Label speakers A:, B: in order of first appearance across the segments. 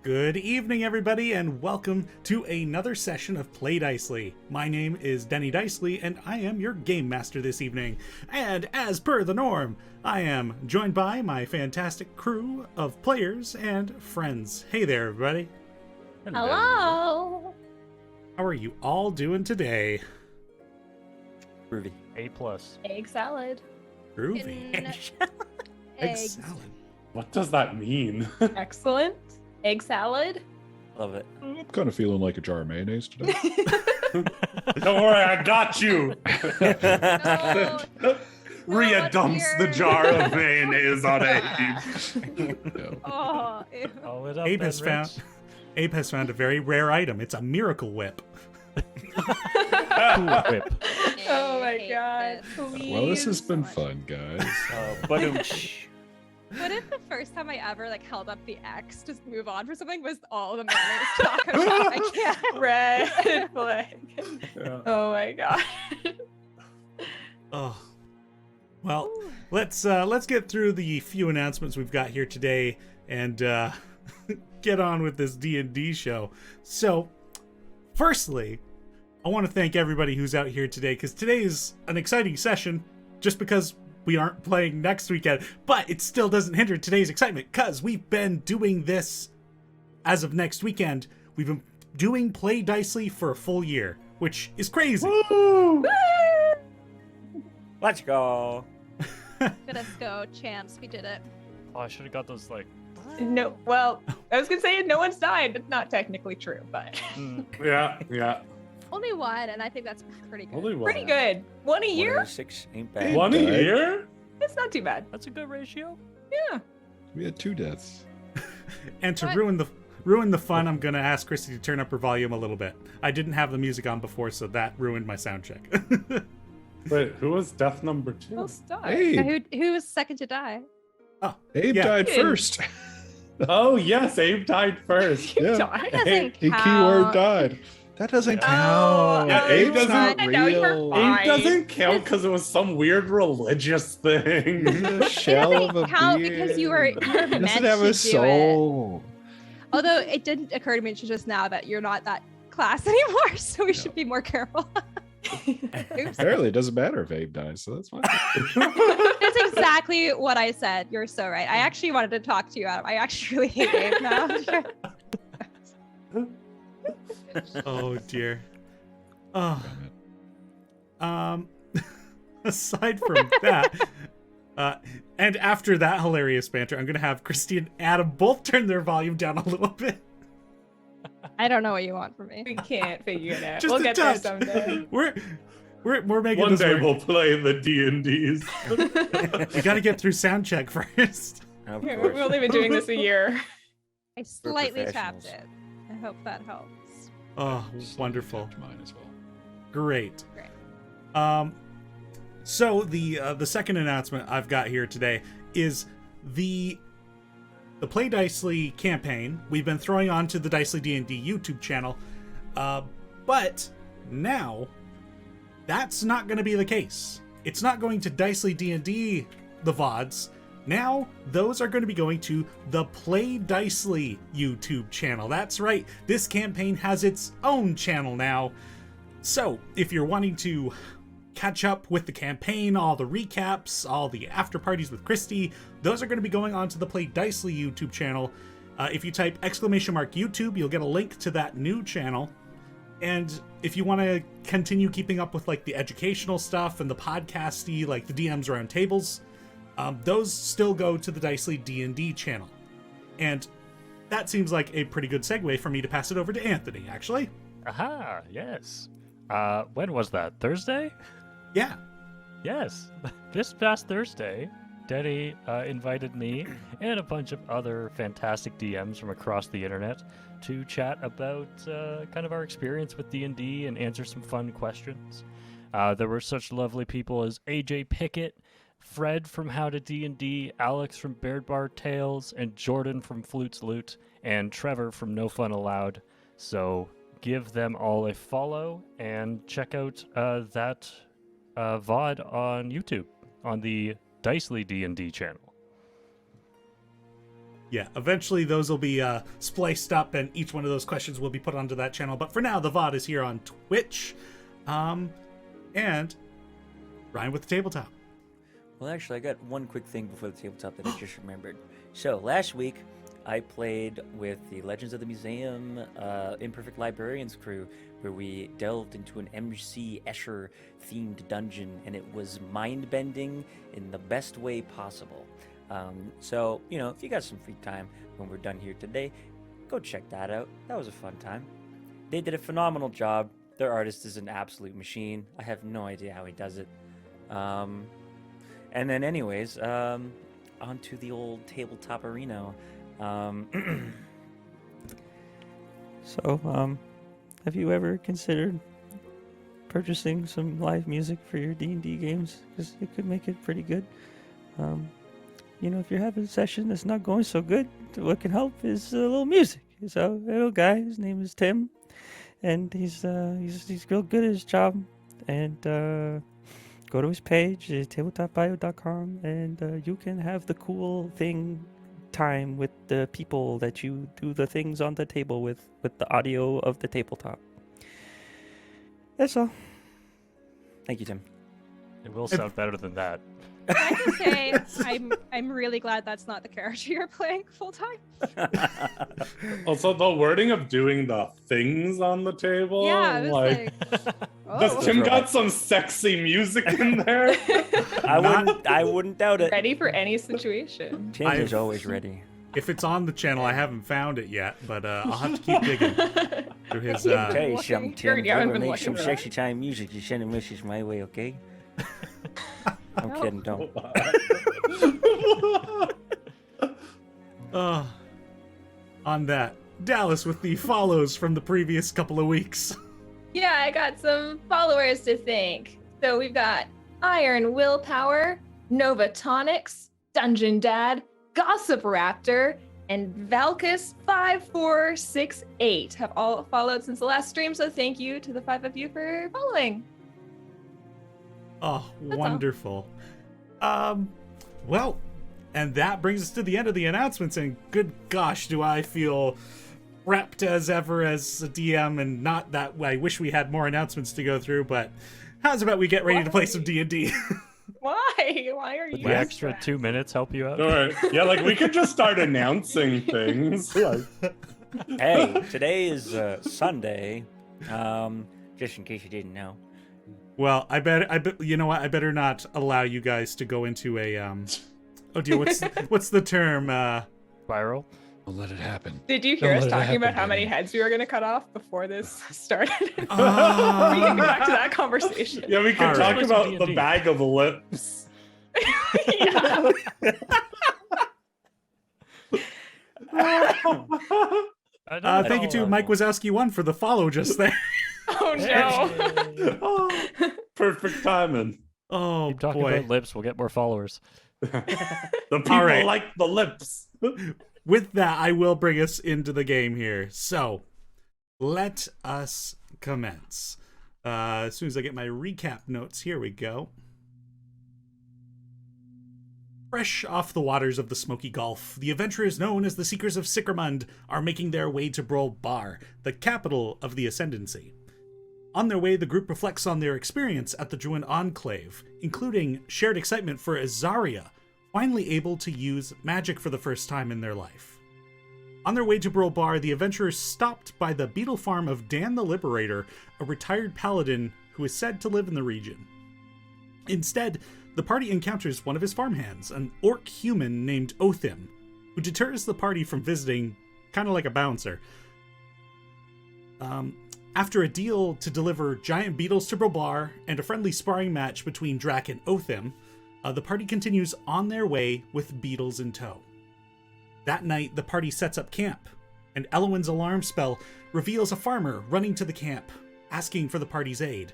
A: Good evening, everybody, and welcome to another session of Play Dicely. My name is Teni Dicely, and I am your game master this evening. And as per the norm, I am joined by my fantastic crew of players and friends. Hey there, everybody.
B: Hello.
A: How are you all doing today?
C: Groovy.
D: A+.
B: Egg salad.
A: Groovy. Egg salad.
E: What does that mean?
B: Excellent. Egg salad.
C: Love it.
F: I'm kind of feeling like a jar of mayonnaise today.
E: Don't worry, I got you.
B: No.
E: Rhea dumps the jar of mayonnaise on Abe.
F: Yeah.
B: Oh, ew.
D: Oh, it up
A: Abe
D: then,
A: Abe has found a very rare item. It's a miracle whip.
D: Cool whip.
B: Oh my god. Please.
F: Well, this has been fun, guys.
D: But
G: What if the first time I ever held up the X to move on for something was all the mayonnaise talk? I can't.
B: Red flag.
E: Yeah.
B: Oh my god.
A: Oh, well, let's get through the few announcements we've got here today and get on with this D&D show. So, firstly, I want to thank everybody who's out here today, because today is an exciting session, just because we aren't playing next weekend, but it still doesn't hinder today's excitement, because we've been doing this as of next weekend. We've been doing Play Dicely for a full year, which is crazy.
E: Woo!
C: Let's go.
G: Let's go, champs. We did it.
D: Oh, I should have got those
B: No, well, I was gonna say no one's died. That's not technically true, but
E: Yeah.
G: Only one, and I think that's pretty good.
E: Only one.
B: pretty good. One a year?
C: 106 ain't bad.
E: One a
F: Died.
E: year?
B: It's not too bad.
D: That's a good ratio.
B: Yeah.
F: We had 2 deaths.
A: And to
G: What?
A: ruin the fun, I'm gonna ask Christy to turn up her volume a little bit. I didn't have the music on before, so that ruined my sound check.
E: Wait, who was death number 2?
B: Well, stop.
F: Abe,
G: Who was second to die?
F: Abe
A: Yeah.
F: died
B: Abe.
F: first.
E: Oh, yes, Abe died first.
B: You
F: Yeah.
B: died.
G: Doesn't
F: He
G: count.
F: keyword died. That doesn't
D: Yeah.
F: count.
E: Yeah,
F: Abe's
E: Abe
F: not
B: doesn't- No, you're
F: real.
B: fine.
E: Abe doesn't count because it was some weird religious thing.
F: He's a shell of a
G: count
F: being.
G: because you were
F: He
G: meant
F: doesn't
G: to
F: have
G: do
F: a
G: it.
F: soul.
G: Although it didn't occur to me just now that you're not that class anymore, so we should be more careful. Oops.
F: Apparently, it doesn't matter if Abe dies, so that's fine.
G: That's exactly what I said. You're so right. I actually wanted to talk to you, Adam. I actually really hate Abe now.
A: Oh dear. Oh, aside from that, and after that hilarious banter, I'm gonna have Christy and Adam both turn their volume down a little bit.
G: I don't know what you want from me.
B: We can't figure it out.
A: Just
B: We'll
A: a
B: get there
A: touch.
B: someday.
A: We're making
E: One
A: this
E: day
A: work.
E: we'll play the D&Ds.
A: We gotta get through sound check first.
C: Of
B: Yeah,
C: course.
B: we've only been doing this a year.
G: I slightly tapped
C: professionals.
G: it. I hope that helps.
A: Oh, wonderful.
F: Mine as well.
A: Great.
G: Great.
A: So the second announcement I've got here today is the Play Dicely campaign we've been throwing onto the Dicely D&D YouTube channel, but now that's not going to be the case. It's not going to Dicely D&D the VODs. Now those are going to be going to the Play Dicely YouTube channel. That's right. This campaign has its own channel now. So, if you're wanting to catch up with the campaign, all the recaps, all the after parties with Christy, those are going to be going on to the Play Dicely YouTube channel. If you type !YouTube, you'll get a link to that new channel. And if you want to continue keeping up with the educational stuff and the podcasty, the DMs around tables, those still go to the Dicely D&D channel. And that seems like a pretty good segue for me to pass it over to Anthony, actually.
D: Aha, yes. When was that? Thursday?
A: Yeah.
D: Yes. This past Thursday, Teni invited me and a bunch of other fantastic DMs from across the internet to chat about kind of our experience with D&D and answer some fun questions. There were such lovely people as AJ Pickett, Fred from How to D&D, Alex from Brulbar Tales, and Jordan from Flute's Loot, and Trevor from No Fun Allowed. So give them all a follow and check out that VOD on YouTube on the Dicely D&D channel.
A: Yeah, eventually those will be spliced up, and each one of those questions will be put onto that channel. But for now, the VOD is here on Twitch. And Ryan with the tabletop.
C: Well, actually, I got one quick thing before the tabletop that I just remembered. So, last week, I played with the Legends of the Museum Imperfect Librarians crew, where we delved into an MC Escher-themed dungeon, and it was mind-bending in the best way possible. So, you know, if you got some free time when we're done here today, go check that out. That was a fun time. They did a phenomenal job. Their artist is an absolute machine. I have no idea how he does it. And then anyways, onto the old tabletop arena. So, have you ever considered purchasing some live music for your D&D games? Because it could make it pretty good. You know, if you're having a session that's not going so good, what can help is a little music. So, a little guy, his name is Tim, and he's real good at his job. And go to his page, tabletopbio.com, and you can have the cool thing time with the people that you do the things on the table with the audio of the tabletop. That's all. Thank you, Tim.
D: It will sound better than that.
G: I can say I'm really glad that's not the character you're playing full time.
E: Also, the wording of doing the things on the table.
G: Yeah, I was like,
E: Does
G: oh.
E: Tim got some sexy music in there?
C: I wouldn't doubt it.
B: Ready for any situation.
C: Tim is always ready.
A: If it's on the channel, I haven't found it yet, but I'll have to keep digging through his.
C: Okay, some Tim,
B: Yeah, I've
C: ever
B: been
C: make
B: looking
C: some
B: for that.
C: sexy time music, you send a message my way, okay? I'm
G: No.
C: kidding, don't.
A: On that, Dallas with the follows from the previous couple of weeks.
B: Yeah, I got some followers to thank. So we've got Iron Willpower, Nova Tonics, Dungeon Dad, Gossip Raptor, and Valkus5468 have all followed since the last stream. So thank you to the 5 of you for following.
A: Oh,
B: all.
A: wonderful. Well, and that brings us to the end of the announcements, and good gosh, do I feel prepped as ever as a DM, and not that I wish we had more announcements to go through, but how's about we get ready to play some D&D?
B: Why? Why are you?
D: Would the extra 2 minutes help you out?
E: All right. Yeah, like we could just start announcing things. Like,
C: Hey, today is Sunday. Just in case you didn't know.
A: Well, you know what? I better not allow you guys to go into a oh dear, what's the term?
D: Spiral?
F: We'll let it happen.
B: Did you hear
F: Don't
B: us
F: let it
B: talking about
F: happen,
B: how many
F: Danny.
B: heads we were going to cut off before this started? We can go back to that conversation.
E: yeah, we could
A: All
E: talk
A: right.
E: about the
D: D&D.
E: bag of lips.
B: Yeah.
A: Thank you to Mike Wazowski 1 for the follow just there.
B: Oh no.
E: Oh, perfect timing.
A: Oh
D: Keep talking
A: boy.
D: about lips, we'll get more followers.
E: The people
A: right.
E: like the lips.
A: With that, I will bring us into the game here. So, let us commence. As soon as I get my recap notes, here we go. Fresh off the waters of the Smoky Gulf, the adventurers known as the Seekers of Sickermund are making their way to Brulbar, the capital of the Ascendancy. On their way, the group reflects on their experience at the Druid Enclave, including shared excitement for Azaria, finally able to use magic for the first time in their life. On their way to Brulbar, the adventurers stopped by the beetle farm of Dan the Liberator, a retired paladin who is said to live in the region. Instead, the party encounters one of his farmhands, an orc human named Othim, who deters the party from visiting, kind of like a bouncer. After a deal to deliver giant beetles to Brulbar and a friendly sparring match between Drac and Othim, the party continues on their way with beetles in tow. That night, the party sets up camp, and Elowin's alarm spell reveals a farmer running to the camp, asking for the party's aid.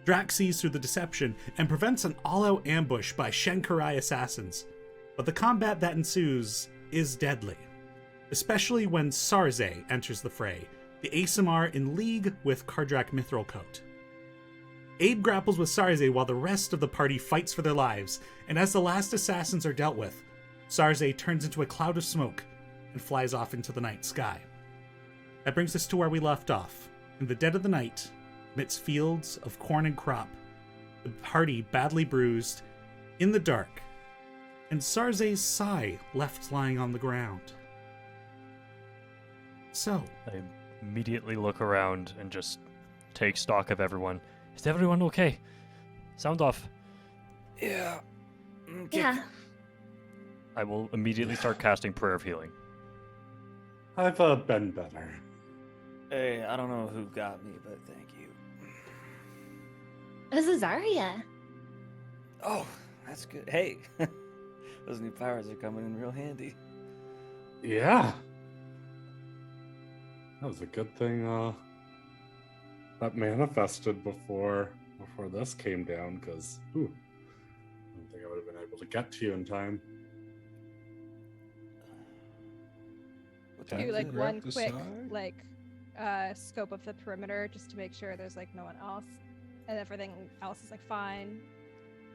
A: Drac sees through the deception and prevents an all-out ambush by Shen Kurai assassins, but the combat that ensues is deadly, especially when Sarze enters the fray, the Asimar in league with Kardrak Mithralcoat. Abe grapples with Sarze while the rest of the party fights for their lives, and as the last assassins are dealt with, Sarze turns into a cloud of smoke and flies off into the night sky. That brings us to where we left off. In the dead of the night, amidst fields of corn and crop, the party badly bruised, in the dark, and Sarze's sai left lying on the ground. So,
D: I immediately look around and just take stock of everyone. Is everyone okay? Sound off.
C: Yeah.
B: Yeah.
D: I will immediately start casting Prayer of Healing.
E: I've been better.
C: Hey, I don't know who got me, but thank you.
B: This is Zarya.
C: Oh, that's good. Hey, those new powers are coming in real handy.
E: Yeah. That was a good thing that manifested before this came down, because I don't think I would have been able to get to you in time.
G: Do like one quick scope of the perimeter just to make sure there's like no one else and everything else is like fine.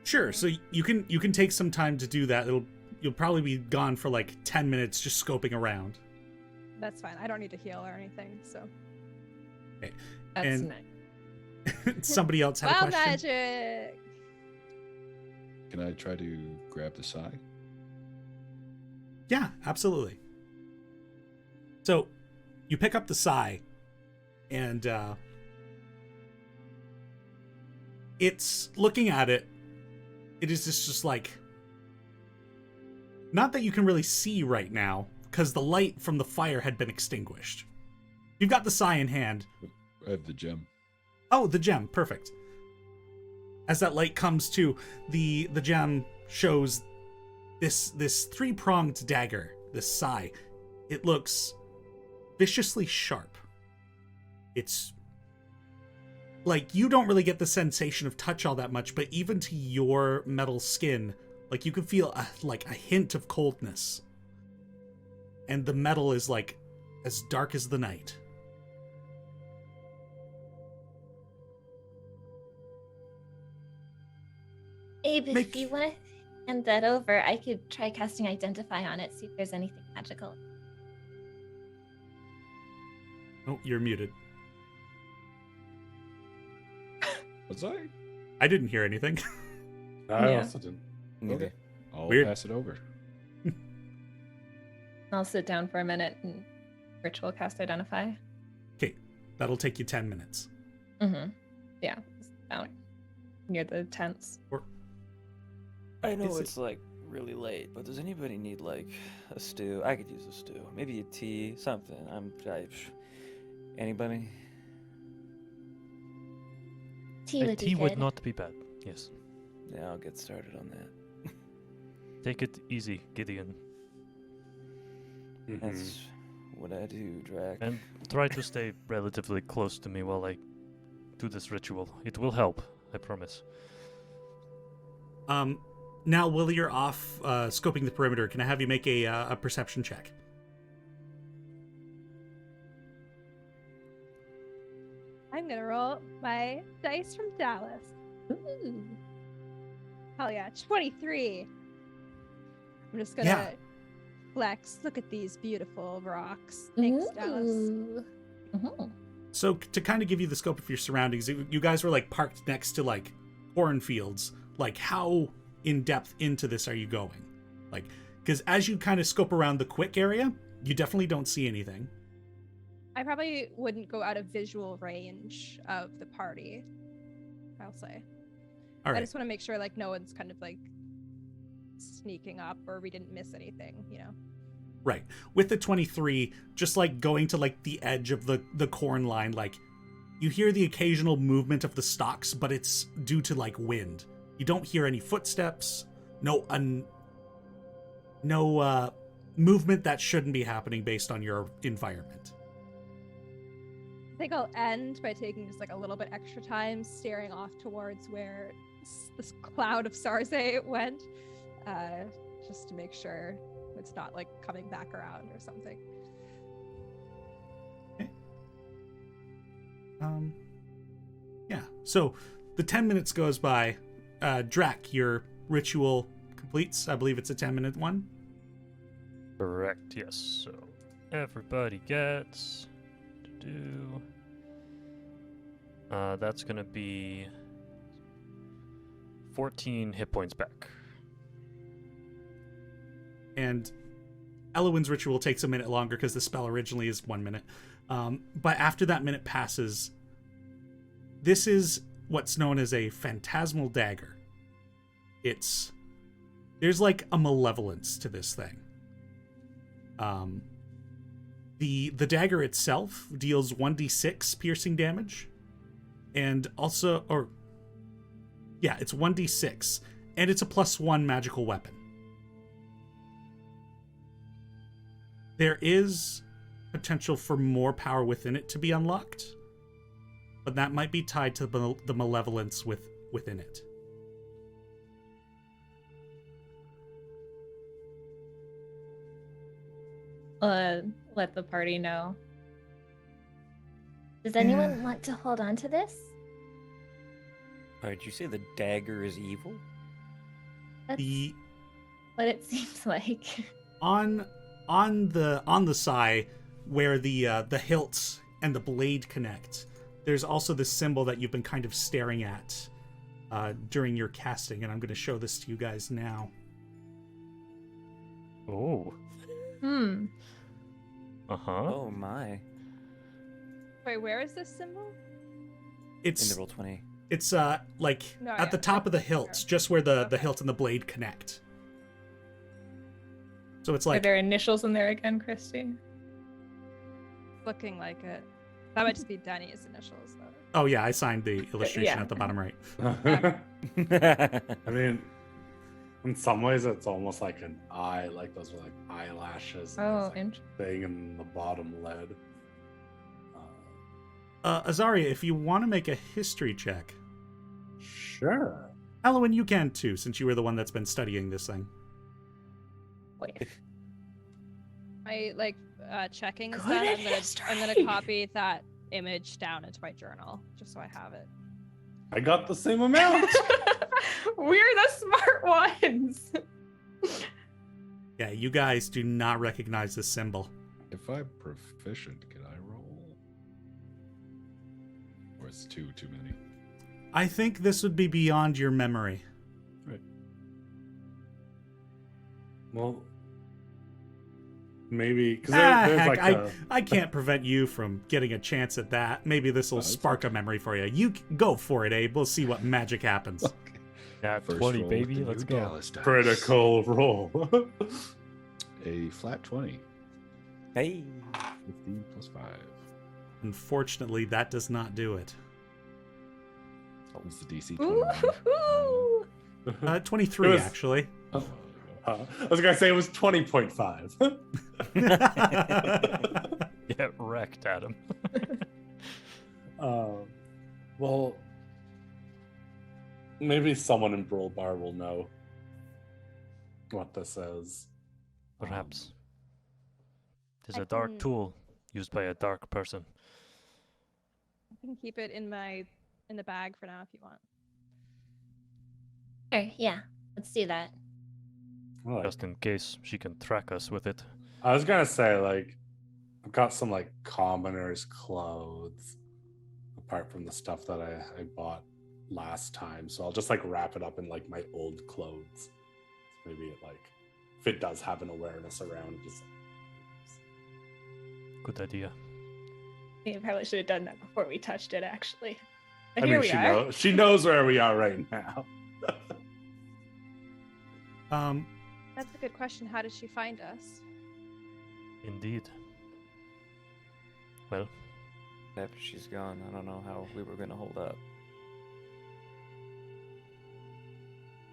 A: sure. So you can take some time to do that. You'll probably be gone for like 10 minutes just scoping around.
G: That's fine. I don't need to heal or anything. So
A: Okay.
B: That's
A: And-
B: nice.
A: Somebody else had a
G: wild
A: question?
G: magic.
F: Can I try to grab the side?
A: Yeah, absolutely. So you pick up the sai, and it's looking at it. It is just like, not that you can really see right now, because the light from the fire had been extinguished. You've got the sai in hand.
F: I have the gem.
A: Oh, the gem, perfect. As that light comes to, the gem shows this three-pronged dagger, this sai. It looks viciously sharp. It's like, you don't really get the sensation of touch all that much, but even to your metal skin, like, you can feel a hint of coldness. And the metal is like as dark as the night.
B: Abe,
A: Make-
B: if you want to hand that over, I could try casting Identify on it, see if there's anything magical.
A: Oh, you're muted.
F: Was I?
A: I didn't hear anything.
E: I
B: Yeah.
E: also didn't.
F: Okay. I'll
A: Weird.
F: pass it over.
B: I'll sit down for a minute and ritual cast Identify.
A: Okay, that'll take you 10 minutes.
B: Mm-hmm. Yeah, it's down near the tents.
C: I know
A: Is it-
C: it's like really late, but does anybody need like a stew? I could use a stew, maybe a tea, something. Anybody?
B: Tea would be
D: Tea would
B: good.
D: not be bad. Yes.
C: Yeah, I'll get started on that.
D: Take it easy, Gideon.
E: Mhm.
C: That's what I do, Drac.
D: And try to stay relatively close to me while I do this ritual. It will help, I promise.
A: Now, while you're off scoping the perimeter, can I have you make a perception check?
G: I'm gonna roll my dice from Dallas.
B: Ooh.
G: Hell yeah, 23. I'm just gonna
A: Yeah.
G: flex. Look at these beautiful rocks. Thanks, Dallas.
B: Ooh. Mhm.
A: So, to kind of give you the scope of your surroundings, you guys were like parked next to like cornfields. Like, how in depth into this are you going? Like, because as you kind of scope around the quick area, you definitely don't see anything.
G: I probably wouldn't go out of visual range of the party, I'll say.
A: All
G: I
A: right.
G: just want to make sure like no one's kind of like sneaking up or we didn't miss anything, you know.
A: Right. With the 23, just like going to like the edge of the corn line, like you hear the occasional movement of the stalks, but it's due to like wind. You don't hear any footsteps, no movement that shouldn't be happening based on your environment.
G: I think I'll end by taking just like a little bit extra time staring off towards where this cloud of Sarze went, just to make sure it's not like coming back around or something.
A: Yeah. So the 10 minutes goes by. Drac, your ritual completes. I believe it's a 10-minute one.
D: Correct, yes. So everybody gets that's gonna be 14 hit points back.
A: And Elowin's ritual takes a minute longer because the spell originally is 1 minute. But after that minute passes, this is what's known as a phantasmal dagger. There's like a malevolence to this thing. The dagger itself deals 1d6 piercing damage, and also, it's 1d6, and it's a +1 magical weapon. There is potential for more power within it to be unlocked, but that might be tied to the malevolence within it.
B: Let the party know. Does anyone want to hold on to this?
H: Did you say the dagger is evil?
B: That's
A: The
B: what it seems like.
A: on the side where the hilt and the blade connect, there's also this symbol that you've been kind of staring at during your casting, and I'm going to show this to you guys now.
D: Oh. Uh-huh.
H: Oh my.
G: Wait, where is this symbol?
A: It's
H: In the Roll20.
A: It's like
G: No,
A: at the
G: yeah,
A: top of the
G: that's
A: hilts,
G: fair.
A: just where the
G: Okay.
A: hilt and the blade connect. So it's
B: Are
A: like,
B: there initials in there again, Christy?
G: Looking like it. That might just be Danny's initials, though.
A: oh yeah, I signed the illustration
B: Yeah.
A: at the bottom right.
E: I mean, in some ways, it's almost like an eye, like those are like eyelashes. And
B: Oh,
E: there's, like,
B: interesting.
E: thing in the bottom lid.
A: Azaria, if you want to make a history check,
E: Sure.
A: Elowin, you can too, since you were the one that's been studying this thing.
B: Wait.
G: I checking is
B: Good
G: done.
B: at
G: I'm gonna
B: history.
G: copy that image down into my journal just so I have it.
E: I got the same amount.
B: We're the smart ones.
A: Yeah, you guys do not recognize this symbol.
F: If I'm proficient, can I roll? Or it's too many?
A: I think this would be beyond your memory.
E: Well, maybe because there's
A: Heck,
E: like
A: I can't prevent you from getting a chance at that. Maybe this will
F: Oh, that's
A: spark a memory for you. You go for it, Abe. We'll see what magic happens.
D: Yeah,
F: First
D: 20,
F: roll
D: baby.
F: with the
D: Let's
F: new
D: go.
F: Dallas dice.
E: critical roll.
F: A flat 20.
H: Hey.
F: 15 plus 5.
A: Unfortunately, that does not do it.
F: What was the DC?
B: Ooh.
A: 23,
E: It was-
A: actually.
E: I was gonna say it was 20.5.
D: Get wrecked, Adam.
E: Well, maybe someone in Brulbar will know what this is.
D: Perhaps. It is
G: I
D: a dark
G: can-
D: tool used by a dark person.
G: I can keep it in the bag for now if you want.
B: Sure, yeah. Let's do that.
E: Well,
D: Just in case she can track us with it.
E: I was gonna say, like, I've got some like commoners' clothes, apart from the stuff that I bought last time. So I'll just like wrap it up in like my old clothes. Maybe it like, if it does have an awareness around, just.
D: Good idea.
B: We probably should have done that before we touched it, actually.
E: I
B: And here
E: mean,
B: we are.
E: she knows where we are right now.
G: That's a good question. How did she find us?
D: Indeed. Well,
H: After she's gone, I don't know how we were gonna hold up.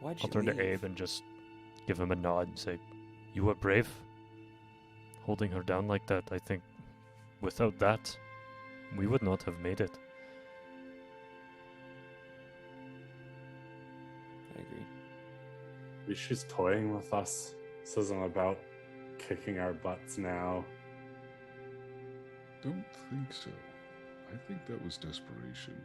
H: Why'd you
D: I'll turn
H: leave?
D: to Abe and just give him a nod and say, "You were brave. Holding her down like that, I think without that, we would not have made it."
H: I agree.
E: Maybe she's toying with us. This isn't about kicking our butts now.
F: Don't think so. I think that was desperation.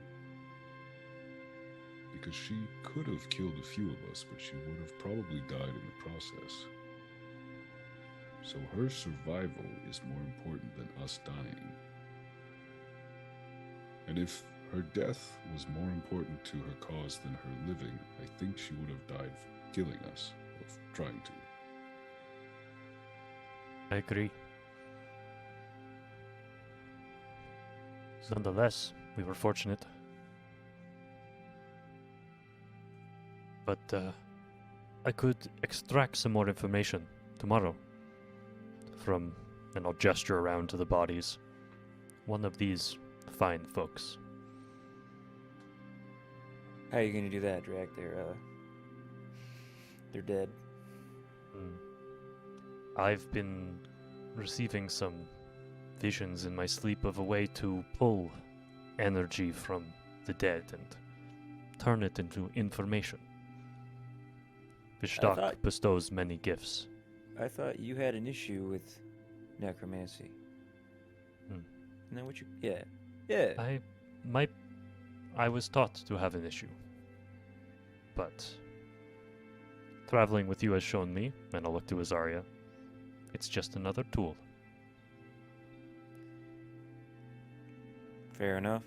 F: Because she could have killed a few of us, but she would have probably died in the process. So her survival is more important than us dying. And if her death was more important to her cause than her living, I think she would have died killing us, or trying to.
D: I agree. Nonetheless, we were fortunate. But I could extract some more information tomorrow from, and I'll gesture around to the bodies, one of these fine folks.
H: How are you gonna do that, Drac? They're dead.
D: I've been receiving some visions in my sleep of a way to pull energy from the dead and turn it into information. Vishtak
H: thought-
D: bestows many gifts.
H: I thought you had an issue with necromancy.
D: Hmm.
H: Isn't that what you... Yeah. Yeah.
D: I was taught to have an issue. But traveling with you has shown me, and I'll look to Azaria, it's just another tool.
H: Fair enough.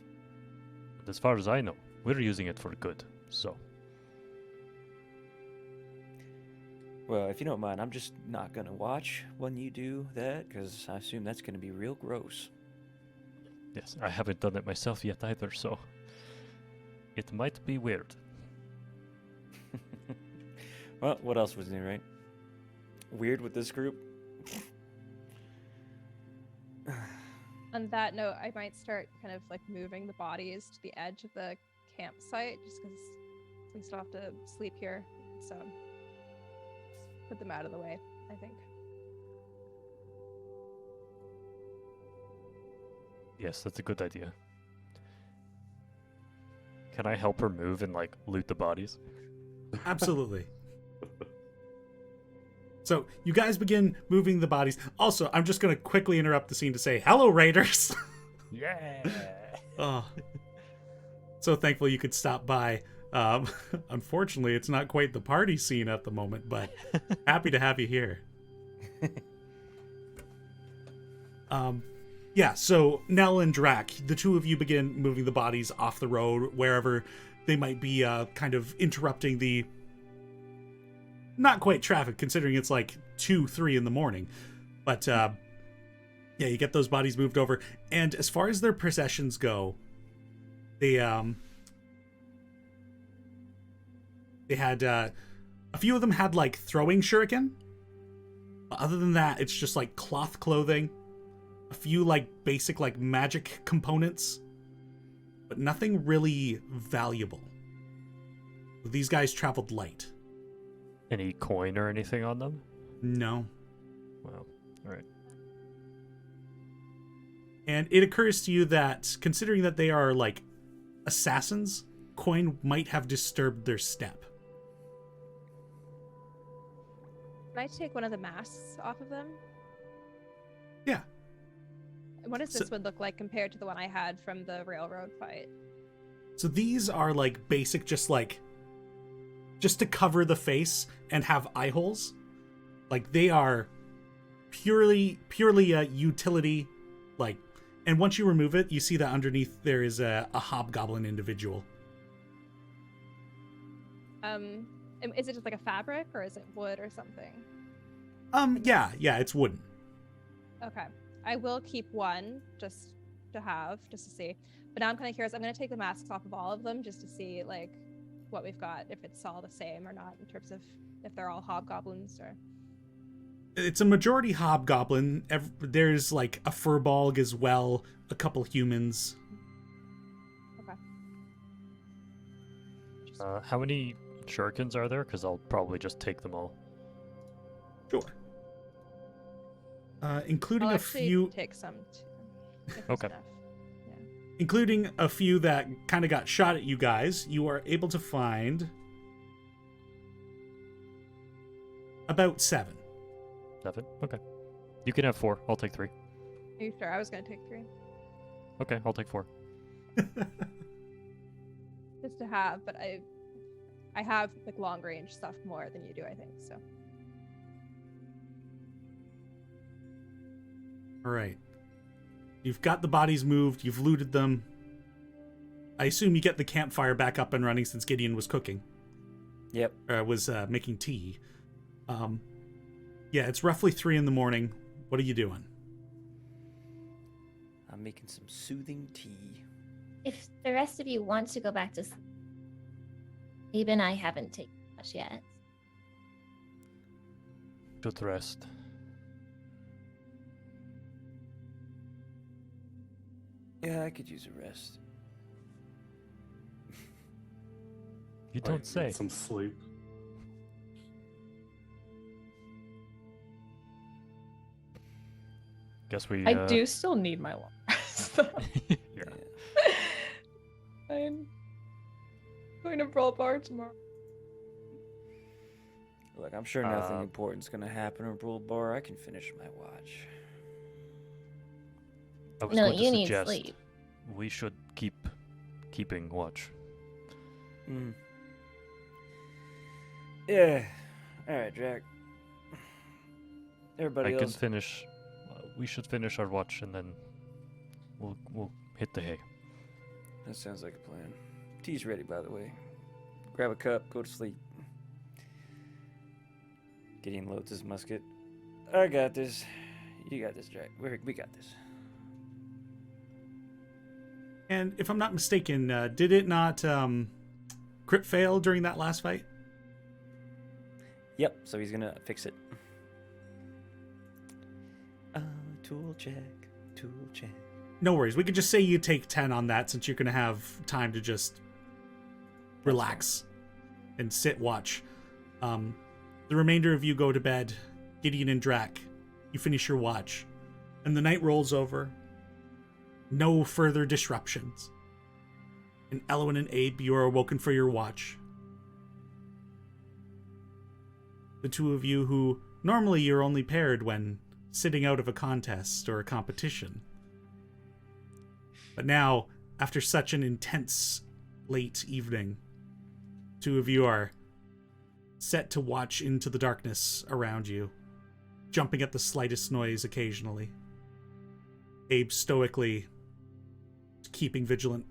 D: But as far as I know, we're using it for good, so...
H: Well, if you don't mind, I'm just not gonna watch when you do that, because I assume that's gonna be real gross.
D: Yes, I haven't done it myself yet either, so... It might be weird.
H: Well, what else was new, right? Weird with this group?
G: On that note, I might start kind of like moving the bodies to the edge of the campsite, just because we still have to sleep here. So put them out of the way, I think.
D: Yes, that's a good idea. Can I help her move and, like, loot the bodies?
A: Absolutely. So you guys begin moving the bodies. Also, I'm just going to quickly interrupt the scene to say, hello, Raiders!
D: Yeah!
A: Oh. So thankful you could stop by. Unfortunately, it's not quite the party scene at the moment, but happy to have you here. Yeah, so Nell and Drac, the two of you begin moving the bodies off the road, wherever they might be kind of interrupting the... Not quite traffic, considering it's like 2, 3 in the morning. But, yeah, you get those bodies moved over. And as far as their processions go, they had... a few of them had, like, throwing shuriken. But other than that, it's just, like, cloth clothing. A few, like, basic, like, magic components. But nothing really valuable. These guys traveled light.
D: Any coin or anything on them?
A: No.
D: Well, alright.
A: And it occurs to you that, considering that they are, like, assassins, coin might have disturbed their step.
G: Can I take one of the masks off of them?
A: Yeah.
G: What does this one look like compared to the one I had from the railroad fight?
A: So these are, like, basic, just to cover the face and have eye holes. Like, they are purely a utility, like, and once you remove it, you see that underneath there is a hobgoblin individual.
G: Is it just like a fabric, or is it wood or something?
A: Yeah, it's wooden.
G: Okay. I will keep one just to see. But now I'm kind of curious. I'm going to take the masks off of all of them just to see, like, what we've got, if it's all the same or not, in terms of if they're all hobgoblins or...
A: It's a majority hobgoblin. There's, like, a furbolg as well, a couple humans.
G: Okay.
D: How many shurikens are there? Because I'll probably just take them all.
A: Sure. Including
G: I'll
A: a
G: actually
A: few...
G: take some too, if there's
D: Okay.
G: enough. Yeah.
A: Including a few that kind of got shot at you guys, you are able to find about 7.
D: 7? Okay. You can have 4. I'll take 3.
G: Are you sure? I was going to take 3.
D: Okay, I'll take 4.
G: Just to have, but I have, like, long range stuff more than you do, I think, so.
A: All right. You've got the bodies moved. You've looted them. I assume you get the campfire back up and running since Gideon was cooking.
H: Yep.
A: Was making tea. Yeah, it's roughly 3 a.m. What are you doing?
H: I'm making some soothing tea.
B: If the rest of you want to go back to sleep, Abe and I haven't taken much yet.
D: Should rest.
H: Yeah, I could use a rest.
D: You
E: Like,
D: don't say.
E: get some sleep.
D: Guess we.
B: I do still need my long rest.
D: Yeah.
B: I'm going to Brulbar tomorrow.
H: Look, I'm sure nothing
D: Uh,
H: important's gonna happen in Brulbar. I can finish my watch.
D: I was
B: No,
D: going to
B: you need
D: suggest
B: sleep.
D: we should keeping watch.
H: Mm. Yeah. All right, Jack. Everybody
D: I can
H: else.
D: finish. We should finish our watch and then we'll hit the hay.
H: That sounds like a plan. Tea's ready, by the way. Grab a cup, go to sleep. Gideon loads his musket. I got this. You got this, Jack. We got this.
A: And if I'm not mistaken, did it not crit fail during that last fight?
H: Yep, so he's gonna fix it. Tool check. Tool check.
A: No worries. We could just say you take 10 on that since you're going to have time to just relax and sit watch. The remainder of you go to bed. Gideon and Drac, you finish your watch. And the night rolls over. No further disruptions. And Elwyn and Abe, you are awoken for your watch. The two of you who normally you're only paired when sitting out of a contest or a competition. But now, after such an intense late evening, two of you are set to watch into the darkness around you, jumping at the slightest noise occasionally. Abe stoically keeping vigilant.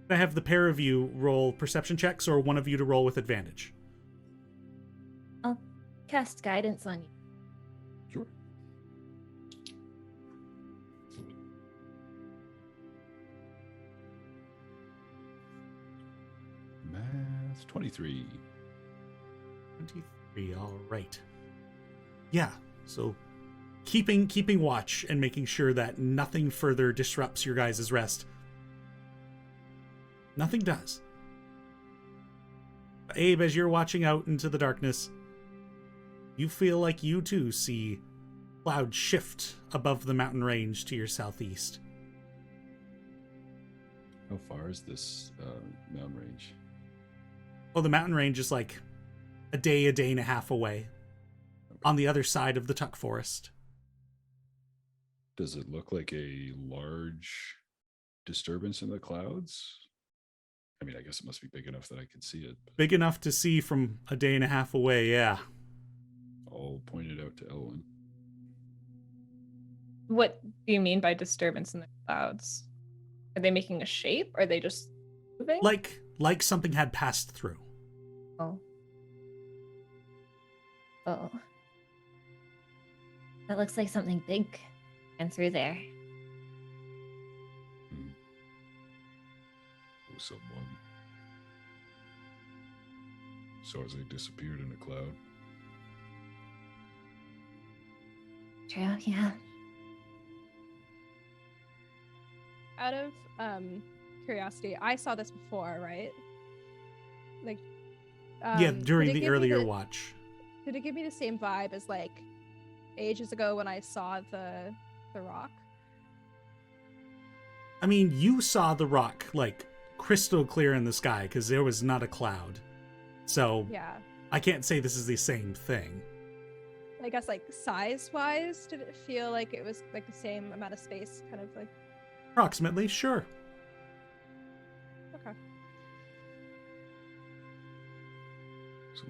A: Can I have the pair of you roll perception checks or one of you to roll with advantage?
B: I'll cast guidance on you.
F: Sure. Math 23.
A: 23, all right. Yeah, so keeping watch and making sure that nothing further disrupts your guys' rest. Nothing does. Abe, as you're watching out into the darkness, you feel like you too see clouds shift above the mountain range to your southeast.
F: How far is this mountain range?
A: Oh, the mountain range is like a day and a half away, on the other side of the Tuck Forest.
F: Does it look like a large disturbance in the clouds? I mean, I guess it must be big enough that I can see it. But
A: Big enough to see from a day and a half away, yeah.
F: I'll point it out to Elwyn.
B: What do you mean by disturbance in the clouds? Are they making a shape? Are they just moving?
A: Like something had passed through.
B: Oh. Oh. That looks like something big went through there.
F: Oh, someone. Sarze disappeared in a cloud.
B: True, yeah.
G: Out of curiosity, I saw this before, right? Like,
A: Yeah, during
G: did it
A: the
G: give me
A: earlier watch.
G: Did it give me the same vibe as like ages ago when I saw the rock?
A: I mean, you saw the rock like crystal clear in the sky because there was not a cloud. So
G: Yeah.
A: I can't say this is the same thing.
G: I guess like size-wise, did it feel like it was like the same amount of space, kind of like?
A: Approximately, sure.
G: Okay.
F: So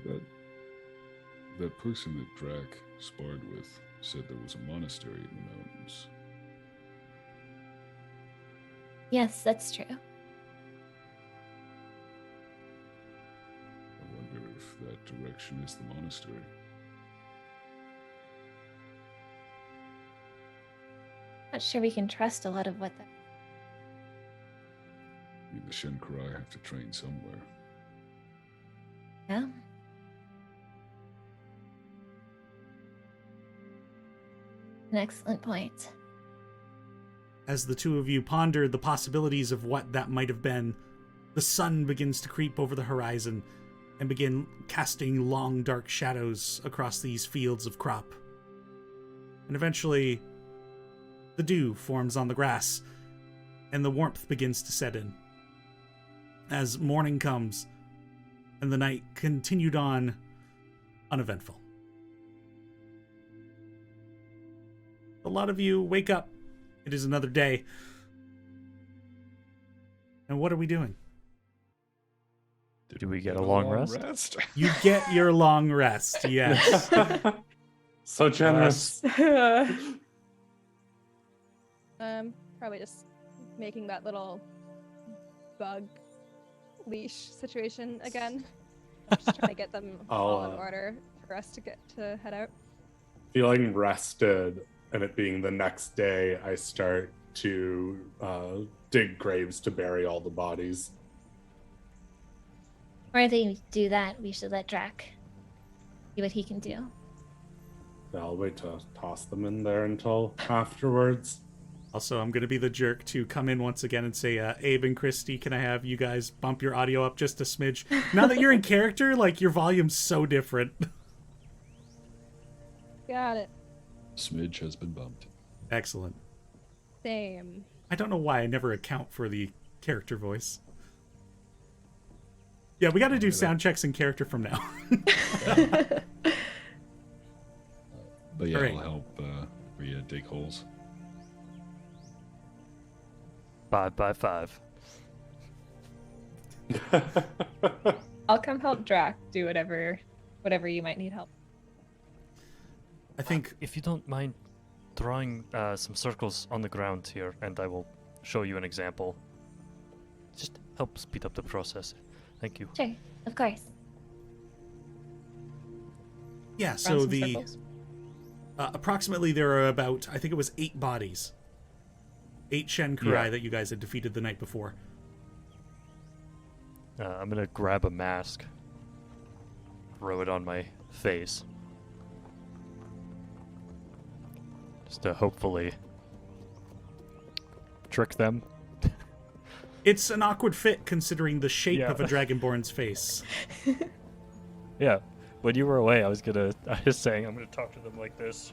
F: that person that Drac sparred with, said there was a monastery in the mountains.
B: Yes, that's true.
F: I wonder if that direction is the monastery.
B: Not sure we can trust a lot of what the.
F: I mean, the Shen Kurai have to train somewhere.
B: Yeah. An excellent point.
A: As the two of you ponder the possibilities of what that might have been, the sun begins to creep over the horizon and begin casting long, dark shadows across these fields of crop. And eventually, the dew forms on the grass, and the warmth begins to set in. As morning comes, and the night continued on uneventful. A lot of you wake up. It is another day. And what are we doing?
D: Do we get a long rest?
A: You get your long rest, yes.
E: So generous.
G: Probably just making that little bug leash situation again. Just trying to get them all in order for us to get to head out.
E: Feeling rested, and it being the next day, I start to dig graves to bury all the bodies.
B: Or if they do that, we should let Drac see what he can do.
E: I'll wait to toss them in there until afterwards.
A: Also, I'm going to be the jerk to come in once again and say, Abe and Christy, can I have you guys bump your audio up just a smidge? Now that you're in character, like, your volume's so different.
G: Got it.
F: Smidge has been bumped.
A: Excellent.
G: Same.
A: I don't know why I never account for the character voice. Yeah, we got to do sound checks in character from now.
F: But yeah,
A: Alright.
F: I'll help Rhea dig holes.
D: 5 by 5.
B: I'll come help Drac do whatever you might need help.
A: I think
D: If you don't mind drawing some circles on the ground here, and I will show you an example. Just help speed up the process. Thank you.
B: Sure, of course.
A: yeah.
B: Run
A: So
B: some
A: the
B: circles.
A: approximately there are about, I think it was 8 bodies, 8 Shen Kurai
D: Yeah.
A: that you guys had defeated the night before.
D: I'm gonna grab a mask, throw it on my face, just to hopefully trick them.
A: It's an awkward fit considering the shape
D: Yeah.
A: of a Dragonborn's face.
D: Yeah, when you were away, I was saying I'm gonna talk to them like this.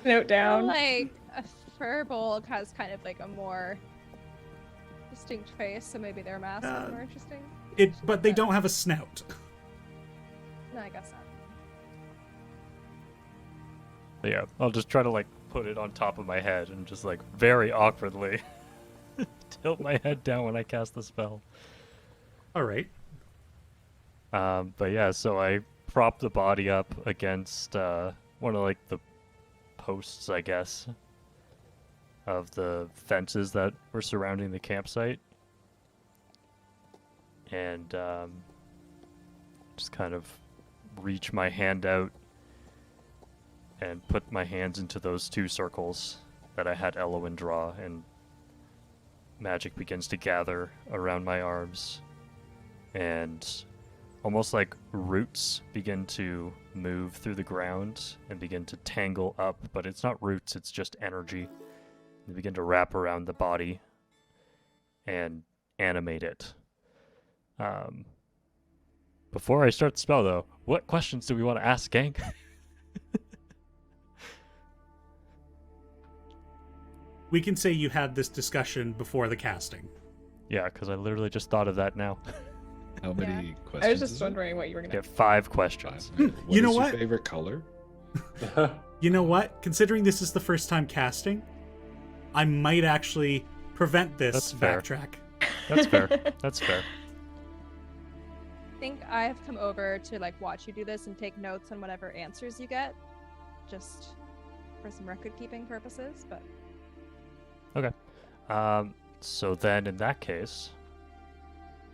B: Note down.
G: Like a furbolg has kind of like a more distinct face, so maybe their mask is more interesting.
A: But they don't have a snout.
G: No, I guess not.
D: But yeah, I'll just try to like put it on top of my head and just like very awkwardly tilt my head down when I cast the spell.
A: All right.
D: But yeah, so I prop the body up against one of like the posts, I guess, of the fences that were surrounding the campsite, and just kind of reach my hand out and put my hands into those 2 circles that I had Elowin draw, and magic begins to gather around my arms, and almost like roots begin to move through the ground and begin to tangle up, but it's not roots, it's just energy. They begin to wrap around the body and animate it. Before I start the spell, though, what questions do we want to ask, gang?
A: We can say you had this discussion before the casting.
D: Yeah, because I literally just thought of that now.
F: How many questions?
B: I was
F: is
B: just
F: it?
B: wondering what you were gonna.
D: Get 5 questions.
F: What
A: You know
F: is your
A: what?
F: favorite color?
A: You know what? Considering this is the first time casting, I might actually prevent this
D: That's fair.
A: backtrack.
D: That's fair. That's fair.
G: I think I have come over to like watch you do this and take notes on whatever answers you get. just for some record keeping purposes, but
D: Okay. So then in that case,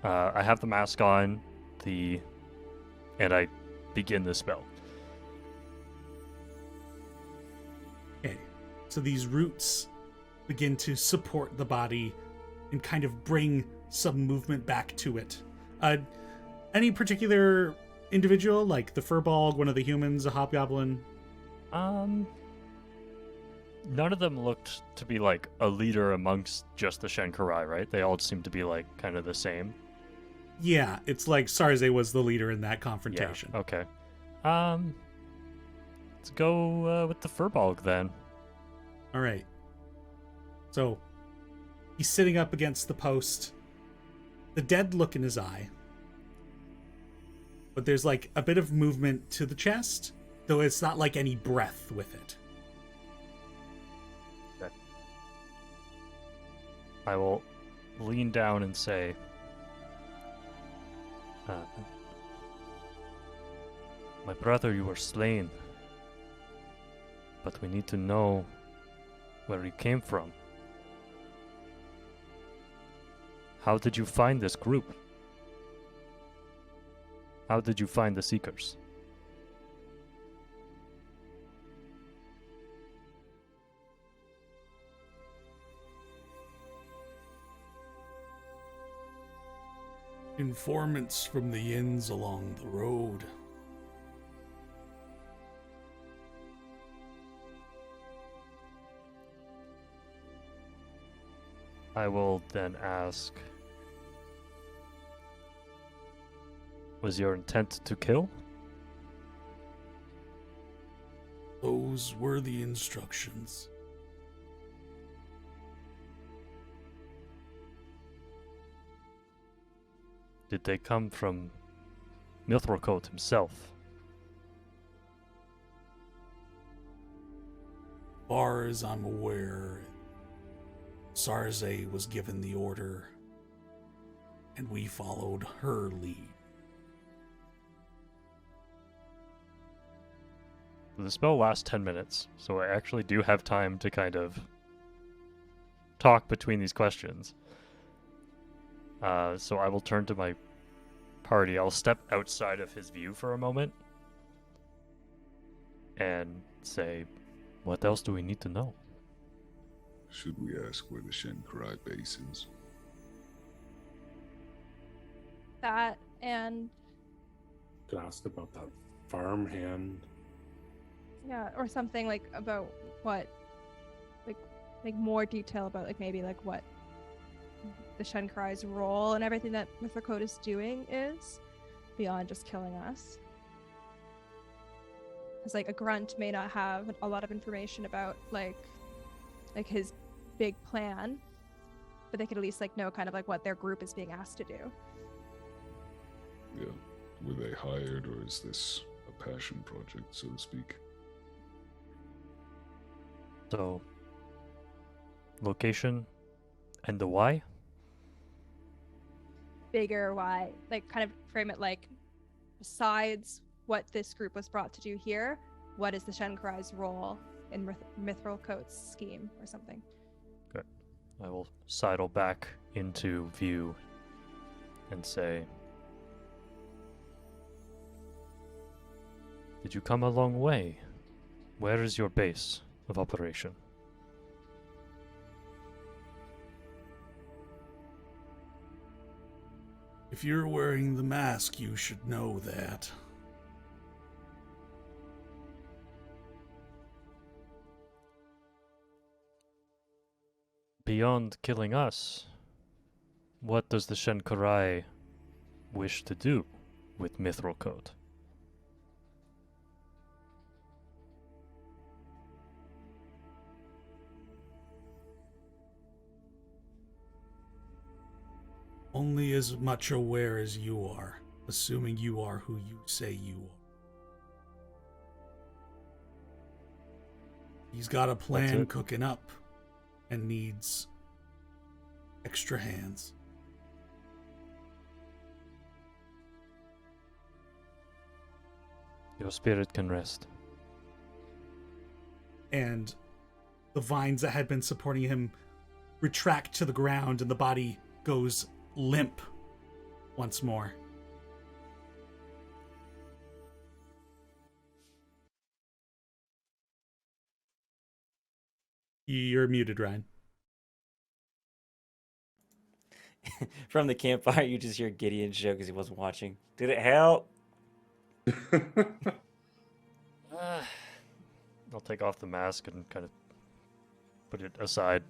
D: I have the mask on, and I begin the spell.
A: Okay. So these roots begin to support the body and kind of bring some movement back to it. Any particular individual, like the Furbolg, one of the humans, a hobgoblin?
D: None of them looked to be like a leader amongst just the Shen Kurai, right? They all seem to be like kind of the same.
A: Yeah, it's like Sarze was the leader in that confrontation.
D: Yeah, okay. Let's go with the Furbolg then.
A: All right. So he's sitting up against the post, the dead look in his eye. But there's like a bit of movement to the chest, though it's not like any breath with it.
D: Okay. I will lean down and say, my brother, you were slain, but we need to know where you came from. How did you find this group? How did you find the Seekers?
A: Informants from the inns along the road.
D: I will then ask, was your intent to kill?
A: Those were the instructions.
D: Did they come from Mithrilcote himself?
A: Far as I'm aware, Sarze was given the order, and we followed her lead.
D: The spell lasts 10 minutes, so I actually do have time to kind of talk between these questions. So I will turn to my party. I'll step outside of his view for a moment and say, what else do we need to know?
F: Should we ask where the Shen Kurai base is?
G: that and
E: Could ask about that farmhand.
G: yeah, or something like about what, like more detail about like maybe like what the Shen Kurai's role and everything that Mithrilcote is doing is beyond just killing us. Because like a grunt may not have a lot of information about like his big plan, but they could at least like know kind of like what their group is being asked to do.
F: Yeah. Were they hired, or is this a passion project, so to speak?
D: So, location and the why?
G: Bigger why, like kind of frame it like, besides what this group was brought to do here, what is the Shen Kurai's role in Mithrilcote's scheme or something?
D: Good. I will sidle back into view and say, did you come a long way? Where is your base of operation?
A: If you're wearing the mask, you should know that.
D: Beyond killing us, what does the Shen Kurai wish to do with Mithrilcote?
A: Only as much aware as you are, assuming you are who you say you are. He's got a plan
D: it.
A: cooking up and needs extra hands.
D: Your spirit can rest.
A: and the vines that had been supporting him retract to the ground, and the body goes limp once more. You're muted, Ryan.
H: From the campfire, you just hear Gideon's show because he wasn't watching. Did it help?
D: I'll take off the mask and kind of put it aside.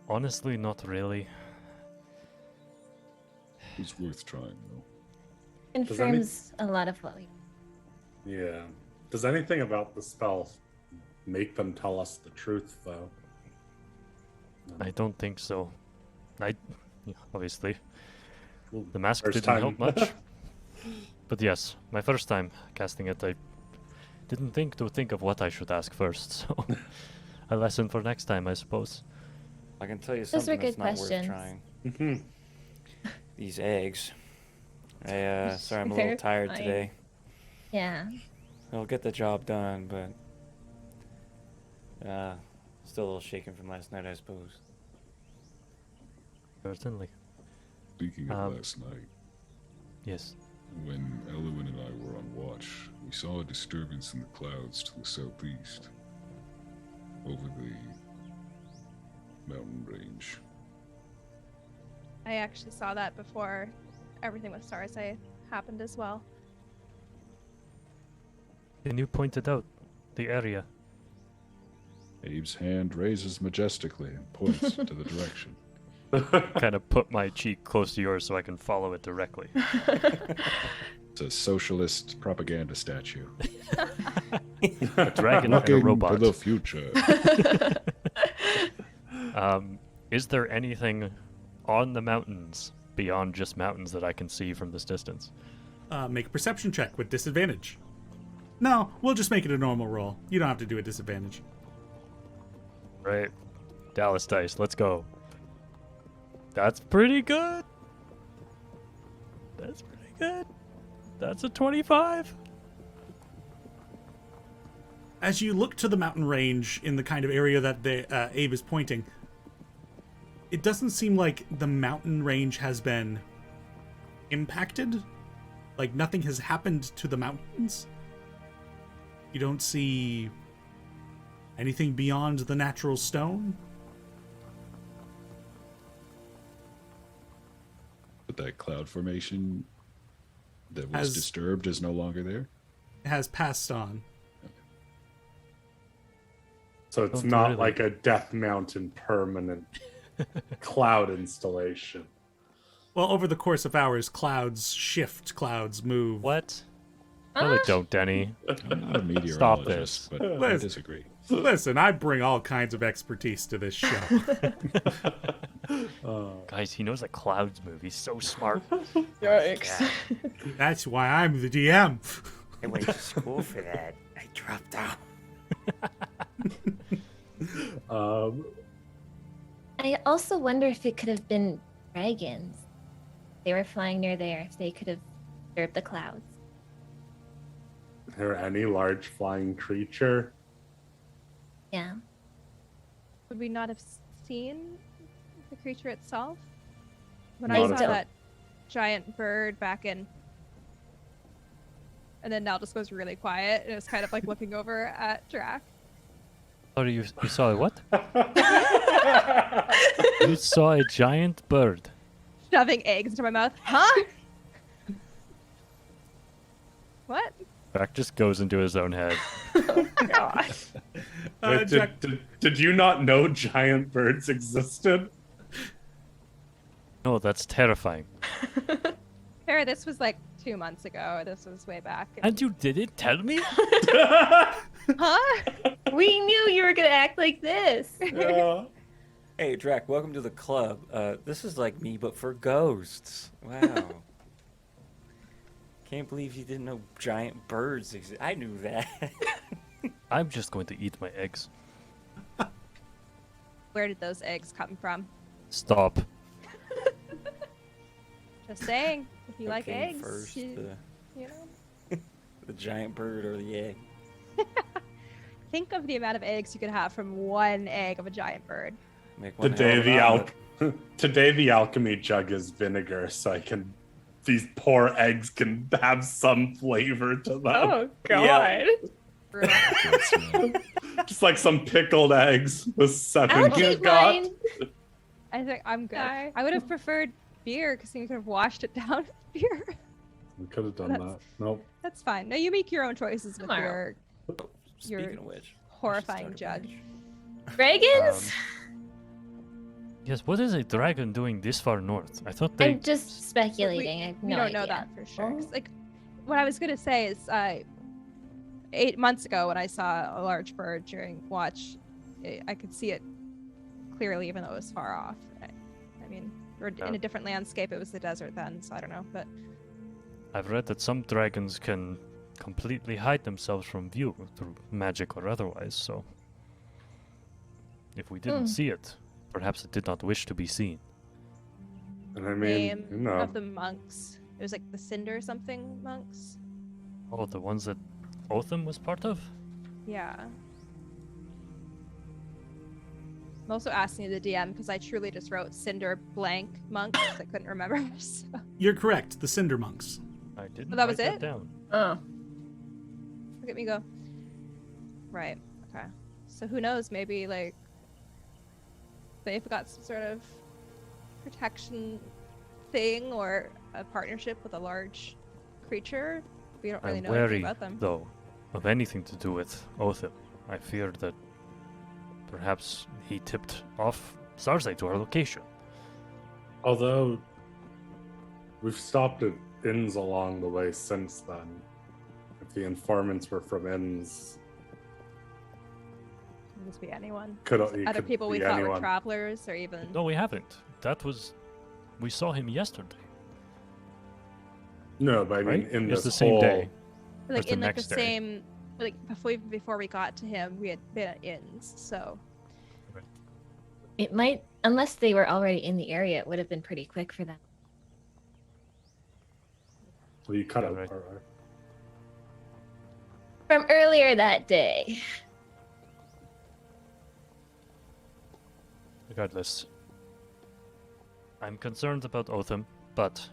D: Honestly, not really.
F: It's worth trying, though.
B: Confirms a lot of what we.
E: Yeah. Does anything about the spell make them tell us the truth, though?
D: I don't think so. Obviously,
E: Well,
D: the mask
E: first
D: didn't
E: time.
D: help much. But yes, my first time casting it, I didn't think of what I should ask first, so a lesson for next time, I suppose.
H: I can tell you
B: Those were
H: something that's
B: good
H: not
B: questions.
H: worth trying.
E: Mhm.
H: These eggs. Sorry, I'm a
B: They're
H: little tired
B: fine.
H: today.
B: Yeah.
H: I'll get the job done, but still a little shaken from last night, I suppose.
D: Certainly.
F: Speaking of last night,
D: Yes.
F: when Elwyn and I were on watch, we saw a disturbance in the clouds to the southeast, over the mountain range.
G: I actually saw that before everything with Sarzay happened as well.
D: And you pointed out the area.
F: Abe's hand raises majestically and points to the direction.
D: Kind of put my cheek close to yours so I can follow it directly.
F: It's a socialist propaganda statue.
D: A dragon and a
F: Looking
D: robot.
F: to the future.
D: Is there anything on the mountains beyond just mountains that I can see from this distance?
A: Make a perception check with disadvantage. No, we'll just make it a normal roll. You don't have to do a disadvantage.
D: Right. Dallas dice, let's go. That's pretty good. That's pretty good. That's a 25.
A: As you look to the mountain range in the kind of area that Abe is pointing, it doesn't seem like the mountain range has been impacted. Like, nothing has happened to the mountains. You don't see anything beyond the natural stone.
F: But that cloud formation that was
A: Has-
F: disturbed is no longer there?
A: It has passed on.
E: So it's
D: Don't
E: not
D: really.
E: like a Death Mountain permanent cloud installation.
A: Well, over the course of hours, clouds shift, clouds move.
D: What? No, they don't, Denny.
F: I'm not a meteorologist,
D: Stop this.
F: but I
A: Liz.
F: disagree.
A: Listen, I bring all kinds of expertise to this show.
D: Guys, he knows a clouds move. He's so smart.
B: Yikes.
A: That's why I'm the DM.
H: I went to school for that. I dropped out.
B: I also wonder if it could have been dragons. They were flying near there, if they could have disturbed the clouds.
E: Or any large flying creature.
B: Yeah.
G: Would we not have seen the creature itself? When
E: Not
G: I
E: at
G: saw
E: all.
G: that giant bird back in. And then Nell just goes really quiet and is kind of like looking over at Drac.
D: Oh, you saw a what? You saw a giant bird.
G: Shoving eggs into my mouth. Huh? What?
D: Jack just goes into his own head.
B: God.
E: Wait,
A: Jack,
E: did you not know giant birds existed?
D: No, that's terrifying.
G: Farrah, this was like 2 months ago. This was way back.
D: And you didn't tell me?
G: Huh?
B: We knew you were going to act like this.
E: Yeah.
H: Hey, Drac, welcome to the club. This is like me, but for ghosts. Wow. Can't believe you didn't know giant birds exist. I knew that.
D: I'm just going to eat my eggs.
G: Where did those eggs come from?
D: Stop.
G: Just saying. If you
H: What
G: like
H: came
G: eggs,
H: first,
G: you know.
H: the giant bird or the egg?
G: think of the amount of eggs you could have from one egg of a giant bird.
H: Make one
E: Today
H: hell of an omelet.
E: Today the alchemy jug is vinegar, so these poor eggs can have some flavor to them.
B: Oh
H: Yeah.
B: God.
G: Brutal.
E: Just like some pickled eggs with 7
B: I'll
E: you
B: keep
E: got.
B: mine.
G: I think I'm good.
B: Sorry.
G: I would have preferred beer because you could have washed it down with beer.
E: We could have done
G: That's-
E: that. Nope.
G: That's fine. No, you make your own choices with
B: Tomorrow.
G: your
H: Speaking of which, I should
G: horrifying
H: start a
G: jug.
H: bench.
B: Dragons?
D: Yes, what is a dragon doing this far north? I thought they.
B: I'm just speculating. I have
G: We
B: no
G: don't
B: idea.
G: know that for sure. 'Cause,
B: Oh.
G: like, what I was gonna say is, 8 months ago when I saw a large bird during watch, I could see it clearly, even though it was far off. I mean, we're in a different landscape. It was the desert then, so I don't know. But
D: I've read that some dragons can completely hide themselves from view through magic or otherwise, so. If we didn't see it, perhaps it did not wish to be seen.
E: And I mean,
G: name
E: you know,
G: of the monks. It was like the Cinder something monks.
D: Oh, the ones that Otham was part of?
G: Yeah. I'm also asking you the DM because I truly just wrote Cinder blank monks. I couldn't remember. So.
A: You're correct. The Cinder Monks.
D: I didn't
G: Oh, that was
D: write
G: it?
D: down.
B: Oh.
G: Look at me go. Right. Okay. So who knows? Maybe like they've got some sort of protection thing or a partnership with a large creature. We don't really
D: I'm
G: know anything
D: wary,
G: about them.
D: though, of anything to do with Otham. I fear that perhaps he tipped off Sarzai to our location.
E: although we've stopped at inns along the way since then. If the informants were from inns,
G: Could just be anyone.
E: could
G: Other
E: could
G: people we
E: be
G: thought were
E: anyone.
G: travelers or even.
D: No, we haven't. We saw him yesterday.
E: No, but I mean,
D: Right?
E: in
D: It's
E: this
D: the same
E: whole,
D: day.
G: Like
D: the
G: in like the
D: next day.
G: same, like before we got to him, we had been at inns. So
B: It might, unless they were already in the area, it would have been pretty quick for them.
E: well, you cut out
D: Right.
E: part, right?
B: From earlier that day.
D: Regardless, I'm concerned about Otham, but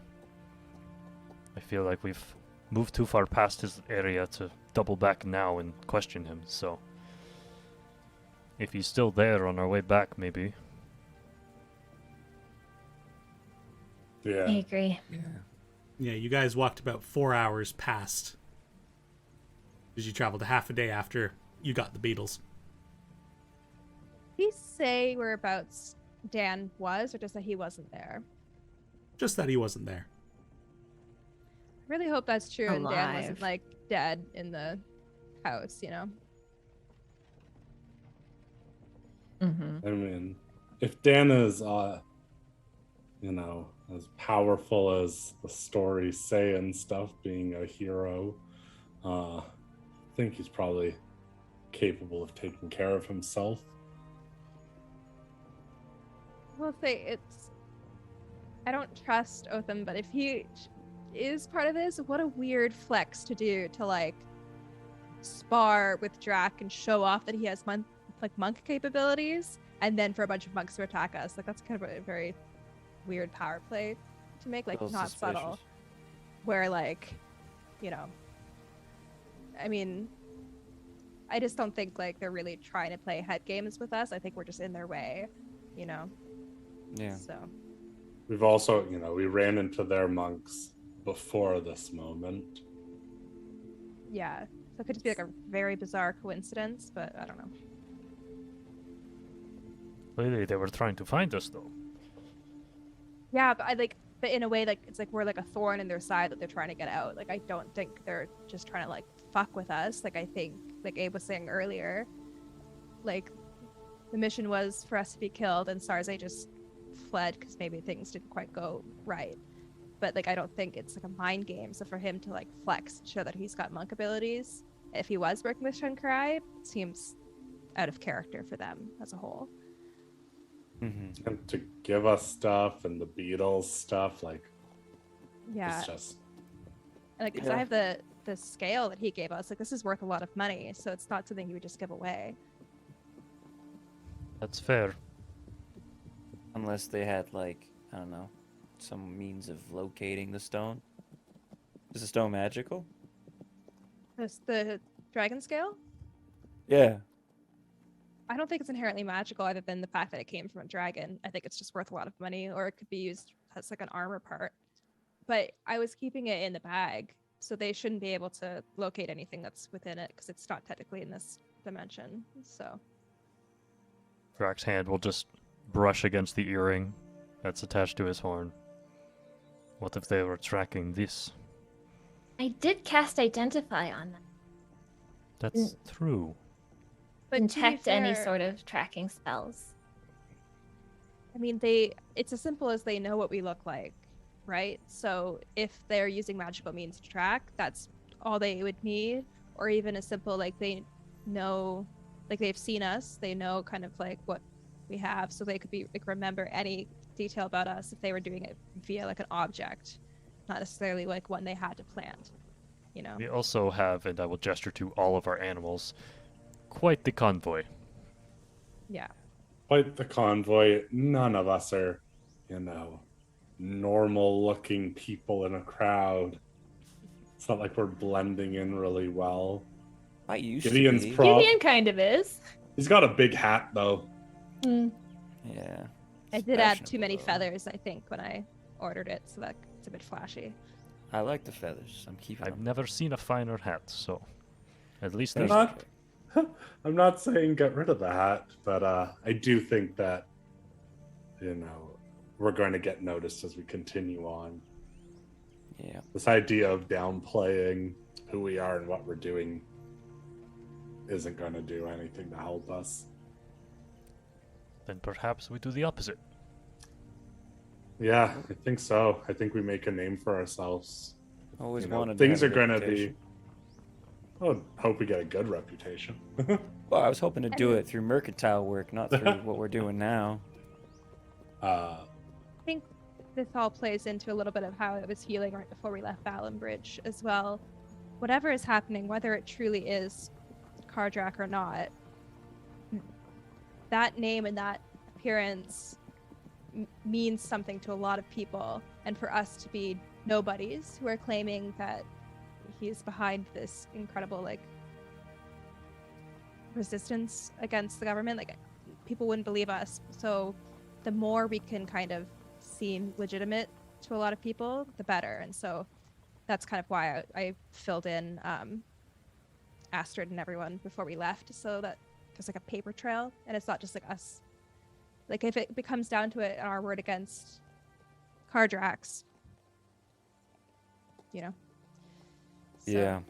D: I feel like we've moved too far past his area to double back now and question him, so if he's still there on our way back, maybe.
E: Yeah.
B: I agree.
A: Yeah, you guys walked about 4 hours past. Because you traveled a half a day after you got the beetles.
G: did he say whereabouts Dan was, or just that he wasn't there?
A: Just that he wasn't there.
G: I really hope that's true, and Dan
B: Alive.
G: wasn't like dead in the house. You know.
B: Mm-hmm.
E: I mean, if Dana's, you know, as powerful as the stories say and stuff, being a hero, I think he's probably capable of taking care of himself.
G: We'll say it's. I don't trust Otham, but if he is part of this, what a weird flex to do to like spar with Drac and show off that he has monk capabilities, and then for a bunch of monks to attack us. Like that's kind of a very weird power play to make, like
H: Little
G: not subtle.
H: suspicious.
G: Where like, you know, I mean, I just don't think like they're really trying to play head games with us. I think we're just in their way, you know.
H: Yeah.
G: So
E: We've also, you know, we ran into their monks before this moment.
G: yeah, so it could just be like a very bizarre coincidence, but I don't know.
D: Clearly, they were trying to find us, though.
G: Yeah, but but in a way, like it's like we're like a thorn in their side that they're trying to get out. Like I don't think they're just trying to like fuck with us. Like I think, like Abe was saying earlier, like the mission was for us to be killed, and Sarzai just fled because maybe things didn't quite go right. But like I don't think it's like a mind game. So for him to like flex and show that he's got monk abilities, if he was working with Shen Kurai, seems out of character for them as a whole.
H: Mm-hmm.
E: And to give us stuff and the Beatles stuff, like,
G: Yeah.
E: it's just,
G: Like, 'cause
H: Yeah.
G: I have the the scale that he gave us. Like, this is worth a lot of money, so it's not something you would just give away.
D: That's fair.
H: Unless they had, like, I don't know, some means of locating the stone. Is the stone magical?
G: This the dragon scale?
H: Yeah.
G: I don't think it's inherently magical other than the fact that it came from a dragon. I think it's just worth a lot of money, or it could be used as like an armor part. But I was keeping it in the bag, so they shouldn't be able to locate anything that's within it because it's not technically in this dimension. So
D: Drak's hand will just brush against the earring that's attached to his horn. What if they were tracking this?
B: I did cast Identify on them.
D: That's true.
G: but to be
B: Detect any
G: fair,
B: sort of tracking spells.
G: I mean, it's as simple as they know what we look like, right? So if they're using magical means to track, that's all they would need. Or even as simple, like they know, like they've seen us, they know kind of like what we have, so they could be like remember any detail about us if they were doing it via like an object, not necessarily like one they had to plant, you know?
D: We also have, and I will gesture to all of our animals, quite the convoy.
G: Yeah.
E: Quite the convoy. None of us are, normal looking people in a crowd. It's not like we're blending in really well.
H: I used
E: Gideon's
H: to be.
E: pro-
B: Gideon kind of is.
E: He's got a big hat though.
H: Yeah.
G: I
H: It's
G: did add too many
H: fashionable, though.
G: feathers, I think, when I ordered it, so that it's a bit flashy.
H: I like the feathers. I'm keeping
D: I've
H: them.
D: never seen a finer hat, so at least
E: I'm
D: there's
E: not, I'm not saying get rid of the hat, but I do think that, we're going to get noticed as we continue on.
H: Yeah.
E: This idea of downplaying who we are and what we're doing isn't going to do anything to help us.
D: then perhaps we do the opposite.
E: Yeah, I think so. I think we make a name for ourselves.
H: Always
E: You know,
H: wanted
E: things
H: to
E: are
H: have a
E: going to be.
H: reputation.
E: I hope we get a good reputation.
H: Well, I was hoping to do it through mercantile work, not through what we're doing now.
E: uh,
G: I think this all plays into a little bit of how I was feeling right before we left Bridge as well. Whatever is happening, whether it truly is Kardrak or not, that name and that appearance means something to a lot of people. And for us to be nobodies who are claiming that he's behind this incredible, like, resistance against the government, like, people wouldn't believe us. So the more we can kind of seem legitimate to a lot of people, the better. And so that's kind of why I filled in Astrid and everyone before we left, so that there's like a paper trail and it's not just like us. Like if it becomes down to it, our word against Kardrax, So,
H: Yeah.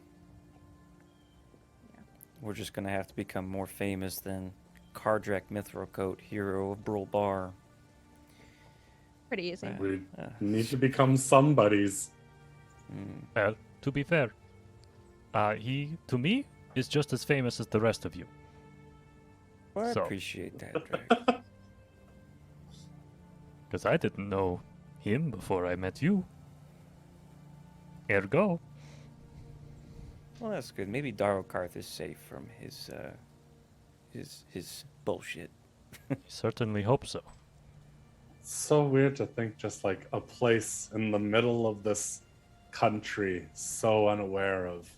H: We're just gonna have to become more famous than Kardrak Mithrocoat, hero of Brulbar.
G: pretty easy.
H: Yeah.
E: we
H: Uh,
E: need to become somebodies.
D: Well, to be fair, he, to me, is just as famous as the rest of you.
H: Well, I
D: So-
H: appreciate that, Drake.
D: Because I didn't know him before I met you. Ergo,
H: Well, that's good. Maybe Darokarth is safe from his bullshit.
D: I certainly hope so.
E: It's so weird to think just like a place in the middle of this country, so unaware of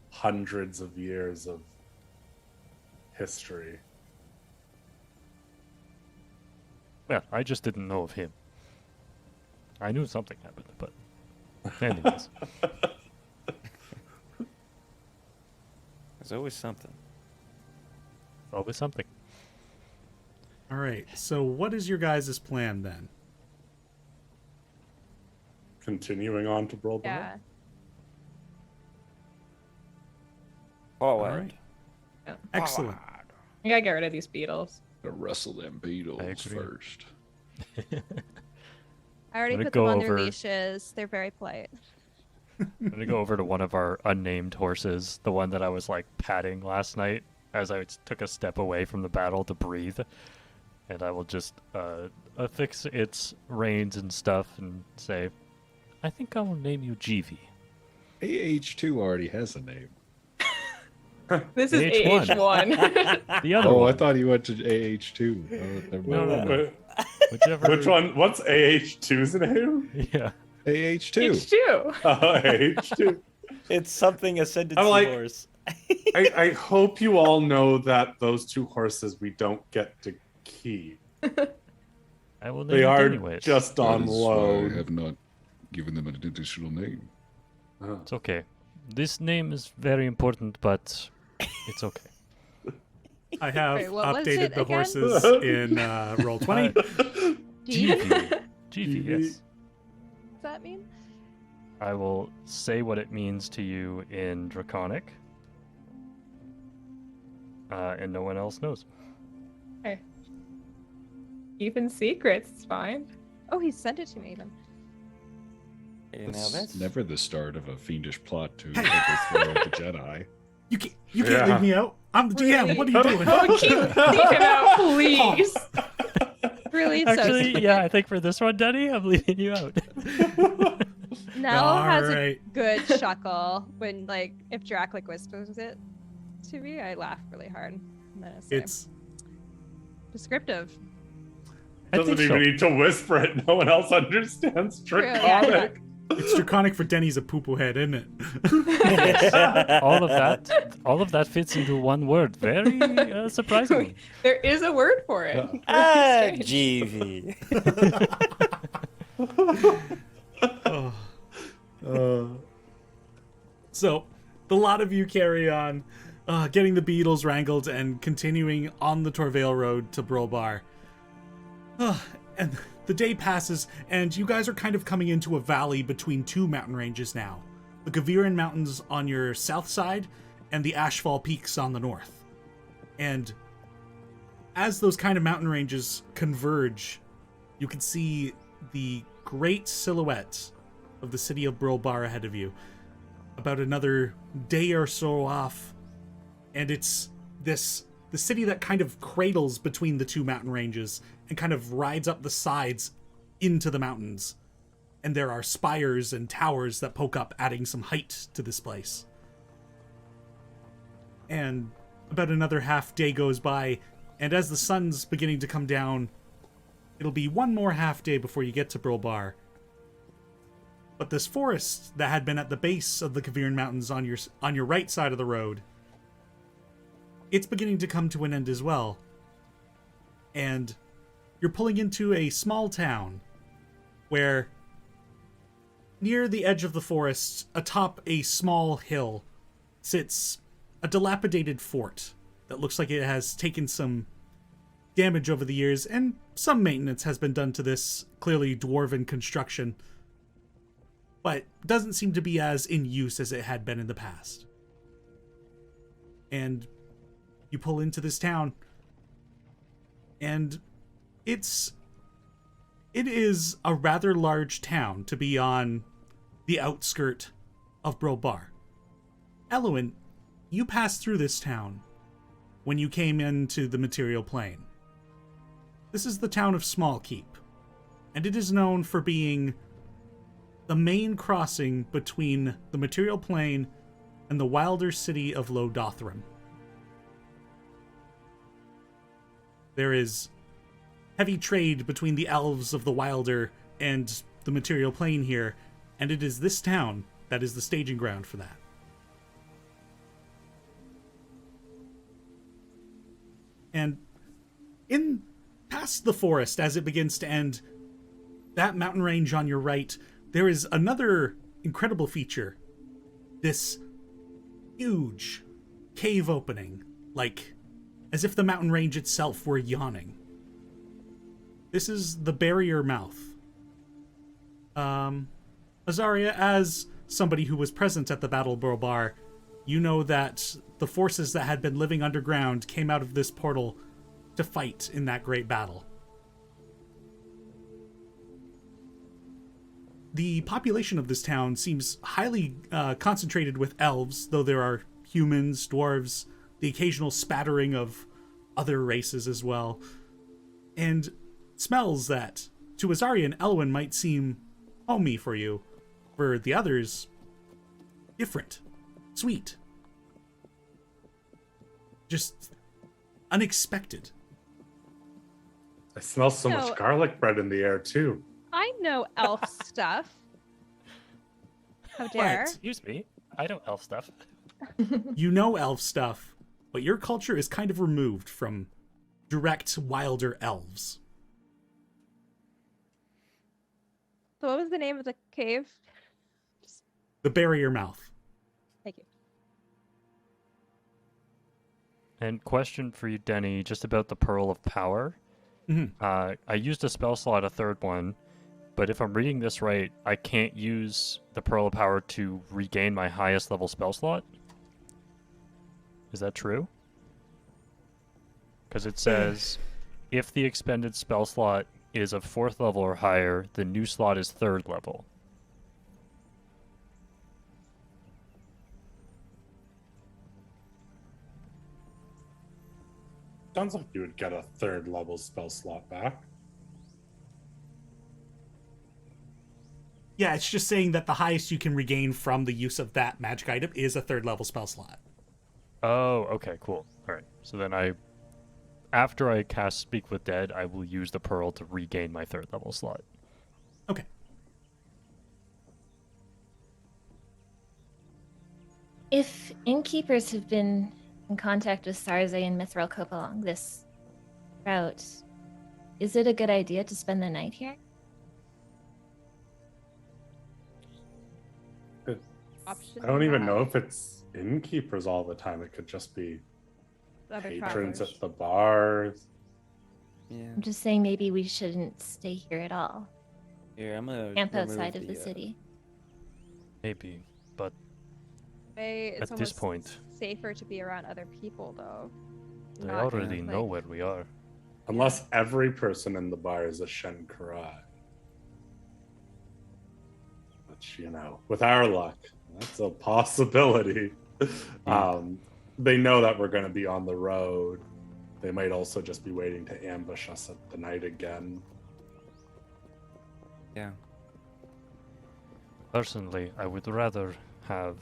E: hundreds of years of history.
D: Well, I just didn't know of him. I knew something happened, but anyways.
H: There's always something.
D: Always something.
A: All right. So, what is your guys' plan then?
E: Continuing on to Brulbar.
G: Yeah.
H: Forward.
A: right. Excellent.
B: You gotta get rid of these beetles.
F: Gotta wrestle them beetles
D: agree.
F: first.
G: I already
D: Gonna
G: put them
D: go
G: on their
D: over-
G: leashes. They're very polite.
D: I'm gonna go over to one of our unnamed horses, the one that I was like patting last night as I took a step away from the battle to breathe, and I will just affix its reins and stuff and say, "I think I will name you Jeevy."
F: AH2 already has a name.
B: This is
D: AH1.
B: AH1.
D: The other
F: Oh,
D: one.
F: I thought you went to AH2. Oh, never
D: No,
F: mind.
D: no, no. Whichever.
E: Which one? What's AH2's name?
D: Yeah.
F: AH2.
B: H2.
E: Oh, AH2.
H: It's something ascendancy
E: I'm like-
H: horse.
E: I hope you all know that those 2 horses we don't get to keep.
D: I will name
E: They
D: it
E: are
D: anyways.
E: just
F: That
E: on
F: is why I
E: loan.
F: have not given them an additional name.
E: Oh.
D: It's okay. This name is very important, but it's okay.
A: I have
G: Wait, what was
A: updated
G: it
A: the
G: again?
A: horses in Roll20.
D: GV. GV, yes.
G: Does that mean?
D: I will say what it means to you in Draconic. And no one else knows.
B: Keeping secrets, it's fine.
G: Oh, he sent it to me even.
H: Hey, now
F: It's
H: that's
F: never the start of a fiendish plot to overthrow the Jedi.
A: You can't
E: Yeah.
A: leave me out. I'm the GM. What are you doing?
B: Oh, keep him out, please.
G: Really? So
D: Actually, yeah, I think for this one, Denny, I'm leaving you out.
G: Nell has a
A: Alright.
G: good chuckle when, like, if Drac like whispers it to me, I laugh really hard. And then I say,
A: It's
G: descriptive.
D: I
E: Doesn't
D: think
E: even
D: so.
E: need to whisper it. No one else understands
G: Yeah.
E: Draconic.
A: it's draconic for Denny's a poo-poo head, isn't it?
D: all of that fits into one word. Very surprisingly.
B: There is a word for it.
H: ah,
B: Strange.
H: GV.
A: So, the lot of you carry on, getting the beetles wrangled and continuing on the Torvale Road to Brulbar. And the day passes, and you guys are kind of coming into a valley between 2 mountain ranges now. The Gaviran Mountains on your south side, and the Ashfall Peaks on the north. And as those kind of mountain ranges converge, you can see the great silhouette of the city of Brulbar ahead of you. About another day or so off, and it's the city that kind of cradles between the 2 mountain ranges and kind of rides up the sides into the mountains. And there are spires and towers that poke up, adding some height to this place. And about another half day goes by, and as the sun's beginning to come down, it'll be one more half day before you get to Brulbar. But this forest that had been at the base of the Gaviran Mountains on your right side of the road, it's beginning to come to an end as well. And you're pulling into a small town where, near the edge of the forest, atop a small hill, sits a dilapidated fort that looks like it has taken some damage over the years, and some maintenance has been done to this clearly dwarven construction, but doesn't seem to be as in use as it had been in the past. And you pull into this town, and it is a rather large town to be on the outskirt of Brulbar. Eloin, you passed through this town when you came into the material plane. This is the town of Smallkeep, and it is known for being the main crossing between the material plane and the wilder city of Lodothram. There is heavy trade between the elves of the wilder and the material plane here, and it is this town that is the staging ground for that. And in past the forest, as it begins to end, that mountain range on your right, there is another incredible feature. This huge cave opening, like as if the mountain range itself were yawning. This is the barrier mouth. Azaria, as somebody who was present at the Battle of Brulbar, you know that the forces that had been living underground came out of this portal to fight in that great battle. The population of this town seems highly concentrated with elves, though there are humans, dwarves, the occasional spattering of other races as well, and smells that to Azaria and Elwyn might seem homey for you. For the others, different, sweet, just unexpected.
E: I smell so
G: No.
E: much garlic bread in the air too.
G: I know elf stuff. How dare?
D: Excuse me. I know elf stuff.
A: You know elf stuff, but your culture is kind of removed from direct wilder elves.
G: So what was the name of the cave?
A: The barrier mouth.
G: Thank you.
D: And question for you, Denny, just about the Pearl of Power. I used a spell slot, a third one, but if I'm reading this right, I can't use the Pearl of Power to regain my highest level spell slot? Is that true? Because it says, if the expended spell slot is of 4th level or higher, the new slot is 3rd level.
E: Sounds like you would get a 3rd level spell slot back.
A: Yeah, it's just saying that the highest you can regain from the use of that magic item is a 3rd level spell slot.
D: Oh, okay, cool. Alright, so then after I cast Speak with Dead, I will use the Pearl to regain my 3rd level slot.
A: Okay.
B: If innkeepers have been in contact with Sarze and Mithril Cope along this route, is it a good idea to spend the night here?
G: Option
E: I don't even know
G: five.
E: if it's innkeepers all the time. It could just be
G: Other
E: patrons
G: travelers.
E: at the bars.
H: Yeah.
B: I'm just saying maybe we shouldn't stay here at all.
H: Here, I'm gonna
B: Camp
H: remove
B: outside of the city.
D: Maybe, but
G: It's
D: at this
G: almost
D: point,
G: safer to be around other people, though.
D: they
G: Not
D: already know
G: like-
D: where we are.
E: Unless every person in the bar is a Shen Kurai. Which, with our luck, that's a possibility. They know that we're going to be on the road. They might also just be waiting to ambush us at the night again.
H: Yeah.
D: Personally, I would rather have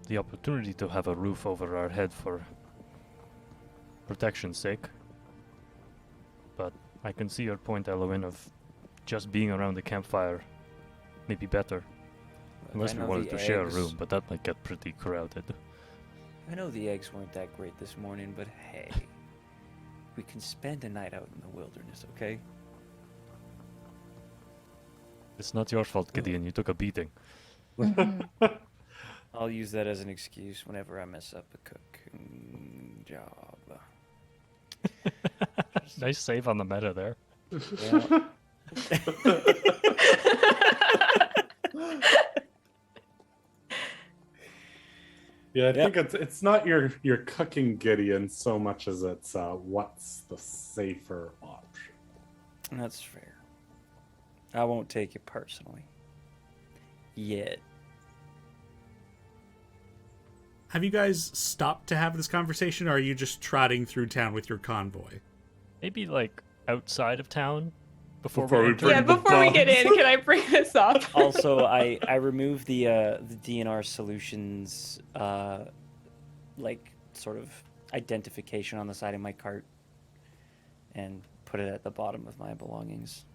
D: the opportunity to have a roof over our head for protection's sake. But I can see your point, Eloin, of just being around the campfire may be better.
H: Look,
D: Unless
H: I
D: we
H: know
D: wanted
H: the
D: to share a
H: eggs-
D: room, but that might get pretty crowded.
H: I know the eggs weren't that great this morning, but hey, we can spend a night out in the wilderness, okay?
D: It's not your fault, Gideon. You took a beating.
B: Mhm.
H: I'll use that as an excuse whenever I mess up a cooking job.
D: Nice save on the meta there.
H: Yeah.
E: Yeah, I
H: Yep.
E: think it's not your cooking, Gideon, so much as it's what's the safer option.
H: That's fair. I won't take it personally. Yet.
A: Have you guys stopped to have this conversation, or are you just trotting through town with your convoy?
D: Maybe like outside of town before
E: Before
D: we
E: we
D: enter.
E: bring
B: Yeah,
E: the
B: before we get in,
E: bombs.
B: can I bring this up?
H: Also, I removed the DNR Solutions like sort of identification on the side of my cart and put it at the bottom of my belongings,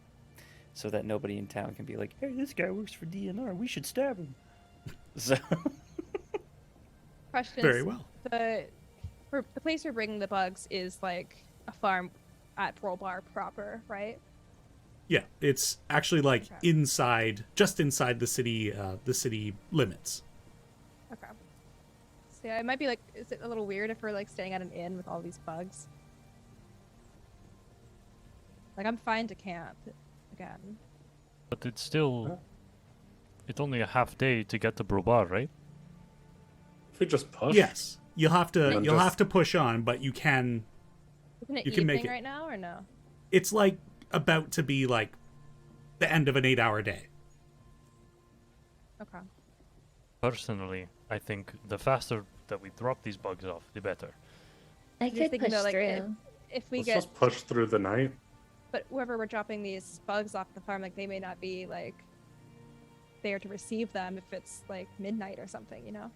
H: so that nobody in town can be like, "Hey, this guy works for DNR. We should stab him." So.
G: Question.
A: Very well.
G: The place we're bringing the bugs is like a farm at Brulbar proper, right?
A: Yeah, it's actually like
G: Okay.
A: just inside the city limits.
G: Okay. So yeah, it might be like, is it a little weird if we're like staying at an inn with all these bugs? Like, I'm fine to camp again.
D: But it's still. It's only a half day to get to Brulbar, right?
E: If we just push.
A: Yes, you'll have to
E: And
A: you'll
E: just-
A: have to push on, but you can.
G: Isn't it
A: You can make
G: evening
A: it.
G: right now or no?
A: It's like about to be like the end of an 8-hour day.
G: Okay.
D: Personally, I think the faster that we drop these bugs off, the better.
B: I
G: Just
B: could
G: thinking
B: push
G: about, like,
B: through.
G: If we
E: Let's
G: get,
E: just push through the night.
G: but whoever we're dropping these bugs off the farm, like they may not be like there to receive them if it's like midnight or something, you know?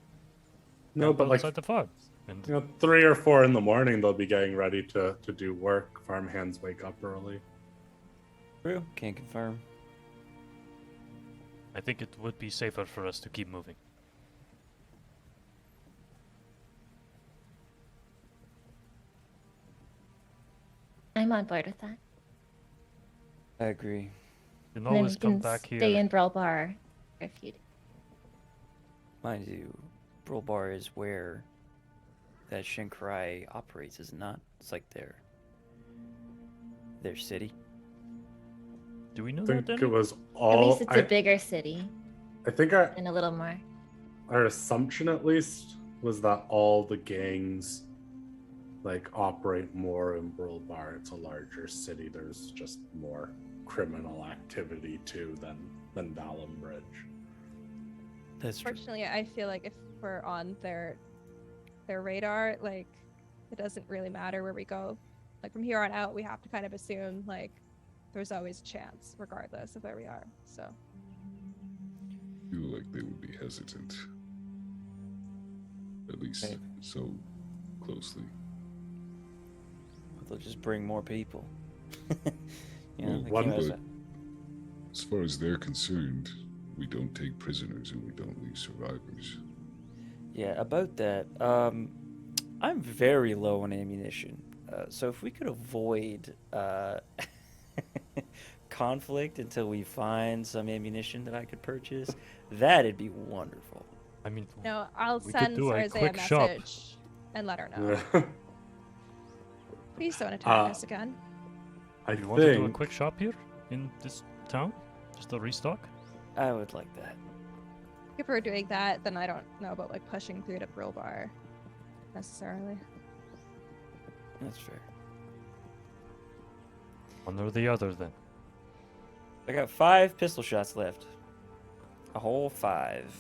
E: No,
D: Camp
E: but like
D: outside the farm. And
E: 3 or 4 in the morning, they'll be getting ready to do work. Farm hands wake up early.
H: True. Can't confirm.
D: I think it would be safer for us to keep moving.
B: I'm on board with that.
H: I agree.
D: You can
B: And then
D: always
B: we
D: come
B: can
D: back
B: stay
D: here.
B: in Brulbar for a few days.
H: Mind you, Brulbar is where that Shen Kurai operates, is it not? It's like their city.
D: Do we know
E: I
D: that,
E: think
D: Danny?
E: it was
B: At
E: all.
B: least it's a bigger city
E: I think
B: and a little more.
E: our assumption at least was that all the gangs like operate more in Brulbar. It's a larger city. There's just more criminal activity too than Vallum Bridge.
H: That's true.
G: Fortunately, I feel like if we're on their radar, like it doesn't really matter where we go. Like from here on out, we have to kind of assume like there's always a chance, regardless of where we are. So
F: I feel like they would be hesitant. At least
H: Maybe.
F: so closely.
H: They'll just bring more people. You know,
F: Well,
H: like
E: one
H: you know,
F: but as far as they're concerned, we don't take prisoners and we don't leave survivors.
H: yeah, about that. I'm very low on ammunition. So if we could avoid conflict until we find some ammunition that I could purchase, that'd be wonderful.
D: I mean,
G: no, I'll
D: We could
G: send
D: do a
G: Sarzay a
D: quick shop.
G: message and let her know. Please don't attack us again.
E: I
D: you want to do a
E: think
D: quick shop here in this town? Just a restock?
H: I would like that.
G: If we're doing that, then I don't know about like pushing through to Brulbar necessarily.
H: That's fair.
D: One or the other, then.
H: I got 5 pistol shots left. A whole 5.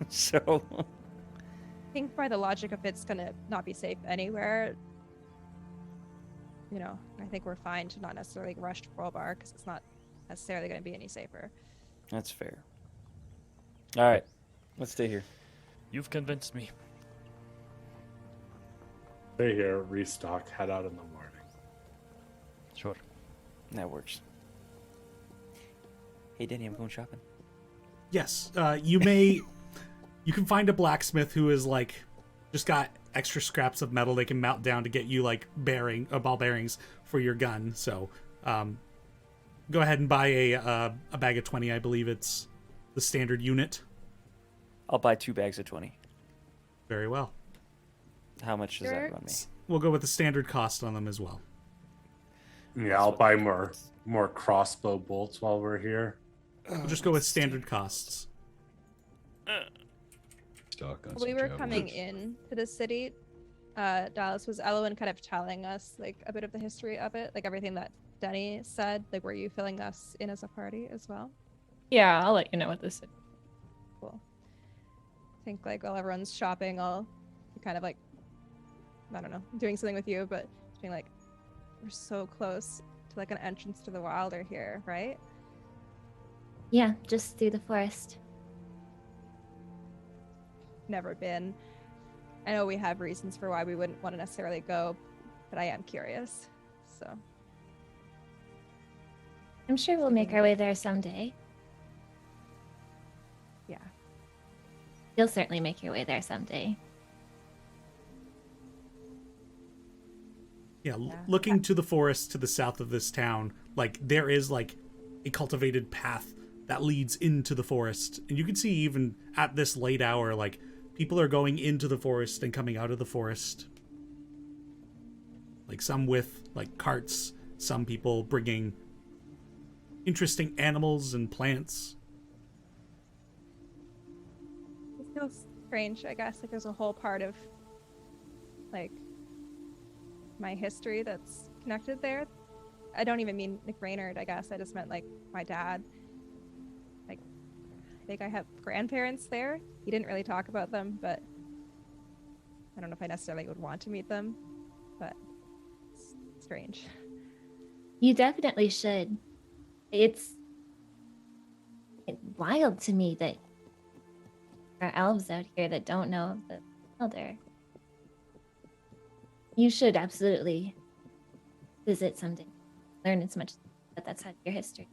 H: So
G: I think by the logic of it's gonna not be safe anywhere, you know, I think we're fine to not necessarily rush to Brulbar because it's not necessarily going to be any safer.
H: that's fair. All right, let's stay here.
D: You've convinced me.
E: stay here, restock, head out in the morning.
D: Sure.
H: That works. Hey, Denny, I'm going shopping.
A: Yes, you can find a blacksmith who is like just got extra scraps of metal they can melt down to get you like ball bearings for your gun. So go ahead and buy a bag of 20. I believe it's the standard unit.
H: I'll buy 2 bags of 20.
A: Very well.
H: How much does that run me?
A: We'll go with the standard cost on them as well.
E: Yeah, I'll buy more crossbow bolts while we're here.
A: We'll just go with standard costs.
F: Stock on
G: We
F: some
G: were coming
F: javelins.
G: in to the city. Dallas, was Elowen kind of telling us like a bit of the history of it, like everything that Denny said? Like, were you filling us in as a party as well?
B: Yeah, I'll let you know what this is.
G: Cool. I think like while everyone's shopping, I'll be kind of like, I don't know, doing something with you, but just being like, we're so close to like an entrance to the Wilder here, right?
B: Yeah, just through the forest.
G: Never been. I know we have reasons for why we wouldn't want to necessarily go, but I am curious. So
B: I'm sure we'll make our way there someday.
G: yeah.
B: You'll certainly make your way there someday.
A: Yeah,
G: Yeah.
A: looking to the forest to the south of this town, like there is like a cultivated path that leads into the forest. And you can see even at this late hour, like people are going into the forest and coming out of the forest. Like some with like carts, some people bringing interesting animals and plants.
G: It feels strange, I guess. Like there's a whole part of like my history that's connected there. I don't even mean Nick Raynard, I guess. I just meant like my dad. Like I think I have grandparents there. He didn't really talk about them, but I don't know if I necessarily would want to meet them, but it's strange.
B: You definitely should. It's wild to me that there are elves out here that don't know of the elder. You should absolutely visit someday. Learn as much that that's out of your history.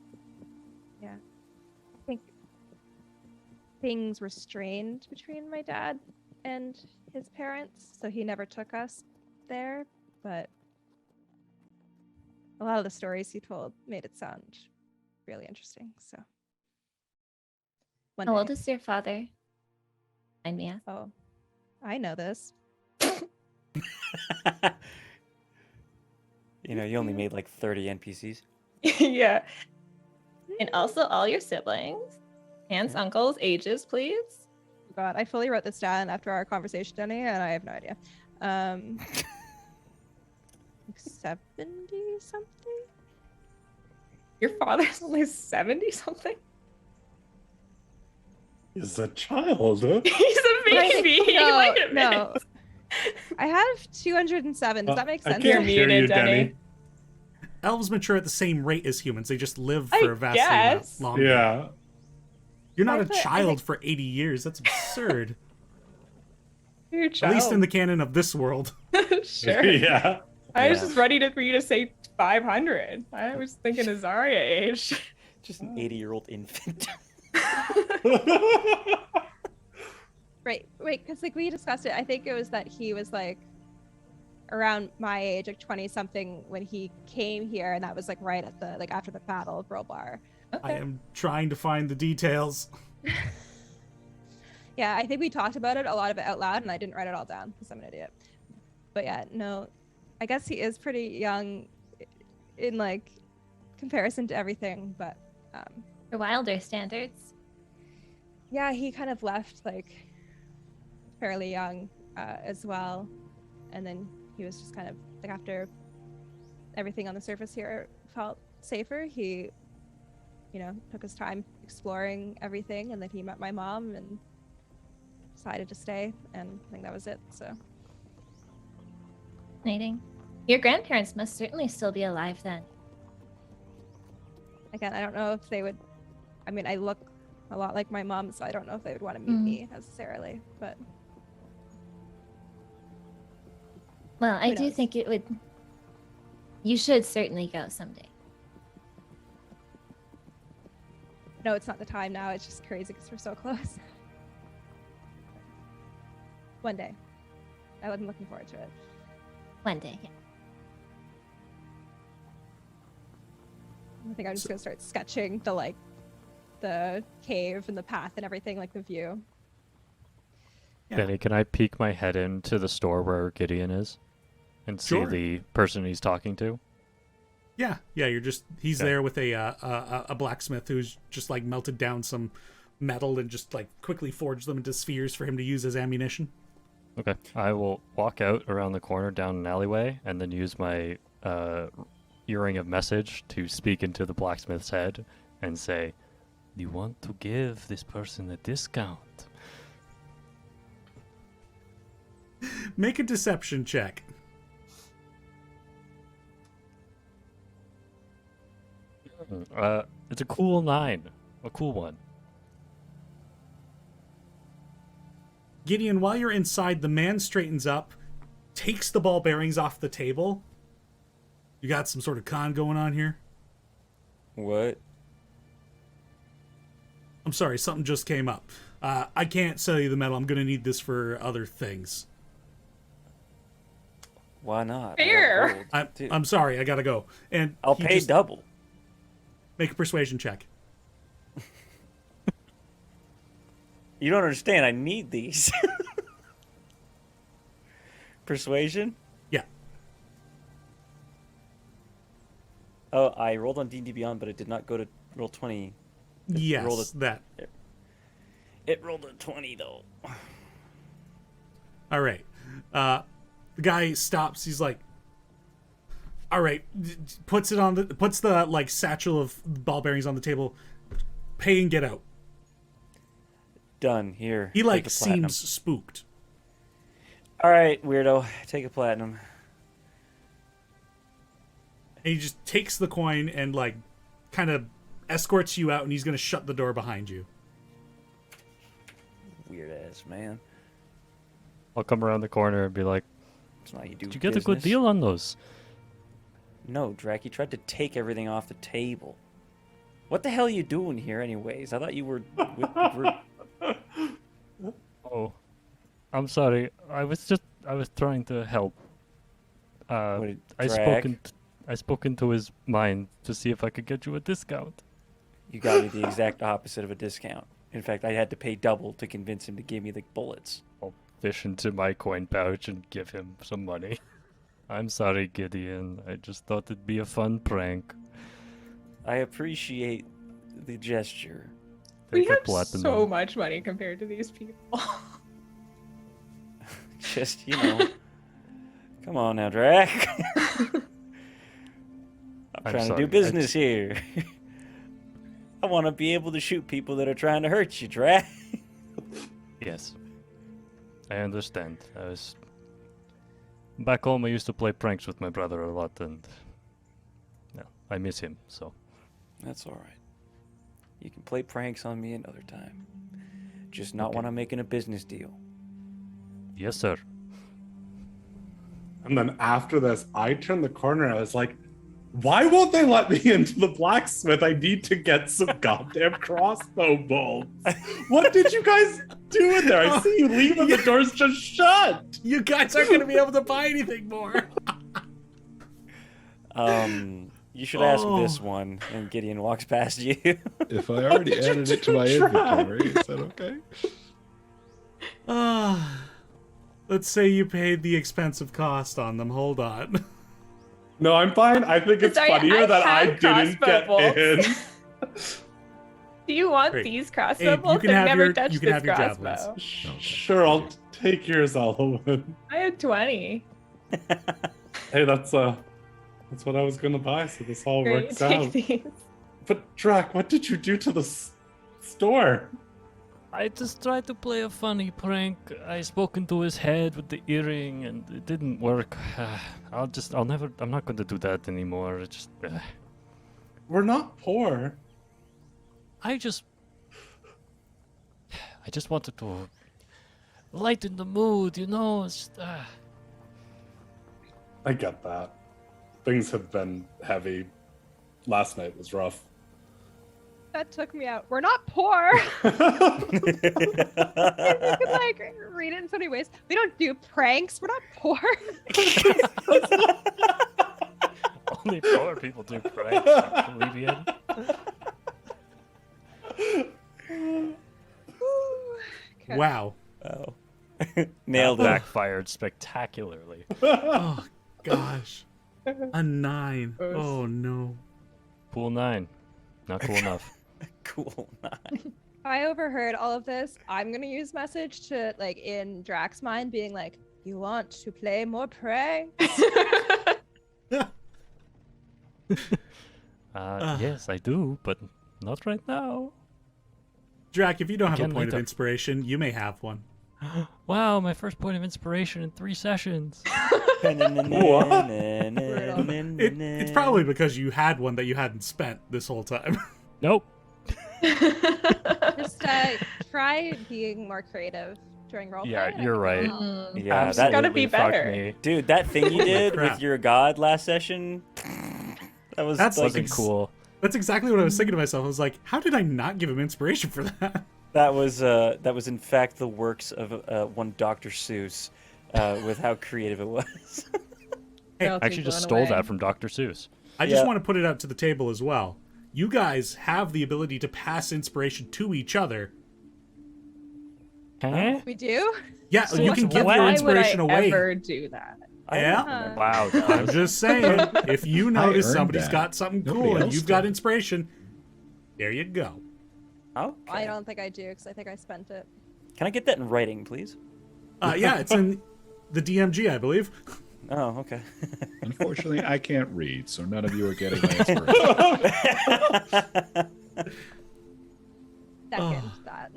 G: Yeah. I think things were strained between my dad and his parents, so he never took us there, but a lot of the stories he told made it sound really interesting. So one
B: How
G: day.
B: old is your father? Mind me asking.
G: Oh, I know this.
H: You only made like 30 NPCs.
B: Yeah. And also all your siblings, aunts, uncles, ages, please.
G: God, I fully wrote this down after our conversation, Denny, and I have no idea. 70 something?
B: Your father's only 70 something?
E: He's a child, huh?
B: He's a baby. Wait a minute.
G: No. I have 207. Does that make
E: I
G: sense?
E: can't hear you,
B: muted, Denny.
E: Denny.
A: Elves mature at the same rate as humans. They just live
B: I
A: for a vastly amount
B: guess.
A: longer.
E: Yeah.
A: You're not
G: I
A: a
G: thought- I
A: child
G: think-
A: for 80 years. That's absurd.
B: You're a
A: At
B: child.
A: least in the canon of this world.
B: Sure.
E: Yeah.
B: I was
H: Yeah.
B: just ready for you to say 500. I was thinking of Zarya age.
H: Just an 80-year-old infant.
G: Right, because like we discussed it. I think it was that he was like around my age, like 20 something when he came here, and that was like right at the after the battle of Brulbar.
A: I am trying to find the details.
G: Yeah, I think we talked about it, a lot of it out loud, and I didn't write it all down because I'm an idiot. But yeah, no, I guess he is pretty young in like comparison to everything. But
B: For Wilder standards.
G: yeah, he kind of left like fairly young as well, and then he was just kind of like after everything on the surface here felt safer, he took his time exploring everything, and then he met my mom and decided to stay, and I think that was it. So
B: Fascinating. Your grandparents must certainly still be alive then.
G: again, I don't know if they would. I mean, I look a lot like my mom, so I don't know if they would want to meet me necessarily, but
B: Well, I
G: Who
B: do
G: knows?
B: think it would. You should certainly go someday.
G: no, it's not the time now. It's just crazy because we're so close. One day. I'm looking forward to it.
B: One day. Yeah.
G: I think I'm just gonna start sketching the cave and the path and everything, like the view.
A: Yeah.
D: Benny, can I peek my head into the store where Gideon is and see
A: Sure.
D: the person he's talking to?
A: Yeah, he's
D: Okay.
A: there with a blacksmith who's just like melted down some metal and just like quickly forged them into spheres for him to use as ammunition.
D: Okay. I will walk out around the corner down an alleyway and then use my earring of message to speak into the blacksmith's head and say, "You want to give this person a discount?"
A: Make a deception check.
D: It's a cool 9. A cool one.
A: Gideon, while you're inside, the man straightens up, takes the ball bearings off the table. You got some sort of con going on here?
H: What?
A: I'm sorry, something just came up. I can't sell you the metal. I'm going to need this for other things.
H: Why not? I got
B: Fair.
H: gold, too.
A: I'm sorry, I got to go. And
H: I'll
A: he
H: pay
A: just-
H: double.
A: Make a persuasion check.
H: You don't understand. I need these. Persuasion?
A: Yeah.
H: Oh, I rolled on D&D Beyond, but it did not go to roll 20.
A: Yes,
H: rolled a-
A: that.
H: It rolled a 20, though.
A: All right. The guy stops. He's like, "All right." Puts the like satchel of ball bearings on the table. Pay and get out.
H: Done. Here.
A: He
H: take
A: like
H: a platinum.
A: seems spooked.
H: All right, weirdo. Take a platinum.
A: And he just takes the coin and like kind of escorts you out, and he's gonna shut the door behind you.
H: weird ass man.
D: I'll come around the corner and be like,
H: It's not how you do
D: "Did you get a good
H: business."
D: deal on those?"
H: No, Drac, you tried to take everything off the table. What the hell are you doing here, anyways? I thought you were with the group.
D: Oh, I'm sorry. I was trying to help.
H: What,
D: I
H: Drac?
D: spoke into his mind to see if I could get you a discount.
H: You got me the exact opposite of a discount. In fact, I had to pay double to convince him to give me the bullets.
D: I'll fish into my coin pouch and give him some money. I'm sorry, Gideon. I just thought it'd be a fun prank.
H: I appreciate the gesture.
B: We
D: Take a
B: have
D: platinum.
B: so much money compared to these people.
H: Just, come on now, Drac. I'm trying to
D: sorry,
H: do business here. I want to be able to shoot people that are trying to hurt you, Drac.
D: Yes. I understand. Back home, I used to play pranks with my brother a lot, and I miss him, so.
H: That's all right. You can play pranks on me another time. Just not
D: Okay.
H: when I'm making a business deal.
D: Yes, sir.
E: And then after this, I turned the corner. I was like, why won't they let me into the blacksmith? I need to get some goddamn crossbow bolts. What did you guys do in there? I see you leave and the door's just shut.
A: You guys aren't going to be able to buy anything more.
H: You should ask
A: Oh.
H: this one. And Gideon walks past you.
F: If I already added it to my inventory, is that okay?
A: Let's say you paid the expensive cost on them. Hold on.
E: No, I'm fine. I think it's
B: Sorry,
E: funnier
B: I
E: that I
B: had
E: didn't get
B: crossbow
E: in.
B: Do you want
A: Great.
B: these
A: Abe,
B: crossbow bolts?
A: you can
B: I've
A: have
B: never
A: your
B: touched
A: you can
B: this
A: have your
B: crossbow.
A: javelins.
E: Sure, I'll take yours, Alwyn.
B: I had 20.
E: Hey, that's what I was gonna buy, so this all
B: Great,
E: works
B: take
E: out.
B: these.
E: But Drac, what did you do to the store?
D: I just tried to play a funny prank. I spoke into his head with the earring, and it didn't work. I'm not going to do that anymore. It just,
E: We're not poor.
D: I just wanted to lighten the mood, It's just,
E: I get that. Things have been heavy. Last night was rough.
G: That took me out. We're not poor. You could read it in so many ways. We don't do pranks. We're not poor.
D: only poor people do pranks. Plebeian.
G: Okay.
A: Wow.
H: Oh. Nailed it.
D: Backfired spectacularly.
A: Oh gosh. A 9. Oh no.
D: Pool 9. Not cool enough.
H: Cool.
G: I overheard all of this. I'm gonna use message to in Drac's mind, being like, "You want to play more pranks?"
D: Yes, I do, but not right now.
A: Drac, if you don't have a
D: Again,
A: point of
D: later.
A: inspiration, you may have one.
D: Wow, my first point of inspiration in 3 sessions.
A: It's probably because you had one that you hadn't spent this whole time.
D: Nope.
G: Just try being more creative during roleplay.
D: Yeah, you're right.
H: Yeah,
B: It's gotta be
D: Absolutely fucked
B: better.
D: me.
H: Dude, that thing you did
A: crap.
H: with your god last session, that was
A: That's
H: like,
D: Wasn't cool.
A: That's exactly what I was thinking to myself. I was like, how did I not give him inspiration for that?
H: that was in fact the works of one Dr. Seuss, with how creative it was.
D: I actually just stole that from Dr. Seuss.
A: I just
H: Yeah.
A: want to put it up to the table as well. You guys have the ability to pass inspiration to each other.
D: Huh?
G: We do.
A: Yeah,
D: So
A: you
D: much
A: can give
D: why
A: your
B: Why
A: inspiration
B: would I
A: away.
B: ever do that?
A: Yeah.
D: Wow.
A: I'm just saying, if you notice
F: earned
A: somebody's
F: that.
A: got something
F: Nobody
A: cool and
F: else
A: you've got
F: did.
A: inspiration, there you go.
H: Okay.
G: I don't think I do because I think I spent it.
H: Can I get that in writing, please?
A: Yeah, it's in the DMG, I believe.
H: Oh, okay.
F: Unfortunately, I can't read, so none of you are getting my inspiration.
G: Second that.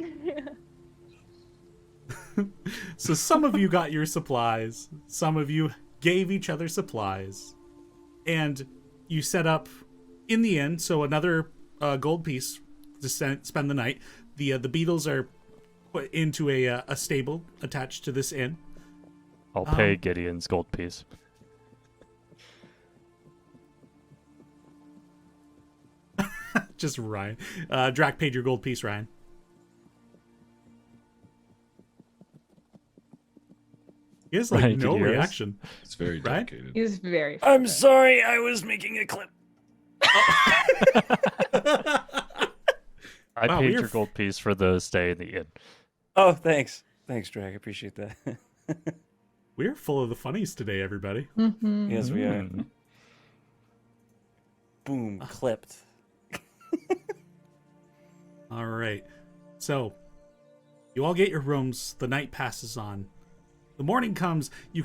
A: So some of you got your supplies, some of you gave each other supplies, and you set up in the inn. So another gold piece to spend the night. The beetles are put into a stable attached to this inn.
D: I'll pay Gideon's gold piece.
A: Just Ryan. Drac paid your gold piece, Ryan. He has like
D: Ryan,
A: no
D: can you hear us?
A: reaction.
F: It's very
A: Right?
F: dedicated.
B: He was very.
H: I'm sorry, I was making a clip.
D: I
A: Wow,
D: paid
A: we're
D: your gold piece for the stay in the inn.
H: Oh, thanks. Thanks, Drag. I appreciate that.
A: We're full of the funnies today, everybody.
B: Mhm.
H: Yes, we are.
D: Mm.
H: Boom, clipped.
A: All right. So, you all get your rooms. The night passes on. The morning comes. You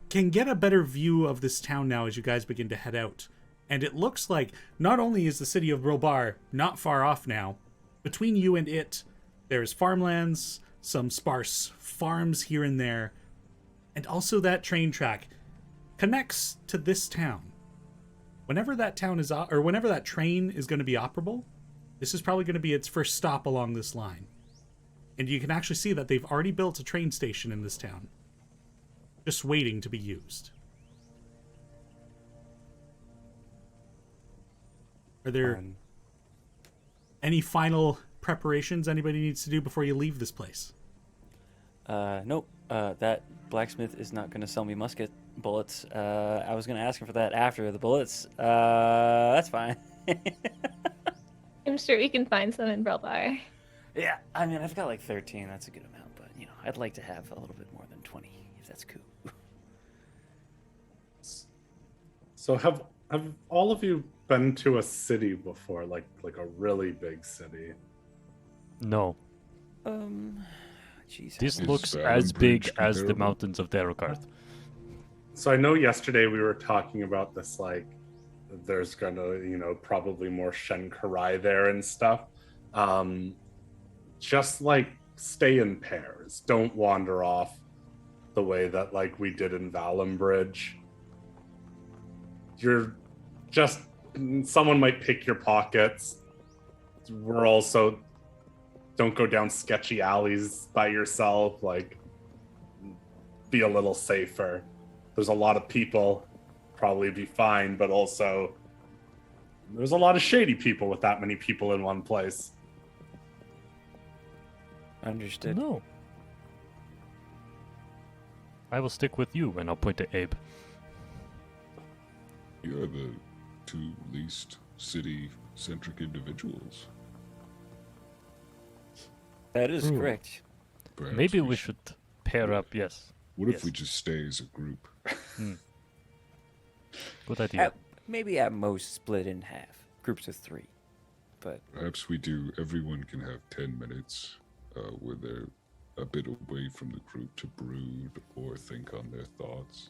A: can get a better view of this town now as you guys begin to head out. And it looks like not only is the city of Brulbar not far off now, between you and it, there's farmlands, some sparse farms here and there, and also that train track connects to this town. Whenever that town is or whenever that train is going to be operable, this is probably going to be its first stop along this line. And you can actually see that they've already built a train station in this town, just waiting to be used. Are there any final preparations anybody needs to do before you leave this place?
H: Nope. That blacksmith is not going to sell me musket bullets. I was going to ask him for that after the bullets. That's fine.
B: I'm sure we can find some in Brulbar.
H: Yeah, I mean, I've got like 13. That's a good amount, but you know, I'd like to have a little bit more than 20, if that's cool.
E: So have all of you been to a city before, like a really big city?
D: No.
H: Jeez.
D: This
F: Is
D: looks
F: Valen
D: as big
F: Bridge
D: as the
F: comparable?
D: mountains of Darrokarth.
E: So I know yesterday we were talking about this, like there's gonna, probably more Shen Kurai there and stuff. Just like stay in pairs. Don't wander off the way that like we did in Valen Bridge. You're just someone might pick your pockets. We're also don't go down sketchy alleys by yourself. Like be a little safer. There's a lot of people, probably be fine, but also there's a lot of shady people with that many people in one place.
H: Understood.
D: No. I will stick with you, and I'll point to Abe.
F: You're the two least city-centric individuals.
H: That is
D: Ooh.
H: correct.
F: Perhaps
D: Maybe we should pair up, yes.
F: What if
D: yes.
F: we just stay as a group?
D: Good idea.
H: Maybe at most split in half. Groups of 3. But
F: Perhaps we do. Everyone can have 10 minutes where they're a bit away from the group to brood or think on their thoughts.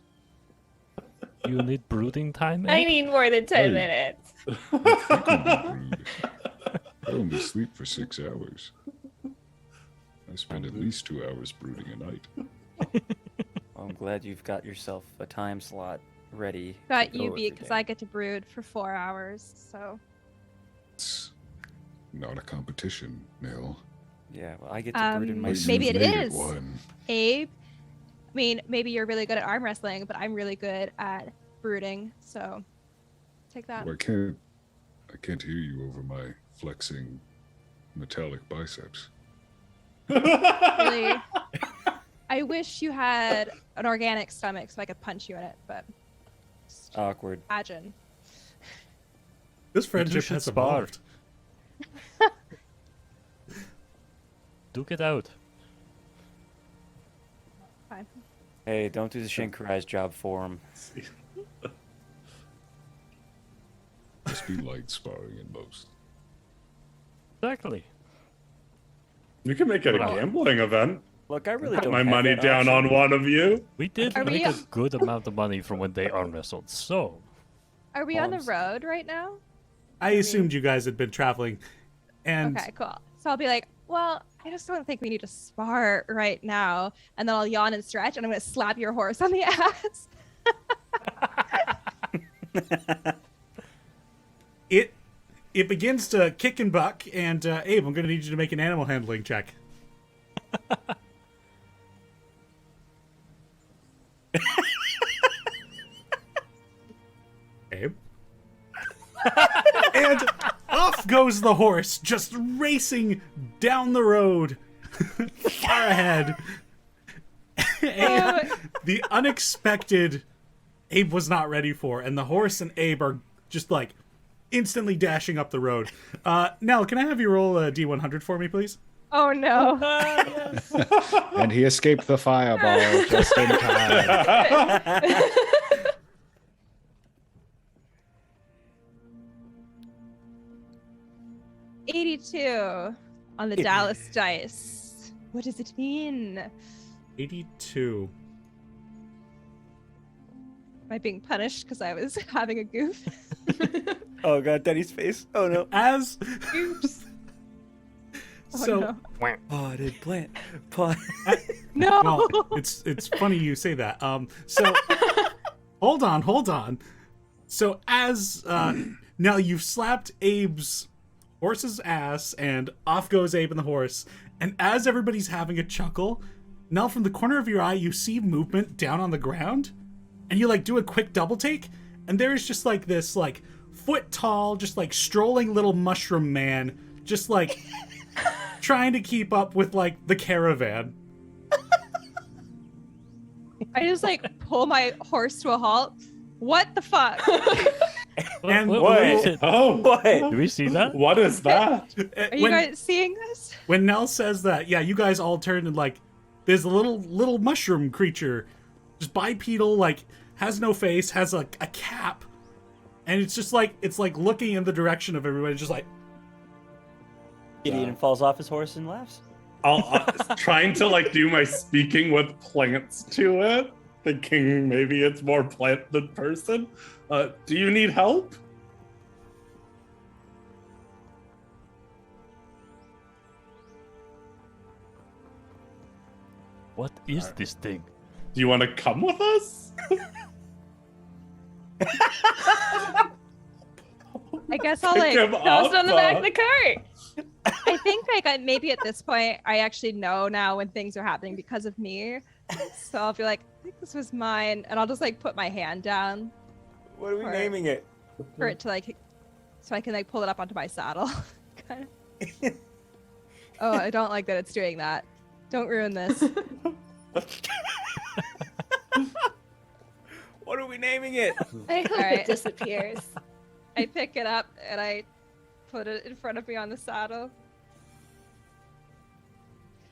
D: You need brooding time,
B: I
D: Abe?
B: need more than 10
F: Hey.
B: minutes.
F: Frequently brood. I only sleep for 6 hours. I spend at least 2 hours brooding a night.
H: I'm glad you've got yourself a time slot ready.
G: Got
H: to
G: you
H: go
G: beat
H: every
G: because
H: day.
G: I get to brood for 4 hours. So
F: It's not a competition, Nil.
H: Yeah, well, I get to brood in my
G: Maybe
H: sleep.
F: You
G: it
F: made
G: is.
F: one.
G: Abe, I mean, maybe you're really good at arm wrestling, but I'm really good at brooding. So take that.
F: Well, I can't hear you over my flexing metallic biceps.
G: Really, I wish you had an organic stomach so I could punch you in it, but just
H: Awkward.
G: imagine.
A: This friendship
D: should
A: has
D: spar.
A: evolved.
D: Duke it out.
G: Fine.
H: Hey, don't do the Shen Kurai's job for him.
F: Must be light sparring in most.
D: Exactly.
E: You can make it a
D: Wow.
E: gambling event.
H: Look, I really
E: Put
H: don't
E: my
H: have
E: money
H: that
E: down
H: option.
E: on one of you.
D: We did
G: Are
D: make
G: we-
D: a good amount of money from when they arm wrestled, so...
G: Are we
H: Oh,
G: on the
H: I'm s-
G: road right now?
A: I assumed you guys had been traveling, and
G: Okay, cool. So I'll be like, well, I just don't think we need to spar right now. And then I'll yawn and stretch, and I'm going to slap your horse on the ass.
A: it begins to kick and buck. And Abe, I'm going to need you to make an animal handling check. Abe. And off goes the horse, just racing down the road, far ahead. And the unexpected Abe was not ready for, and the horse and Abe are just like instantly dashing up the road. Nell, can I have you roll a D100 for me, please?
G: Oh no.
F: And he escaped the fireball just in time.
G: 82 on the Dallas dice. What does it mean?
A: 82.
G: Am I being punished because I was having a goof?
H: Oh god, Denny's face. Oh no.
A: As
G: Oops.
A: so,
G: no.
H: Potted plant. Pot.
G: No.
A: well, it's funny you say that. So hold on. So as now you've slapped Abe's horse's ass, and off goes Abe and the horse. And as everybody's having a chuckle, Nell, from the corner of your eye, you see movement down on the ground, and you like do a quick double take, and there's just like this like foot tall, just like strolling little mushroom man, just like trying to keep up with like the caravan.
G: I just like pull my horse to a halt. What the fuck?
A: And
D: what is it?
E: Oh,
H: What?
D: Do we see that?
E: what is that?
G: Are you guys seeing this?
A: When Nell says that, yeah, you guys all turn and like there's a little mushroom creature, just bipedal, like has no face, has a cap, and it's just like looking in the direction of everybody, just like
H: Gideon falls off his horse and laughs.
E: I'll trying to like do my speaking with plants to it, thinking maybe it's more plant than person. Do you need help?
D: What is this thing?
E: Do you want to come with us?
G: I guess I'll
E: Pick
G: like.
E: him
B: Toss it on the back
E: up,
B: of the cart.
G: I think like maybe at this point I actually know now when things are happening because of me. So I'll be like, I think this was mine, and I'll just like put my hand down
H: What are we
G: Or-
H: naming it?
G: for it to like, so I can like pull it up onto my saddle. Kind of. Oh, I don't like that it's doing that. Don't ruin this.
H: What are we naming it?
B: I hope
G: Alright.
B: it disappears.
G: I pick it up and I put it in front of me on the saddle.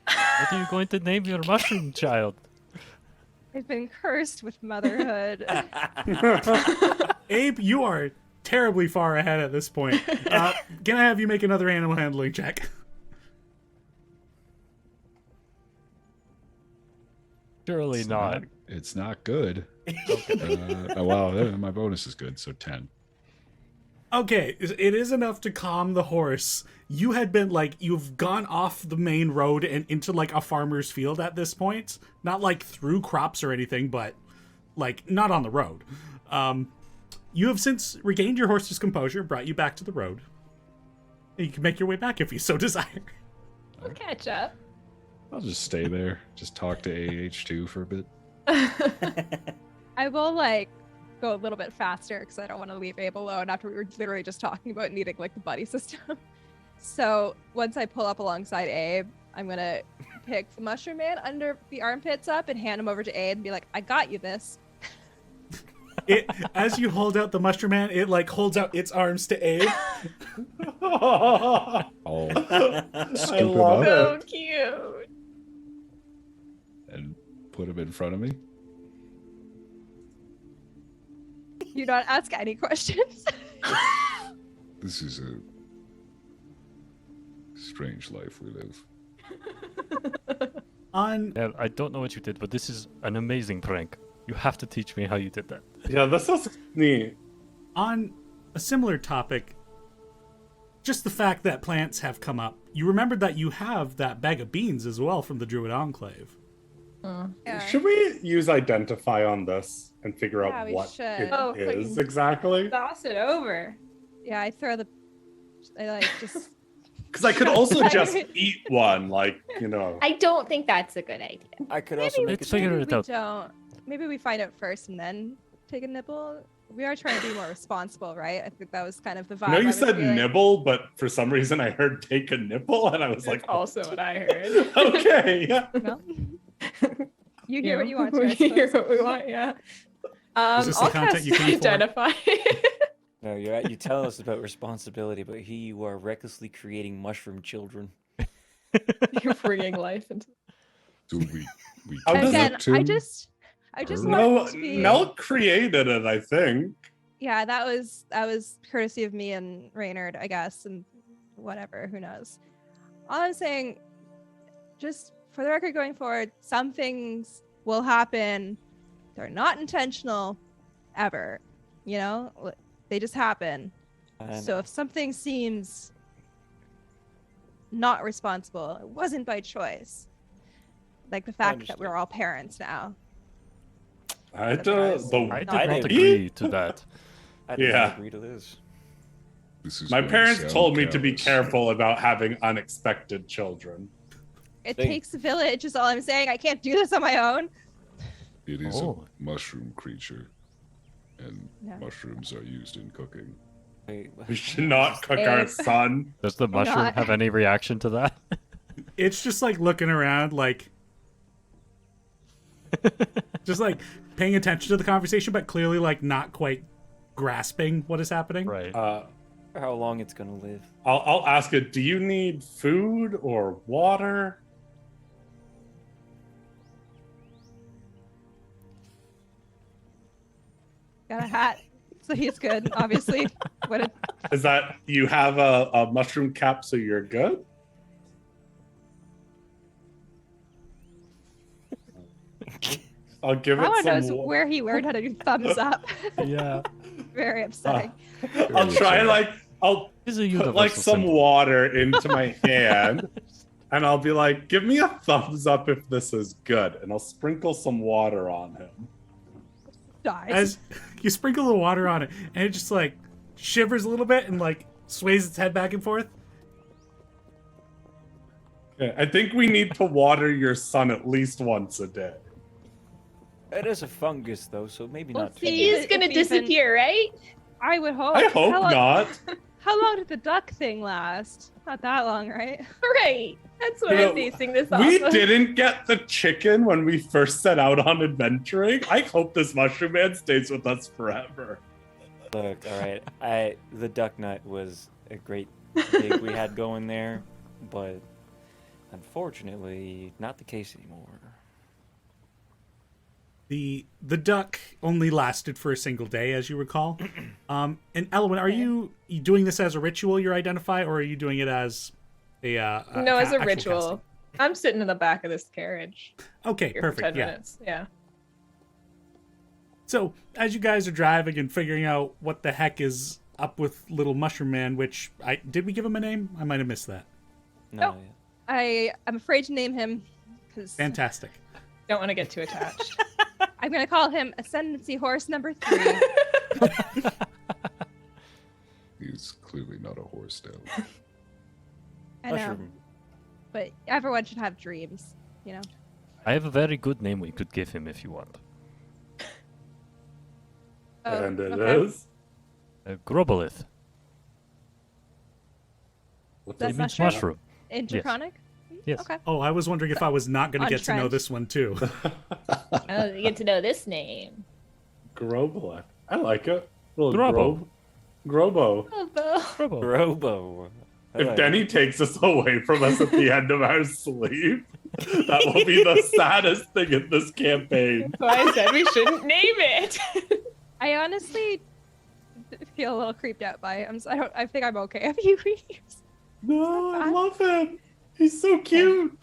D: What are you going to name your mushroom child?
G: I've been cursed with motherhood.
A: Abe, you are terribly far ahead at this point. Can I have you make another animal handling check?
D: Surely not.
F: It's not good. Well, my bonus is good, so 10.
A: Okay, it is enough to calm the horse. You had been like, you've gone off the main road and into like a farmer's field at this point. Not like through crops or anything, but like not on the road. You have since regained your horse's composure, brought you back to the road. And you can make your way back if you so desire.
B: We'll catch up.
F: I'll just stay there. Just talk to AH2 for a bit.
G: I will like go a little bit faster because I don't want to leave Abe alone after we were literally just talking about needing like the buddy system. So once I pull up alongside Abe, I'm gonna pick the mushroom man under the armpits up and hand him over to Abe and be like, I got you this.
A: As you hold out the mushroom man, it like holds out its arms to Abe.
F: I'll scoop him
E: love
F: up
B: So cute.
F: and put him in front of me.
G: You don't ask any questions.
F: This is a strange life we live.
A: On
D: Yeah, I don't know what you did, but this is an amazing prank. You have to teach me how you did that.
E: Yeah, this is neat.
A: on a similar topic, just the fact that plants have come up. You remembered that you have that bag of beans as well from the Druid Enclave.
G: Yeah.
E: Should we use identify on this and figure
G: Yeah,
E: out
G: we
E: what
G: should.
E: it
B: Oh,
E: is
B: please.
E: exactly?
B: Toss it over.
G: Yeah, I like just
E: Because I could also just eat one, like, you know.
B: I don't think that's a good idea.
H: I could also make
D: Let's
H: a
D: figure
G: Maybe
D: it
G: we
D: out.
G: don't. Maybe we find out first and then take a nibble. We are trying to be more responsible, right? I think that was kind of the vibe.
E: I know
G: I
E: you
G: was
E: said
G: feeling.
E: nibble, but for some reason I heard take a nipple, and I was like,
B: That's also what I heard.
E: okay, yeah.
G: No? You hear what you want to. I
B: We hear
G: suppose.
B: what we want, yeah.
A: Is this the
B: I'll
A: content
B: cast
A: you came for?
B: identify.
H: No, you tell us about responsibility, but here you are recklessly creating mushroom children.
B: You're bringing life into.
F: So we
E: How does
G: Again,
F: it
G: I just
F: No,
G: want
E: No,
G: it to be.
E: Nell created it, I think.
G: Yeah, that was courtesy of me and Reynard, I guess, and whatever, who knows. All I'm saying, just for the record going forward, some things will happen. They're not intentional ever. You know? They just happen.
H: And
G: So if something seems not responsible, it wasn't by choice. Like the fact that
H: understand.
G: we're all parents now.
E: I
H: Surprise.
E: don't.
D: I did
H: I
D: not
H: didn't-
D: agree to that.
H: I did
E: Yeah.
H: not agree to this.
F: This is
E: My
F: going to
E: parents
F: sound
E: told me to be
F: callous.
E: careful about having unexpected children.
G: It
H: Thing.
G: takes a village, is all I'm saying. I can't do this on my own.
F: It is
D: Oh.
F: a mushroom creature, and
G: Yeah.
F: mushrooms are used in cooking.
H: Wait,
E: We should not cook our son.
D: Does the mushroom
G: not.
D: have any reaction to that?
A: It's just like looking around, like just like paying attention to the conversation, but clearly like not quite grasping what is happening.
D: Right.
H: how long it's gonna live?
E: I'll ask it. Do you need food or water?
G: Got a hat, so he's good, obviously. What a,
E: Is that you have a mushroom cap, so you're good? I'll give
G: I
E: it
G: want to know
E: some.
G: is where he learned how to do thumbs up.
D: Yeah.
G: Very upsetting.
E: I'll try I'll
D: It's a
E: put
D: universal
E: like some
D: symbol.
E: water into my hand, and I'll be like, "Give me a thumbs up if this is good," and I'll sprinkle some water on him.
G: Dies.
A: As you sprinkle the water on it, and it just like shivers a little bit and like sways its head back and forth.
E: Okay, I think we need to water your son at least once a day.
H: It is a fungus, though, so maybe
G: Well,
H: not.
G: see,
H: too
B: He
H: much.
B: is gonna
G: If even-
B: disappear, right?
G: I would hope.
E: I hope
G: how long,
E: not.
G: How long did the duck thing last? Not that long, right?
B: Right. That's what
E: You know,
B: I'm basing this off
E: We
B: of.
E: didn't get the chicken when we first set out on adventuring. I hope this mushroom man stays with us forever.
H: Look, all right. The duck nut was a great thing we had going there, but unfortunately, not the case anymore.
A: The duck only lasted for a single day, as you recall. And Elwyn, are you doing this as a ritual? You identify, or are you doing it as a
B: No, as a
A: actual
B: ritual.
A: casting?
B: I'm sitting in the back of this carriage
A: Okay,
B: here for 10
A: perfect. Yeah.
B: minutes. Yeah.
A: So as you guys are driving and figuring out what the heck is up with Little Mushroom Man, which did we give him a name? I might have missed that.
H: No,
G: I'm afraid to name him because
A: Fantastic.
B: Don't want to get too attached.
G: I'm gonna call him Ascendancy Horse number 3.
F: He's clearly not a horse now.
G: I know,
H: mushroom.
G: but everyone should have dreams, you know.
D: I have a very good name we could give him if you want.
G: Oh,
E: And it
G: okay.
E: is.
D: Grobolith.
E: What
G: That's
D: It
G: not
D: means
G: true.
D: mushroom.
G: Interchronic.
D: Yes.
G: Okay.
A: Oh, I was wondering if I was not going to
G: On
A: get to know
G: Trent.
A: this one too.
B: Oh, you get to know this name.
E: Grobelek. I like it. Little
D: Grobo.
E: Grobo.
B: Oh, Bo.
D: Grobo.
H: Robo.
E: If Denny takes us away from us at the end of our sleep, that will be the saddest thing in this campaign.
B: That's why I said we shouldn't name it.
G: I honestly feel a little creeped out by him. So I think I'm okay if he leaves.
E: No, I love him. He's so cute.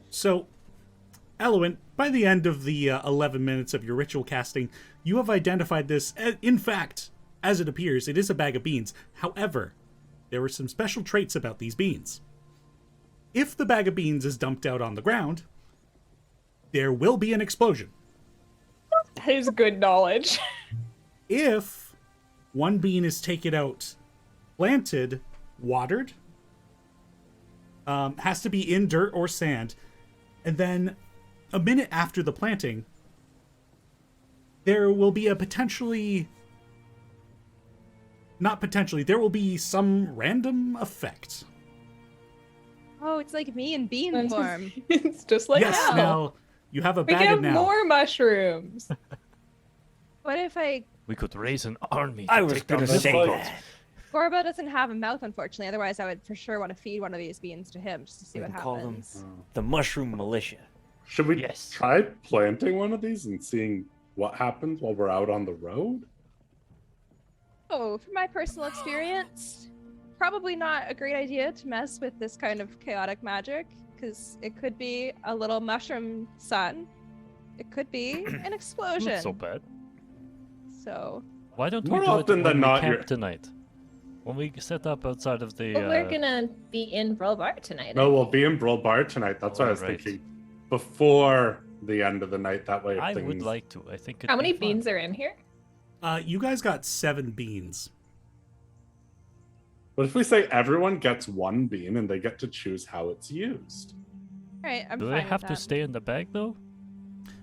A: So, Elwyn, by the end of the 11 minutes of your ritual casting, you have identified this. In fact, as it appears, it is a bag of beans. However, there are some special traits about these beans. If the bag of beans is dumped out on the ground, there will be an explosion.
B: That is good knowledge.
A: If one bean is taken out, planted, watered. Has to be in dirt or sand. And then a minute after the planting, there will be a there will be some random effect.
G: Oh, it's like me in bean form.
B: It's just like
A: Yes,
B: hell.
A: now you have a
B: We
A: bag
B: can
A: of
B: have
A: now.
B: more mushrooms.
G: What if
D: We could raise an army.
H: I
D: to
H: was
D: take down
H: gonna
D: this
H: say
D: boat.
H: that.
G: Gorbo doesn't have a mouth, unfortunately. Otherwise, I would for sure want to feed one of these beans to him just to see
H: We
G: what
H: can call them
G: happens.
H: the Mushroom Militia.
E: Should we
D: Yes.
E: try planting one of these and seeing what happens while we're out on the road?
G: Oh, from my personal experience, probably not a great idea to mess with this kind of chaotic magic, because it could be a little mushroom sun. It could be an explosion.
D: Not so bad.
G: So,
D: Why don't
E: More
D: we do
E: often
D: it
E: than
D: when
E: not,
D: we camp
E: you're-
D: tonight? When we set up outside of the.
B: But we're gonna be in Brulbar tonight.
E: No, we'll be in Brulbar tonight. That's what I was
D: Alright.
E: thinking. Before the end of the night, that way. If
D: I
E: things...
D: would like to. I think.
B: How
D: it'd be
B: many
D: fun.
B: beans are in here?
A: You guys got 7 beans.
E: But if we say everyone gets 1 bean and they get to choose how it's used,
G: all right, I'm
D: Do
G: fine
D: they have
G: with
D: to
G: that.
D: stay in the bag though?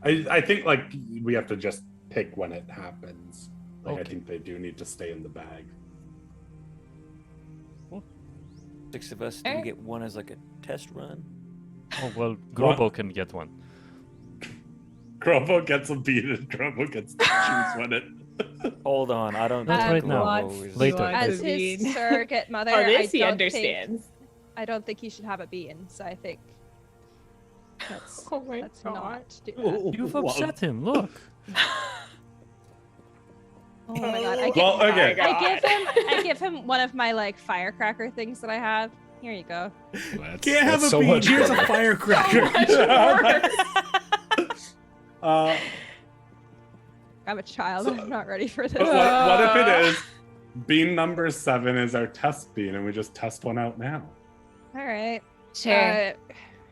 E: I think like we have to just pick when it happens. Like I
D: Okay.
E: think they do need to stay in the bag.
H: 6 of us. Do we
B: Alright.
H: get one as like a test run?
D: Oh well, Grobo can get one.
E: Grobo gets a bean and Grobo gets to choose when it.
H: Hold on, I don't
D: Not
H: think
D: right now.
H: Globo is-
D: Later.
G: As
B: a
G: his
B: bean.
G: surrogate mother,
B: Oh, this
G: I
B: he
G: don't
B: understands.
G: I don't think he should have a bean. So I think let's
B: Oh my
G: let's
B: God.
G: not do that.
D: You've
E: Well,
D: upset him. Look.
G: Oh my god!
E: Well, okay.
G: I give him one of my like firecracker things that I have. Here you go.
A: Can't have
F: that's
A: a
F: so
A: bean.
F: much
A: Here's a
F: better.
A: firecracker.
G: I'm a child.
E: So-
G: I'm not ready for this.
E: But what if it is bean number 7 is our test bean and we just test one out now?
G: All right.
B: Sure.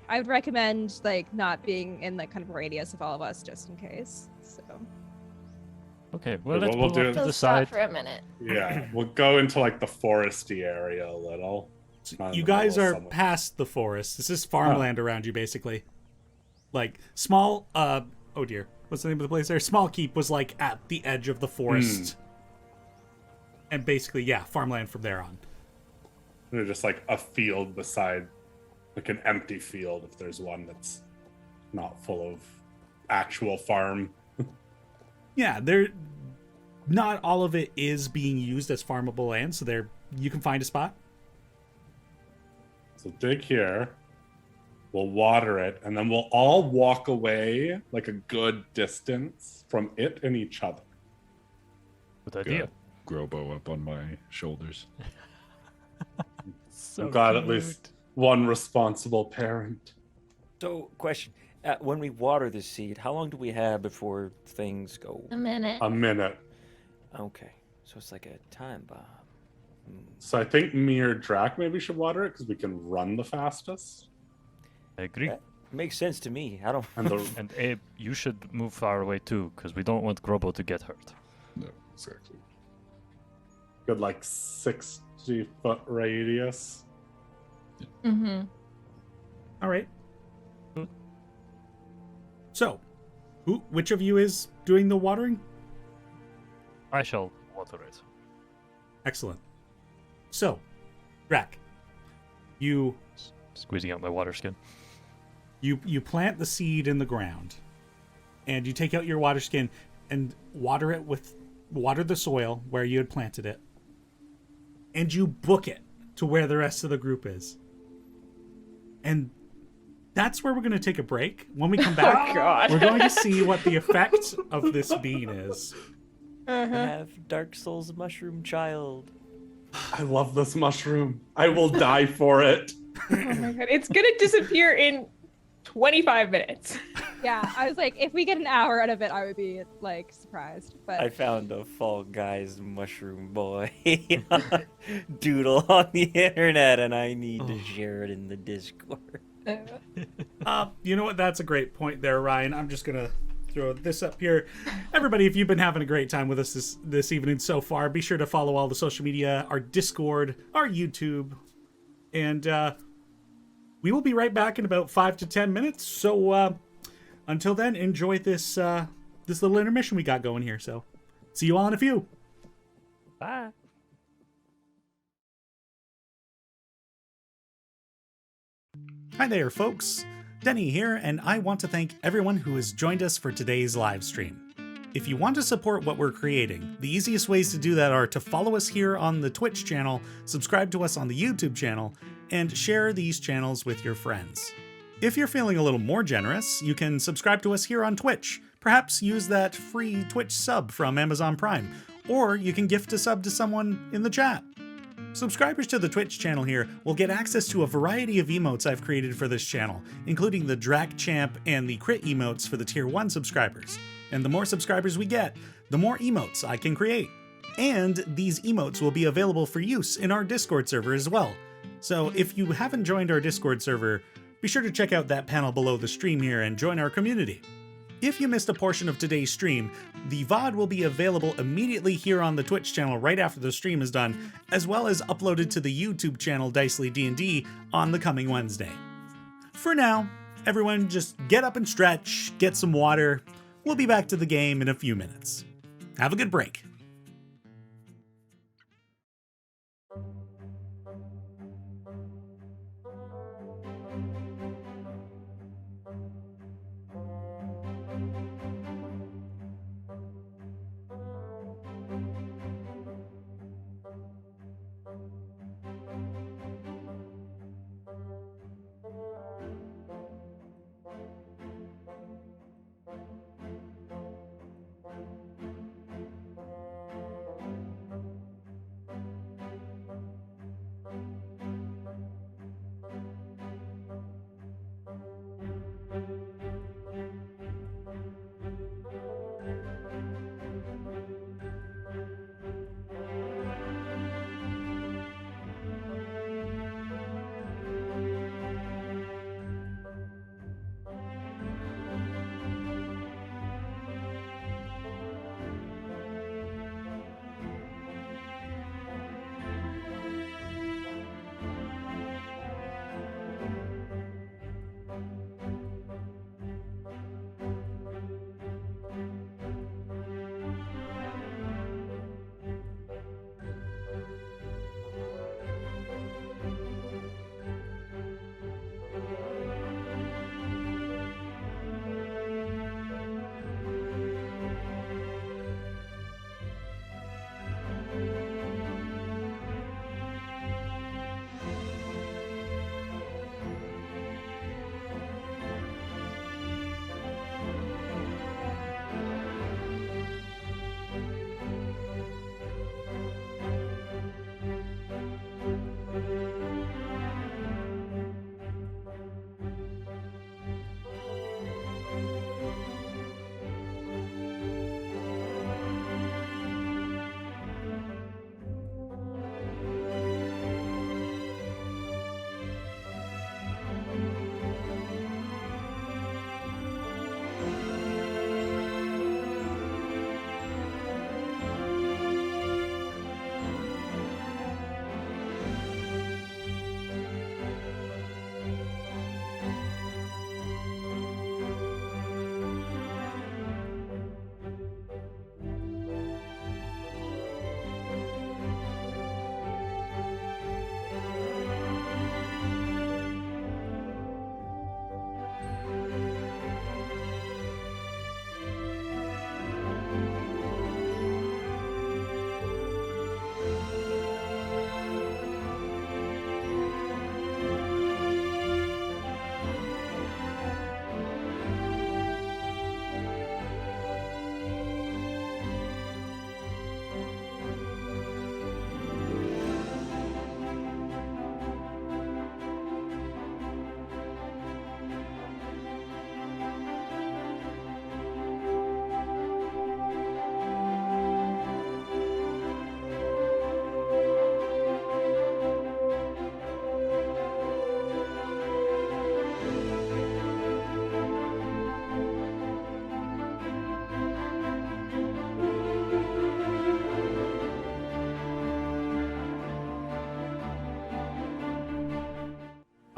G: I would recommend like not being in like kind of radius of all of us just in case. So
D: Okay. Well,
E: Yeah,
D: let's
E: we'll
D: move
E: do
D: off
E: it.
D: to
B: We'll
D: the
B: stop
D: side.
B: for a minute.
E: Yeah, we'll go into like the foresty area a little. Not in
A: You
E: the
A: guys
E: middle of
A: are
E: somewhere.
A: past the forest. This is farmland around you, basically. Like small. Oh dear, what's the name of the place there? Small Keep was like at the edge of the forest, and basically, yeah, farmland from there on.
E: They're just like a field beside, like an empty field if there's one that's not full of actual farm.
A: Yeah, there. Not all of it is being used as farmable land, so there you can find a spot.
E: So dig here, we'll water it, and then we'll all walk away like a good distance from it and each other.
D: Good idea.
F: Got Grobo up on my shoulders.
D: So
E: I'm glad at
D: cute.
E: least one responsible parent.
H: So, question: when we water the seed, how long do we have before things go?
B: A minute.
E: A minute.
H: Okay, so it's like a time bomb.
E: So I think me or Drac maybe should water it because we can run the fastest.
D: I agree.
H: That makes sense to me. I don't.
E: And the
D: And Abe, you should move far away too, because we don't want Grobo to get hurt.
F: No, exactly.
E: good like 60-foot radius.
B: Mm-hmm.
A: All right. So, which of you is doing the watering?
D: I shall water it.
A: Excellent. So, Drac, you
D: Squeezing out my water skin.
A: you plant the seed in the ground, and you take out your water skin and water the soil where you had planted it, and you book it to where the rest of the group is. And that's where we're going to take a break. When we come back,
B: God.
A: we're going to see what the effect of this bean is.
H: I have Dark Souls mushroom child.
E: I love this mushroom. I will die for it.
B: Oh my god, it's gonna disappear in 25 minutes.
G: Yeah, I was like, if we get an hour out of it, I would be like surprised. But
H: I found a Fall Guys mushroom boy doodle on the internet, and I need to share it in the Discord.
A: You know what? That's a great point there, Ryan. I'm just going to throw this up here. Everybody, if you've been having a great time with us this evening so far, be sure to follow all the social media, our Discord, our YouTube, and we will be right back in about 5 to 10 minutes. So until then, enjoy this this little intermission we got going here. So see you all in a few.
D: Bye.
A: Hi there, folks. Denny here, and I want to thank everyone who has joined us for today's live stream. If you want to support what we're creating, the easiest ways to do that are to follow us here on the Twitch channel, subscribe to us on the YouTube channel, and share these channels with your friends. If you're feeling a little more generous, you can subscribe to us here on Twitch. Perhaps use that free Twitch sub from Amazon Prime, or you can gift a sub to someone in the chat. Subscribers to the Twitch channel here will get access to a variety of emotes I've created for this channel, including the Drac Champ and the Crit emotes for the Tier 1 subscribers. And the more subscribers we get, the more emotes I can create. And these emotes will be available for use in our Discord server as well. So if you haven't joined our Discord server, be sure to check out that panel below the stream here and join our community. If you missed a portion of today's stream, the VOD will be available immediately here on the Twitch channel right after the stream is done, as well as uploaded to the YouTube channel Dicely D&D on the coming Wednesday. For now, everyone just get up and stretch, get some water. We'll be back to the game in a few minutes. Have a good break.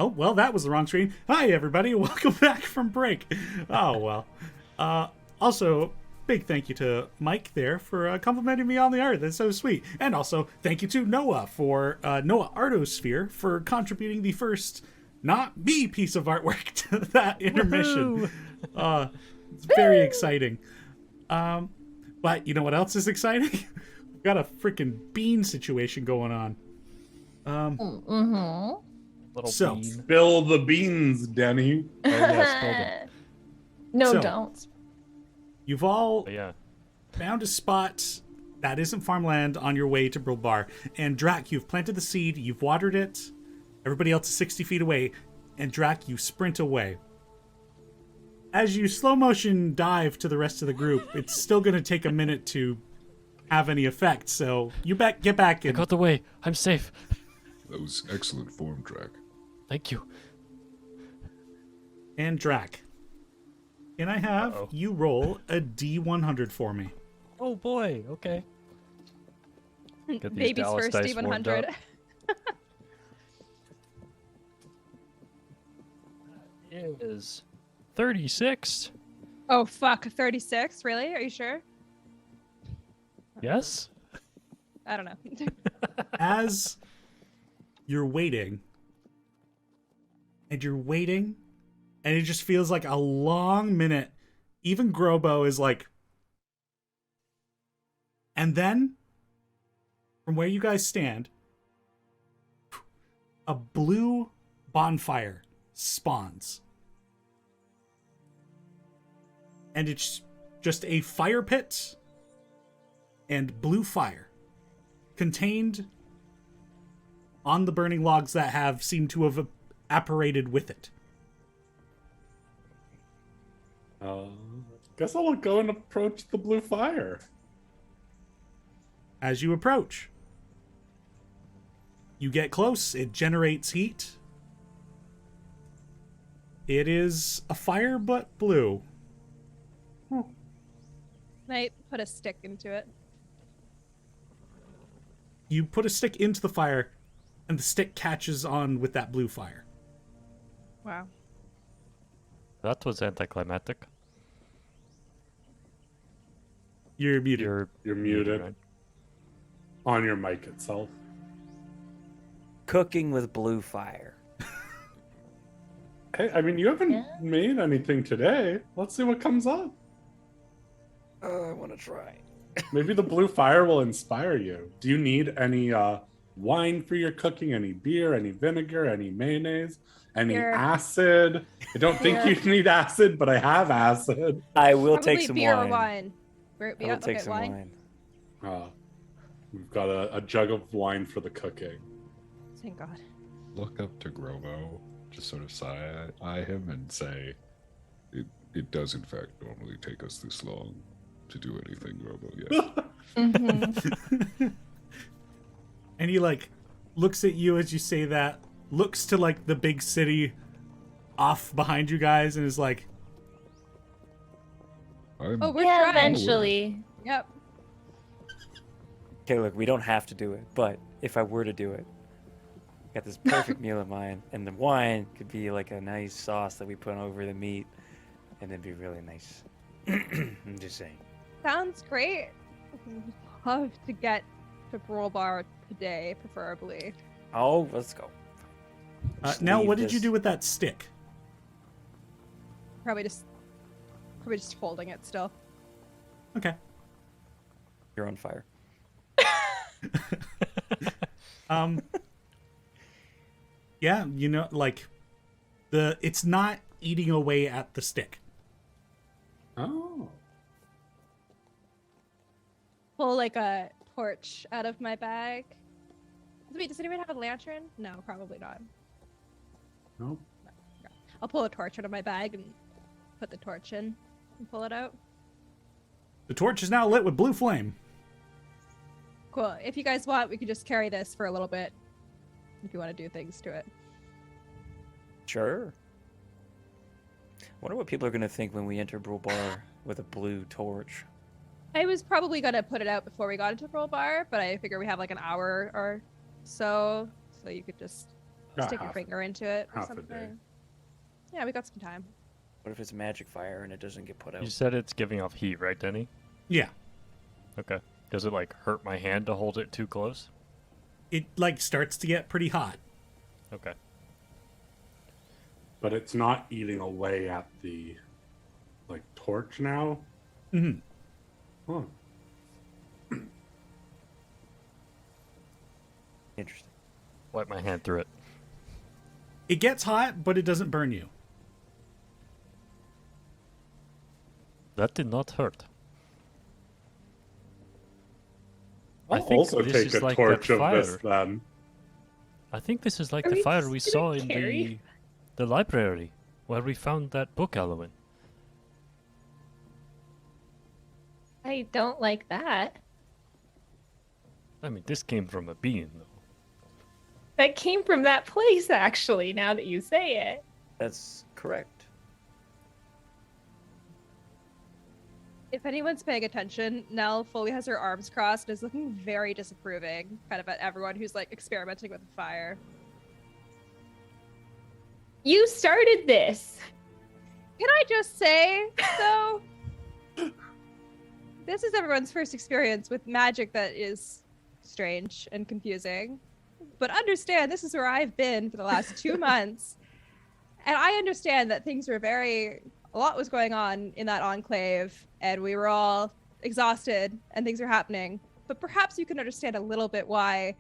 A: Oh, well, that was the wrong screen. Hi, everybody. Welcome back from break. Oh, well. Also, big thank you to Mike there for complimenting me on the art. That's so sweet. And also, thank you to Noah for Noah Artosphere for contributing the first not me piece of artwork to that intermission. It's very exciting. But you know what else is exciting? We've got a freaking bean situation going on.
D: Little
A: So-
D: bean.
E: Spill the beans, Denny.
D: Oh, yeah, spilled it.
B: No,
A: So-
B: don't.
A: You've all
D: But yeah.
A: found a spot that isn't farmland on your way to Brulbar. And Drac, you've planted the seed, you've watered it. Everybody else is 60 feet away. And Drac, you sprint away. As you slow motion dive to the rest of the group, it's still going to take a minute to have any effect. So you get back
D: I
A: and
D: got the way. I'm safe.
F: That was excellent form track.
D: Thank you.
A: Drac. Can I have
D: Uh-oh.
A: you roll a D100 for me?
D: Oh boy. Okay. Get these
G: Baby's
D: Dallas
G: first
D: dice warmed
G: D100.
D: up. It is 36.
G: Oh fuck, 36? Really? Are you sure?
D: Yes.
G: I don't know.
A: As you're waiting, and it just feels like a long minute. Even Grobo is like, and then from where you guys stand, a blue bonfire spawns. And it's just a fire pit and blue fire contained on the burning logs that have seemed to have apparated with it.
E: Guess I'll go and approach the blue fire.
A: As you approach, you get close, it generates heat. It is a fire but blue.
G: Might put a stick into it.
A: You put a stick into the fire, and the stick catches on with that blue fire.
G: Wow.
D: That was anticlimactic.
A: You're muted.
E: You're muted
D: right?
E: on your mic itself.
H: Cooking with blue fire.
E: Hey, I mean, you haven't
B: Yeah.
E: made anything today. Let's see what comes up.
H: I want to try.
E: Maybe the blue fire will inspire you. Do you need any wine for your cooking? Any beer? Any vinegar? Any mayonnaise? Any
G: Here.
E: acid? I don't think
G: Here.
E: you need acid, but I have acid.
H: I will
G: Probably
H: take some
G: beer
H: wine.
G: or wine.
H: I will take some wine.
E: We've got a jug of wine for the cooking.
G: Thank God.
F: Look up to Grovo, just sort of eye him and say, it does in fact normally take us this long to do anything, Grovo, yes.
B: Mm-hmm.
A: And he, like, looks at you as you say that, looks to, like, the big city off behind you guys, and is like,
F: I'm,
G: Oh, we're
B: Yeah,
G: trying.
B: eventually.
G: Yep.
H: Okay, look, we don't have to do it, but if I were to do it, got this perfect meal of mine, and the wine could be like a nice sauce that we put over the meat, and it'd be really nice. I'm just saying.
G: Sounds great. Love to get to Brulbar today, preferably.
H: Oh, let's go. Just
A: now
H: leave
A: what did you
H: this-
A: do with that stick?
G: Probably just holding it still.
A: Okay.
H: You're on fire.
A: Yeah, you know, like, it's not eating away at the stick.
E: Oh.
G: Pull like a torch out of my bag. Wait, does anyone have a lantern? No, probably not.
E: Nope.
G: I'll pull a torch out of my bag and put the torch in and pull it out.
A: The torch is now lit with blue flame.
G: Cool. If you guys want, we could just carry this for a little bit. If you want to do things to it.
H: Sure. Wonder what people are gonna think when we enter Brulbar with a blue torch.
G: I was probably gonna put it out before we got into Brulbar, but I figure we have like an hour or so you could just
E: Got
G: Stick your
E: half-
G: finger into it or
E: half a day.
G: something. Yeah, we got some time.
H: What if it's magic fire and it doesn't get put out?
D: You said it's giving off heat, right, Denny?
A: Yeah.
D: Okay. Does it like hurt my hand to hold it too close?
A: It like starts to get pretty hot.
D: Okay.
E: But it's not eating away at the like torch now.
A: Mm-hmm.
E: Huh.
H: Interesting.
D: Wipe my hand through it.
A: It gets hot, but it doesn't burn you.
D: That did not hurt. I
E: I'll
D: think
E: also
D: this
E: take
D: is
E: a
D: like
E: torch
D: that
E: of this
D: fire.
E: then.
D: I think this is like
B: Are
D: the
B: we
D: fire we
B: just
D: saw
B: gonna
D: in
B: carry?
D: the library where we found that book, Elowen.
B: I don't like that.
D: I mean, this came from a bean, though.
B: That came from that place, actually, now that you say it.
H: That's correct.
G: If anyone's paying attention, Nell fully has her arms crossed and is looking very disapproving, kind of at everyone who's like experimenting with the fire.
B: You started this.
G: Can I just say, though, this is everyone's first experience with magic that is strange and confusing. But understand, this is where I've been for the last 2 months. And I understand that things were a lot was going on in that enclave, and we were all exhausted, and things were happening. But perhaps you can understand a little bit why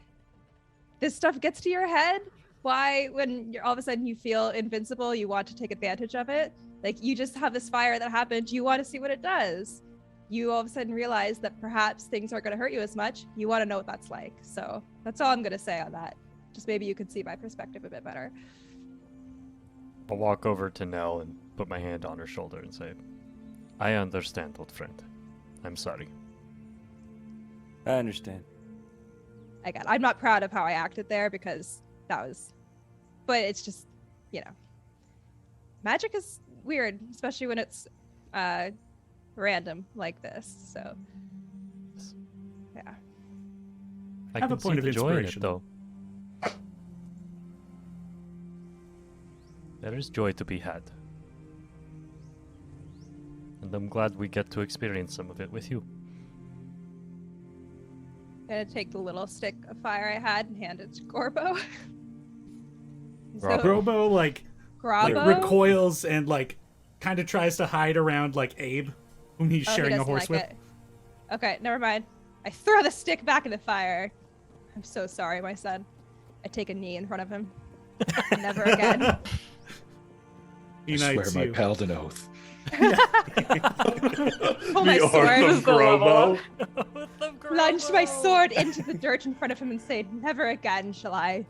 G: this stuff gets to your head. Why, when all of a sudden you feel invincible, you want to take advantage of it. Like, you just have this fire that happened, you want to see what it does. You all of a sudden realize that perhaps things aren't going to hurt you as much. You want to know what that's like. So that's all I'm going to say on that. Just maybe you could see my perspective a bit better.
D: I'll walk over to Nell and put my hand on her shoulder and say, I understand, old friend. I'm sorry.
H: I understand.
G: Again, I'm not proud of how I acted there because that was, but it's just, magic is weird, especially when it's random like this. So, yeah.
D: I
A: Have a
D: can
A: point
D: see
A: of
D: the joy in it,
A: inspiration.
D: though. There is joy to be had. And I'm glad we get to experience some of it with you.
G: I'm gonna take the little stick of fire I had and hand it to Gorbo.
D: Grabo.
A: Grobo like
G: Grabo?
A: recoils and like kind of tries to hide around like Abe, whom he's
G: Oh, he
A: sharing a
G: doesn't
A: horse
G: like
A: with.
G: it. Okay, never mind. I throw the stick back in the fire. I'm so sorry, my son. I take a knee in front of him. Never again.
A: He
F: I swear
A: knights
F: my
A: you.
F: paladin oath.
G: Pull my
E: The
G: sword.
E: Orc of Grobo.
G: Plunge my sword into the dirt in front of him and say, "Never again shall I."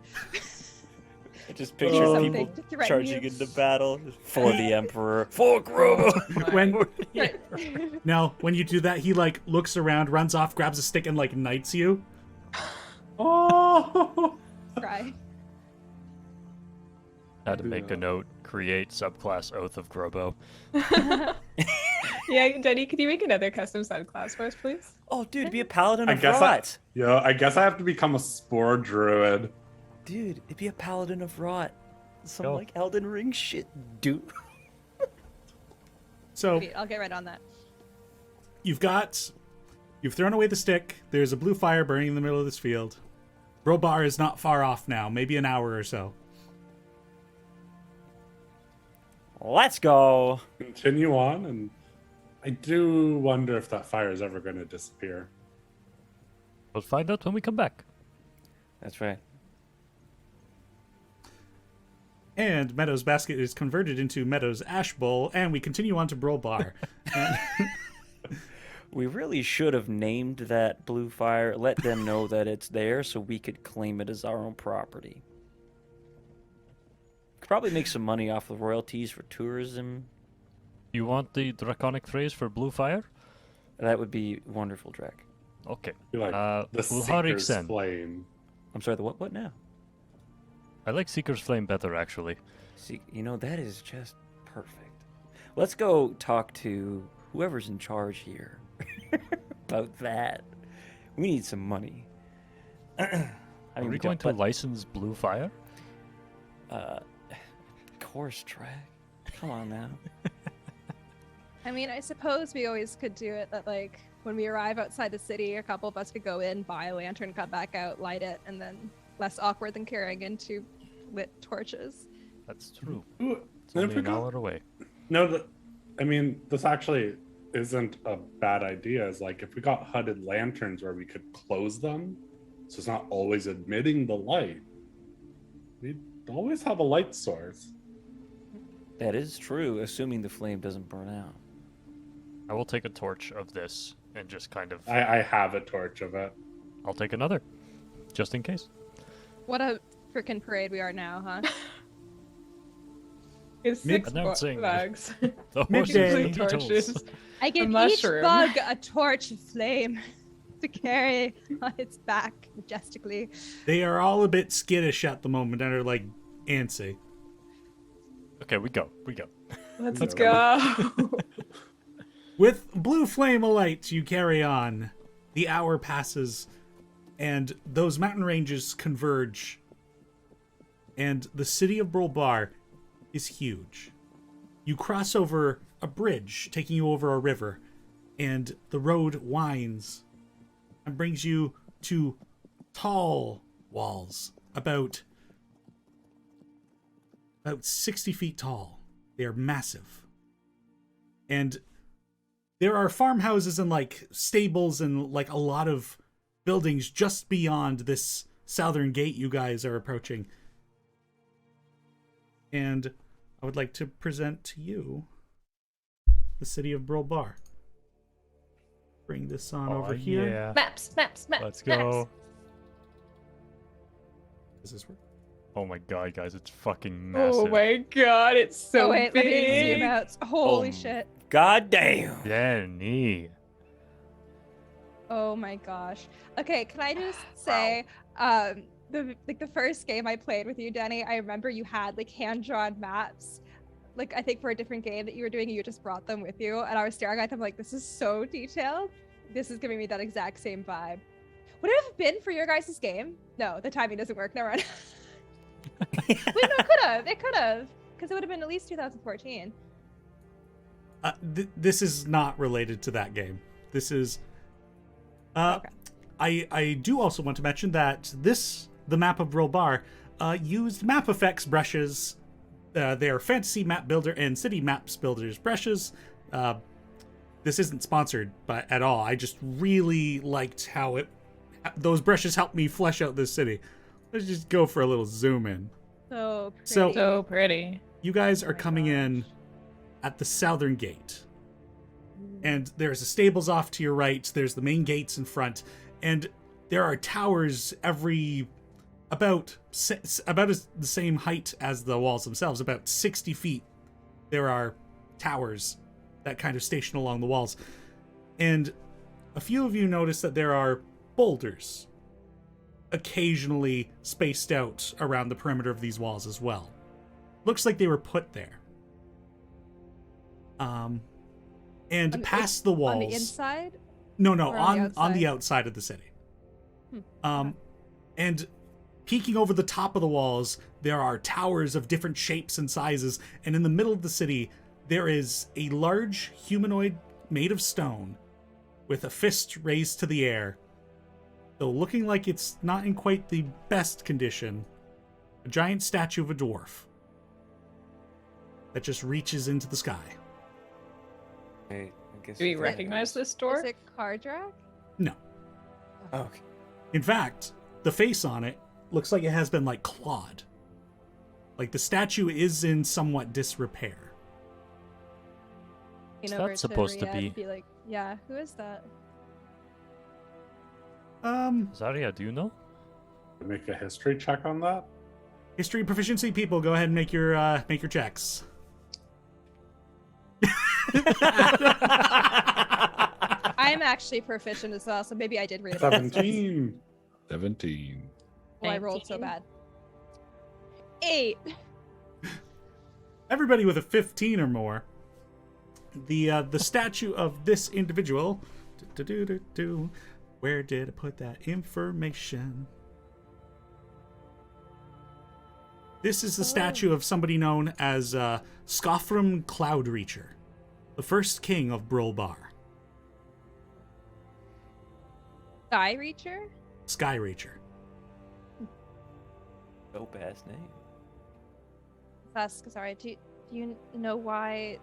H: I just
G: Or
H: picture
G: something
H: people
G: to threaten
H: charging
G: you.
H: into battle for the Emperor. For Grobo!
A: When now when you do that, he like looks around, runs off, grabs a stick, and like knights you.
E: Oh.
G: Cry.
D: Had to make a note. Create subclass Oath of Grobo.
B: Yeah, Denny, could you make another custom subclass for us, please?
H: Oh, dude, be a paladin
E: I
H: of
E: guess
H: rot.
E: I guess I have to become a spore druid.
H: Dude, it'd be a paladin of rot. Some
D: Go.
H: like Elden Ring shit, dude.
A: So
G: Sweet, I'll get right on that.
A: you've thrown away the stick. There's a blue fire burning in the middle of this field. Brulbar is not far off now, maybe an hour or so.
H: Let's go.
E: Continue on, and I do wonder if that fire is ever going to disappear.
D: We'll find out when we come back.
H: That's right.
A: And Meadow's basket is converted into Meadow's ash bowl, and we continue on to Brulbar.
H: We really should have named that blue fire, let them know that it's there so we could claim it as our own property. Could probably make some money off the royalties for tourism.
D: You want the draconic phrase for blue fire?
H: That would be wonderful, Drac.
D: Okay.
E: Be like the
D: Ulharik
E: Seeker's
D: Sen.
E: Flame.
H: I'm sorry, the what now?
D: I like Seeker's Flame better, actually.
H: See, that is just perfect. Let's go talk to whoever's in charge here about that. We need some money.
D: Are we going to license blue fire?
H: Course track. Come on now.
G: I mean, I suppose we always could do it that, like, when we arrive outside the city, a couple of us could go in, buy a lantern, come back out, light it, and then less awkward than carrying in 2 lit torches.
D: That's true.
E: Ooh,
D: It's
E: and
D: only
E: if we
D: an
E: got-
D: hour away.
E: No, I mean, this actually isn't a bad idea. Is like if we got hooded lanterns where we could close them, so it's not always emitting the light. We'd always have a light source.
H: That is true, assuming the flame doesn't burn out.
D: I will take a torch of this and just kind of.
E: I have a torch of it.
D: I'll take another, just in case.
G: What a freaking parade we are now, huh?
B: It's
A: Mid-
B: 6
D: Announcing.
B: bugs.
D: The
A: Midday.
D: horses and
B: Torches.
D: beetles.
G: I give each
B: mushroom.
G: bug a torch of flame to carry on its back majestically.
A: They are all a bit skittish at the moment and are like antsy.
D: Okay, we go.
B: Let's go.
A: With blue flame alight, you carry on. The hour passes, and those mountain ranges converge. And the city of Brulbar is huge. You cross over a bridge, taking you over a river, and the road winds and brings you to tall walls, about 60 feet tall. They are massive. And there are farmhouses and like stables and like a lot of buildings just beyond this southern gate you guys are approaching. And I would like to present to you the city of Brulbar. Bring this on over here.
D: Yeah.
B: Maps.
D: Let's go.
A: Does this work?
D: Oh my god, guys, it's fucking massive.
B: Oh my god, it's so
G: Oh wait, let me zoom
B: big.
G: out. Holy
H: Oh.
G: shit.
H: God damn.
D: Danny.
G: Oh my gosh. Okay, can I just say, the first game I played with you, Denny, I remember you had like hand-drawn maps, like I think for a different game that you were doing, and you just brought them with you, and I was staring at them like, this is so detailed. This is giving me that exact same vibe. Would it have been for your guys' game? No, the timing doesn't work. Never mind. Wait, no, it could have. It could have, because it would have been at least 2014.
A: This is not related to that game. This is...
G: Okay.
A: I do also want to mention that the map of Brulbar, used map effects brushes. They are fantasy map builder and city maps builders brushes. This isn't sponsored at all. I just really liked how those brushes helped me flesh out this city. Let's just go for a little zoom in.
G: So pretty.
B: So pretty.
A: You guys are
G: Oh my
A: coming in
G: gosh.
A: at the southern gate. And there's the stables off to your right. There's the main gates in front. And there are towers about the same height as the walls themselves, about 60 feet. There are towers that kind of station along the walls. And a few of you notice that there are boulders occasionally spaced out around the perimeter of these walls as well. Looks like they were put there. And past the walls.
G: On the inside?
A: No,
G: Or on the
A: on the
G: outside?
A: outside of the city.
G: Okay.
A: And peeking over the top of the walls, there are towers of different shapes and sizes, and in the middle of the city, there is a large humanoid made of stone with a fist raised to the air. Though looking like it's not in quite the best condition, a giant statue of a dwarf that just reaches into the sky.
H: Okay, I guess
B: Do we
H: it's-
B: recognize this door?
G: Is it Cardrak?
A: No.
H: Oh, okay.
A: In fact, the face on it looks like it has been like clawed. Like the statue is in somewhat disrepair.
G: You
D: What's
G: know,
D: that
G: over
D: supposed to
G: Riyadh
D: be?
G: and be like, yeah, who is that?
D: Zarya, do you know?
E: Make a history check on that.
A: History proficiency people, go ahead and make your checks.
G: I'm actually proficient as well, so maybe I did read it.
E: 17.
F: 17.
G: Well, I rolled so
B: 19.
G: bad. 8.
A: Everybody with a 15 or more. The statue of this individual. Where did I put that information? This is the statue of somebody known as Scoffram Cloudreacher, the first king of Brulbar.
G: Sky Reacher?
A: Skyreacher.
H: Dope ass name.
G: Sorry, do you know why?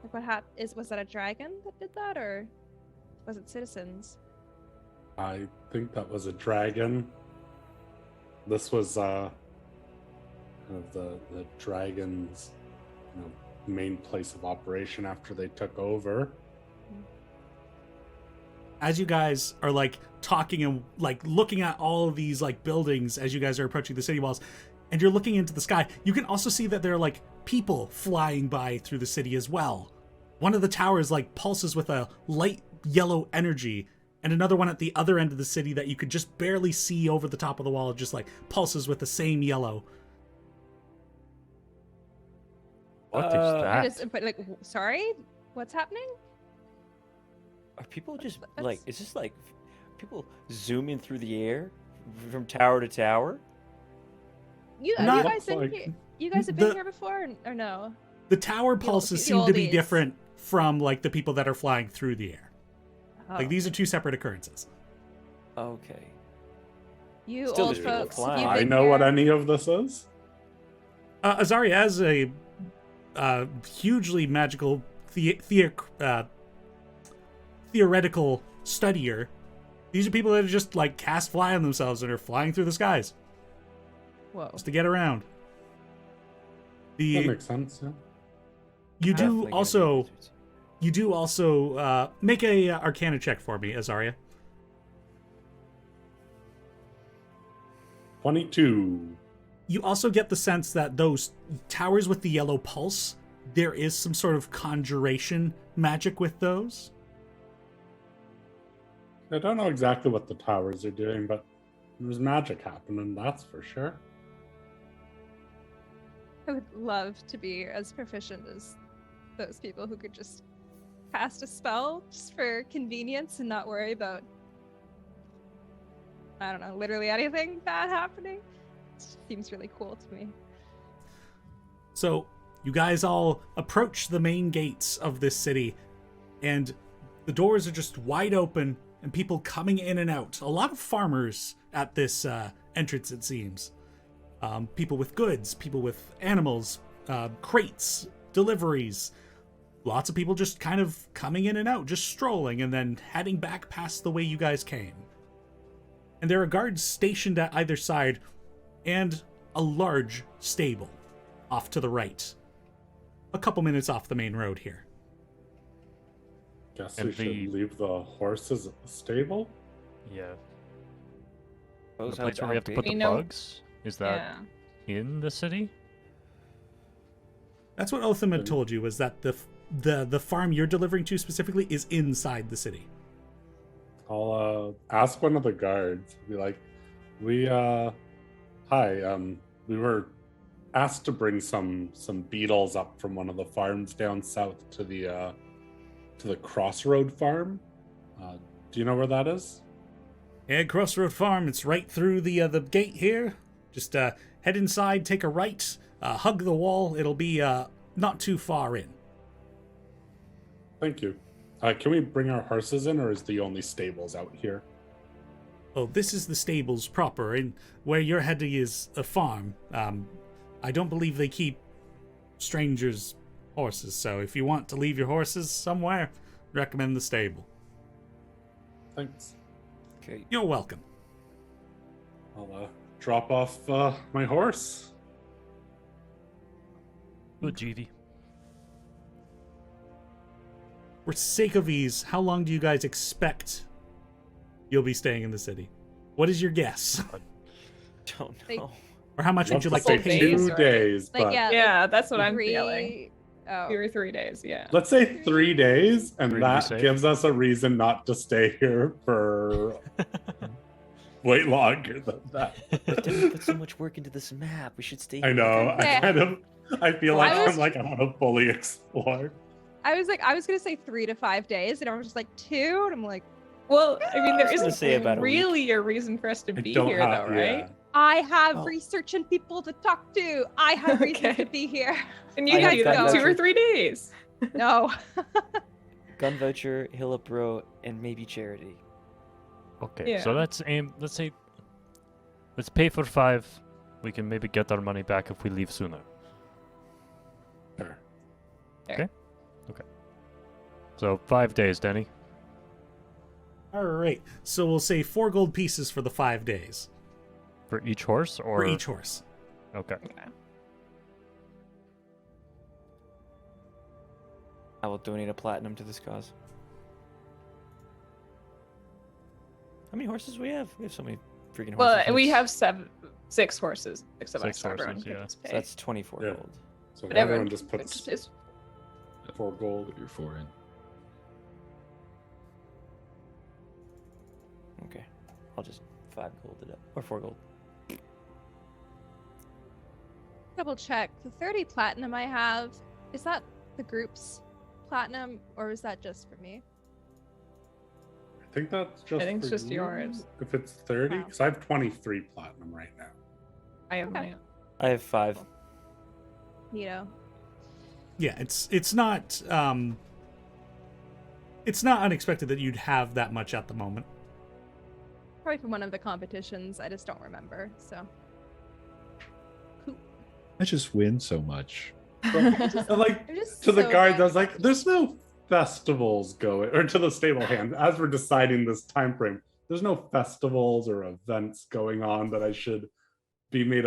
G: Like, what happened? Was that a dragon that did that, or was it citizens?
E: I think that was a dragon. This was kind of the dragon's main place of operation after they took over.
A: As you guys are like talking and like looking at all of these like buildings as you guys are approaching the city walls, and you're looking into the sky, you can also see that there are like people flying by through the city as well. One of the towers like pulses with a light yellow energy, and another one at the other end of the city that you could just barely see over the top of the wall just like pulses with the same yellow.
D: What is
G: I
D: that?
G: just, but like, sorry, what's happening?
H: Are people just
G: That's-
H: like? Is this like people zooming through the air from tower to tower?
G: Have
A: Not
G: you guys been
E: like-
G: here? You guys have been
A: The-
G: here before, or no?
A: The tower
G: The
A: pulses
G: old-
A: seem
G: the
A: to be
G: oldies.
A: different from like the people that are flying through the air.
G: Oh.
A: Like these are two separate occurrences.
H: Okay.
G: You
H: Still
G: old
H: just people
G: folks.
H: flying.
G: you've
E: I
G: been
E: know what
G: here-
E: any of this is.
A: Azaria, as a hugely magical theoretical studier, these are people that are just like cast fly on themselves and are flying through the skies
G: Whoa.
A: just to get around.
E: That makes sense. Yeah.
A: You
H: Definitely
A: do
H: gonna be
A: also
H: wizards.
A: make a Arcana check for me, Azaria.
E: 22.
A: You also get the sense that those towers with the yellow pulse, there is some sort of conjuration magic with those.
E: I don't know exactly what the towers are doing, but there's magic happening, that's for sure.
G: I would love to be as proficient as those people who could just cast a spell just for convenience and not worry about, I don't know, literally anything bad happening. It seems really cool to me.
A: So you guys all approach the main gates of this city, and the doors are just wide open and people coming in and out. A lot of farmers at this entrance, it seems. People with goods, people with animals, crates, deliveries. Lots of people just kind of coming in and out, just strolling and then heading back past the way you guys came. And there are guards stationed at either side and a large stable off to the right. A couple minutes off the main road here.
E: Guess
D: And
E: we should
D: the-
E: leave the horses at the stable.
D: Yeah. The
H: Suppose
D: place
H: I'd
D: where we have to put
B: We
D: the
B: know-
D: bugs? Is that
B: Yeah.
D: in the city?
A: That's what Otham had told you, was that the farm you're delivering to specifically is inside the city.
E: I'll ask one of the guards. Be like, we we were asked to bring some beetles up from one of the farms down south to the Crossroad farm. Do you know where that is?
A: Yeah, Crossroad Farm, it's right through the gate here. Just head inside, take a right, hug the wall. It'll be not too far in.
E: Thank you. Can we bring our horses in, or is the only stables out here?
A: Oh, this is the stables proper, and where you're heading is a farm. I don't believe they keep strangers' horses, so if you want to leave your horses somewhere, recommend the stable.
E: Thanks.
H: Okay.
A: You're welcome.
E: I'll drop off my horse.
D: Good, GD.
A: For sake of ease, how long do you guys expect you'll be staying in the city? What is your guess?
H: Don't
G: Like-
H: know.
A: Or how much would
E: Love
A: you
E: to
A: like
E: say
A: to pay?
B: days,
E: 2
B: right?
E: days,
G: Like,
E: but
G: yeah,
B: Yeah, that's what I'm
G: three-
B: feeling.
G: Oh.
B: 2 or 3 days, yeah.
E: let's say 3 days, and
D: Three to be
E: that
D: safe.
E: gives us a reason not to stay here for way longer than that.
H: Don't put so much work into this map. We should stay.
E: I know.
G: Yeah.
E: I feel
G: Well,
E: like
G: I was-
E: I'm like I want to fully explore.
G: I was gonna say 3 to 5 days, and I was just like 2, and I'm like,
B: Well, I mean, there
H: I was gonna say
B: isn't
H: about a week.
B: really a reason for us to
E: I
B: be
E: don't
B: here,
E: have-
B: though, right?
E: yeah.
G: I have
C: Oh.
G: research and people to talk to. I have reason
B: Okay.
G: to be here.
B: And you
H: I
B: can
H: have
B: do that
H: gun
B: in 2 or
H: voucher.
B: 3 days.
G: No.
H: Gun voucher, Hill Up Row, and maybe charity.
D: Okay, so
B: Yeah.
D: let's aim. Let's say, let's pay for 5. We can maybe get our money back if we leave sooner.
E: Sure.
D: So 5 days, Denny.
A: All right. So we'll say 4 gold pieces for the 5 days
D: For each horse, or
A: for each horse.
D: Okay.
H: I will donate a platinum to this cause. How many horses do we have? We have so many freaking horses.
B: Well, we have 6 horses, except
D: 6
B: so everyone
D: horses,
B: can
D: yeah.
B: just
H: So
B: pay.
H: that's 24
E: Yeah.
H: gold.
E: So
B: But
E: everyone
B: everyone
E: just puts
B: it's
E: 4 gold.
F: Put your 4 in.
H: Okay. I'll just 5 gold it up. Or 4 gold.
G: Double check. The 30 platinum I have, is that the group's platinum or is that just for me?
E: I think that's just.
B: think it's
E: for
B: just
E: you,
B: yours.
E: If it's 30,
G: Wow.
E: because I have 23 platinum right now.
B: I have
G: Okay.
B: my
H: I have 5.
G: Neato.
A: Yeah, it's not unexpected that you'd have that much at the moment.
G: Probably from one of the competitions. I just don't remember. So
F: I just win so much.
E: And like
G: I'm just
E: to the
G: so
E: guards,
G: bad
E: I was
G: at
E: like, "There's no festivals going," or to the stable hand as we're deciding this time frame. There's no festivals or events going on that I should be made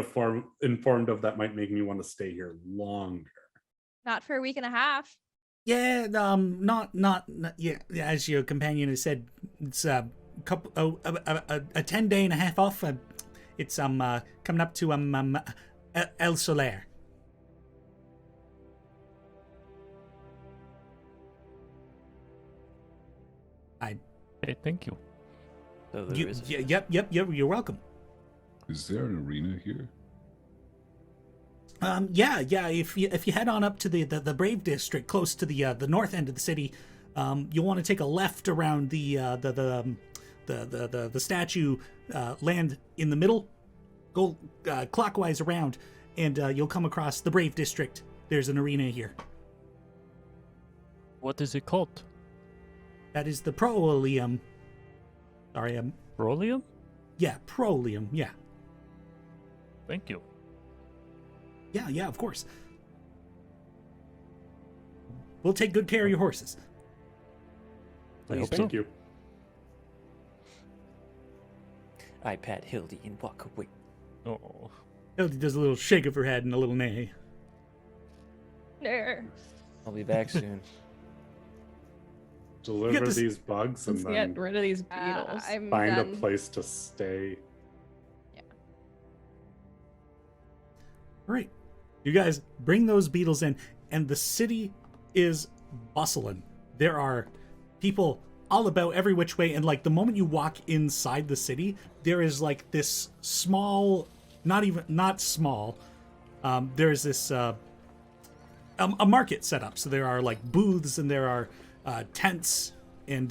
E: informed of that might make me want to stay here longer.
G: Not for a week and a half.
A: Yeah, not yeah. As your companion has said, it's a 10 day and a half off. It's coming up to El Soler.
D: Hey, thank you.
H: So there is a
A: Yep. You're welcome.
F: Is there an arena here?
A: Yeah. If you head on up to the Brave District, close to the north end of the city, you'll want to take a left around the statue, land in the middle, go clockwise around, and you'll come across the Brave District. There's an arena here.
D: What is it called?
A: That is the Prolium. Sorry,
D: Rolium?
A: yeah, Prolium. Yeah,
D: Thank you.
A: yeah, of course. We'll take good care of your horses.
D: I hope
E: Thank
D: so.
E: you.
H: I pat Hildy and walk away.
D: Oh,
A: Hildy does a little shake of her head and a little neigh.
G: No.
H: I'll be back soon.
E: Deliver
A: this-
E: these bugs and
B: Let's
E: then
B: get rid of these beetles.
G: I'm
E: find
G: done.
E: a place to stay.
A: Right. You guys bring those beetles in, and the city is bustling. There are people all about every which way, and like the moment you walk inside the city, there is like this small, not small, there's this a market set up. So there are like booths and there are tents and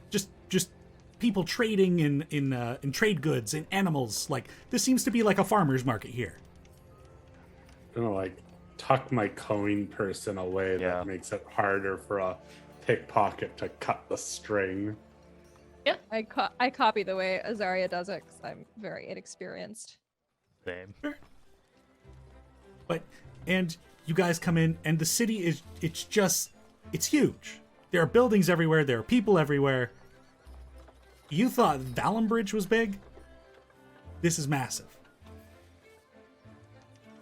A: just people trading in trade goods and animals. Like this seems to be like a farmer's market here.
E: I'm gonna like tuck my coin purse in a way
D: Yeah.
E: that makes it harder for a pickpocket to cut the string.
G: I copy the way Azaria does it because I'm very inexperienced.
D: same.
A: And you guys come in, and the city it's huge. There are buildings everywhere. There are people everywhere. You thought Valenbridge was big? This is massive.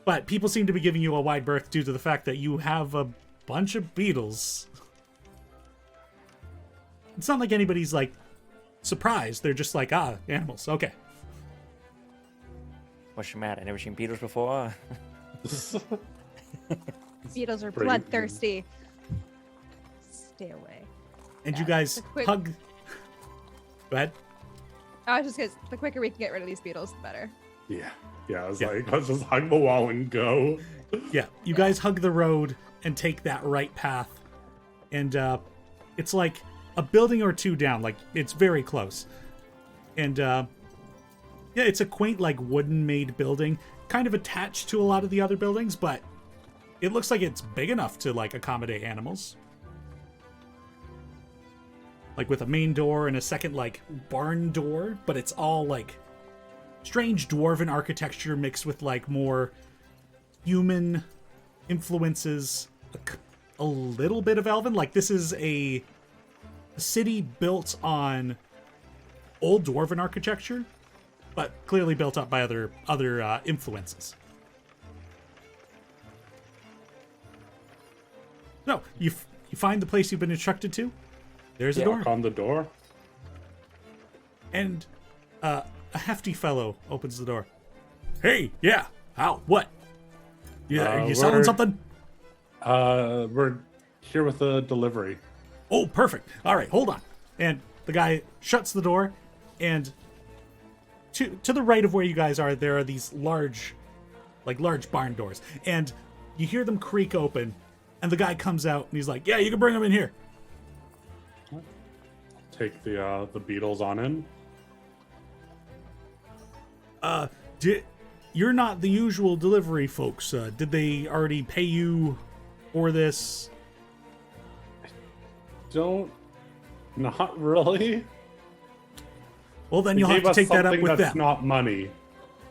A: But people seem to be giving you a wide berth due to the fact that you have a bunch of beetles. It's not like anybody's like surprised. They're just like, animals. Okay.
H: What's your matter? I never seen beetles before.
G: Beetles are
E: Pretty-
G: bloodthirsty. Stay away.
A: And
G: Yeah,
A: you guys
G: it's a quick-
A: hug. Go ahead.
G: I was just because the quicker we can get rid of these beetles, the better.
E: Yeah. I was
A: Yeah.
E: like, let's just hug the wall and go.
A: Yeah, you guys hug the road and take that right path. And it's like a building or two down. Like, it's very close. And yeah, Yeah, it's a quaint, like, wooden-made building, kind of attached to a lot of the other buildings, but it looks like it's big enough to, like, accommodate animals. Like, with a main door and a second, like, barn door, but it's all, like, strange dwarven architecture mixed with, like, more human influences, a little bit of elven. Like, this is a city built on old dwarven architecture, but clearly built up by other influences. No, you find the place you've been instructed to. There's a door,
E: Knock on the door.
A: and a hefty fellow opens the door. Hey, yeah, how? What? Yeah, are you selling
E: we're-
A: something?
E: We're here with a delivery.
A: Oh, perfect. All right, hold on. And the guy shuts the door, and to the right of where you guys are, there are these large barn doors, and you hear them creak open, and the guy comes out, and he's like, "Yeah, you can bring them in here."
E: Take the beetles on in.
A: You're not the usual delivery folks. Did they already pay you for this?
E: Not really.
A: Well, then
E: They
A: you'll have
E: gave
A: to
E: us
A: take that up
E: something
A: with
E: that's
A: them.
E: not money.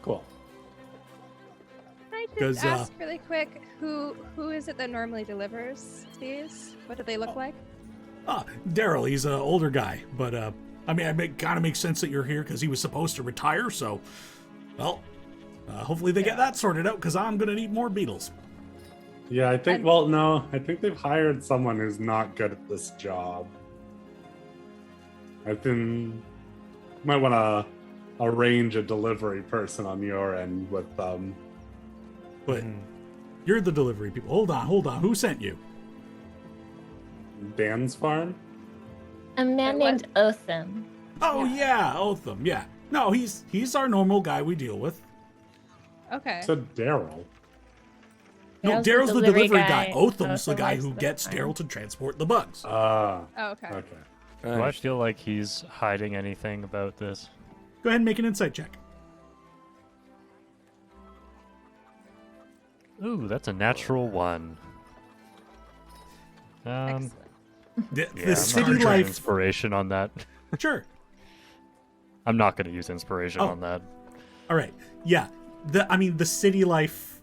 E: Cool.
G: Can I
A: 'Cause,
G: just ask really quick, who is it that normally delivers these? What do they look like?
A: Daryl, he's an older guy, but I mean, it kind of makes sense that you're here because he was supposed to retire. So, well, hopefully they get that sorted out because I'm gonna need more beetles.
E: Yeah, I think. Well, no, I think they've hired someone who's not good at this job. Might want to arrange a delivery person on your end with them.
A: But you're the delivery people. Hold on. Who sent you?
E: Dan's farm.
B: A man
G: Wait, what?
B: named Otham.
A: Oh yeah, Otham. Yeah. No, he's our normal guy we deal with.
G: Okay.
E: So Daryl.
A: No,
B: Daryl's
A: Daryl's the delivery guy. Otham's the
B: Otham
A: guy
B: works
A: who
B: the
A: gets
B: farm.
A: Daryl to transport the bugs.
G: Oh, okay.
E: Okay.
D: Do I feel like he's hiding anything about this?
A: Go ahead and make an insight check.
D: Ooh, that's a natural one.
G: Excellent.
A: The
D: Yeah, I'm not
A: city
D: gonna try
A: life.
D: inspiration on that.
A: Sure.
D: I'm not going to use inspiration
A: Oh.
D: on that.
A: All right. Yeah. The city life,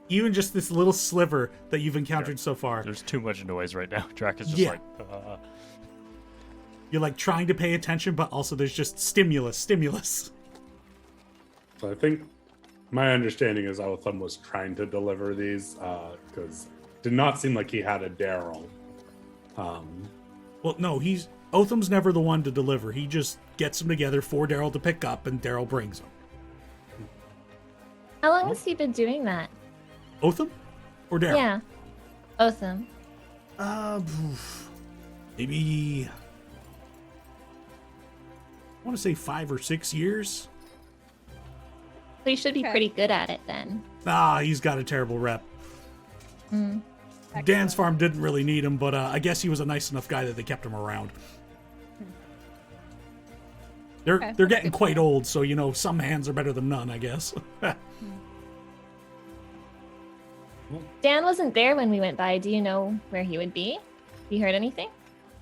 A: even just this little sliver that you've encountered so far,
D: There's too much noise right now. Drac is just
A: Yeah.
D: like,
A: you're like trying to pay attention, but also there's just stimulus.
E: So I think my understanding is Otham was trying to deliver these because did not seem like he had a Daryl.
A: Well, no, Otham's never the one to deliver. He just gets them together for Daryl to pick up, and Daryl brings them.
B: How long has he been doing that?
A: Otham or Daryl?
B: Yeah. Otham.
A: Maybe I want to say 5 or 6 years.
B: So he should be
G: Okay.
B: pretty good at it then.
A: He's got a terrible rep.
B: Mm.
A: Dan's
G: Excellent.
A: farm didn't really need him, but I guess he was a nice enough guy that they kept him around. They're
G: Okay,
A: they're
G: that's
A: getting
G: good to
A: quite
G: know.
A: old, so some hands are better than none, I guess.
B: Dan wasn't there when we went by. Do you know where he would be? You heard anything?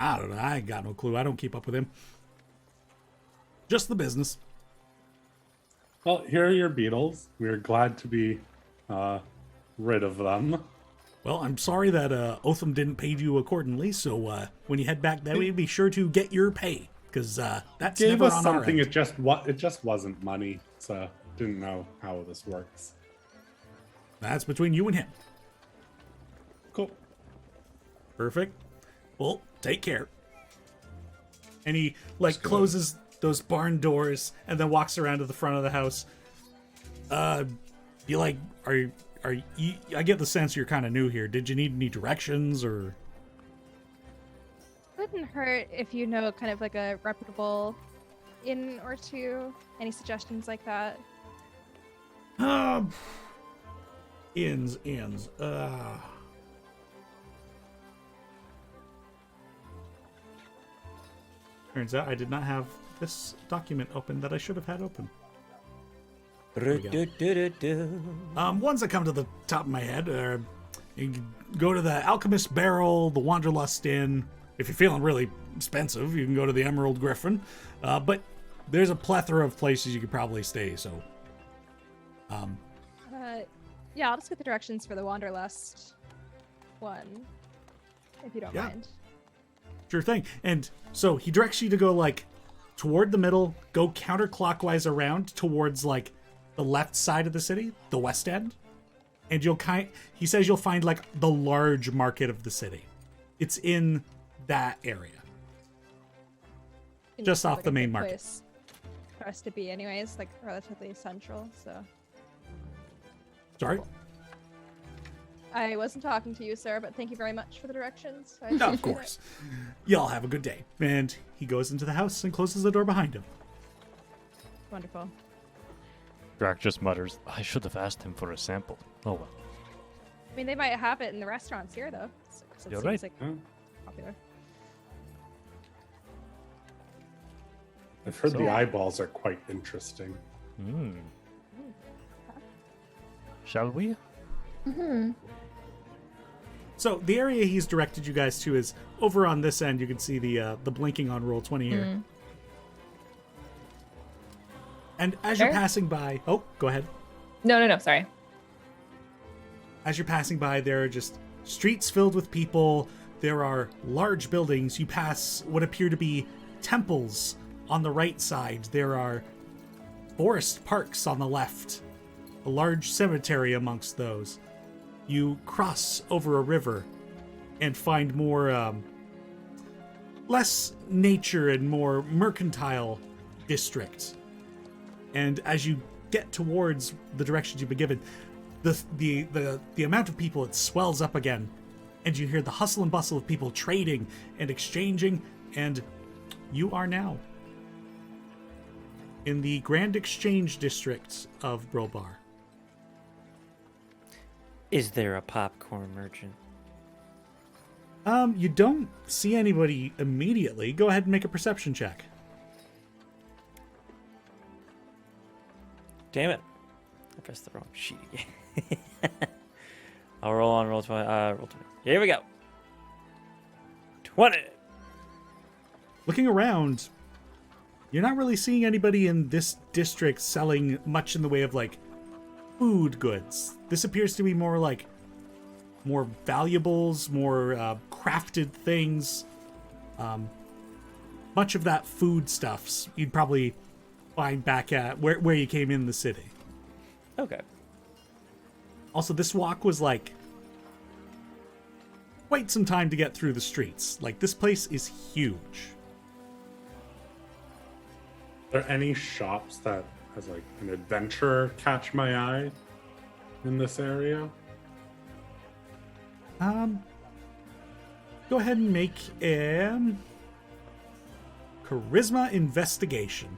A: I don't know. I ain't got no clue. I don't keep up with him. Just the business.
E: Well, here are your beetles. We're glad to be rid of them.
A: Well, I'm sorry that Otham didn't pay you accordingly. So when you head back that way, be sure to get your pay, because that's
E: Gave
A: never
E: us
A: on our
E: something.
A: end.
E: It just wasn't money. So didn't know how this works.
A: That's between you and him.
E: Cool.
A: Perfect. Well, take care. And he like
F: Let's go.
A: closes those barn doors and then walks around to the front of the house. You like are you? I get the sense you're kind of new here. Did you need any directions or?
G: Wouldn't hurt if you know kind of like a reputable inn or two. Any suggestions like that?
A: Inns. Turns out I did not have this document open that I should have had open. we go.
H: Ru-du-du-du-du.
A: Ones that come to the top of my head are you can go to the Alchemist Barrel, the Wanderlust Inn. If you're feeling really expensive, you can go to the Emerald Griffin. But there's a plethora of places you could probably stay. So,
G: Yeah, I'll just get the directions for the Wanderlust one, if you don't
A: Yeah.
G: mind.
A: sure thing. And so he directs you to go like toward the middle, go counterclockwise around towards like the left side of the city, the west end. And he says you'll find like the large market of the city. It's in that area.
G: And
A: Just
G: it's
A: off
G: like
A: the
G: a
A: main
G: good
A: market.
G: place for us to be, anyways, like relatively central. So
A: Sorry?
G: I wasn't talking to you, sir, but thank you very much for the directions. I
A: No, of
G: appreciate it.
A: course. Y'all have a good day. And he goes into the house and closes the door behind him.
G: Wonderful.
D: Drac just mutters, I should have asked him for a sample. Oh well.
G: I mean, they might have it in the restaurants here, though. 'Cause it
D: You're
G: seems
D: right.
G: like
E: Yeah.
G: popular.
E: I've heard
D: So-
E: the eyeballs are quite interesting.
D: Hmm. Shall we?
B: Mm-hmm.
A: So the area he's directed you guys to is over on this end. You can see the blinking on roll 20 here.
B: Mm.
A: And as you're
B: Sure.
A: passing by, oh, go ahead.
B: No, sorry.
A: As you're passing by, there are just streets filled with people. There are large buildings. You pass what appear to be temples on the right side. There are forest parks on the left. A large cemetery amongst those. You cross over a river and find more, less nature and more mercantile districts. And as you get towards the directions you've been given, the amount of people, it swells up again, and you hear the hustle and bustle of people trading and exchanging, and you are now in the Grand Exchange District of Brulbar.
H: Is there a popcorn merchant?
A: You don't see anybody immediately. Go ahead and make a perception check.
H: Damn it. I pressed the wrong sheet again. I'll roll on roll 20. Roll 20. Here we go. 20.
A: Looking around, you're not really seeing anybody in this district selling much in the way of like food goods. This appears to be more like more valuables, more crafted things. Much of that food stuffs you'd probably find back at where you came in the city.
H: Okay.
A: Also, this walk was like quite some time to get through the streets. Like, this place is huge.
E: Are there any shops that has like an adventurer catch my eye in this area?
A: Go ahead and make a charisma investigation.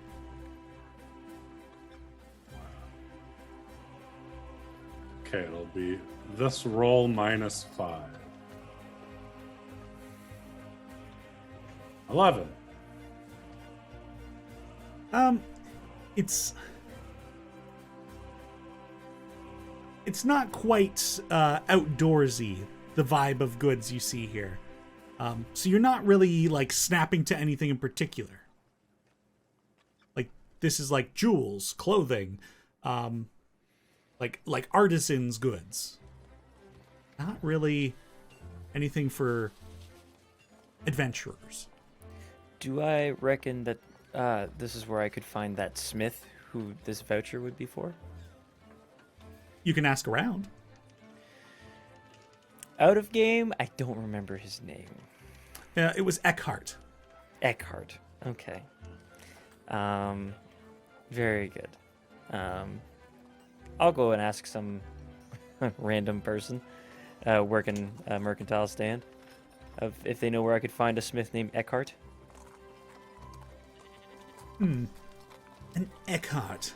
E: Okay, it'll be this roll minus 5. 11.
A: It's not quite outdoorsy, the vibe of goods you see here. So you're not really like snapping to anything in particular. Like, this is like jewels, clothing, like artisans' goods. Not really anything for adventurers.
H: Do I reckon that this is where I could find that smith who this voucher would be for?
A: You can ask around.
H: Out of game, I don't remember his name.
A: It was Eckhart.
H: Eckhart. Okay. Very good. I'll go and ask some random person working a mercantile stand if they know where I could find a smith named Eckhart.
A: An Eckhart.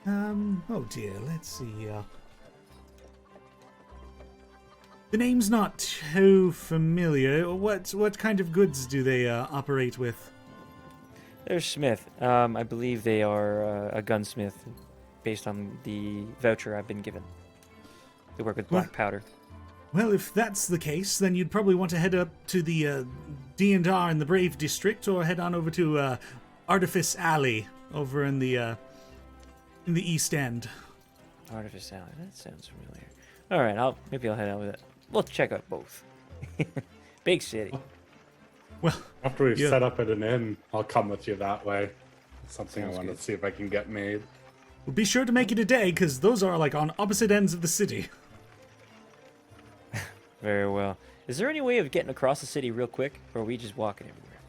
A: Oh dear, let's see. The name's not too familiar. What kind of goods do they operate with?
H: They're Smith. I believe they are a gunsmith, based on the voucher I've been given. They work with black powder.
A: Well, if that's the case, then you'd probably want to head up to the D&R in the Brave District, or head on over to Artifice Alley over in the East End.
H: Artifice Alley. That sounds familiar. All right, maybe I'll head out with it. We'll check out both. Big city.
A: Well,
E: After we've
A: yeah.
E: set up at an inn, I'll come with you that way. It's something
H: Sounds
E: I want
H: good.
E: to see if I can get made.
A: Well, be sure to make it a day, because those are like on opposite ends of the city.
H: Very well. Is there any way of getting across the city real quick, or are we just walking everywhere?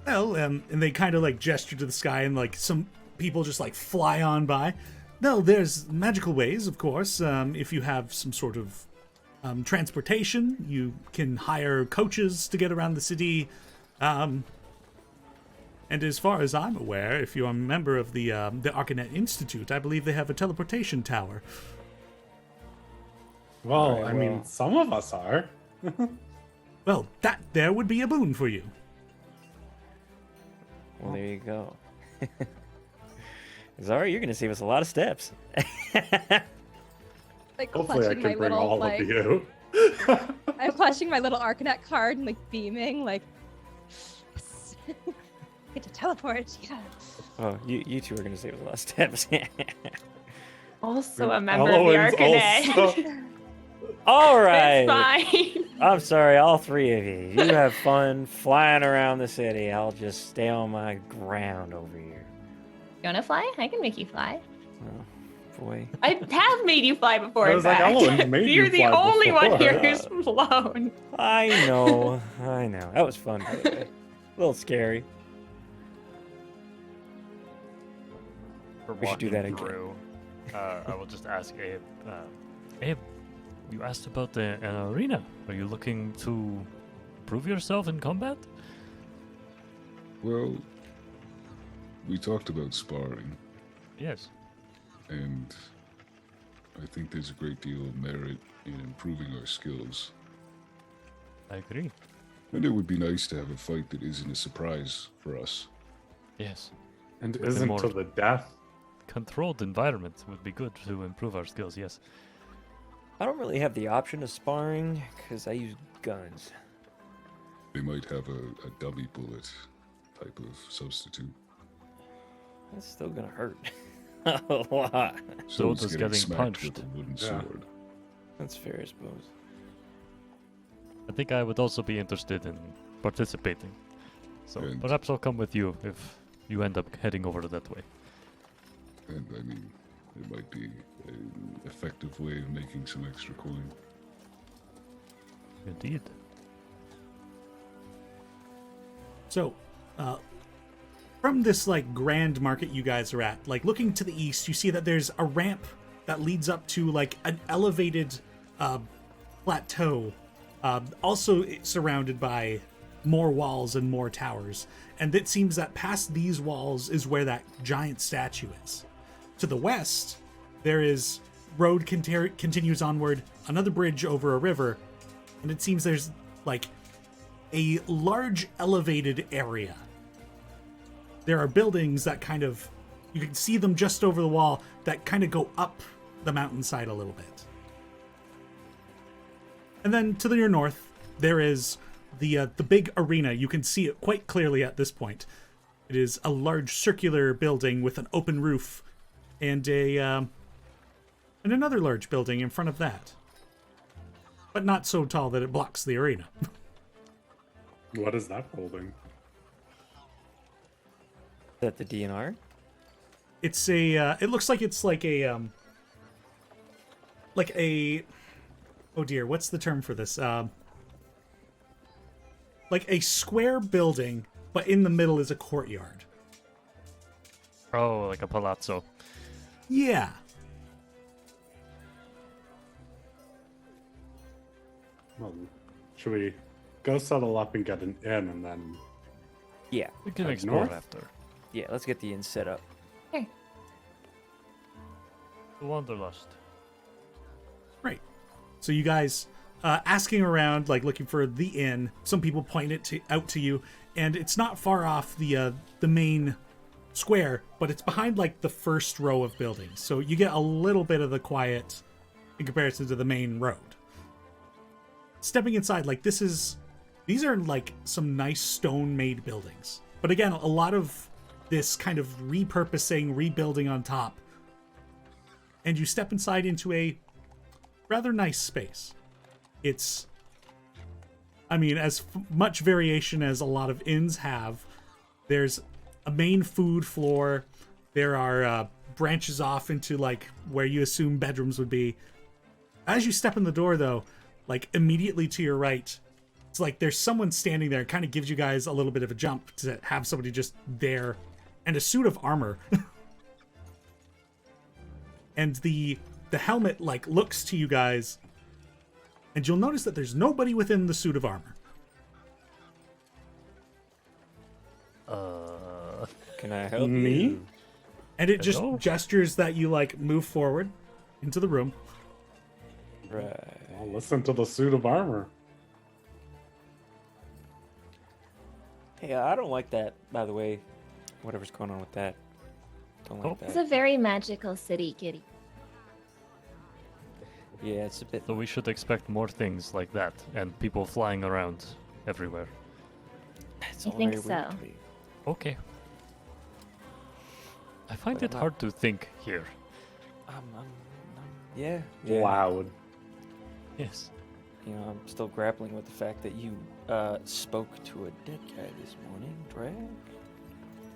A: Well, and they kind of like gesture to the sky, and like some people just like fly on by. No, there's magical ways, of course. If you have some sort of transportation, you can hire coaches to get around the city. And as far as I'm aware, if you're a member of the Arcanet Institute, I believe they have a teleportation tower.
E: Well,
H: Very
E: I mean,
H: well.
E: some of us are.
A: Well, that there would be a boon for you.
H: Well, there you go. Zara, you're going to save us a lot of steps.
G: Like
E: Hopefully, I
G: clutching
E: can
G: my
E: bring
G: little
E: all
G: like
E: of you.
G: I'm clutching my little Arcanet card and like beaming like yes. Get to teleport. Yeah.
H: Oh, you two are going to save us a lot of steps.
B: Also a member of the
E: Ellen's
B: Arcanet.
E: also-
H: All right.
B: It's fine.
H: I'm sorry, all three of you. You have fun flying around the city. I'll just stay on my ground over here.
B: You wanna fly? I can make you fly.
H: Oh, boy.
B: I have made you fly before.
E: I
B: in
E: was like,
B: fact.
E: Ellen made you
B: You're the
E: fly
B: only one
E: before.
B: here who's flown.
H: I know. That was fun, by the way. A little scary.
D: For
H: We should do
D: walking
H: that again.
D: through, I will just ask Abe. Abe, you asked about an arena. Are you looking to prove yourself in combat?
F: Well, we talked about sparring,
D: Yes.
F: and I think there's a great deal of merit in improving our skills.
D: I agree.
F: And it would be nice to have a fight that isn't a surprise for us.
D: Yes.
E: And
D: With
E: isn't
D: more-
E: to the death.
D: Controlled environment would be good to improve our skills, yes.
H: I don't really have the option of sparring because I use guns.
F: They might have a dummy bullet type of substitute.
H: That's still going to hurt. A lot.
F: So
D: does
F: it's
D: getting
F: smacked
D: punched.
F: with a wooden
E: Yeah.
F: sword.
H: That's fair, I suppose.
D: I think I would also be interested in participating. So
F: And-
D: perhaps I'll come with you if you end up heading over that way.
F: And I mean, it might be an effective way of making some extra coin.
D: Indeed.
A: So, from this like grand market you guys are at, like looking to the east, you see that there's a ramp that leads up to like an elevated plateau, also surrounded by more walls and more towers. And it seems that past these walls is where that giant statue is. To the west, there is road continues onward, another bridge over a river, and it seems there's like a large elevated area. There are buildings that kind of, you can see them just over the wall, that kind of go up the mountainside a little bit. And then to your north, there is the big arena. You can see it quite clearly at this point. It is a large circular building with an open roof and and another large building in front of that, but not so tall that it blocks the arena.
E: What is that building?
H: Is that the DNR?
A: It's a. It looks like it's like a. Oh dear, what's the term for this? Like a square building, but in the middle is a courtyard.
D: Oh, like a palazzo.
A: Yeah.
E: Well, should we go settle up and get an inn and then...
H: Yeah.
D: We can
E: Head
D: explore
E: north?
D: after.
H: Yeah, let's get the inn set up.
B: Here.
D: The Wanderlust.
A: Right. So you guys asking around, like looking for the inn. Some people point it out to you, and it's not far off the main square, but it's behind like the first row of buildings. So you get a little bit of the quiet in comparison to the main road. Stepping inside, like these are like some nice stone-made buildings. But again, a lot of this kind of repurposing, rebuilding on top. And you step inside into a rather nice space. It's, I mean, as much variation as a lot of inns have. There's a main food floor. There are branches off into like where you assume bedrooms would be. As you step in the door, though, like immediately to your right, it's like there's someone standing there. It kind of gives you guys a little bit of a jump to have somebody just there, and a suit of armor. And the helmet like looks to you guys, and you'll notice that there's nobody within the suit of armor.
H: Can I help
E: Me?
H: you?
A: And it just
D: Hello?
A: gestures that you like move forward into the room.
H: Right.
E: Well, listen to the suit of armor.
H: Hey, I don't like that, by the way. Whatever's going on with that. Don't like
D: Oh.
B: It's
H: that.
B: a very magical city, Kitty.
H: Yeah, it's a bit.
D: So we should expect more things like that and people flying around everywhere.
H: It's
B: You
H: all
B: think
H: very weird
B: so?
H: to me.
D: Okay. I find
H: But
D: it
H: I'm not-
D: hard to think here.
H: Yeah.
E: Loud.
D: Yes.
H: You know, I'm still grappling with the fact that you spoke to a dead guy this morning, Drag.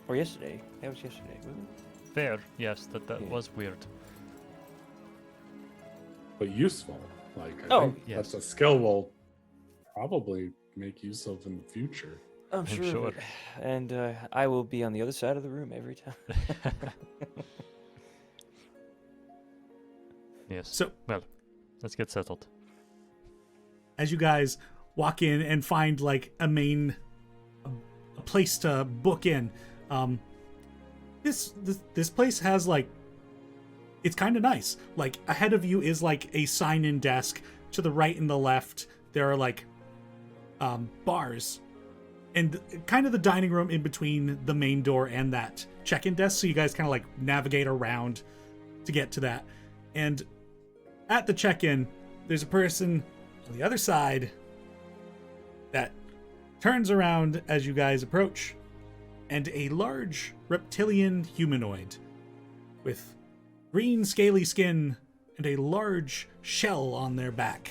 H: Or yesterday. That was yesterday, wasn't it?
D: Fair. Yes, that
H: Yeah.
D: was weird.
E: But useful. Like, I
H: Oh,
E: think
D: yes.
E: that's a skill we'll probably make use of in the future.
H: I'm sure. of it. And I will be on the other side of the room every time.
D: Yes.
A: So
D: Well, let's get settled.
A: as you guys walk in and find like a place to book in, this place has like, it's kind of nice. Like ahead of you is like a sign-in desk. To the right and the left there are like bars, and kind of the dining room in between the main door and that check-in desk, so you guys kind of like navigate around to get to that. And at the check-in there's a person on the other side that turns around as you guys approach, and a large reptilian humanoid with green scaly skin and a large shell on their back.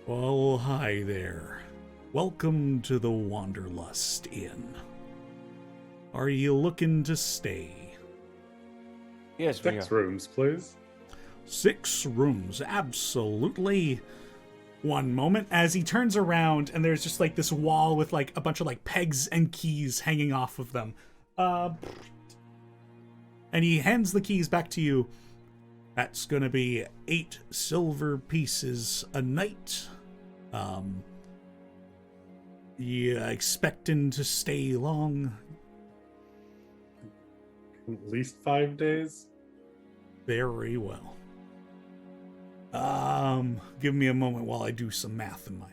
A: Well, hi there. Welcome to the Wanderlust Inn. Are you looking to stay?
H: Yes, we
E: 6
H: are.
E: rooms, please.
A: 6 rooms, absolutely. One moment as he turns around and there's just like this wall with like a bunch of like pegs and keys hanging off of them. And he hands the keys back to you. That's gonna be 8 silver pieces a night. You expecting to stay long?
E: At least 5 days.
A: Very well. Give me a moment while I do some math in my...
B: I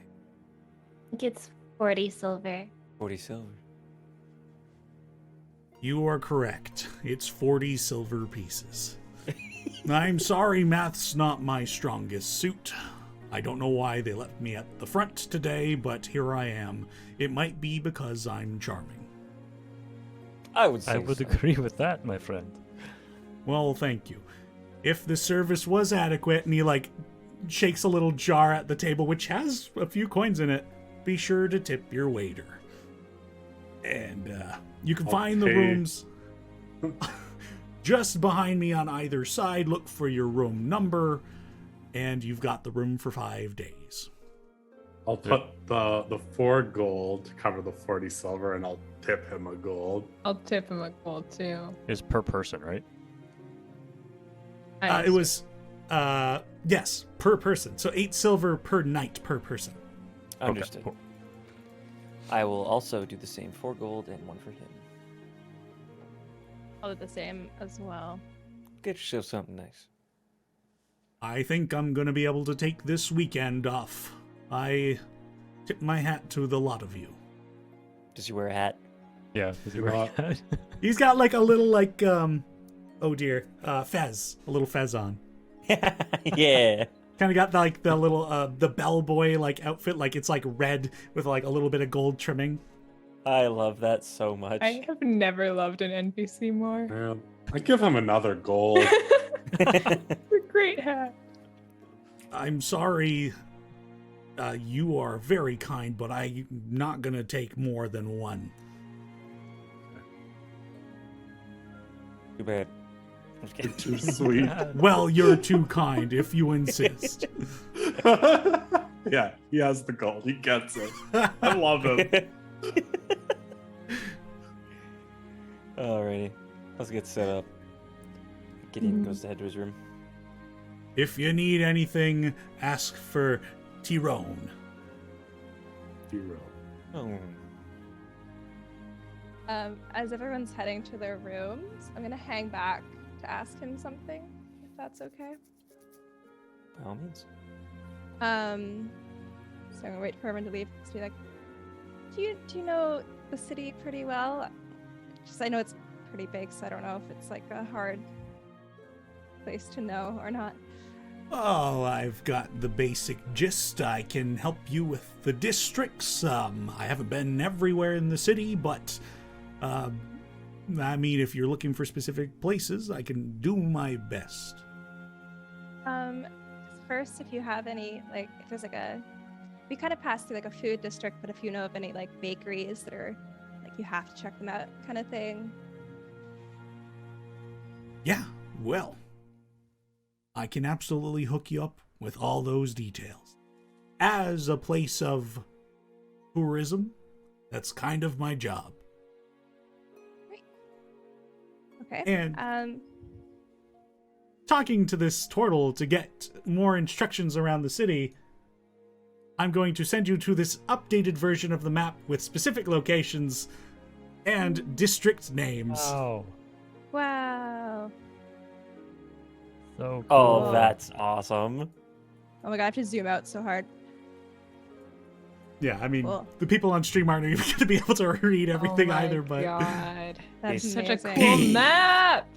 B: think it's 40 silver.
H: 40 silver.
A: You are correct. It's 40 silver pieces. I'm sorry, math's not my strongest suit. I don't know why they left me at the front today, but here I am. It might be because I'm charming.
H: I would say
D: I would
H: so.
D: agree with that, my friend.
A: Well, thank you. If the service was adequate, and he like shakes a little jar at the table, which has a few coins in it, be sure to tip your waiter. And you can find the
E: Okay.
A: rooms just behind me on either side. Look for your room number, and you've got the room for 5 days.
E: I'll put the 4 gold to cover the 40 silver, and I'll tip him a gold.
B: I'll tip him a gold too.
D: Is per person, right?
A: It was, yes, per person. So 8 silver per night per person.
H: Understood.
D: Okay, cool.
H: I will also do the same 4 gold and 1 for him.
G: I'll do the same as well.
H: Get yourself something nice.
A: I think I'm gonna be able to take this weekend off. I tip my hat to the lot of you.
H: Does he wear a hat?
D: Yeah. Is he
E: You
D: wearing
E: know
D: that?
A: He's got like a little oh dear, fez, a little fez on.
H: Yeah.
A: Kind of got like the little the bellboy like outfit, like it's like red with like a little bit of gold trimming.
H: I love that so much.
B: I have never loved an NPC more.
E: Man, I give him another gold.
B: It's a great hat.
A: I'm sorry. You are very kind, but I'm not gonna take more than one.
H: Too bad. I'm just kidding.
E: Too sweet.
A: Well, you're too kind if you insist.
E: Yeah, he has the gold. He gets it. I love him.
H: Alrighty. Let's get set up. Gideon goes to head to his room.
A: If you need anything, ask for Tyrone.
E: Hero.
H: Oh.
G: As everyone's heading to their rooms, I'm gonna hang back to ask him something, if that's okay.
H: By all means.
G: So I'm gonna wait for everyone to leave. Just be like, do you know the city pretty well? Just I know it's pretty big, so I don't know if it's like a hard place to know or not.
A: Oh, I've got the basic gist. I can help you with the districts. I haven't been everywhere in the city, but I mean, if you're looking for specific places, I can do my best.
G: First, if you have any, like, if there's like we kind of passed through like a food district, but if you know of any like bakeries that are like you have to check them out kind of thing.
A: Yeah, well, I can absolutely hook you up with all those details. As a place of tourism, that's kind of my job.
G: Okay.
A: And talking to this turtle to get more instructions around the city, I'm going to send you to this updated version of the map with specific locations and district names.
D: Oh,
G: Wow.
D: so cool.
H: Oh, that's awesome.
G: Oh my god, I have to zoom out so hard.
A: Yeah, I mean,
G: Cool.
A: the people on stream aren't even going to be able to read everything
B: oh my
A: either, but
B: God.
G: That's
B: Such a
G: amazing.
B: cool map.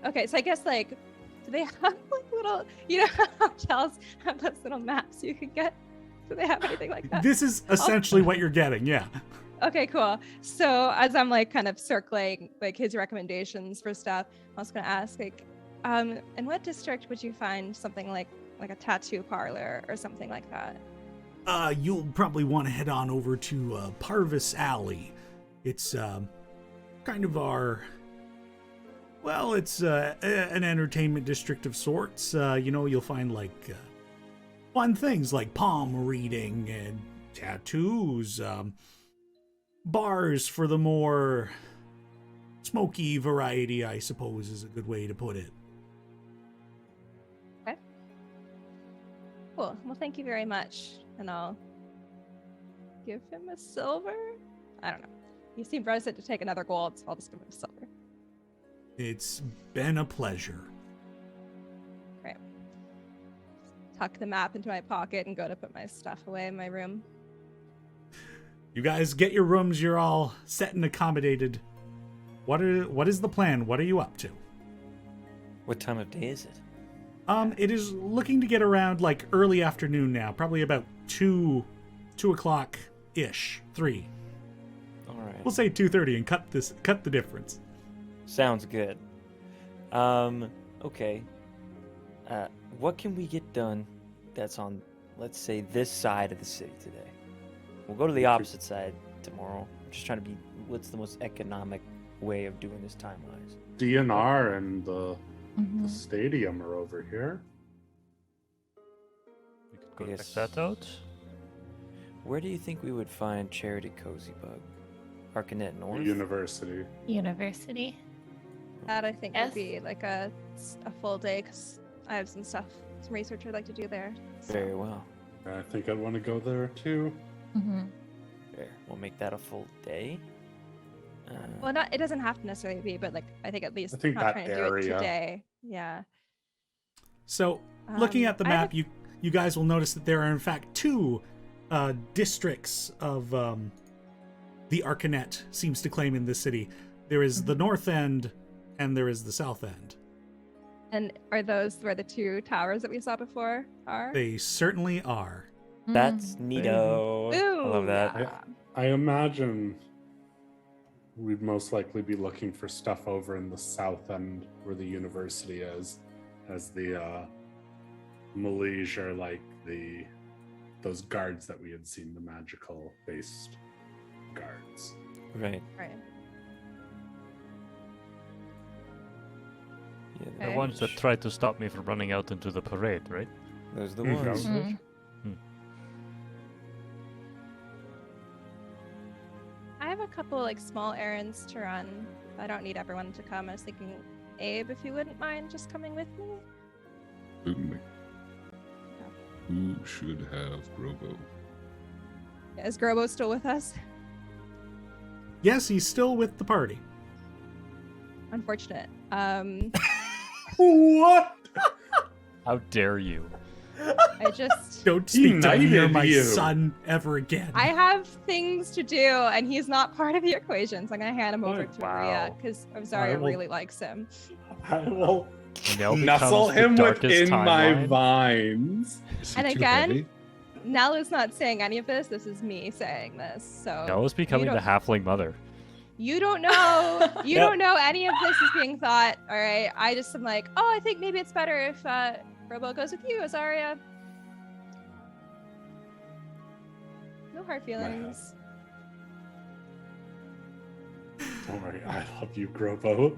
G: Okay, so I guess like, do they have like little, you know, how hotels have those little maps you can get? Do they have anything like that?
A: this is essentially what you're getting, yeah.
G: Okay, cool. So as I'm like kind of circling like his recommendations for stuff, I was gonna ask like, in what district would you find something like a tattoo parlor or something like that?
A: You'll probably want to head on over to Parvis Alley. It's kind of our... Well, it's an entertainment district of sorts. You know, you'll find like fun things like palm reading and tattoos, bars for the more smoky variety, I suppose is a good way to put it.
G: Okay. Cool. Well, thank you very much. And I'll give him a silver? I don't know. He seemed reticent to take another gold, so I'll just give him a silver.
A: It's been a pleasure.
G: Great. Tuck the map into my pocket and go to put my stuff away in my room.
A: You guys get your rooms, you're all set and accommodated. What is the plan? What are you up to?
H: What time of day is it?
A: It is looking to get around like early afternoon now, probably about 2 o'clock ish, 3.
H: All right.
A: We'll say 2:30 and cut the difference.
H: Sounds good. Okay. What can we get done that's on, let's say, this side of the city today? We'll go to the opposite side tomorrow. I'm just trying to be, what's the most economic way of doing this time-wise?
E: DNR and the stadium are over here.
D: We could go
H: I
D: check
H: guess-
D: that out.
H: Where do you think we would find Charity Cozy Bug? Arcanet North?
E: University.
B: University.
G: That I think
B: Yes.
G: would be like a full day because I have some research I'd like to do there. So.
H: Very well.
E: I think I'd want to go there too.
H: Fair. We'll make that a full day.
G: Well, it doesn't have to necessarily be, but like I think at least
E: I think
G: not
E: that
G: trying to do it
E: area.
G: today. Yeah.
A: So, looking at the
G: I have
A: map, you guys will notice that there are in fact two districts of the Arcanet seems to claim in this city. There is the north end, and there is the south end.
G: And are those where the two towers that we saw before are?
A: They certainly are.
H: That's neato. I love that.
G: yeah.
E: I imagine we'd most likely be looking for stuff over in the south end where the university is, as the Malaysia are like those guards that we had seen, the magical based guards.
H: Right.
G: Right.
H: Yeah,
D: The
G: Okay.
D: ones that tried to stop me from running out into the parade, right?
H: those are the
E: Mhm.
H: ones.
G: I have a couple like small errands to run. I don't need everyone to come. I was thinking, Abe, if you wouldn't mind just coming with me.
F: Certainly. Who should have Grobo?
G: Is Grobo still with us?
A: Yes, he's still with the party.
G: Unfortunate.
E: What?
D: How dare you?
G: I just
A: Don't
E: He
A: speak to me or
E: knighted
A: my
E: you.
A: son ever again.
G: I have things to do, and he's not part of the equation, so I'm gonna hand him over to Maria
D: Wow.
G: because Rosaria
E: will-
G: really likes him.
E: I will
D: Nell
E: nestle
D: becomes the
E: him
D: darkest
E: within my
D: timeline.
E: vines.
F: Is
G: And
F: he too
G: again,
F: heavy?
G: Nell is not saying any of this. This is me saying this. So
D: Nell is becoming
G: you
D: the
G: don't-
D: halfling mother.
G: You don't know. You
H: Yep.
G: don't know any of this is being thought. All right. I just am like, oh, I think maybe it's better if Robo goes with you, Azaria. No hard feelings.
E: Don't worry, I love you, Grobo.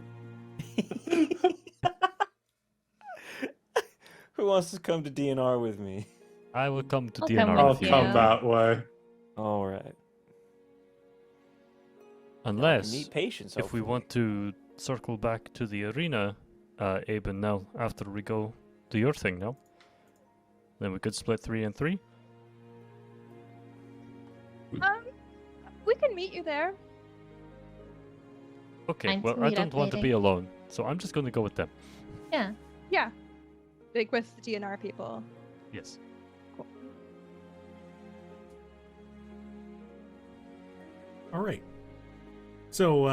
H: Who wants to come to DNR with me?
D: I will come to
B: I'll
D: DNR
B: come
E: I'll
B: with
D: with you.
B: you.
E: come that way.
H: All right.
D: Unless,
H: Meet patience.
D: if we
H: hopefully.
D: want to circle back to the arena, Abe and Nell, after we go do your thing now, then we could split 3 and 3.
G: We can meet you there.
D: Okay,
B: Fine,
D: well,
B: to
D: I
B: meet
D: don't
B: up
D: want to
B: later.
D: be alone, so I'm just going to go with them.
B: Yeah.
G: Yeah. Like with the DNR people.
D: Yes.
A: All right. So,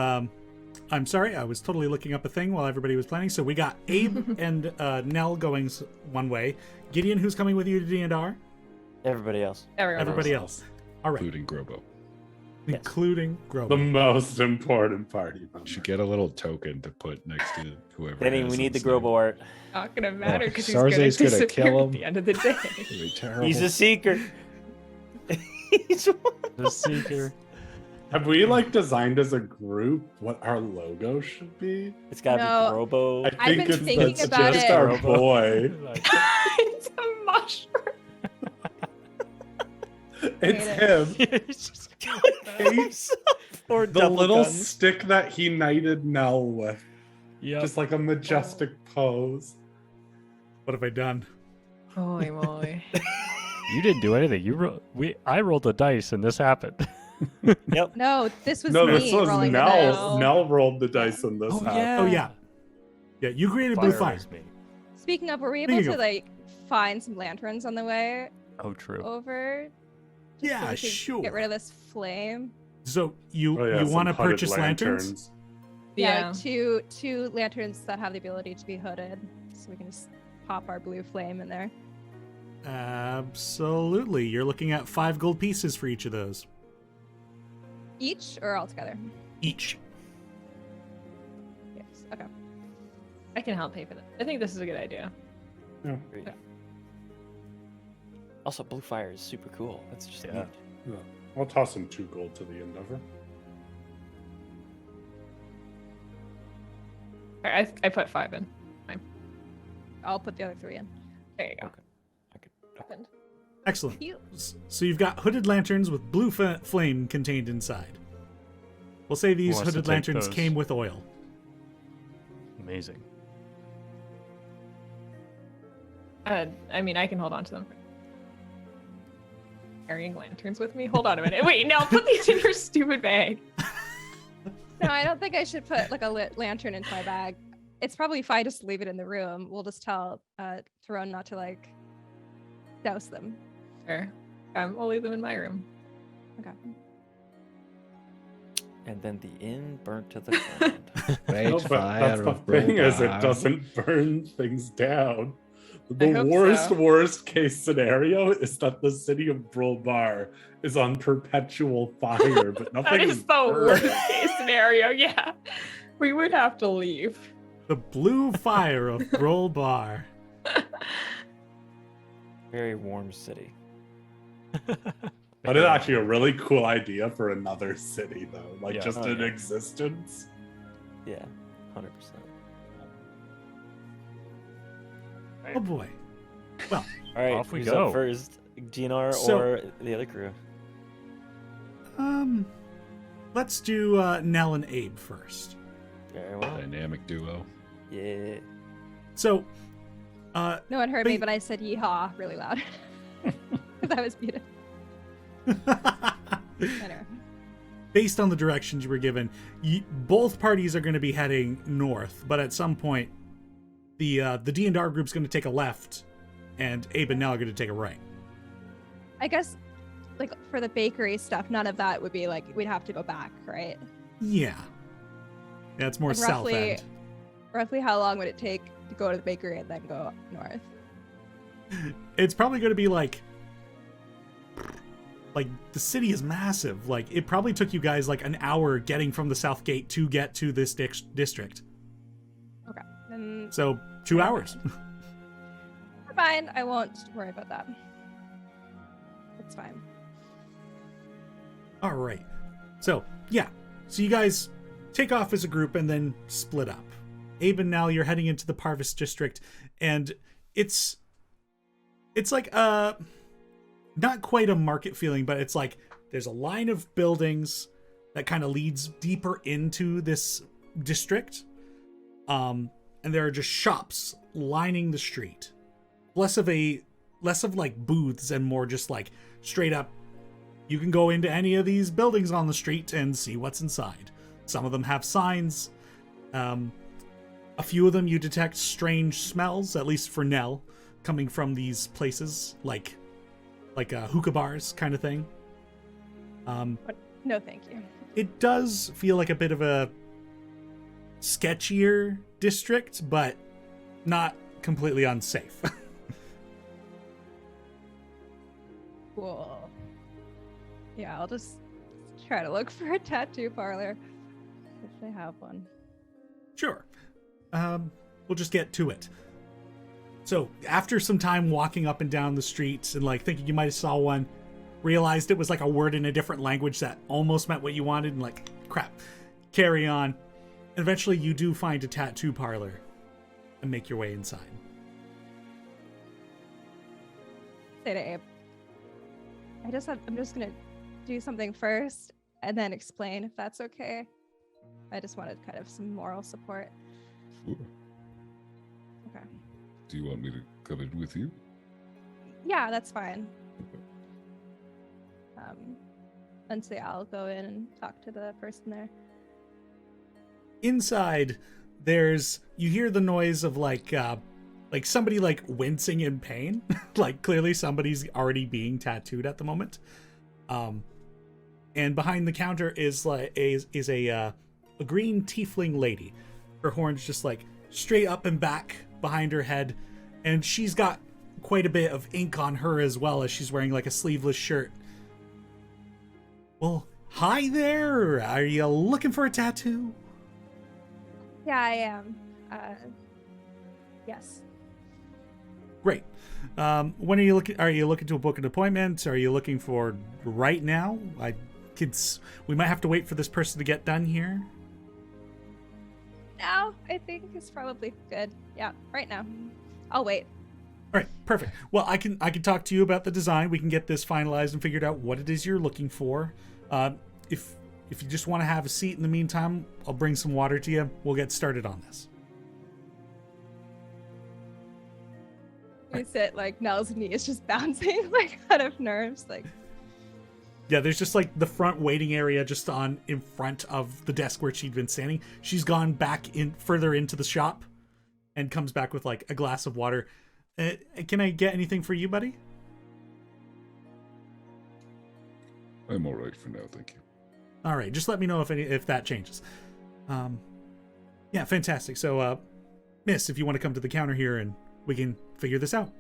A: I'm sorry, I was totally looking up a thing while everybody was planning. So we got Abe and Nell going one way. Gideon, who's coming with you to D&R?
H: Everybody else.
A: Everybody else. All right,
F: Including Grobo.
H: Yes.
A: including
E: The
A: Grobo.
E: most important party member.
F: Should get a little token to put next to whoever.
H: Benny,
F: has
H: we need the
F: his name.
H: Grobo art.
B: Not gonna matter because he's
E: Sarzay's
B: gonna
E: gonna
B: disappear
E: kill
B: at
E: him.
B: the end of the day.
F: It'd be terrible.
H: He's a seeker. He's
D: The Seeker.
E: Have we like designed as a group what our logo should be?
H: It's gotta
G: No,
H: be Grobo.
E: I
G: I've
E: think
G: been
E: it's
G: thinking
E: that's
G: about
E: just
G: it.
E: our
H: Robo.
E: boy.
D: Like,
B: It's a mushroom.
E: It's
G: Hate
E: him.
D: it's just
H: Or
E: The
H: double
E: little
H: guns.
E: stick that he knighted Nell with.
D: Yep.
E: Just like a majestic pose.
A: What have I done?
B: Holy moly.
D: You didn't do anything. I rolled the dice and this happened.
H: Yep.
G: No, this was
E: No,
G: me
E: this was
G: rolling the
E: Nell.
G: dice.
E: Nell rolled the dice in this.
D: Oh,
E: half.
D: yeah.
A: Oh, yeah. Yeah, you created Blue Fire.
D: was me.
G: Speaking of, were we able
A: There you
G: to
A: go.
G: like find some lanterns on the way
D: Oh, true.
G: over? Just
A: Yeah,
G: we could
A: sure.
G: Get rid of this flame.
A: So you
E: Oh, yeah,
A: you
E: some
A: want to
E: hooded
A: purchase lanterns?
G: Yeah, like two lanterns that have the ability to be hooded, so we can just pop our blue flame in there.
A: Absolutely. You're looking at 5 gold pieces for each of those.
G: Each or all together?
A: Each.
G: Yes. Okay.
B: I can help pay for that. I think this is a good idea.
H: Great. Also, Blue Fire is super cool. That's just
D: Yeah.
H: neat.
E: I'll toss him 2 gold to the Endeavor.
B: All right, I put 5 in.
G: I'll put the other 3 in.
B: There you go.
G: Happened.
A: Excellent.
G: Cute.
A: So you've got hooded lanterns with blue flame contained inside. We'll say these
D: wants to
A: hooded
D: take
A: lanterns
D: those?
A: came with oil.
D: Amazing.
B: I mean, I can hold on to them. Carrying lanterns with me? Hold on a minute. Wait, no, put these in your stupid bag.
G: No, I don't think I should put like a lit lantern into my bag. it's probably fine just to leave it in the room. We'll just tell Throne not to like douse them.
B: Sure. I'll leave them in my room.
G: Okay.
H: And then the inn burnt to the ground.
F: Great
E: No, but
F: fire
E: that's the
F: of
E: thing is it
F: Brulbar.
E: doesn't burn things down.
B: I
E: The
B: hope
E: worst,
B: so.
E: worst case scenario is that the city of Brulbar is on perpetual fire, but nothing
B: That is the worst
E: burning.
B: case scenario. Yeah, we would have to leave.
A: The blue fire of Brulbar.
H: Very warm city.
E: That is actually a really cool idea for another city, though. Like
D: Yeah.
E: just
H: Oh,
E: in
H: yeah.
E: existence.
H: Yeah, 100%.
A: Oh boy. Well,
H: All right,
D: Off we
H: who's
D: go.
H: up first? GNR
A: So-
H: or the other crew?
A: let's do Nell and Abe first.
H: Very well.
F: Dynamic duo.
H: Yeah.
A: So,
G: No one heard me,
A: Wait.
G: but I said yeehaw really loud. Because I was muted. Anyway.
A: based on the directions you were given, both parties are going to be heading north, but at some point, the D&R group's going to take a left, and Abe and Nell are going to take a right.
G: I guess, like, for the bakery stuff, none of that would be like, we'd have to go back, right?
A: Yeah. That's more
G: Like,
A: south
G: roughly-
A: end.
G: Roughly how long would it take to go to the bakery and then go north?
A: It's probably going to be like the city is massive. Like, it probably took you guys like an hour getting from the south gate to get to this district.
G: Okay. Then
A: So 2 hours.
G: we're fine. I won't worry about that. It's fine.
A: All right. So, yeah. So you guys take off as a group and then split up. Abe and Nell, you're heading into the Parvis district, and it's like not quite a market feeling, but it's like there's a line of buildings that kind of leads deeper into this district. And there are just shops lining the street. Less of like booths and more just like straight up, you can go into any of these buildings on the street and see what's inside. Some of them have signs. A few of them you detect strange smells, at least for Nell, coming from these places, like hookah bars kind of thing.
G: No, thank you.
A: It does feel like a bit of a sketchier district, but not completely unsafe.
G: Cool. Yeah, I'll just try to look for a tattoo parlor if they have one.
A: Sure. We'll just get to it. So, after some time walking up and down the streets and like thinking you might have saw one, realized it was like a word in a different language that almost meant what you wanted, and like, crap, carry on. And eventually you do find a tattoo parlor and make your way inside.
G: Say to Abe, I'm just gonna do something first and then explain if that's okay. I just wanted kind of some moral support.
F: Sure.
G: Okay.
F: Do you want me to come in with you?
G: Yeah, that's fine. And so yeah, I'll go in and talk to the person there.
A: Inside, you hear the noise of like somebody like wincing in pain. Like clearly somebody's already being tattooed at the moment. And behind the counter is like a green tiefling lady. Her horns just like straight up and back behind her head, and she's got quite a bit of ink on her as well, as she's wearing like a sleeveless shirt. Well, hi there. Are you looking for a tattoo?
G: Yeah, I am. Yes.
A: Great. When are you looking? Are you looking to book an appointment? Are you looking for right now? We might have to wait for this person to get done here.
G: Now, I think is probably good. Yeah, right now. I'll wait.
A: All right, perfect. Well, I can talk to you about the design. We can get this finalized and figured out what it is you're looking for. If you just want to have a seat in the meantime, I'll bring some water to you. We'll get started on this.
G: You sit like Nell's knee is just bouncing like out of nerves. Like,
A: Yeah, there's just like the front waiting area just in front of the desk where she'd been standing. She's gone back in further into the shop and comes back with like a glass of water. Can I get anything for you, buddy?
F: I'm all right for now, thank you.
A: All right, just let me know if that changes. Yeah, fantastic. So, Miss, if you want to come to the counter here and we can figure this out.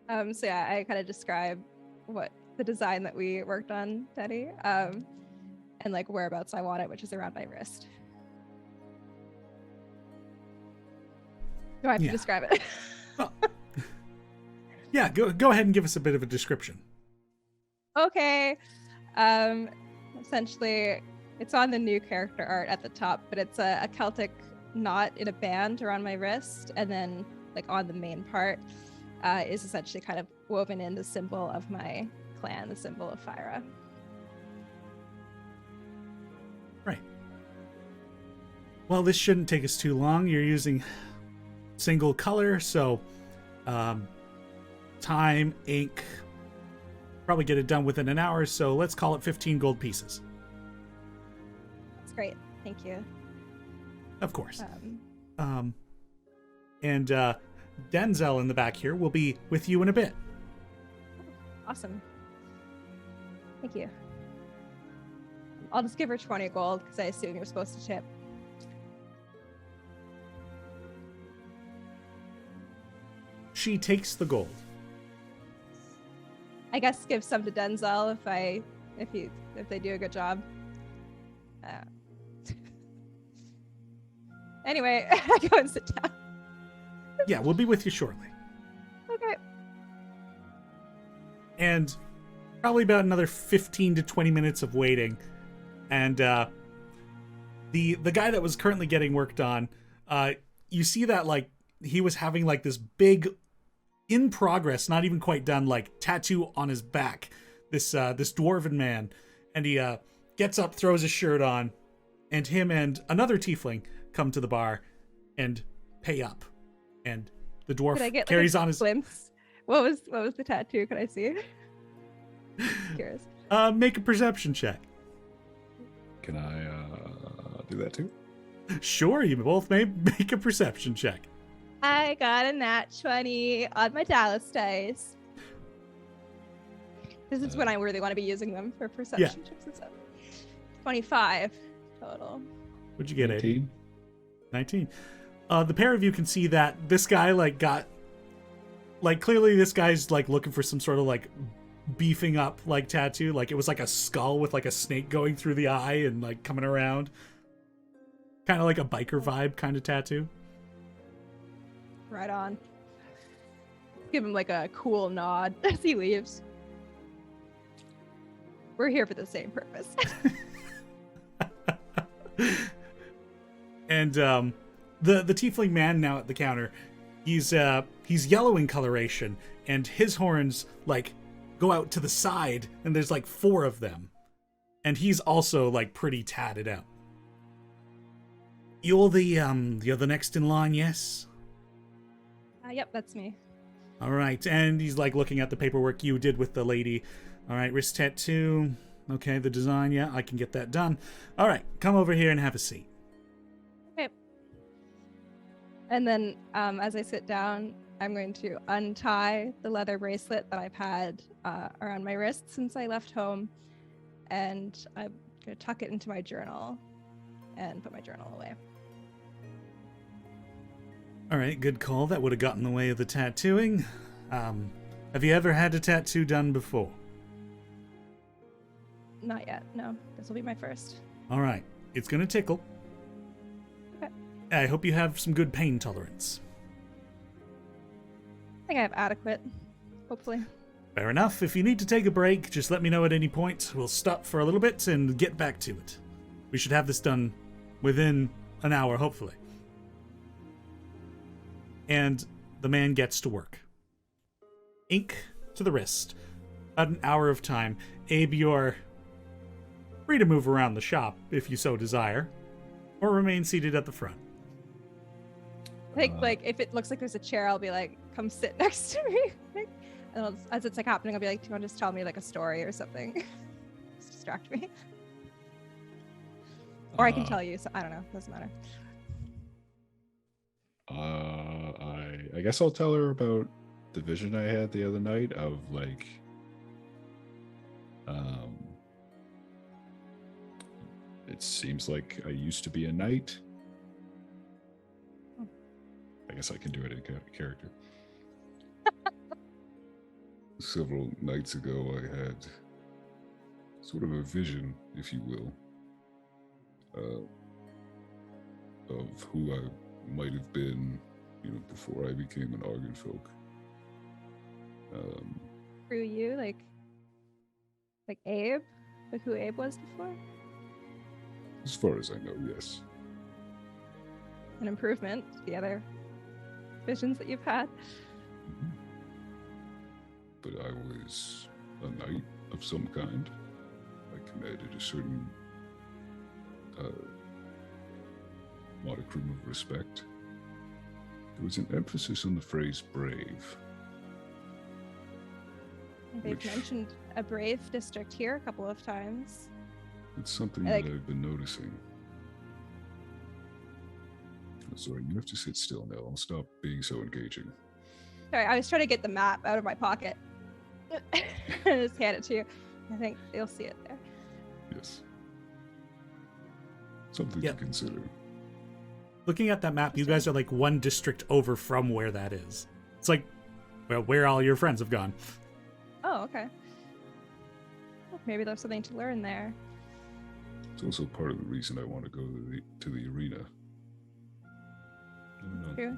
G: So yeah, I kind of describe what the design that we worked on, Teddy, and like whereabouts I want it, which is around my wrist. Do I have to describe it?
A: Well, yeah, go ahead and give us a bit of a description.
G: Okay. Essentially, it's on the new character art at the top, but it's a Celtic knot in a band around my wrist, and then like on the main part is essentially kind of woven in the symbol of my clan, the symbol of Fyra.
A: Right. Well, this shouldn't take us too long. You're using single color, so time, ink, probably get it done within an hour, so let's call it 15 gold pieces.
G: That's great. Thank you.
A: Of course. And Denzel in the back here will be with you in a bit.
G: Awesome. Thank you. I'll just give her 20 gold because I assume you're supposed to tip.
A: She takes the gold.
G: I guess give some to Denzel if they do a good job. Anyway, I go and sit down.
A: Yeah, we'll be with you shortly.
G: Okay.
A: And probably about another 15 to 20 minutes of waiting. And the guy that was currently getting worked on, you see that like he was having like this big, in progress, not even quite done, like tattoo on his back. This dwarven man, and he gets up, throws his shirt on, and him and another tiefling come to the bar and pay up. And the dwarf
G: Could I get,
A: carries
G: like,
A: on his
G: glimpse? What was the tattoo? Can I see? Curious.
A: Make a perception check.
F: Can I do that too?
A: Sure, you both may make a perception check.
G: I got a nat 20 on my Dallas dice. This is when I really want to be using them for perception checks and stuff. 25 total.
A: What'd you get,
F: 18?
A: 19. The pair of you can see that this guy clearly this guy's like looking for some sort of like beefing up like tattoo. Like it was like a skull with like a snake going through the eye and like coming around. Kind of like a biker vibe kind of tattoo.
G: Right on. Give him like a cool nod as he leaves. We're here for the same purpose.
A: And the tiefling man now at the counter, he's yellow in coloration, and his horns like go out to the side, and there's like 4 of them, and he's also like pretty tatted out. You're the next in line, yes?
G: Yep, that's me.
A: All right, and he's like looking at the paperwork you did with the lady. All right, wrist tattoo. Okay, the design, yeah, I can get that done. All right, come over here and have a seat.
G: Okay. And then as I sit down, I'm going to untie the leather bracelet that I've had around my wrist since I left home, and I'm going to tuck it into my journal and put my journal away.
A: All right, good call. That would have gotten in the way of the tattooing. Have you ever had a tattoo done before?
G: Not yet, no. This will be my first.
A: All right, it's going to tickle.
G: Okay.
A: I hope you have some good pain tolerance.
G: I think I have adequate, hopefully.
A: Fair enough. If you need to take a break, just let me know at any point. We'll stop for a little bit and get back to it. We should have this done within an hour, hopefully. And the man gets to work. Ink to the wrist. About an hour of time. Abe, you're free to move around the shop if you so desire, or remain seated at the front.
G: I think, like, if it looks like there's a chair, I'll be like, come sit next to me. And as it's like happening, I'll be like, do you want to just tell me like a story or something? Just distract me. Or I can tell you, so I don't know, doesn't matter.
F: I guess I'll tell her about the vision I had the other night of like, it seems like I used to be a knight. I guess I can do it in character. Several nights ago, I had sort of a vision, if you will, of who I might have been, before I became an Argonfolk.
G: Through you, like Abe, like who Abe was before.
F: As far as I know, yes.
G: An improvement to the other visions that you've had.
F: Mhm. But I was a knight of some kind. I commanded a certain modicum of respect. There was an emphasis on the phrase brave.
G: They've
F: Which-
G: mentioned a brave district here a couple of times.
F: It's something
G: Like-
F: that I've been noticing. Sorry, you have to sit still now. I'll stop being so engaging.
G: Sorry, I was trying to get the map out of my pocket and just hand it to you. I think you'll see it there.
F: Yes. Something
A: Yep.
F: to consider.
A: Looking at that map, you guys are like one district over from where that is. It's like, well, where all your friends have gone.
G: Oh, okay. Well, maybe there's something to learn there.
F: It's also part of the reason I want to go to the arena. I don't know.
G: True.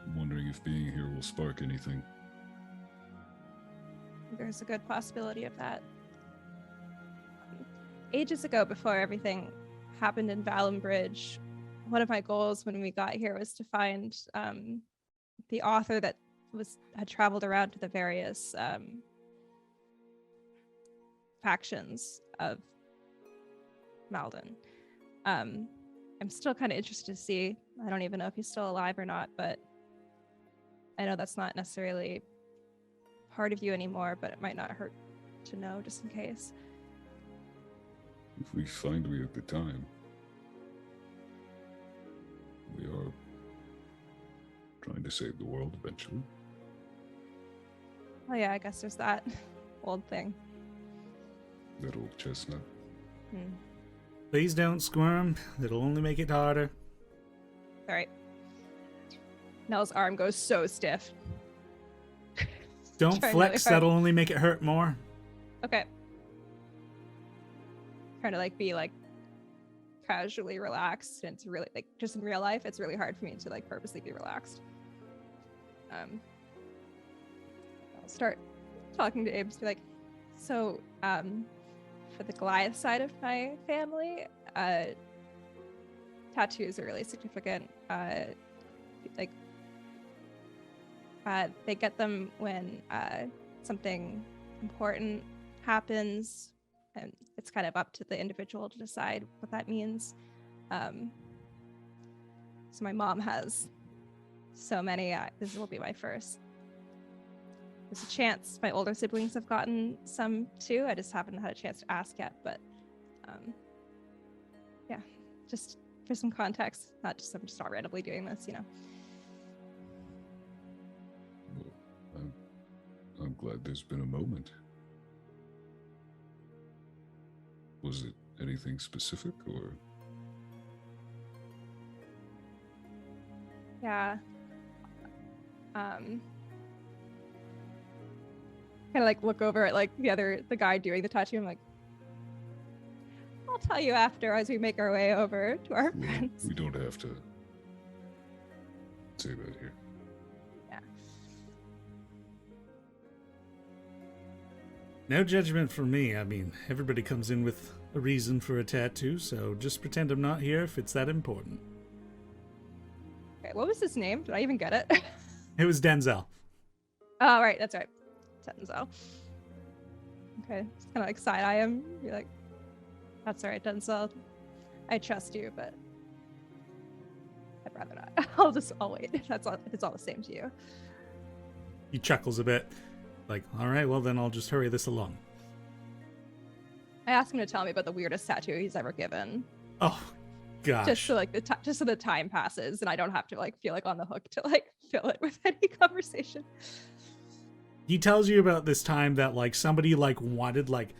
F: I'm wondering if being here will spark anything.
G: There's a good possibility of that. Ages ago, before everything happened in Valenbridge, one of my goals when we got here was to find the author that had traveled around to the various factions of Malden. I'm still kind of interested to see. I don't even know if he's still alive or not, but I know that's not necessarily part of you anymore, but it might not hurt to know just in case.
F: If we find we have the time, we are trying to save the world eventually.
G: Oh yeah, I guess there's that old thing.
F: That old chestnut.
G: Hmm.
A: Please don't squirm. It'll only make it harder.
G: All right. Nell's arm goes so stiff.
A: Don't
G: Trying
A: flex.
G: really hard.
A: That'll only make it hurt more.
G: Okay. Trying to be casually relaxed, and it's really just in real life, it's really hard for me to purposely be relaxed. I'll start talking to Abe to be so for the Goliath side of my family, tattoos are really significant. They get them when something important happens, and it's kind of up to the individual to decide what that means. So my mom has so many. This will be my first. There's a chance my older siblings have gotten some too. I just haven't had a chance to ask yet, but yeah, just for some context, I'm just not randomly doing this,
F: Well, I'm glad there's been a moment. Was it anything specific or?
G: Yeah. Kind of look over at the guy doing the tattoo. I'm I'll tell you after as we make our way over to our
F: Well,
G: friends.
F: we don't have to say that here.
G: Yeah.
A: No judgment from me. I mean, everybody comes in with a reason for a tattoo, so just pretend I'm not here if it's that important.
G: Okay, what was his name? Did I even get it?
A: It was Denzel.
G: Oh, right, that's right. Denzel. Okay, just kind of side eye him. Be that's all right, Denzel. I trust you, but I'd rather not. I'll wait. If it's all the same to you.
A: He chuckles a bit. All right, well then I'll just hurry this along.
G: I asked him to tell me about the weirdest tattoo he's ever given.
A: Oh, Gosh.
G: just so like just so the time passes and I don't have to like feel like on the hook to like fill it with any conversation.
A: He tells you about this time that like somebody like wanted like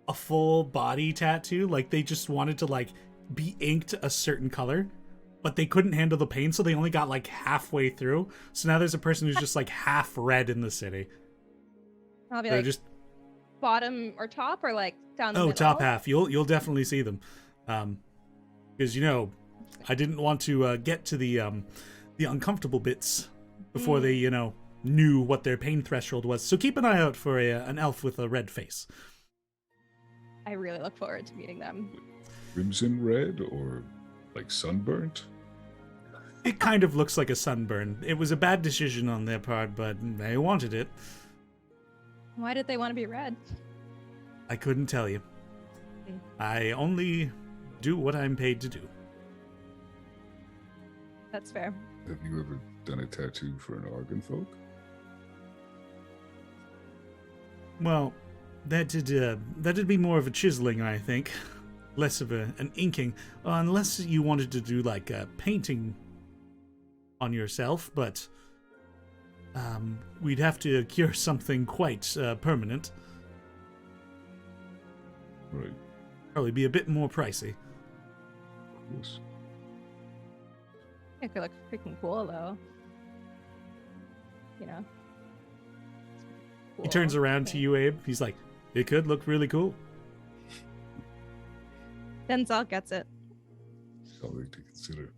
A: a full body tattoo, like they just wanted to like be inked a certain color, but they couldn't handle the pain, so they only got like halfway through. So now there's a person who's just like half red in the city.
G: I'll be
A: They're
G: like
A: just
G: bottom or top or like down the middle?
A: top half. You'll definitely see them, because you know I didn't want to get to the uncomfortable bits before they knew what their pain threshold was. So keep an eye out for an elf with a red face.
G: I really look forward to meeting them.
F: Crimson red or like sunburnt?
A: It kind of looks like a sunburn. It was a bad decision on their part, but they wanted it.
G: Why did they want to be red?
A: I couldn't tell you. I only do what I'm paid to do.
G: That's fair.
F: Have you ever done a tattoo for an Argon folk?
A: Well, that'd be more of a chiseling, I think. Less of an inking, unless you wanted to do like a painting on yourself, but we'd have to cure something quite permanent.
F: Right.
A: Probably be a bit more pricey.
F: Of course.
G: It could look freaking cool though. You know.
A: He turns around to you, Abe. He's like, it could look really cool.
G: Denzel gets it.
F: Something to consider.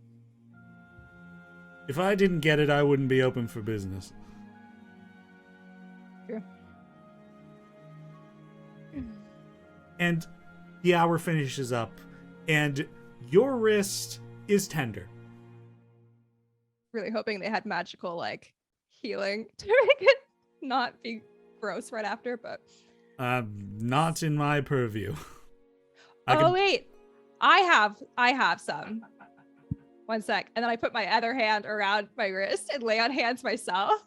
A: If I didn't get it, I wouldn't be open for business.
G: True.
A: And the hour finishes up, and your wrist is tender.
G: Really hoping they had magical like healing to make it not be gross right after, but
A: Not in my purview.
G: Wait. I have some. One sec. And then I put my other hand around my wrist and lay on hands myself.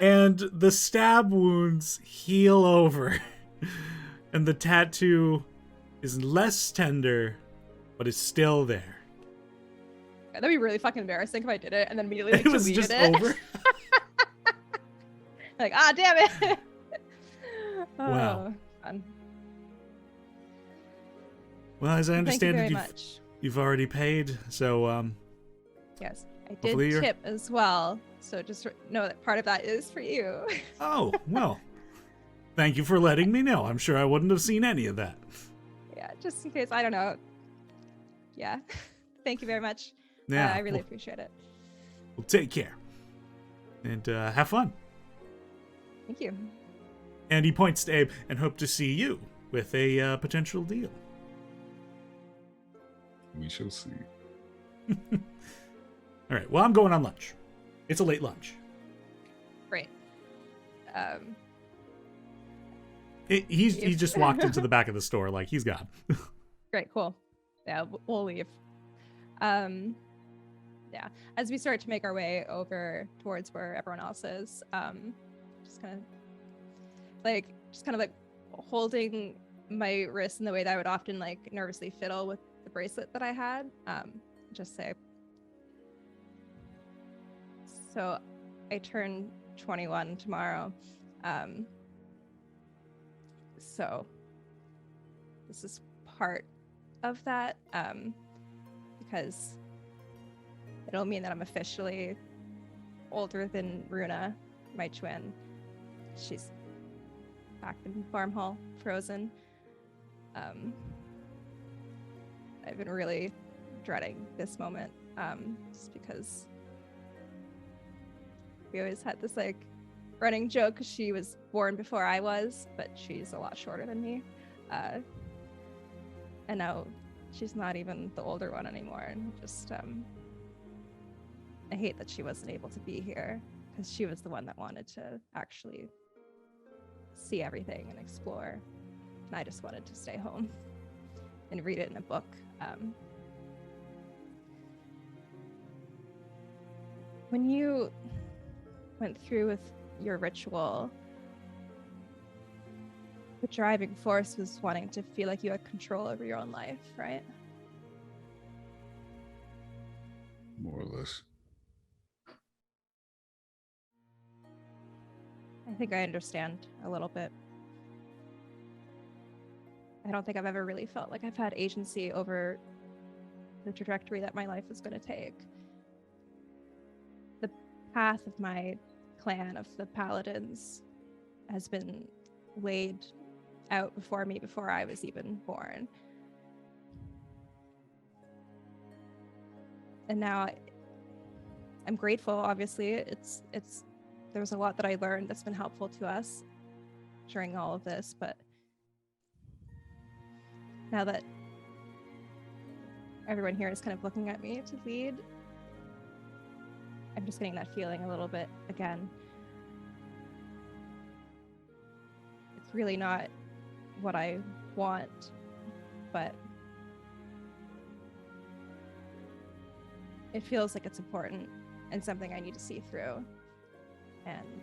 A: And the stab wounds heal over. And the tattoo is less tender, but it's still there.
G: That'd be really fucking embarrassing if I did it and then immediately like,
A: It was
G: deleted
A: just
G: it.
A: over.
G: Like, damn it.
A: Wow.
G: Fun.
A: Well, as I
G: Thank you
A: understand
G: very
A: it,
G: much.
A: you've already paid, so
G: Yes, I
A: Hopefully
G: did
A: you're-
G: tip as well. So just know that part of that is for you.
A: oh, well. Thank you for letting me know. I'm sure I wouldn't have seen any of that.
G: Yeah, just in case. I don't know. Yeah. Thank you very much.
A: Yeah,
G: I really
A: well,
G: appreciate it.
A: well, take care. And have fun.
G: Thank you.
A: And he points to Abe and hope to see you with a potential deal.
F: We shall see.
A: All right, well, I'm going on lunch. It's a late lunch.
G: Great.
A: He just walked into the back of the store, like he's gone.
G: Great, cool. Yeah, we'll leave. Yeah, as we start to make our way over towards where everyone else is, just kind of like holding my wrist in the way that I would often like nervously fiddle with the bracelet that I had. Just say, so I turn 21 tomorrow. So this is part of that, because it'll mean that I'm officially older than Runa, my twin. She's back in Farmhall, frozen. I've been really dreading this moment, just because we always had this like running joke, 'cause she was born before I was, but she's a lot shorter than me. And now she's not even the older one anymore. And just, I hate that she wasn't able to be here, because she was the one that wanted to actually see everything and explore. And I just wanted to stay home and read it in a book. When you went through with your ritual, the driving force was wanting to feel like you had control over your own life, right?
F: more or less.
G: I think I understand a little bit. I don't think I've ever really felt like I've had agency over the trajectory that my life is going to take. The path of my clan of the Paladins has been laid out before me before I was even born. And now I'm grateful, obviously. It's there was a lot that I learned that's been helpful to us during all of this, but now that everyone here is kind of looking at me to lead, I'm just getting that feeling a little bit again. It's really not what I want, but it feels like it's important and something I need to see through. And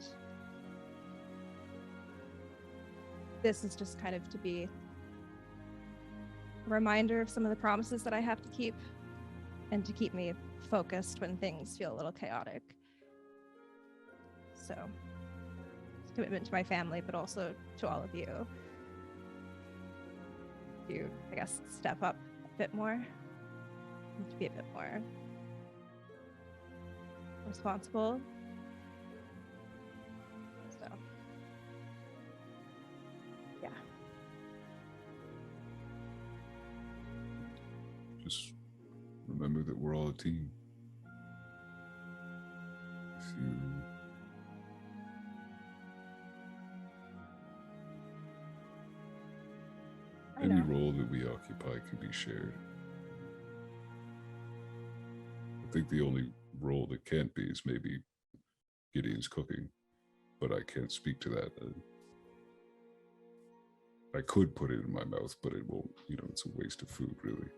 G: this is just kind of to be a reminder of some of the promises that I have to keep and to keep me focused when things feel a little chaotic. So, it's a commitment to my family, but also to all of you. To, I guess, step up a bit more, and to be a bit more responsible. So, yeah.
F: Just remember that we're all a team. If you any role that we occupy can be shared. I think the only role that can't be is maybe Gideon's cooking, but I can't speak to that. I could put it in my mouth, but it won't, it's a waste of food, really.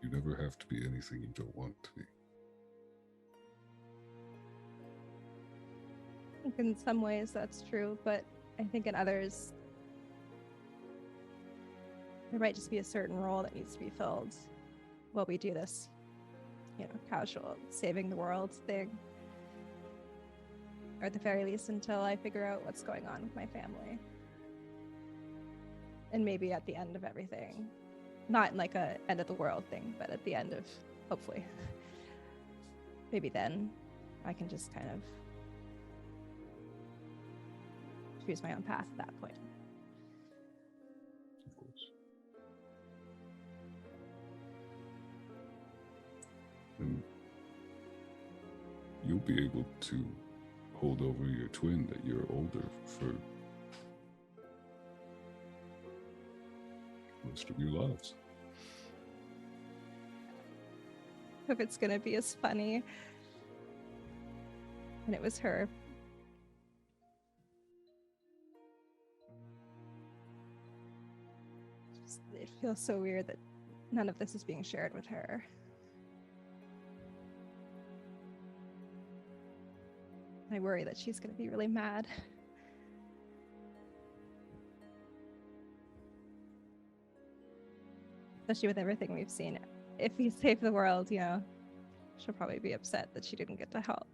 F: You never have to be anything you don't want to be.
G: I think in some ways that's true, but I think in others, there might just be a certain role that needs to be filled while we do this, casual saving the world thing. Or at the very least until I figure out what's going on with my family. And maybe at the end of everything. Not in like a end of the world thing, but at the end of, hopefully. Maybe then I can just kind of choose my own path at that point.
F: Of course. And you'll be able to hold over your twin that you're older for most of your lives.
G: If it's gonna be as funny. And it was her. It feels so weird that none of this is being shared with her. I worry that she's going to be really mad. Especially with everything we've seen. If we save the world, she'll probably be upset that she didn't get to help.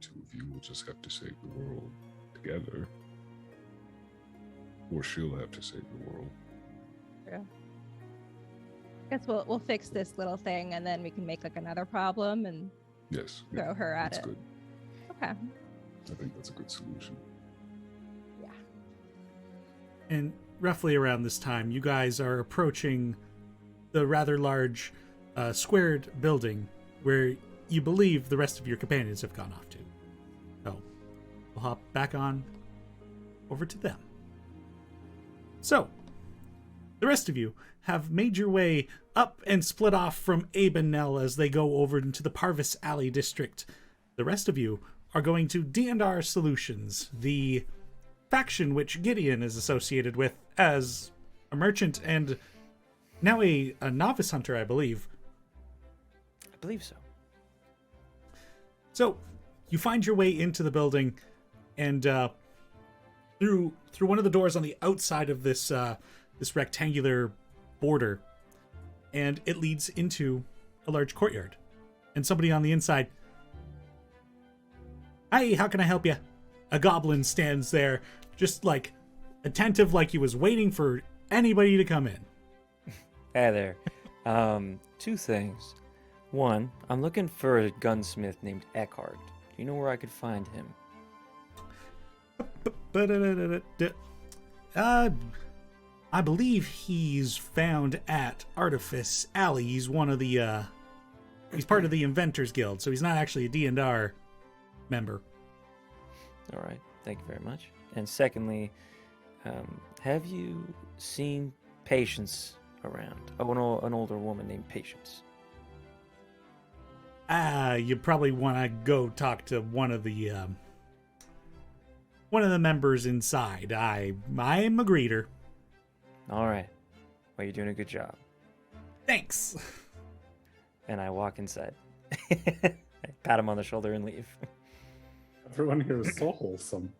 F: Two of you will just have to save the world together. Or she'll have to save the world.
G: True. I guess we'll fix this little thing and then we can make like another problem and throw her at
F: that's
G: it.
F: Good.
G: Okay.
F: I think that's a good solution.
G: Yeah.
A: And roughly around this time, you guys are approaching the rather large squared building where you believe the rest of your companions have gone off to. So we'll hop back on over to them. So, the rest of you have made your way up and split off from Abe and Nell as they go over into the Parvis Alley district. The rest of you are going to D&R Solutions, the faction which Gideon is associated with as a merchant and now a novice hunter, I believe.
H: I believe so.
A: So, you find your way into the building, and through one of the doors on the outside of this this rectangular border, and it leads into a large courtyard. And somebody on the inside. Hi, how can I help you? A goblin stands there, just like attentive, like he was waiting for anybody to come in.
H: Hey there. Two things. One, I'm looking for a gunsmith named Eckhart. Do you know where I could find him?
A: I believe he's found at Artifice Alley. He's one of the, he's part of the Inventors Guild, so he's not actually a D&R member.
H: All right. Thank you very much. And secondly, have you seen Patience around? Oh, an older woman named Patience.
A: You probably want to go talk to one of the members inside. I'm a greeter.
H: All right. Well, you're doing a good job.
A: Thanks.
H: And I walk inside. I pat him on the shoulder and leave.
E: Everyone here is so wholesome.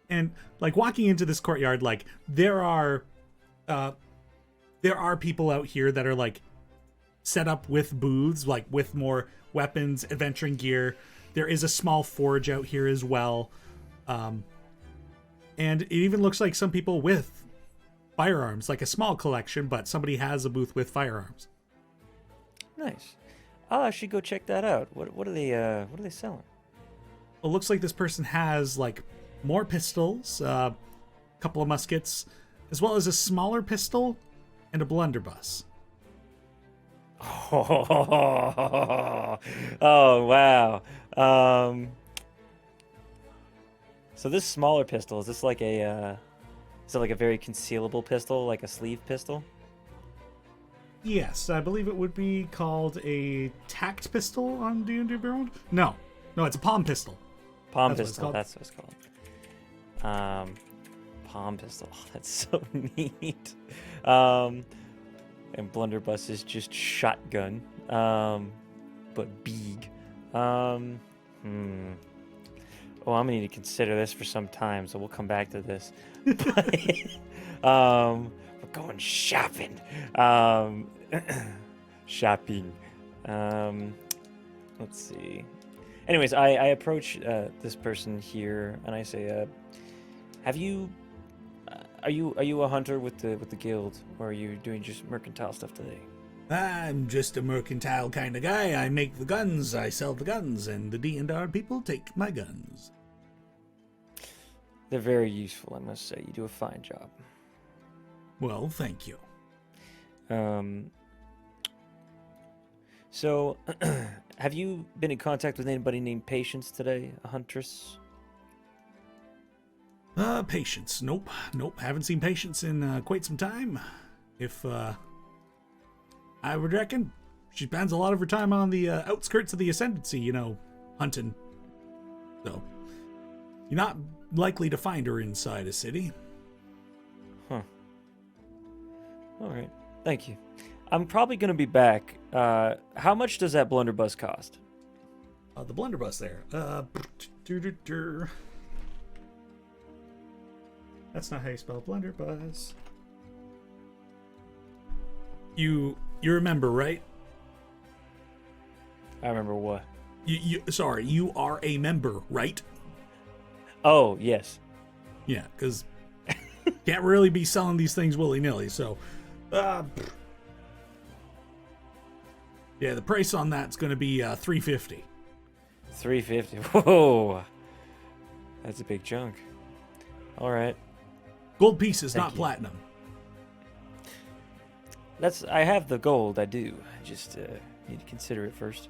A: And like walking into this courtyard, like there are people out here that are like set up with booths, like with more weapons, adventuring gear. There is a small forge out here as well. And it even looks like some people with firearms, like a small collection, but somebody has a booth with firearms.
H: Nice. I'll actually go check that out. What are they selling?
A: It looks like this person has like more pistols, a couple of muskets, as well as a smaller pistol and a blunderbuss.
H: Oh, wow. So this smaller pistol, is this like is it like a very concealable pistol, like a sleeve pistol?
A: Yes, I believe it would be called a tact pistol on D&D Beyond. No, it's a palm pistol.
H: Palm
A: That's
H: pistol,
A: what
H: that's what it's called. Palm pistol, oh, that's so neat. And blunderbuss is just shotgun, but big. Oh, I'm gonna need to consider this for some time, so we'll come back to this. We're going shopping. Shopping. Let's see. Anyways, I approach this person here and I say, "Have you? Are you a hunter with the guild, or are you doing just mercantile stuff today?"
A: I'm just a mercantile kind of guy. I make the guns, I sell the guns, and the D&R people take my guns.
H: They're very useful, I must say. You do a fine job.
A: Well, thank you.
H: So, have you been in contact with anybody named Patience today, a huntress?
A: Patience. Nope. Haven't seen Patience in quite some time. If, I would reckon she spends a lot of her time on the outskirts of the Ascendancy, hunting. So, you're not likely to find her inside a city.
H: Huh. All right. Thank you. I'm probably going to be back. How much does that blunderbuss cost?
A: The blunderbuss there. That's not how you spell blunderbuss. You remember, right?
H: I remember what?
A: Sorry, you are a member, right?
H: Oh, yes.
A: Yeah, because can't really be selling these things willy-nilly, so... yeah, the price on that's going to be $350.
H: $350. Whoa. That's a big chunk. All right.
A: Gold pieces,
H: Thank
A: not
H: you.
A: platinum.
H: I have the gold, I do. I just need to consider it first.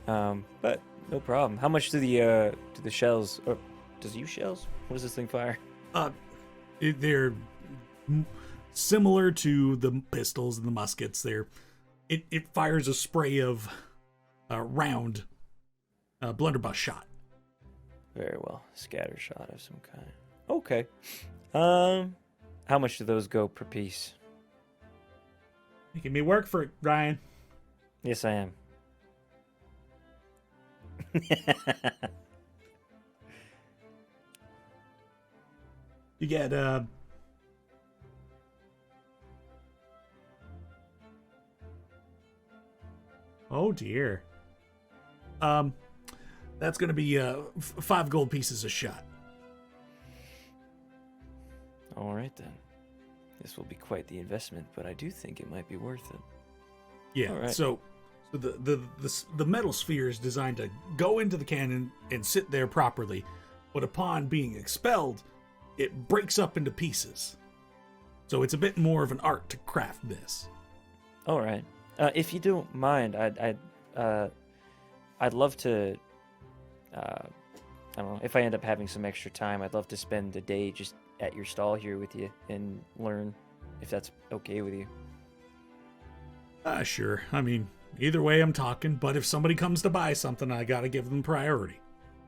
H: But no problem. How much do the shells, or does it use shells? What does this thing fire?
A: They're similar to the pistols and the muskets. It fires a spray of round blunderbuss shot.
H: Very well. Scatter shot of some kind. Okay. How much do those go per piece?
A: Making me work for it, Ryan.
H: Yes, I am.
A: You get oh dear. That's gonna be 5 gold pieces a shot.
H: All right then. This will be quite the investment, but I do think it might be worth it.
A: Yeah.
H: All right.
A: So the metal sphere is designed to go into the cannon and sit there properly, but upon being expelled, it breaks up into pieces. So it's a bit more of an art to craft this.
H: All right. If you don't mind, I'd love to. I don't know if I end up having some extra time. I'd love to spend a day just at your stall here with you and learn, if that's okay with you.
A: Sure. I mean, either way, I'm talking. But if somebody comes to buy something, I gotta give them priority.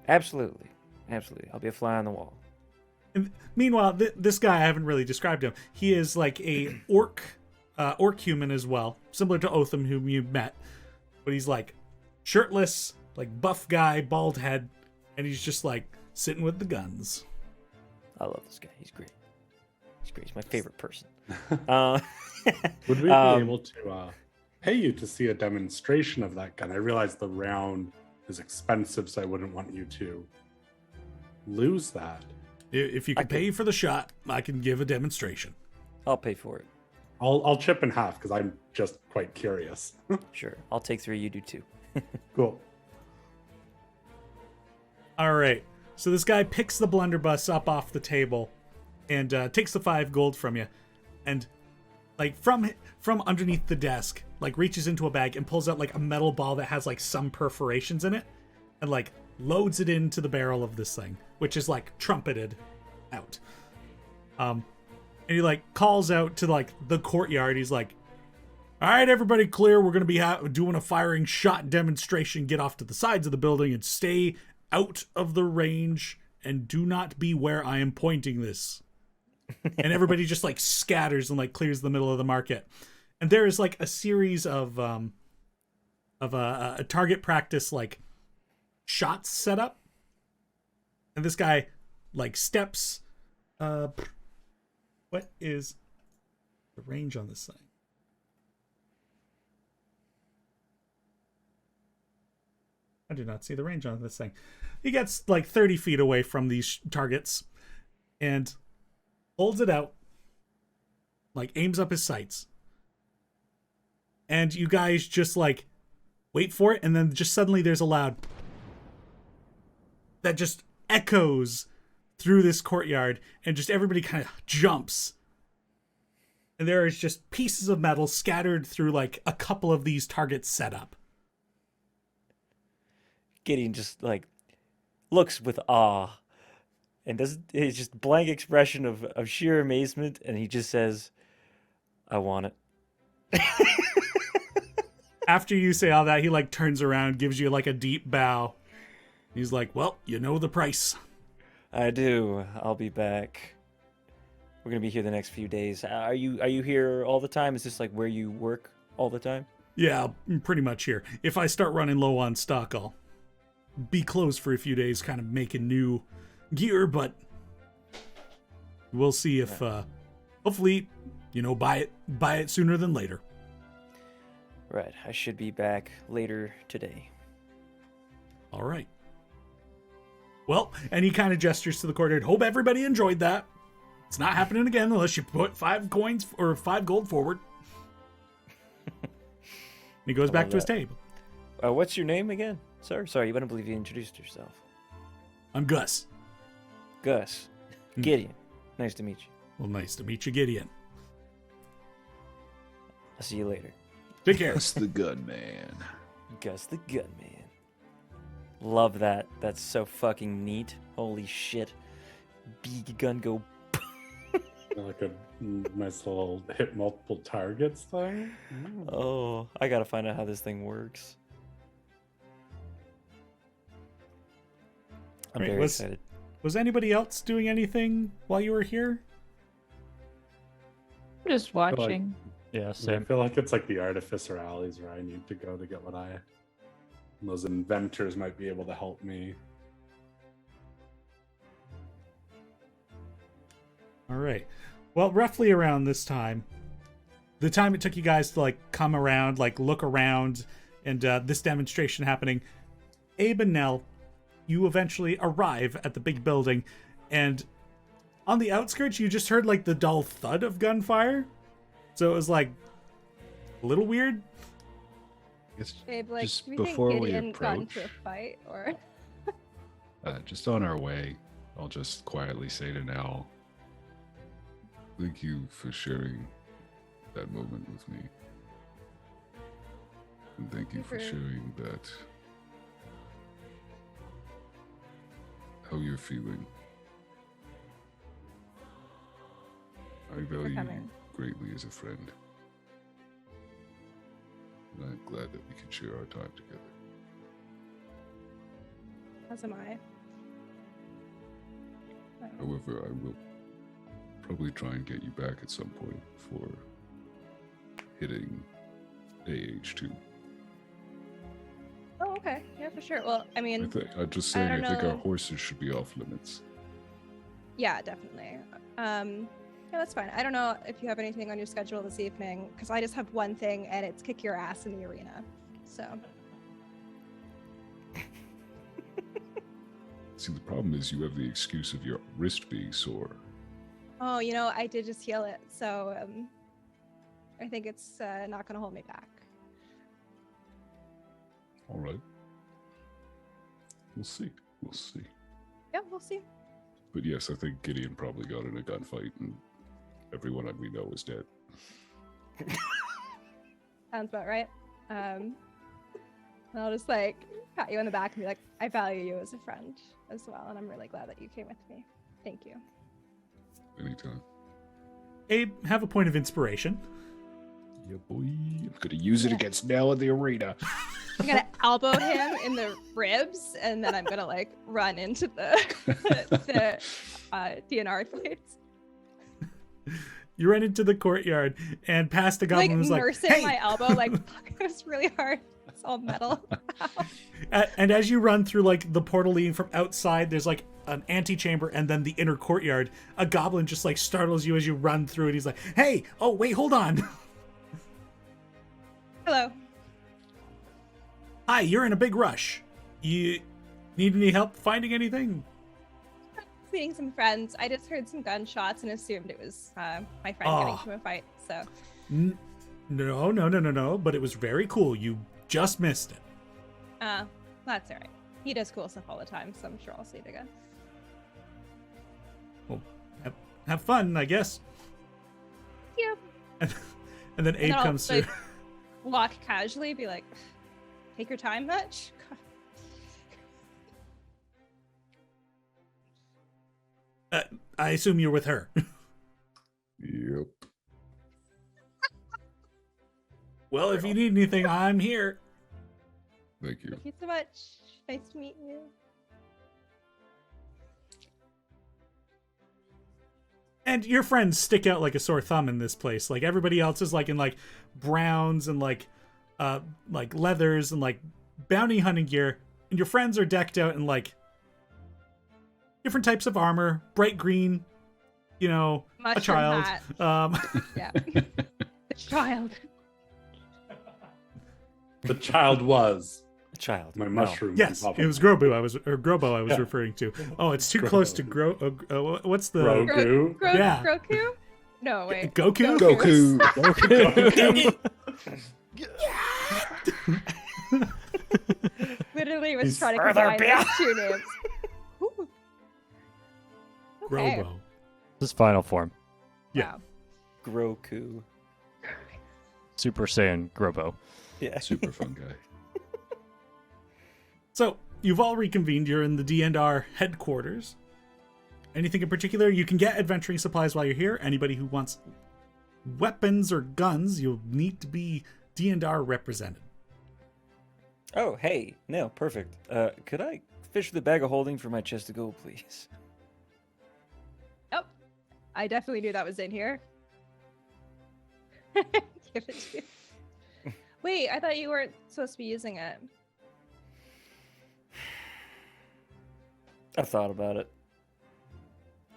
H: Absolutely, absolutely. I'll be a fly on the wall.
A: And meanwhile, this guy, I haven't really described him. He is like a orc human as well, similar to Otham, whom you met. But he's like shirtless, like buff guy, bald head, and he's just like sitting with the guns.
H: I love this guy. He's great. He's great. He's my favorite person.
E: Would we be able to pay you to see a demonstration of that gun? I realize the round is expensive, so I wouldn't want you to lose that.
A: If you can pay for the shot, I can give a demonstration.
H: I'll pay for it.
E: I'll chip in half because I'm just quite curious.
H: Sure. I'll take 3. You do 2.
E: Cool.
A: All right. So this guy picks the blunderbuss up off the table and takes the 5 gold from you, and like from underneath the desk, like reaches into a bag and pulls out like a metal ball that has like some perforations in it, and like loads it into the barrel of this thing, which is like trumpeted out. And he like calls out to like the courtyard. He's like, "All right, everybody, clear. We're gonna be doing a firing shot demonstration. Get off to the sides of the building and stay out of the range, and do not be where I am pointing this." And everybody just like scatters and like clears the middle of the market. And there is like a series of a target practice like shots set up. And this guy like steps. What is the range on this thing? I do not see the range on this thing. He gets like 30 feet away from these targets and holds it out, like aims up his sights. And you guys just like wait for it, and then just suddenly there's a loud that just echoes through this courtyard, and just everybody kind of jumps. And there is just pieces of metal scattered through like a couple of these targets set up.
H: Gideon just like looks with awe and does his just blank expression of sheer amazement, and he just says, "I want it."
A: After you say all that, he like turns around, gives you like a deep bow. He's like, "Well, you know the price."
H: I do. I'll be back. We're gonna be here the next few days. Are you here all the time? Is this like where you work all the time?
A: Yeah, I'm pretty much here. If I start running low on stock, I'll be closed for a few days, kind of making new gear, but we'll see if hopefully, buy it sooner than later.
H: Right. I should be back later today.
A: All right. Well, and he kind of gestures to the courtyard. Hope everybody enjoyed that. It's not happening again unless you put 5 coins or 5 gold forward. And he goes back to his table.
H: What's your name again, sir? Sorry, you wouldn't believe you introduced yourself.
A: I'm Gus.
H: Gus. Gideon. Nice to meet you.
A: Well, nice to meet you, Gideon.
H: I'll see you later.
A: Take care.
F: Gus the Gunman.
H: Gus the Gunman. Love that. That's so fucking neat. Holy shit. Big gun go.
E: Like a nice little hit multiple targets thing.
H: Oh, I gotta find out how this thing works. I'm
A: Great.
H: very excited.
A: Was anybody else doing anything while you were here?
B: I'm just watching.
D: Yeah,
E: I
D: same.
E: feel like it's like the Artificer alleys where I need to go to get what those inventors might be able to help me.
A: All right. Well, roughly around this time, the time it took you guys to like come around, like look around, and this demonstration happening, Abe and Nell, you eventually arrive at the big building, and on the outskirts, you just heard like the dull thud of gunfire. So it was like a little weird.
F: It's
G: Babe, like,
F: just
G: do we think
F: before we
G: Gideon got
F: approach,
G: into a fight, or?
F: just on our way, I'll just quietly say to Nell, thank you for sharing that moment with me. And thank you for sharing that. How you're feeling. I value you
G: coming.
F: greatly as a friend. And I'm glad that we can share our time together.
G: As am I.
F: However, I will probably try and get you back at some point for hitting AH2.
G: Oh, okay. Yeah, for sure. Well, I mean,
F: I'm just saying, I think
G: know.
F: our horses should be off limits.
G: yeah, definitely. Yeah, that's fine. I don't know if you have anything on your schedule this evening, because I just have one thing, and it's kick your ass in the arena. So.
F: See, the problem is you have the excuse of your wrist being sore.
G: Oh, I did just heal it, so I think it's not going to hold me back.
F: All right. We'll see. We'll see.
G: Yeah, we'll see.
F: But yes, I think Gideon probably got in a gunfight and everyone we know is dead.
G: Sounds about right. And I'll just pat you on the back and be like, I value you as a friend as well, and I'm really glad that you came with me. Thank you.
F: Anytime.
A: Abe, have a point of inspiration.
F: Yeah, boy. I'm gonna use it against Nell in the arena.
G: I'm gonna elbow him in the ribs, and then I'm gonna run into the DNR plates.
A: You run into the courtyard and past the goblin who's like,
G: nursing
A: hey!
G: my elbow, fuck, it was really hard. It's all metal.
A: And as you run through the portal leading from outside, there's an antechamber and then the inner courtyard. A goblin just startles you as you run through it. He's like, hey, oh wait, hold on.
G: Hello.
A: Hi, you're in a big rush. You need any help finding anything?
G: Meeting some friends. I just heard some gunshots and assumed it was my friend getting into a fight. So.
A: No. But it was very cool. You just missed it.
G: That's all right. He does cool stuff all the time, so I'm sure I'll see it again.
A: Well, have fun, I guess.
G: Yeah.
A: And then Abe comes through.
G: Walk casually, be like, take your time much?
A: I assume you're with her.
F: Yep.
A: Well, if you need anything, I'm here.
F: Thank you.
G: Thank you so much. Nice to meet you.
A: And your friends stick out like a sore thumb in this place. Everybody else is in browns and leathers and bounty hunting gear, and your friends are decked out in different types of armor, bright green, a
G: Mushroom
A: child.
G: hat. Yeah. The child.
E: The child was
H: A child.
E: my
H: No.
E: mushroom.
A: Yes,
E: puppet.
A: it was Grobo. I was
E: Yeah.
A: referring to. Oh, it's too close to what's the
E: Grogu.
A: Yeah.
G: Groku? No, wait.
A: Goku?
F: Goku.
G: Literally was
E: He's
G: trying to
H: further
G: combine
H: beyond.
G: those two names. Ooh. Okay.
A: Grobo.
D: This is final form.
A: Yeah.
G: Wow.
H: Groku.
D: Super Saiyan Grobo.
H: Yeah.
F: Super fun guy.
A: So you've all reconvened. You're in the D&R headquarters. Anything in particular? You can get adventuring supplies while you're here. Anybody who wants weapons or guns, you'll need to be D&R represented.
H: Oh, hey. No, perfect. Could I fish with a bag of holding for my chest to go, please?
G: Yep. I definitely knew that was in here. Give it to you. Wait, I thought you weren't supposed to be using it.
H: I've thought about it.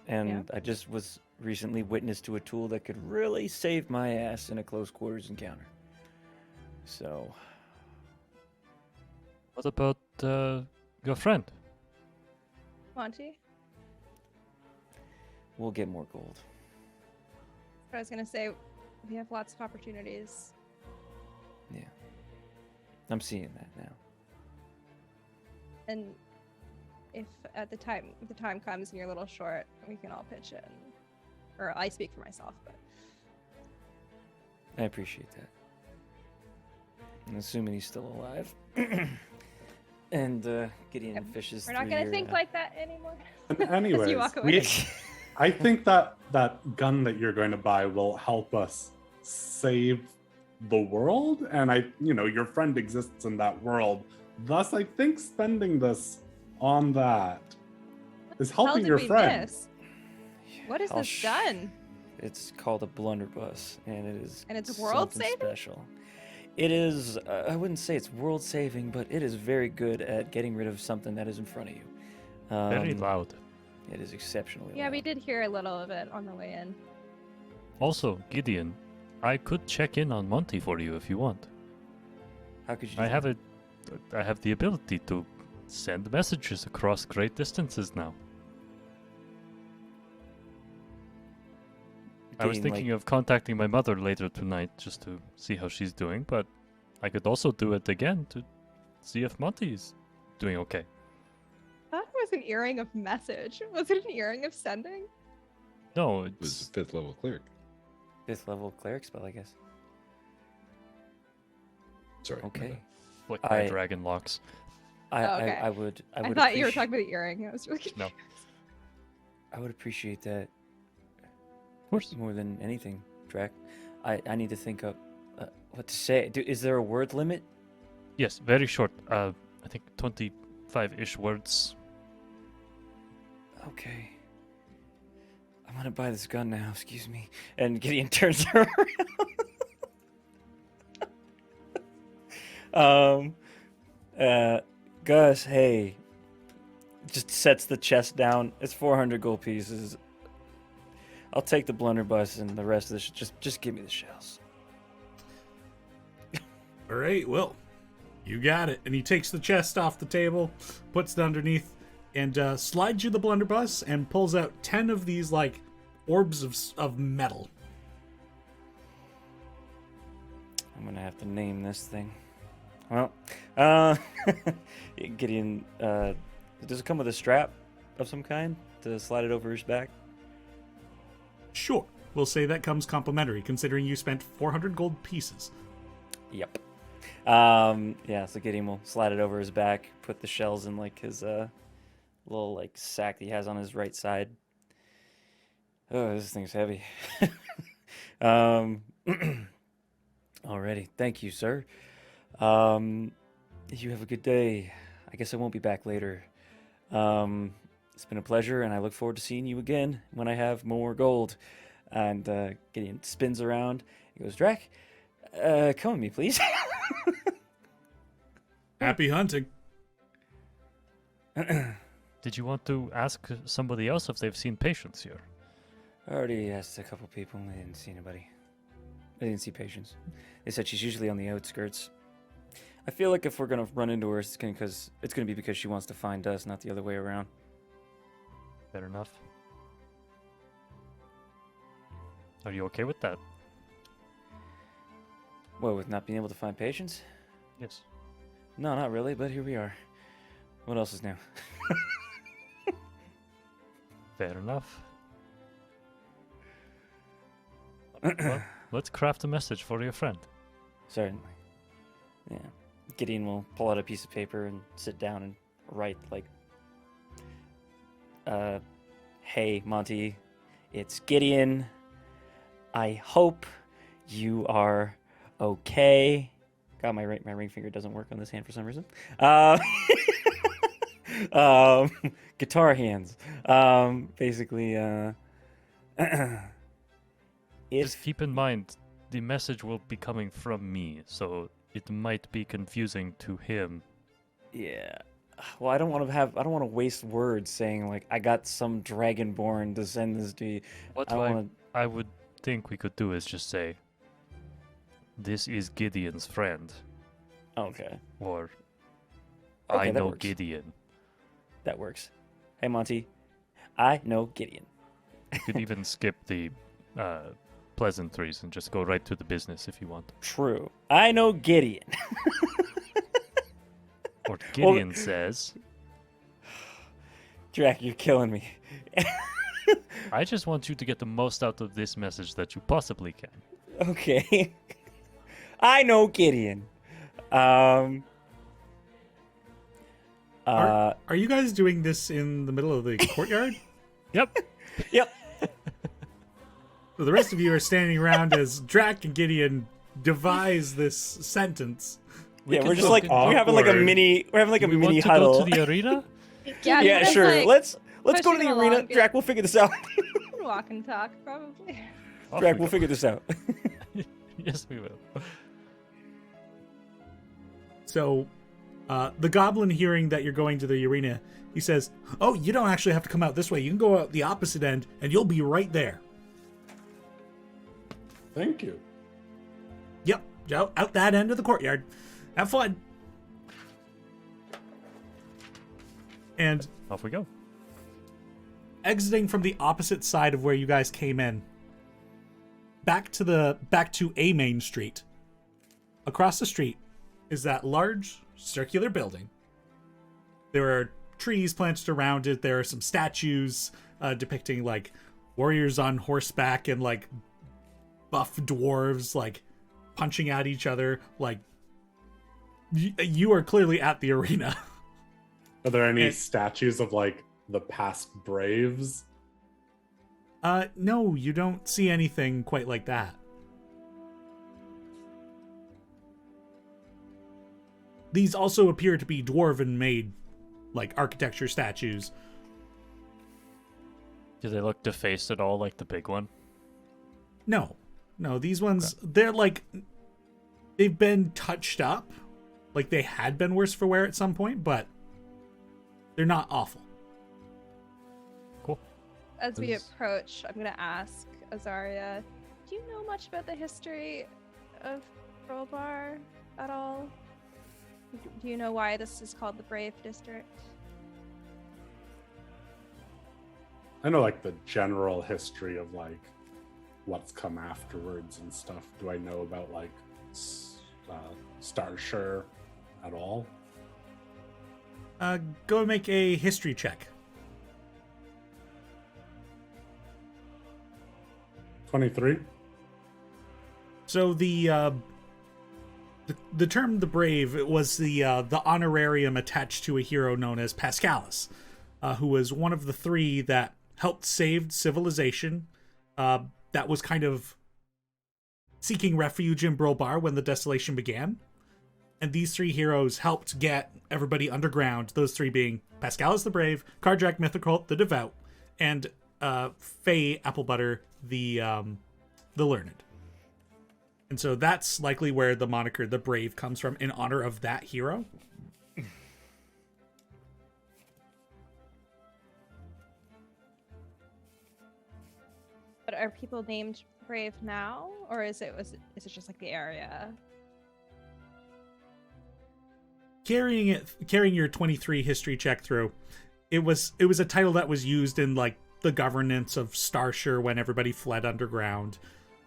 H: and I just was recently witness to a tool that could really save my ass in a close quarters encounter. So,
D: What about your friend?
G: Monty?
H: we'll get more gold.
G: I was gonna say, we have lots of opportunities.
H: Yeah. I'm seeing that now.
G: And if the time comes and you're a little short, we can all pitch in. Or I speak for myself, but
H: I appreciate that. I'm assuming he's still alive. And Gideon
G: Yep.
H: fishes
G: we're not
H: through
G: gonna
H: your,
G: think like that anymore.
E: And
G: As
E: anyways,
G: you walk away.
E: I think that gun that you're going to buy will help us save the world, and your friend exists in that world. Thus, I think spending this on that is
G: How
E: helping
G: did
E: your
G: we
E: friend.
G: miss? What is
H: I'll
G: this gun?
H: It's called a blunderbuss, and it is
G: And it's world
H: something
G: saving?
H: special. It is. I wouldn't say it's world saving, but it is very good at getting rid of something that is in front of you.
D: Very loud.
H: It is exceptionally
G: Yeah,
H: loud.
G: we did hear a little of it on the way in.
D: Also, Gideon, I could check in on Monty for you if you want.
H: How could you? Do
D: I have
H: that?
D: I have the ability to send messages across great distances now. I was
H: Getting,
D: thinking of contacting my mother later tonight just to see how she's doing, but I could also do it again to see if Monty's doing okay.
G: I thought it was an earring of message. Was it an earring of sending?
D: No,
F: It was
D: it's
F: a 5th level cleric.
H: 5th level cleric spell, I guess.
F: Sorry. my
H: Okay.
F: bad.
D: like my
H: I-
D: dragon locks.
G: Oh, okay.
H: I would. I
G: I
H: would.
G: thought you were
H: appreci-
G: talking about the earring. I was really confused.
H: I would appreciate that
D: Of course.
H: more than anything, Drac. I need to think up what to say. Is there a word limit?
D: Yes, very short. I think 25-ish words.
H: Okay. I'm gonna buy this gun now. Excuse me. And Gideon turns around. Gus, hey. Just sets the chest down. It's 400 gold pieces. I'll take the blunderbuss and the rest of this. Just give me the shells.
A: All right, well, you got it. And he takes the chest off the table, puts it underneath, and slides you the blunderbuss and pulls out 10 of these, like, orbs of metal.
H: I'm gonna have to name this thing. Well, Gideon, does it come with a strap of some kind to slide it over his back?
A: Sure, we'll say that comes complimentary, considering you spent 400 gold pieces.
H: Yep. Yeah, so Gideon will slide it over his back, put the shells in like his little like sack that he has on his right side. Oh, this thing's heavy. Alrighty, thank you, sir. You have a good day. I guess I won't be back later. It's been a pleasure, and I look forward to seeing you again when I have more gold. And Gideon spins around. He goes, Drac, come with me, please.
A: Happy hunting.
D: Did you want to ask somebody else if they've seen patients here?
H: I already asked a couple people, and they didn't see anybody. They didn't see patients. They said she's usually on the outskirts. I feel like if we're gonna run into her, it's gonna be because she wants to find us, not the other way around.
D: Fair enough. Are you okay with that?
H: What, with not being able to find patients?
D: Yes.
H: No, not really, but here we are. What else is new?
D: Fair enough. Well, let's craft a message for your friend.
H: Certainly. Yeah. Gideon will pull out a piece of paper and sit down and write, like, hey, Monty, it's Gideon. I hope you are okay. God, my ring finger doesn't work on this hand for some reason. Guitar hands. Basically,
D: Just keep in mind, the message will be coming from me, so it might be confusing to him.
H: Yeah. Well, I don't want to waste words saying like I got some dragonborn to send this to you.
D: What
H: I don't want
D: I would think we could do is just say, "This is Gideon's friend,"
H: to. Okay,
D: or
H: Okay,
D: "I
H: that
D: know
H: works.
D: Gideon."
H: that works. Hey, Monty, I know Gideon.
D: You could even skip the pleasantries and just go right to the business if you want.
H: True. I know Gideon.
D: Or Gideon says,
H: Drac, you're killing me.
D: "I just want you to get the most out of this message that you possibly can."
H: Okay. I know Gideon. Um.
A: Are you guys doing this in the middle of the courtyard?
D: Yep.
H: Yep.
A: So the rest of you are standing around as Drac and Gideon devise this sentence.
H: Yeah,
D: can
H: we're just
D: go
H: like
D: in-
H: we're having like a
E: Awkward.
H: mini
D: We
H: mini
D: want to
H: huddle.
D: go to the arena.
G: Yeah,
H: Yeah,
G: just,
H: sure.
G: like,
H: Let's go to
G: pushing
H: the
G: them
H: arena.
G: along, be
H: Drac,
G: like-
H: we'll figure this out.
G: walk and talk, probably.
D: Off
H: Drac,
D: we
H: we'll
D: go.
H: figure this out.
D: Yes, we will.
A: So, the goblin, hearing that you're going to the arena, he says, "Oh, you don't actually have to come out this way. You can go out the opposite end, and you'll be right there."
E: Thank you.
A: Yep, out that end of the courtyard. Have fun. And
D: Off we go.
A: exiting from the opposite side of where you guys came in, back to a main street. Across the street is that large circular building. There are trees planted around it. There are some statues depicting like warriors on horseback and like buff dwarves like punching at each other. Like you are clearly at the arena.
E: Are there any
A: And-
E: statues of like the past braves?
A: No, you don't see anything quite like that. These also appear to be dwarven made, like architecture statues.
D: Do they look defaced at all like the big one?
A: No, these ones, they're like, they've been touched up. Like they had been worse for wear at some point, but they're not awful.
D: Cool.
G: As we
F: Does-
G: approach, I'm gonna ask Azaria, do you know much about the history of Brulbar at all? Do you know why this is called the Brave District?
E: I know like the general history of like what's come afterwards and stuff. Do I know about like Starshire at all?
A: Go and make a history check.
E: 23.
A: So the term "the Brave" was the honorarium attached to a hero known as Pascalis, who was one of the three that helped save civilization. That was kind of seeking refuge in Brulbar when the desolation began, and these three heroes helped get everybody underground. Those three being Pascalis the Brave, Kardrak Mythical the Devout, and Faye Applebutter the Learned. And so that's likely where the moniker "the Brave" comes from, in honor of that hero.
G: But are people named Brave now, or is it just like the area?
A: Carrying your 23 history check through, it was a title that was used in like the governance of Starshire when everybody fled underground.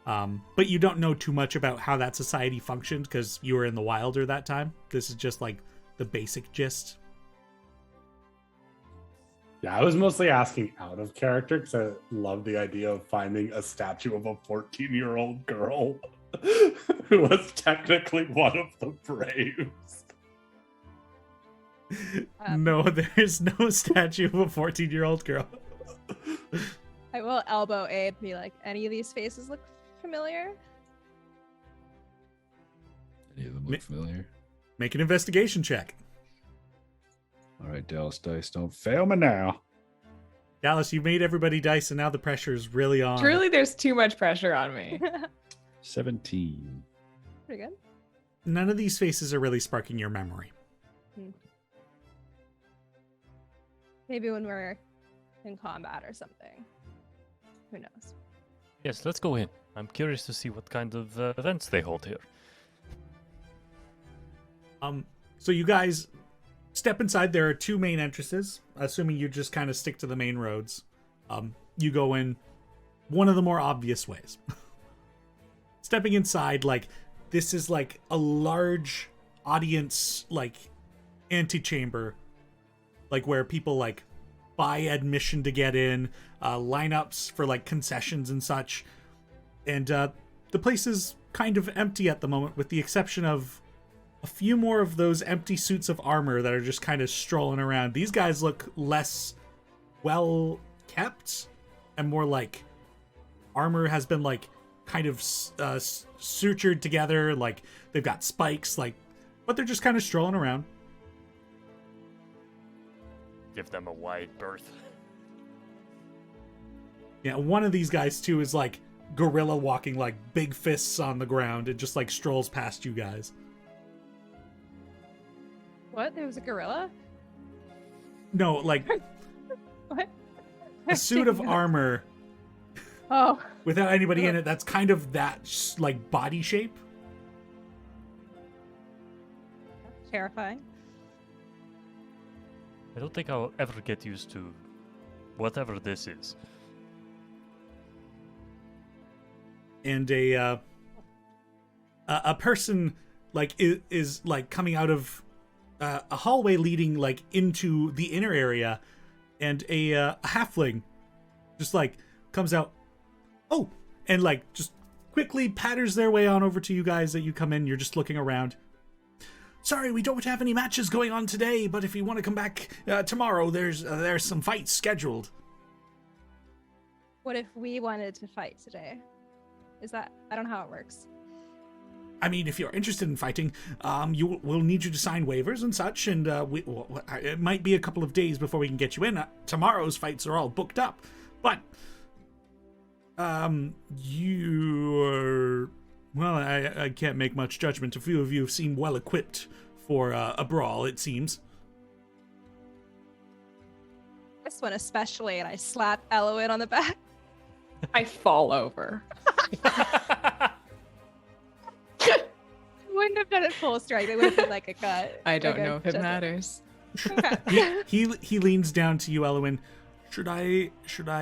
A: But you don't know too much about how that society functioned because you were in the Wilder that time. This is just like the basic gist.
E: Yeah, I was mostly asking out of character because I love the idea of finding a statue of a 14-year-old girl who was technically one of the Braves.
A: No, there's no statue of a 14-year-old girl.
G: I will elbow Abe and be like, any of these faces look familiar?
F: Any of them
A: Mi-
F: look familiar?
A: Make an investigation check.
F: All right, Dallas Dice, don't fail me now.
A: Dallas, you made everybody dice, and now the pressure's really on.
B: Truly, there's too much pressure on me.
F: 17.
G: Pretty good.
A: None of these faces are really sparking your memory.
G: Maybe when we're in combat or something. Who knows?
D: Yes, let's go in. I'm curious to see what kind of events they hold here.
A: So you guys step inside. There are two main entrances. Assuming you just kind of stick to the main roads, you go in one of the more obvious ways. Stepping inside, like, this is like a large audience, like, antechamber, like where people like buy admission to get in, lineups for like concessions and such. And the place is kind of empty at the moment, with the exception of a few more of those empty suits of armor that are just kind of strolling around. These guys look less well kept and more like armor has been like kind of sutured together, like they've got spikes, like, but they're just kind of strolling around.
D: Give them a wide berth.
A: Yeah, one of these guys too is like gorilla walking, like big fists on the ground, and just like strolls past you guys.
G: What? There was a gorilla?
A: No, like
G: What?
A: a suit of armor
G: Oh.
A: without anybody in it that's kind of that like body shape.
G: Terrifying.
D: I don't think I'll ever get used to whatever this is.
A: And a person like is like coming out of a hallway leading like into the inner area, and a halfling just like comes out, oh, and like just quickly patters their way on over to you guys. That you come in, you're just looking around. Sorry, we don't have any matches going on today, but if you want to come back tomorrow, there's some fights scheduled.
G: What if we wanted to fight today? Is that... I don't know how it works.
A: I mean, if you're interested in fighting, we'll need you to sign waivers and such, and it might be a couple of days before we can get you in. Tomorrow's fights are all booked up, but you're... Well, I can't make much judgment. A few of you seem well equipped for a brawl, it seems.
G: This one especially, and I slap Eloin on the back.
B: I fall over.
G: Wouldn't have done it full strength. It would have been like a cut.
B: I don't
G: like
B: know if it
G: just-
B: matters.
G: Okay.
A: He leans down to you, Eloin. Should I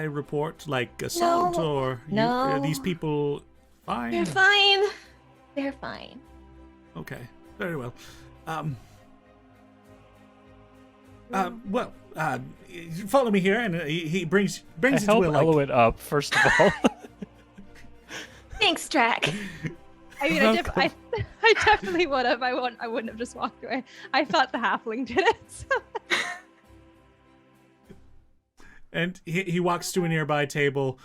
A: report like assault,
B: No.
A: or
B: No.
A: are these people fine?
B: They're fine. They're fine.
A: Okay, very well. Follow me here, and he brings
D: I
A: you to
D: help
A: a like.
D: Eloin up, first of all.
B: Thanks, Track.
G: I mean, I definitely would have. I wouldn't have just walked away. I thought the halfling did it. So.
A: And he walks to a nearby table,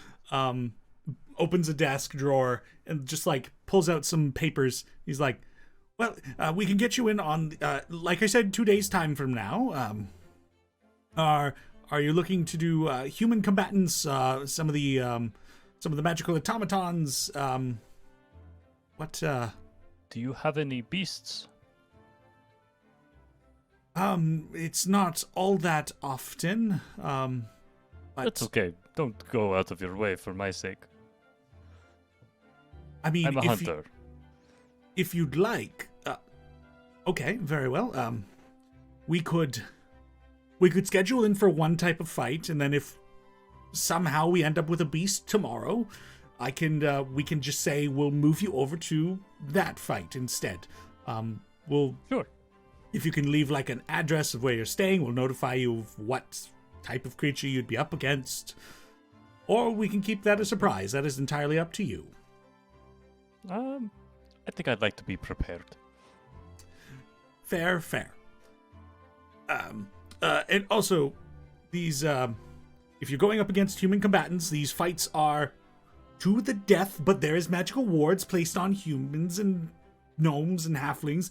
A: opens a desk drawer, and just like pulls out some papers. He's like, well, we can get you in on, like I said, 2 days time from now. Are you looking to do human combatants, some of the magical automatons?
D: Do you have any beasts?
A: It's not all that often. But
D: That's okay. Don't go out of your way for my sake.
A: I mean,
D: I'm a hunter.
A: If you'd like, okay, very well. We could schedule in for one type of fight, and then if somehow we end up with a beast tomorrow, we can just say we'll move you over to that fight instead.
D: Sure.
A: If you can leave like an address of where you're staying, we'll notify you of what type of creature you'd be up against, or we can keep that a surprise. That is entirely up to you.
D: I think I'd like to be prepared.
A: Fair. And also, these, if you're going up against human combatants, these fights are to the death, but there is magical wards placed on humans and gnomes and halflings,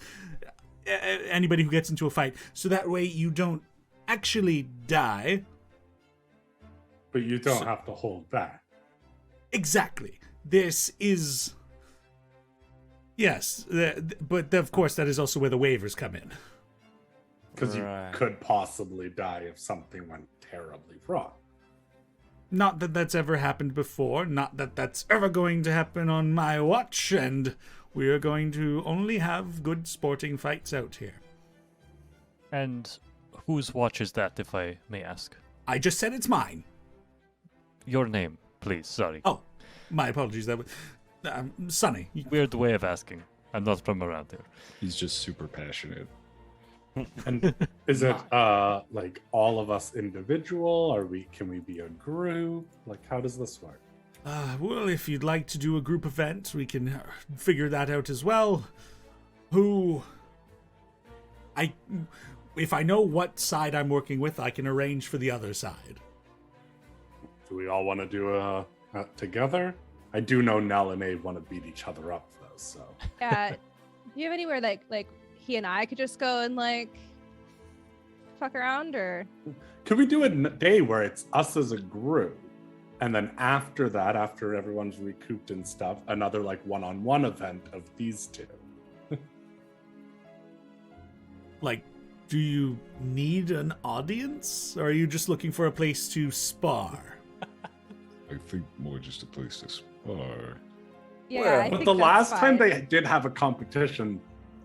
A: anybody who gets into a fight, so that way you don't actually die.
E: But you don't have to hold back.
A: Exactly. This is... Yes, but of course that is also where the waivers come in.
E: Because
H: Right.
E: you could possibly die if something went terribly wrong.
A: Not that that's ever happened before, not that that's ever going to happen on my watch, and we are going to only have good sporting fights out here.
D: And whose watch is that, if I may ask?
A: I just said it's mine.
D: Your name, please. Sorry.
A: Oh, my apologies. That was Sonny.
D: Weird way of asking. I'm not from around here.
F: He's just super passionate.
E: And is it like all of us individual? Can we be a group? Like, how does this work?
A: Well, if you'd like to do a group event, we can figure that out as well. If I know what side I'm working with, I can arrange for the other side.
E: Do we all want to do a together? I do know Nell and Abe want to beat each other up though, so.
G: Yeah. Do you have anywhere like he and I could just go and like fuck around, or?
E: Could we do a day where it's us as a group, and then after that, after everyone's recouped and stuff, another like one-on-one event of these two?
A: Like, do you need an audience, or are you just looking for a place to spar?
F: I think more just a place to spar.
G: Yeah,
H: Well,
G: I
E: But
G: think
E: the
G: that's
E: last time
G: fine.
E: they did have a competition,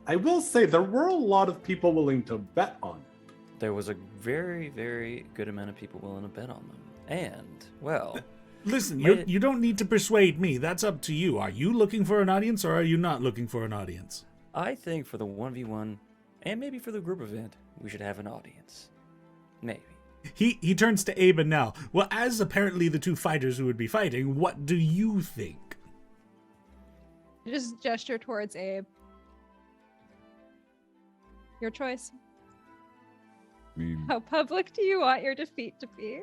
E: I will say there were a lot of people willing to bet on it.
H: There was a very, very good amount of people willing to bet on them. And, well,
A: Listen,
H: Wait.
A: you don't need to persuade me. That's up to you. Are you looking for an audience, or are you not looking for an audience?
H: I think for the 1v1, and maybe for the group event, we should have an audience. Maybe.
A: He turns to Abe and Nell. Well, as apparently the two fighters who would be fighting, what do you think?
G: Just gesture towards Abe. Your choice.
F: I mean,
G: How public do you want your defeat to be?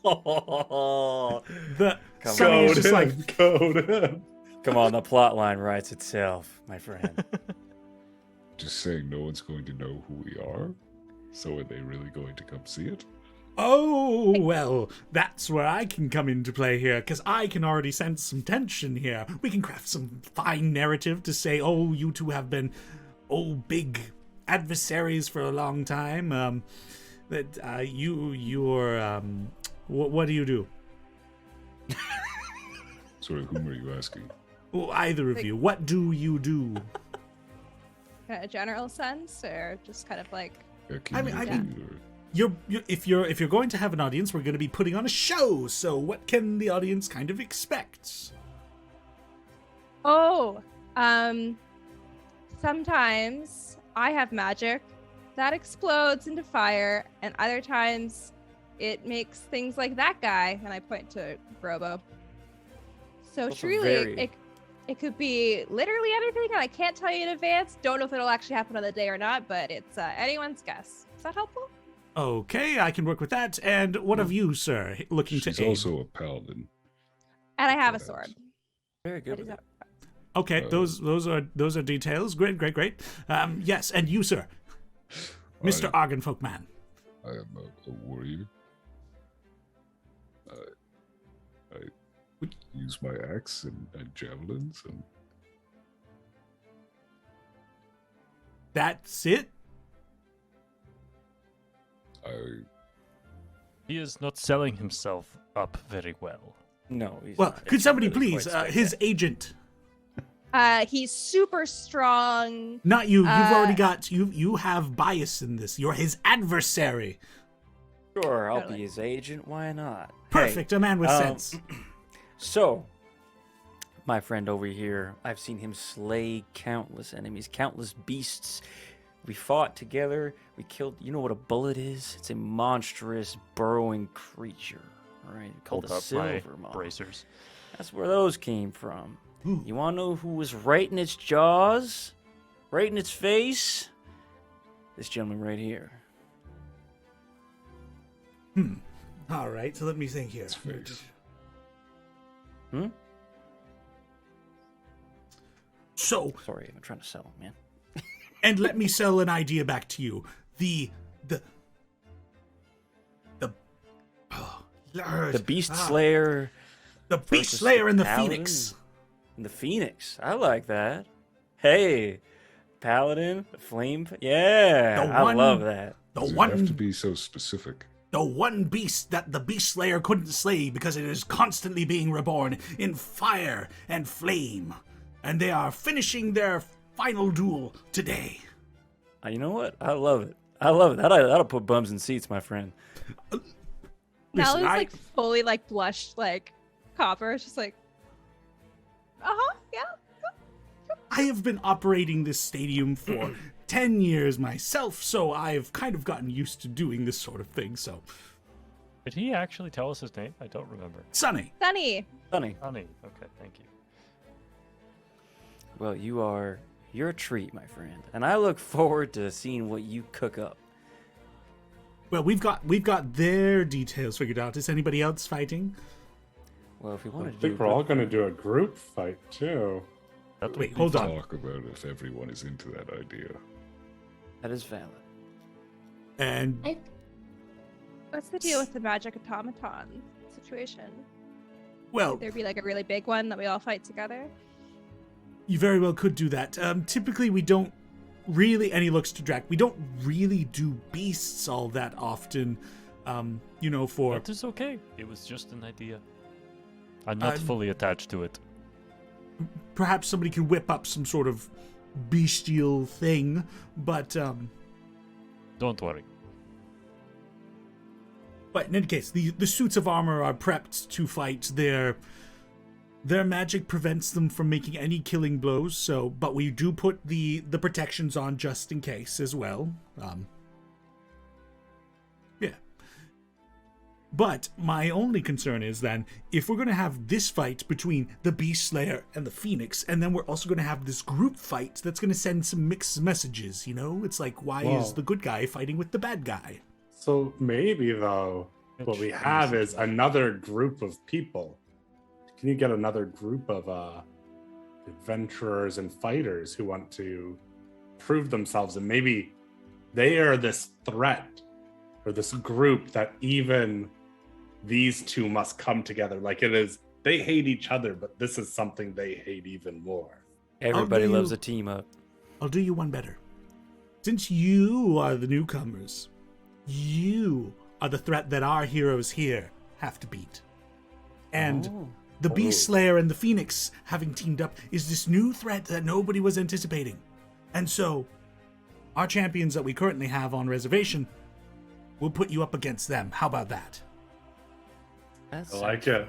A: The
H: Come
A: Sonny
H: on.
A: is just like,
E: Go to him.
H: Come on, the plot line writes itself, my friend.
F: just saying no one's going to know who we are. So are they really going to come see it?
A: oh, well, that's where I can come into play here, because I can already sense some tension here. We can craft some fine narrative to say, oh, you two have been, big adversaries for a long time. That you're, what do you do?
F: Sorry, whom are you asking?
A: Well, either of
G: Like-
A: you, what do you do?
G: Kind of general sense, or just kind of like
F: Yeah,
A: I mean-
F: community or-
A: If you're going to have an audience, we're going to be putting on a show. So what can the audience kind of expect?
G: sometimes I have magic that explodes into fire, and other times it makes things like that guy, and I point to Grobo. So
H: Those are
G: truly,
H: very-
G: it could be literally anything, and I can't tell you in advance. Don't know if it'll actually happen on the day or not, but it's anyone's guess. Is that helpful?
A: Okay, I can work with that. And what of you, sir? Looking
F: She's
A: to Abe.
F: also a paladin.
G: And I have a
F: Perhaps.
G: sword.
H: Very
G: I
H: good.
G: do
H: with
G: have-
H: it.
A: Okay, those are details. Great. Yes, and you, sir, Mr. Argenfolk man.
F: I am a warrior. I use my axe and javelins, and
A: That's it.
D: He is not selling himself up very well.
H: No. He's
A: Well,
H: not.
A: could
H: It's
A: somebody
H: really
A: please,
H: quite
A: his
H: spectacular.
A: agent,
G: He's super strong.
A: not you. You've already
G: Uh,
A: got you have bias in this. You're his adversary.
H: Sure, I'll
G: Totally.
H: be his agent. Why not? Hey,
A: Perfect, a man with
H: um,
A: sense.
H: So, my friend over here, I've seen him slay countless enemies, countless beasts. We fought together. We killed. You know what a bullet is? It's a monstrous burrowing creature, right? Called
D: Hold
H: a
D: up my
H: silver maw.
D: bracers.
H: That's where those came from.
A: Ooh.
H: You want to know who was right in its jaws, right in its face? This gentleman right here.
A: All right, so let me think here.
F: It's face.
H: Hmm?
A: So,
H: Sorry, I'm trying to sell him, man.
A: and let me sell an idea back to you. The
H: The Beast
A: Ah.
H: Slayer
A: the Beast
H: versus
A: Slayer and the
H: Paladin.
A: Phoenix.
H: and the Phoenix. I like that. Hey, paladin, flame. Yeah,
A: The
H: I
A: one-
H: love that.
A: The
F: Does it have to
A: one,
F: be so specific?
A: the one beast that the Beast Slayer couldn't slay because it is constantly being reborn in fire and flame. And they are finishing their final duel today.
H: You know what? I love it. I love it. That'll put bums in seats, my friend.
G: Now
A: Listen,
G: it's
A: I-
G: like fully like blushed like copper. It's just like, yeah.
A: I have been operating this stadium for 10 years myself, so I've kind of gotten used to doing this sort of thing, so...
D: Did he actually tell us his name? I don't remember.
A: Sunny.
G: Sunny.
H: Funny.
D: Honey. Okay, thank you.
H: Well, you're a treat, my friend, and I look forward to seeing what you cook up.
A: Well, we've got their details figured out. Is anybody else fighting?
H: Well, if we
E: I
H: want to do,
E: think we're all going to do a group fight too.
D: That would
A: Wait,
D: be
A: hold
D: fun.
A: on.
F: Talk about if everyone is into that idea.
H: that is valid.
A: And
G: What's the deal with the magic automaton situation?
A: well,
G: There'd be like a really big one that we all fight together.
A: you very well could do that. Typically, we don't really, and he looks to Drac, we don't really do beasts all that often. For
D: That is okay. It was just an idea. I'm not
A: I'm-
D: fully attached to it.
A: perhaps somebody could whip up some sort of bestial thing, but
D: Don't worry.
A: in any case, the suits of armor are prepped to fight. Their magic prevents them from making any killing blows, but we do put the protections on just in case as well. Yeah. But my only concern is then, if we're going to have this fight between the Beast Slayer and the Phoenix, and then we're also going to have this group fight that's going to send some mixed messages, It's like, why is
E: Well-
A: the good guy fighting with the bad guy?
E: So maybe though, what we have is another group of people. Can you get another group of adventurers and fighters who want to prove themselves, and maybe they are this threat or this group that even these two must come together. Like it is, they hate each other, but this is something they hate even more.
H: Everybody
A: do
H: loves
A: you-
H: a team up.
A: I'll do you one better. Since you are the newcomers, you are the threat that our heroes here have to beat. And
H: Oh.
A: the Beast Slayer and the Phoenix having teamed up is this new threat that nobody was anticipating. And so, our champions that we currently have on reservation will put you up against them. How about that?
H: That's
E: I like it.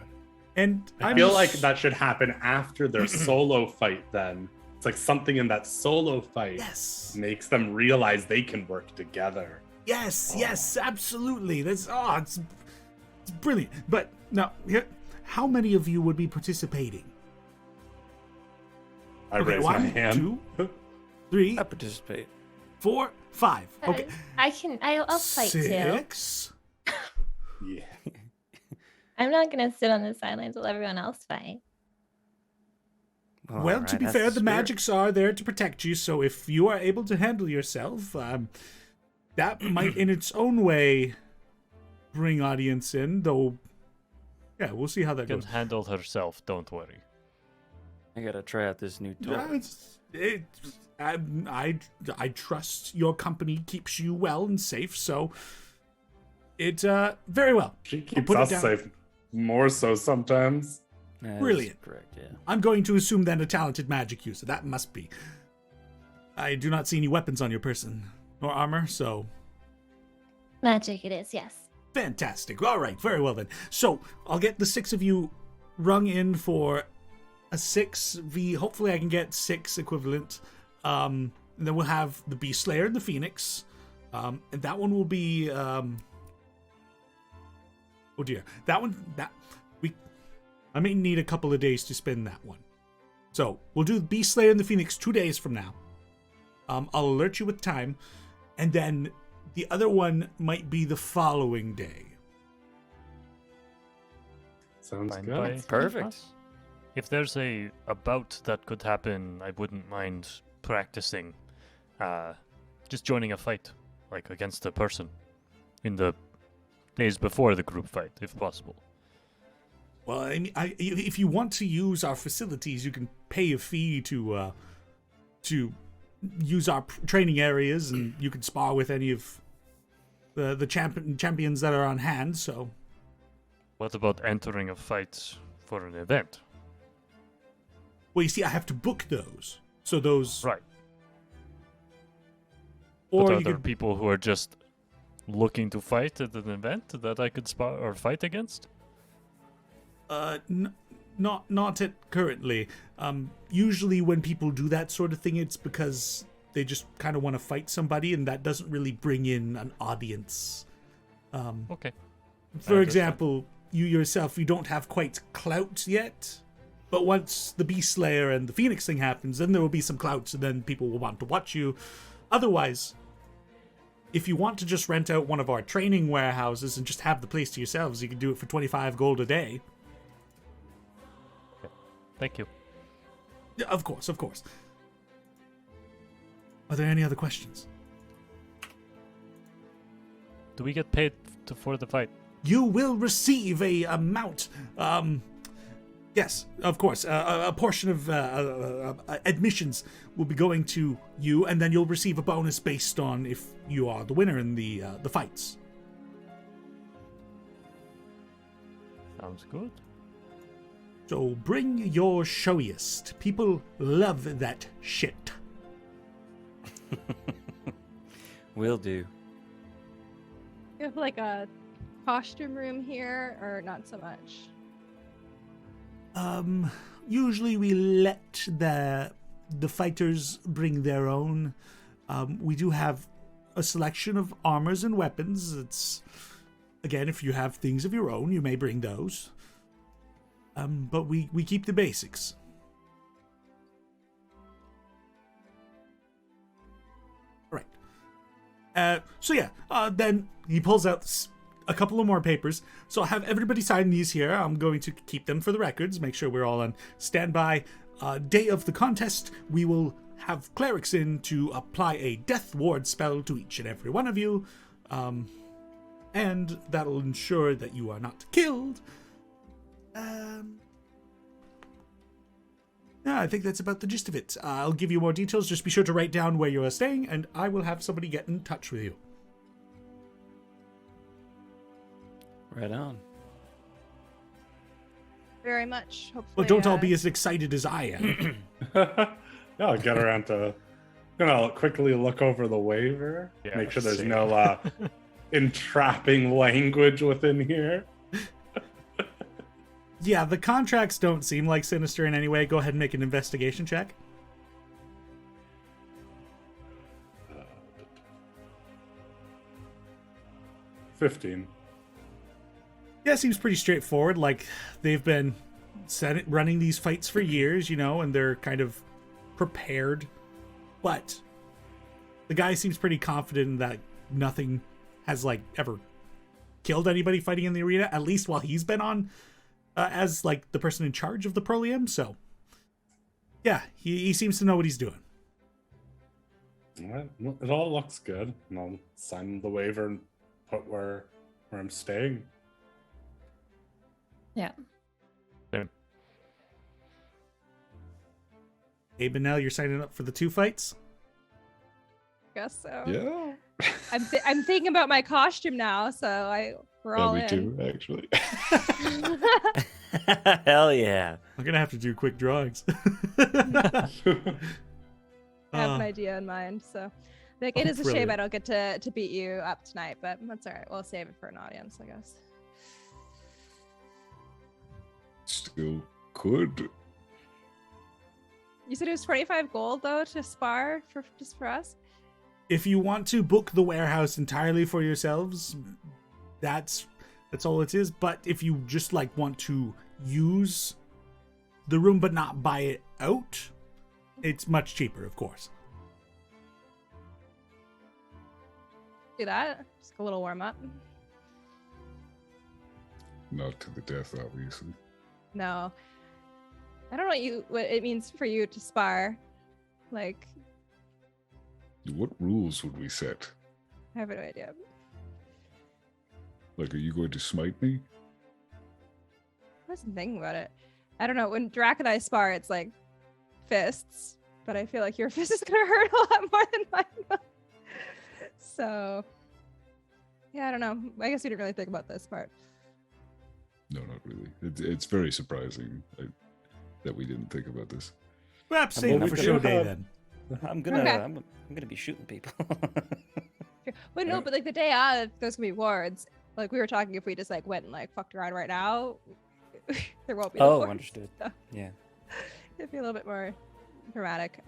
A: And
E: I feel like that should happen after their solo fight then. It's like something in that solo fight
A: Yes.
E: makes them realize they can work together.
A: Yes, absolutely. It's brilliant. But now, how many of you would be participating?
E: I
A: Okay,
E: raise my
A: 1,
E: hand.
A: 2, 3,
H: I participate.
A: 4, 5. Okay.
B: I'll fight too.
A: 6.
E: Yeah.
B: I'm not gonna sit on the sidelines while everyone else fight.
H: All
A: Well,
H: right,
A: to be
H: that's
A: fair, the
H: spirit.
A: magics are there to protect you, so if you are able to handle yourself, that might in its own way bring audience in, though, yeah, we'll see how that
D: Can
A: goes.
D: handle herself, don't worry.
H: I gotta try out this new toy.
A: I trust your company keeps you well and safe, so it, very well.
E: She
A: I'll
E: keeps
A: put it
E: us
A: down.
E: safe more so sometimes.
H: That's
A: Brilliant.
H: Correct, yeah.
A: I'm going to assume then a talented magic user. That must be. I do not see any weapons on your person, nor armor, so
B: Magic it is, yes.
A: fantastic. All right, very well then. So I'll get the 6 of you rung in for a 6v. Hopefully I can get 6 equivalent. And then we'll have the Beast Slayer and the Phoenix. And that one will be oh dear. I may need a couple of days to spin that one. So we'll do the Beast Slayer and the Phoenix 2 days from now. I'll alert you with time, and then the other one might be the following day.
E: Sounds
D: Fine
E: good.
D: by me.
H: Perfect.
D: If there's a bout that could happen, I wouldn't mind practicing. Just joining a fight, like against a person, in the days before the group fight, if possible.
A: Well, I mean, if you want to use our facilities, you can pay a fee to use our training areas, and you can spar with any of the champions that are on hand. So,
D: What about entering a fight for an event?
A: well, you see, I have to book those. So those,
D: Right.
A: or
D: But are
A: you
D: there
A: could,
D: people who are just looking to fight at an event that I could spar or fight against?
A: not at currently. Usually when people do that sort of thing, it's because they just kind of want to fight somebody, and that doesn't really bring in an audience.
D: Okay.
A: For
D: understand.
A: example, you yourself, you don't have quite clout yet, but once the Beast Slayer and the Phoenix thing happens, then there will be some clout, and then people will want to watch you. Otherwise, if you want to just rent out one of our training warehouses and just have the place to yourselves, you can do it for 25 gold a day.
D: Thank you.
A: Yeah, of course, of course. Are there any other questions?
D: Do we get paid for the fight?
A: You will receive a amount. Yes, of course. A portion of admissions will be going to you, and then you'll receive a bonus based on if you are the winner in the fights.
D: Sounds good.
A: So bring your showiest. People love that shit.
H: Will do.
G: You have like a costume room here, or not so much?
A: Usually we let the fighters bring their own. We do have a selection of armors and weapons. It's, again, if you have things of your own, you may bring those. But we keep the basics. Right. Then he pulls out a couple of more papers. So I'll have everybody sign these here. I'm going to keep them for the records, make sure we're all on standby. Day of the contest, we will have clerics in to apply a death ward spell to each and every one of you. And that'll ensure that you are not killed. Yeah, I think that's about the gist of it. I'll give you more details. Just be sure to write down where you are staying, and I will have somebody get in touch with you.
H: Right on.
G: Very much. Hopefully.
A: Well, don't all be as excited as I am.
E: Yeah, I'll get around to quickly look over the waiver,
D: Yeah,
E: make sure there's
D: same.
E: no entrapping language within here.
A: Yeah, the contracts don't seem like sinister in any way. Go ahead and make an investigation check.
E: 15.
A: Yeah, it seems pretty straightforward. Like, they've been running these fights for years, and they're kind of prepared. But the guy seems pretty confident that nothing has, ever killed anybody fighting in the arena, at least while he's been on as, the person in charge of the Prolium. So, yeah, he seems to know what he's doing.
E: All right. Well, it all looks good. And I'll sign the waiver and put where I'm staying.
B: Yeah.
A: Abe and Nell, you're signing up for the 2 fights?
G: Guess so.
F: Yeah.
G: I'm thinking about my costume now, so we're all
F: me
G: in.
F: too, actually.
H: Hell yeah.
A: I'm going to have to do quick drawings.
G: I have an idea in mind, so it is a shame
A: brilliant.
G: I don't get to beat you up tonight, but that's all right. We'll save it for an audience, I guess.
F: Still could.
G: You said it was 25 gold though to spar just for us.
A: If you want to book the warehouse entirely for yourselves, that's all it is. But if you just want to use the room but not buy it out, it's much cheaper, of course.
G: Do that. Just a little warm up.
F: Not to the death, obviously.
G: No. I don't know what it means for you to spar. I
F: What rules would we set?
G: have no idea.
F: Are you going to smite me?
G: I wasn't thinking about it. I don't know. When Drac and I spar, it's fists, but I feel like your fist is gonna hurt a lot more than mine will. So, yeah, I don't know. I guess we didn't really think about this part.
F: No, not really. It's very surprising that we didn't think about this.
A: Perhaps save it for show day then.
H: I'm gonna
G: Okay.
H: I'm gonna be shooting people.
G: But no, but like the day of, there's gonna be wards. Like we were talking, if we just like went and like fucked around right now, there won't be.
H: Oh,
G: wards,
H: understood.
G: so
H: Yeah.
G: it'd be a little bit more dramatic.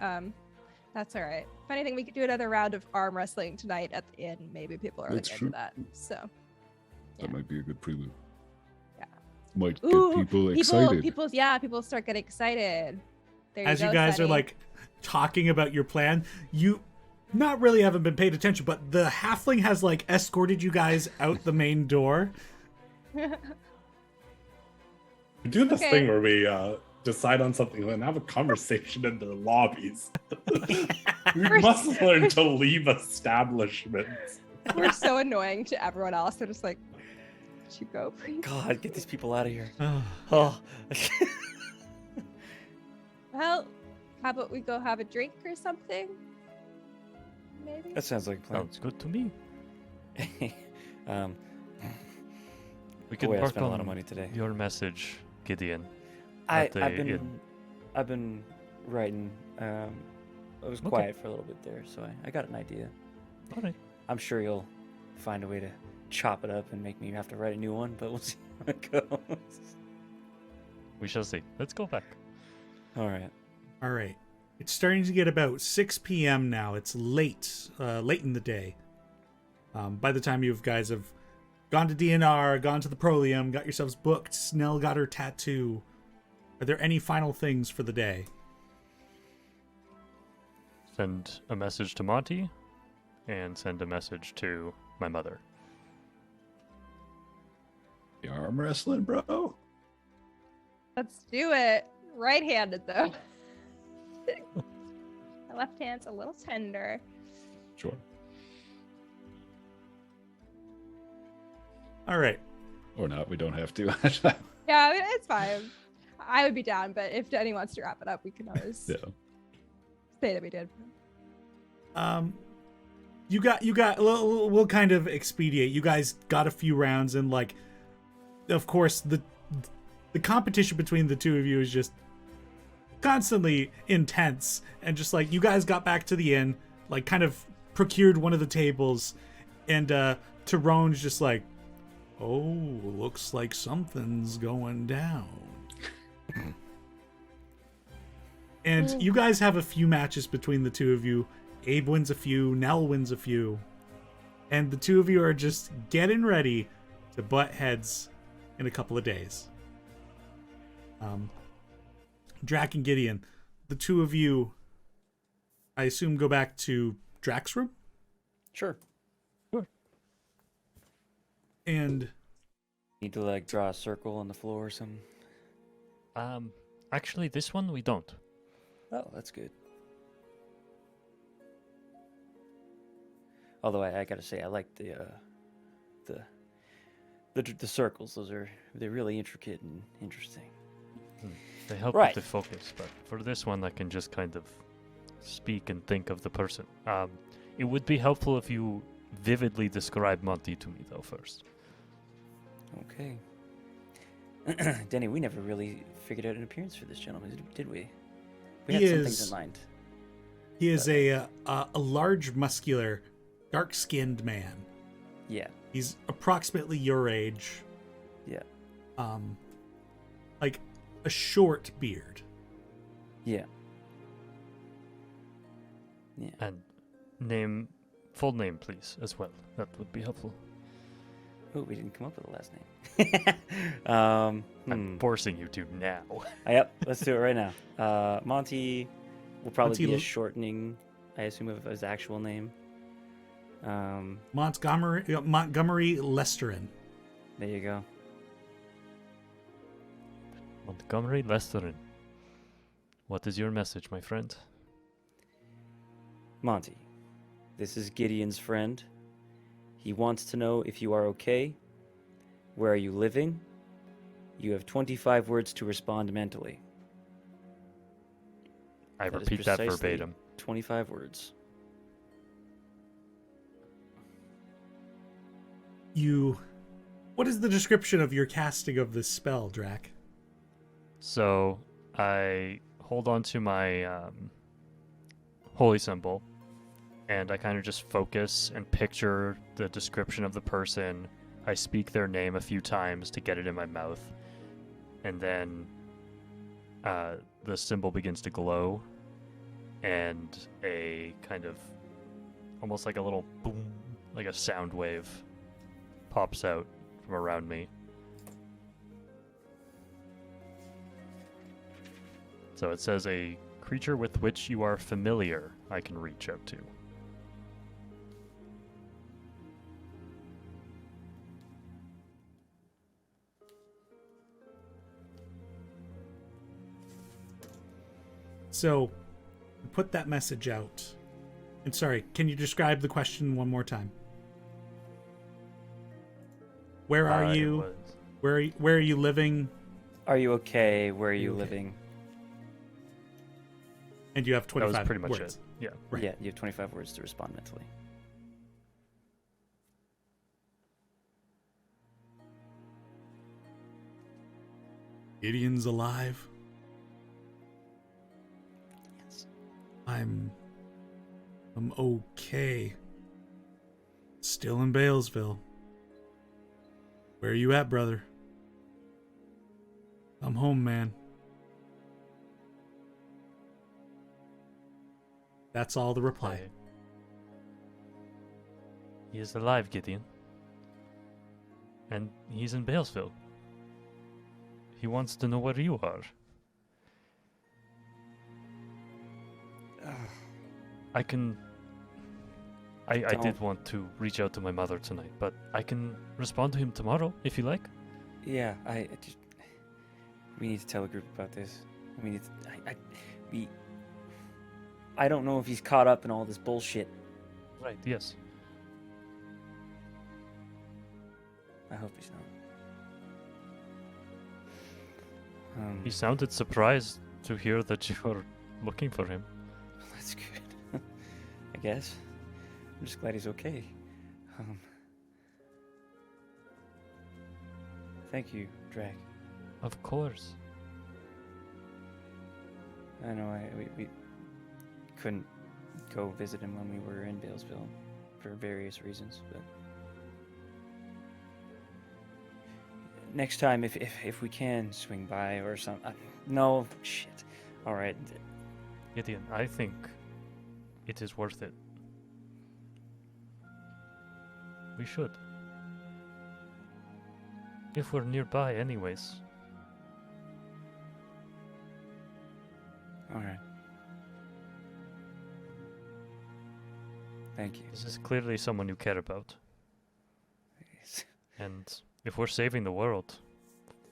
G: That's all right. If anything, we could do another round of arm wrestling tonight at the inn. Maybe people are
F: That's
G: like
F: true.
G: into that. So
F: That
G: Yeah.
F: might be a good prelude.
G: Yeah.
F: Might get
G: Ooh,
F: people excited.
G: people start getting excited. There
A: As you
G: go,
A: guys are
G: Sunny.
A: like talking about your plan, you not really haven't been paid attention, but the halfling has like escorted you guys out the main door.
E: We do this
G: Okay.
E: thing where we decide on something and have a conversation in the lobbies. We must learn to leave establishments.
G: We're so annoying to everyone else. They're just like, "Could you go, please?"
H: God, get these people out of here.
A: Oh,
H: Oh.
G: Well, how about we go have a drink or something? Maybe.
H: That sounds like a plan.
D: Sounds good to me.
H: um,
D: We can
H: boy, I
D: work
H: spent a lot
D: on
H: of money today.
D: your message, Gideon.
H: I've
D: at the
H: been
D: inn.
H: I've been writing. I was
D: Okay.
H: quiet for a little bit there, so I got an idea.
D: All right.
H: I'm sure you'll find a way to chop it up and make me have to write a new one, but we'll see how it goes.
D: We shall see. Let's go back.
H: All right.
A: all right. It's starting to get about 6 p.m. now. It's late in the day. By the time you guys have gone to DNR, gone to the Prolium, got yourselves booked, Snell got her tattoo. Are there any final things for the day?
D: Send a message to Monty and send a message to my mother.
F: You arm wrestling, bro?
G: Let's do it. Right-handed though. My left hand's a little tender.
F: Sure.
A: All right.
F: Or not, we don't have to.
G: Yeah, I mean, it's fine. I would be down, but if Denny wants to wrap it up, we can always
F: Yeah.
G: say that we did.
A: You got we'll kind of expedite. You guys got a few rounds, and like, of course, the competition between the two of you is just constantly intense, and just like you guys got back to the inn, like kind of procured one of the tables, and Tyrone's just like, oh, looks like something's going down. And you guys have a few matches between the two of you. Abe wins a few, Nell wins a few. And the two of you are just getting ready to butt heads in a couple of days. Drac and Gideon, the two of you, I assume, go back to Drac's room?
H: Sure.
A: And
H: Need to like draw a circle on the floor or something.
D: Actually, this one we don't.
H: Oh, that's good. Although I gotta say, I like the circles. They're really intricate and interesting.
D: They help
H: Right.
D: with the focus, but for this one, I can just kind of speak and think of the person. It would be helpful if you vividly describe Monty to me, though, first.
H: Okay. Denny, we never really figured out an appearance for this gentleman, did we? We had
A: He
H: some things
A: is-
H: in mind.
A: he is a large, muscular, dark-skinned man.
H: Yeah.
A: He's approximately your age.
H: Yeah.
A: Like a short beard.
H: Yeah. Yeah.
D: And full name, please, as well. That would be helpful.
H: Oh, we didn't come up with a last name.
D: I'm forcing you to now.
H: Yep, let's do it right now. Monty will probably
A: Monty
H: be a
A: Lu-
H: shortening, I assume, of his actual name.
A: Montgomery Lesterin.
H: There you go.
D: Montgomery Lesterin. What is your message, my friend?
H: Monty, this is Gideon's friend. He wants to know if you are okay. Where are you living? You have 25 words to respond mentally.
D: I
H: That is
D: repeat that
H: precisely
D: verbatim.
H: 25 words.
A: What is the description of your casting of this spell, Drac?
D: So I hold on to my holy symbol, and I kind of just focus and picture the description of the person. I speak their name a few times to get it in my mouth, and then the symbol begins to glow, and a kind of almost like a little boom, like a sound wave, pops out from around me. So it says a creature with which you are familiar I can reach out to.
A: So, put that message out. And sorry, can you describe the question one more time? Where are
D: It
A: you?
D: was-
A: Where are you living?
H: Are you okay? Where are you
A: Okay.
H: living?
A: And you have
D: That
A: 25
D: was pretty much
A: words.
D: it. Yeah.
A: Right.
H: Yeah, you have 25 words to respond mentally.
A: Gideon's alive.
H: Yes.
A: I'm okay. Still in Balesville. Where are you at, brother? I'm home, man. That's all the reply.
D: Okay. He is alive, Gideon. And he's in Balesville. He wants to know where you are. I can... I did
H: Don't.
D: want to reach out to my mother tonight, but I can respond to him tomorrow, if you like.
H: Yeah, we need to tell the group about this. We need to, I don't know if he's caught up in all this bullshit.
D: Right, yes.
H: I hope he's not.
D: He sounded surprised to hear that you were looking for him.
H: That's good. I guess. I'm just glad he's okay. Thank you, Drag.
D: Of course.
H: I know we couldn't go visit him when we were in Balesville for various reasons, but next time if we can swing by or something. No, shit. All right.
D: Gideon, I think it is worth it. We should. If we're nearby anyways.
H: All right. Thank you.
D: This is clearly someone you care about. And if we're saving the world,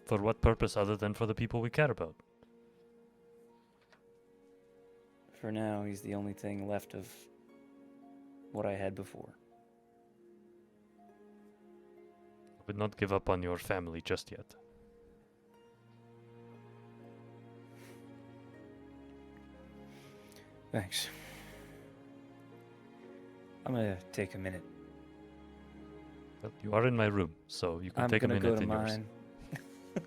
D: for what purpose other than for the people we care about?
H: For now, he's the only thing left of what I had before.
D: I would not give up on your family just yet.
H: Thanks. I'm gonna take a minute.
D: But you are in my room, so you can
H: I'm
D: take a
H: gonna
D: minute
H: go to
D: in yours.
H: mine.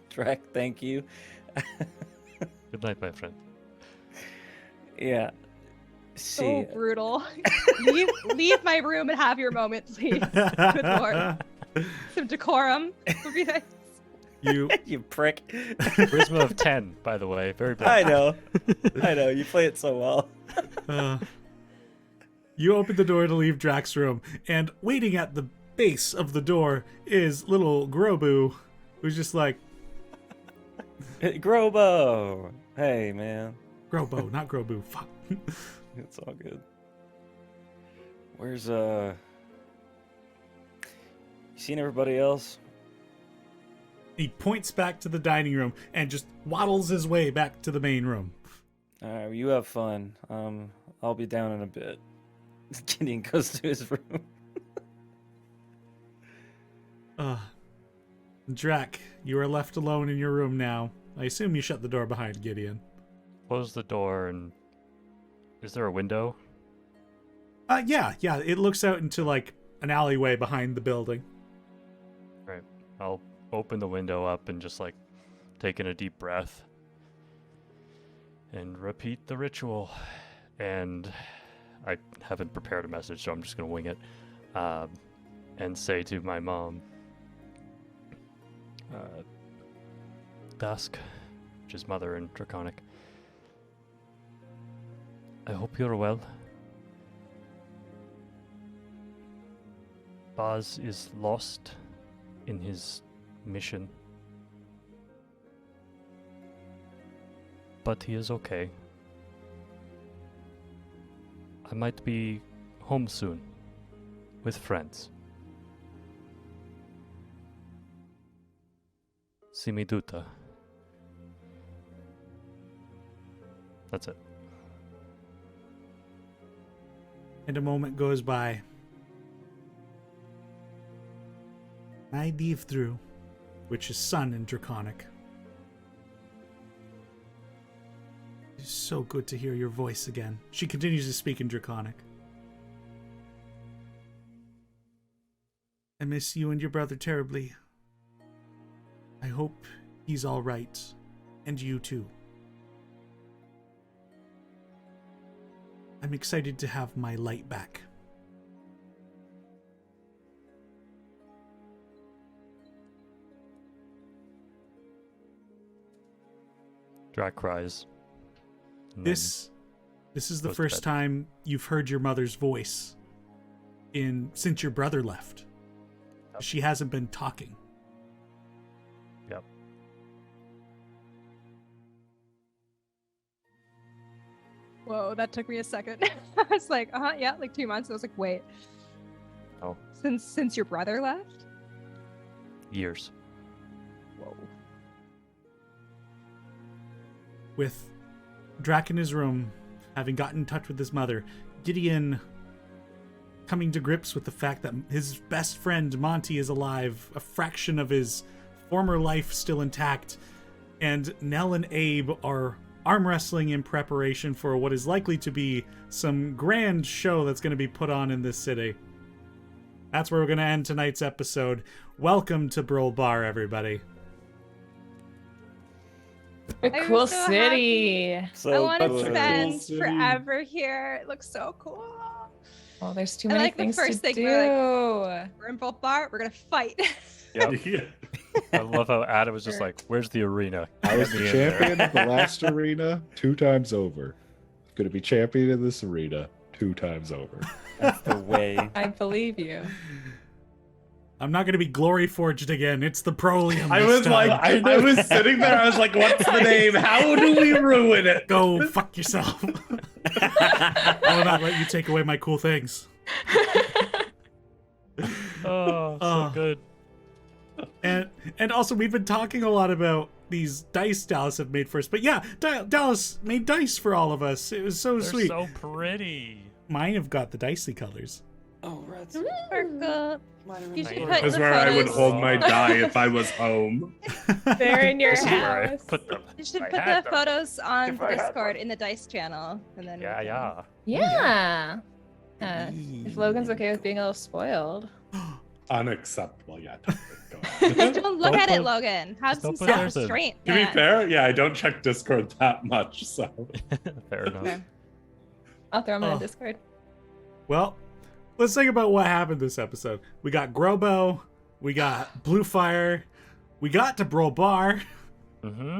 H: Drac, thank you.
D: Good night, my friend.
H: Yeah. See,
G: So brutal. leave my room and have your moment, please. Good lord. Some decorum would be nice.
A: You
H: you prick.
D: Charisma of 10, by the way. Very bad.
H: I know. I know. You play it so well.
A: you open the door to leave Drac's room, and waiting at the base of the door is little Grobu, who's just like,
H: Grobo. Hey, man.
A: Grobo, not Grobu. Fuck.
H: It's all good. Where's you seen everybody else?
A: He points back to the dining room and just waddles his way back to the main room.
H: Alright, you have fun. I'll be down in a bit. Gideon goes to his room.
A: Drac, you are left alone in your room now. I assume you shut the door behind Gideon.
D: Close the door and Is there a window?
A: Yeah. It looks out into like an alleyway behind the building.
D: Right. I'll open the window up and just like take in a deep breath and repeat the ritual. And I haven't prepared a message, so I'm just gonna wing it. And say to my mom, Dusk, which is mother in Draconic, I hope you're well. Baz is lost in his mission, but he is okay. I might be home soon with friends. Simiduta. That's it.
A: And a moment goes by. I leave through, which is sun in Draconic. It's so good to hear your voice again. She continues to speak in Draconic. I miss you and your brother terribly. I hope he's all right, and you too. I'm excited to have my light back.
D: Drac cries. and
A: This is the
D: goes to
A: first
D: bed.
A: time you've heard your mother's voice since your brother left.
D: Yep.
A: She hasn't been talking.
D: Yep.
G: Whoa, that took me a second. I was like, yeah, like 2 months. I was like, wait.
D: Oh.
G: Since your brother left?
D: Years.
G: Whoa.
A: With Drac in his room, having gotten in touch with his mother, Gideon coming to grips with the fact that his best friend Monty is alive, a fraction of his former life still intact, and Nell and Abe are arm wrestling in preparation for what is likely to be some grand show that's going to be put on in this city. That's where we're going to end tonight's episode. Welcome to Brulbar, everybody.
B: A
G: I'm
B: cool
G: so
B: city.
H: So
G: I want to
H: cool.
G: spend
E: City.
G: forever here. It looks so cool.
B: Well, there's too
G: I
B: many
G: like the
B: things
G: first
B: to
G: thing
B: do.
G: we're in Brulbar. We're gonna fight.
D: Yep.
E: Yeah.
D: I love how Adam was just like, "Where's the arena?"
F: I was
D: Get
F: the
D: me in there."
F: champion of the last arena 2 times over. Going to be champion in this arena 2 times over.
H: That's the way.
B: I believe you.
A: I'm not going to be glory forged again. It's the Prolium.
E: I
A: this
E: was like,
A: time.
E: I was sitting there. I was like, "What's the name? How do we ruin it?"
A: Go fuck yourself. I will not let you take away my cool things.
D: Oh, so good.
A: And also, we've been talking a lot about these dice Dallas have made for us. But yeah, Dallas made dice for all of us. It was so
D: They're
A: sweet.
D: so pretty.
A: Mine have got the dicey colors.
H: Oh, rats.
G: You should
D: Mine
G: put
E: That's
G: the
E: where I would
G: photos-
E: hold my die if I was home.
B: They're in your
D: This is where I
B: house.
D: put them.
G: You should
D: I
G: put
D: had
G: the
D: them.
G: photos on
D: If I had
G: Discord in the dice channel, and then we
D: Yeah,
G: can-
D: yeah.
B: Yeah. If Logan's okay with being a little spoiled.
E: Unacceptable. Yeah. Totally. Go on.
G: Don't look
D: Don't
G: at it,
D: put-
G: Logan. Have some
D: don't put there's a-
G: self-restraint.
E: To be fair, yeah, I don't check Discord that much, so.
D: Fair enough.
B: Okay. I'll throw them in
A: Oh.
B: Discord.
A: Well, let's think about what happened this episode. We got Grobo. We got Bluefire. We got to Brulbar.
D: Mm-hmm.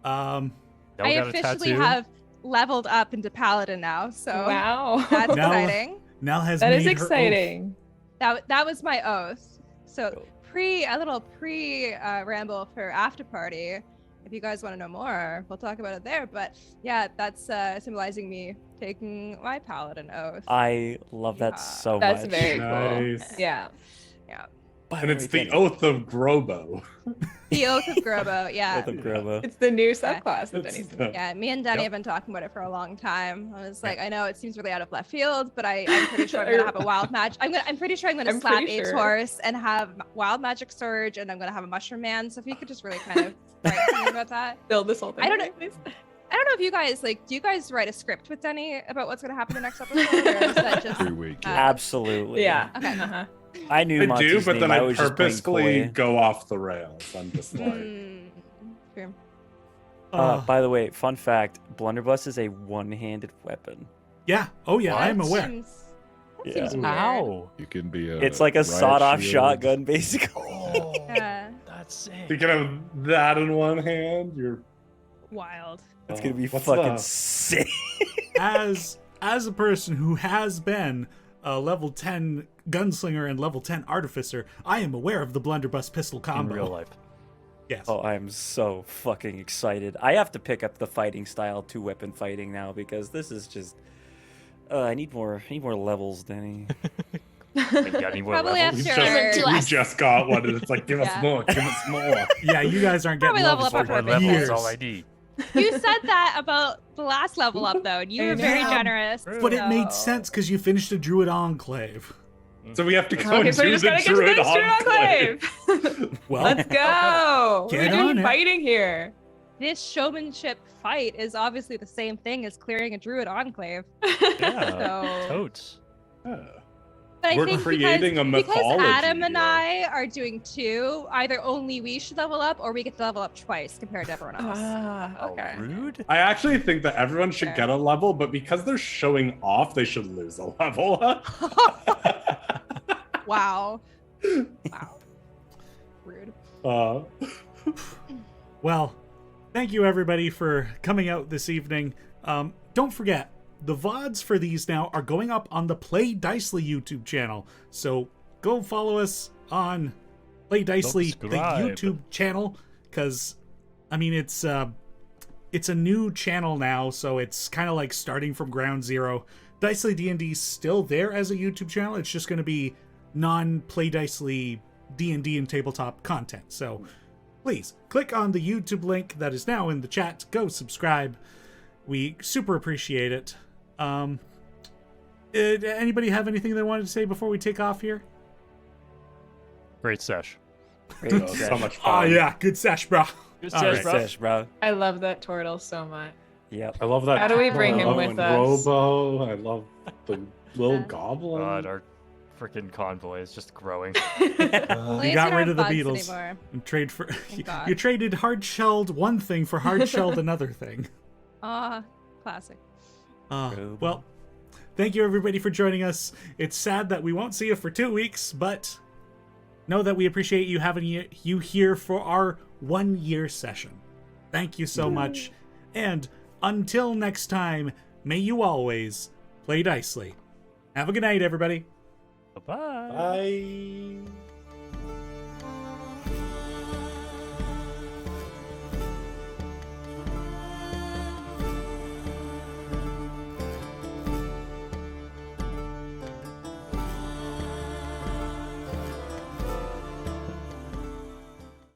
A: Um,
D: Now
G: I
D: we got a
G: officially
D: tattoo.
G: have leveled up into Paladin now, so
B: Wow.
G: that's
A: Now-
G: exciting.
A: Nell has
B: That
A: made
B: is
A: her oath.
B: exciting.
G: That was my oath. So
H: Cool.
G: a little pre ramble for after party. If you guys want to know more, we'll talk about it there. But yeah, that's symbolizing me taking my Paladin oath.
H: I love that
G: Yeah.
H: so
B: That's
H: much.
B: very
E: Nice.
B: cool. Yeah.
G: Yeah,
H: By
E: And it's the
H: way,
E: oath of Grobo.
G: the oath of Grobo. Yeah,
H: Oath of Grobo.
B: It's the new subclass of
E: It's
B: Denny's.
E: the-
G: yeah. Me and Danny
D: Yep.
G: have been talking about it for a long time. I was like, I know it seems really out of left field, but I'm pretty sure I'm gonna have a wild match. I'm pretty sure I'm gonna
B: I'm
G: slap
B: pretty
G: Abe's
B: sure.
G: horse and have wild magic surge, and I'm gonna have a mushroom man. So if you could just really kind of write something about that.
B: Build this whole thing.
G: I don't
B: for
G: know.
B: me, please.
G: I don't know if you guys do you guys write a script with Denny about what's gonna happen the next episode, or is that just
F: Every week.
H: Absolutely.
B: Yeah.
G: Okay.
B: Uh-huh.
H: I knew
E: I
H: Monty's
E: do, but
H: name.
E: then
H: I
E: I
H: was just playing
E: purposefully
H: coy.
E: go off the rails. I'm just like,
G: True.
H: By the way, fun fact: blunderbuss is a one-handed weapon.
A: Yeah. Oh yeah,
D: What?
A: I'm aware.
G: That
H: Yeah.
G: seems weird.
D: Ow.
F: You can be a.
H: It's like a
F: riot
H: sawed-off
F: shield.
H: shotgun, basically.
D: Oh,
G: Yeah.
D: that's sick.
E: you can have that in one hand. You're
G: Wild.
H: It's gonna be
E: What's
H: fucking
E: the-
H: sick.
A: As a person who has been a level 10 gunslinger and level 10 artificer, I am aware of the blunderbuss pistol
D: In
A: combo.
D: real life.
A: Yes.
H: Oh, I'm so fucking excited. I have to pick up the fighting style 2-weapon fighting now because this is just. I need more levels, Denny.
D: Yeah, any more
G: Probably
D: levels?
G: after-
E: we just got one, and it's like, give us
G: Yeah.
E: more, give us more.
A: Yeah, you guys aren't getting
G: Probably level
A: levels
G: up
A: for
G: after
D: More
G: a bit.
D: levels
A: years.
D: is all I need.
G: You said that about the last level up, though, and you were very
A: Yeah,
G: generous.
A: But it made
G: so-
A: sense because you finished a druid enclave.
E: So we have to go
B: Okay,
E: and
B: so we
E: do
B: just
E: the
B: gotta get to
E: druid
B: the next
E: enclave.
B: enclave.
A: Well,
B: Let's go.
A: Get
B: We're
A: on
B: doing
A: it.
B: fighting here.
G: This showmanship fight is obviously the same thing as clearing a druid enclave.
D: Yeah,
G: So-
D: totes.
E: Yeah.
G: But I
E: We're
G: think
E: creating a
G: because
E: mythology
G: Adam and
E: here.
G: I are doing 2, either only we should level up or we get to level up twice compared to everyone else.
B: Ah, okay.
D: Oh, rude.
E: I actually think that everyone should
G: Okay.
E: get a level, but because they're showing off, they should lose a level.
G: Wow. Wow. Rude.
A: well, thank you everybody for coming out this evening. Don't forget, the VODs for these now are going up on the Play Dicely YouTube channel. So go follow us on Play Dicely, the
D: Subscribe.
A: YouTube channel, because I mean it's a new channel now, so it's kind of like starting from ground zero. Dicely D&D is still there as a YouTube channel. It's just going to be non-Play Dicely D&D and tabletop content. So please click on the YouTube link that is now in the chat. Go subscribe. We super appreciate it. Anybody have anything they wanted to say before we take off here?
D: Great sesh.
H: Great
E: so
H: sesh.
E: much
A: Oh
E: fun.
A: yeah, good sesh, bro.
D: Good
A: All
D: sesh,
A: right.
D: bro.
H: Sesh, bro.
B: I love that turtle so much.
H: Yep.
E: I love that.
B: How do we bring him
E: turtle
B: with
E: and
B: us?
E: Robo. I love the little
G: Yeah.
E: goblin.
D: God, our freaking convoy is just growing.
A: You
G: Please
A: got
G: don't
A: rid of the
G: have bugs
A: Beatles
G: anymore.
A: and trade for
G: God.
A: you traded hard-shelled one thing for hard-shelled another thing.
G: Classic.
A: Well, thank you everybody for joining us. It's sad that we won't see you for 2 weeks, but know that we appreciate you having you here for our 1-year session. Thank you so much. And until next time, may you always play Dicely. Have a good night, everybody.
D: Bye-bye.
E: Bye.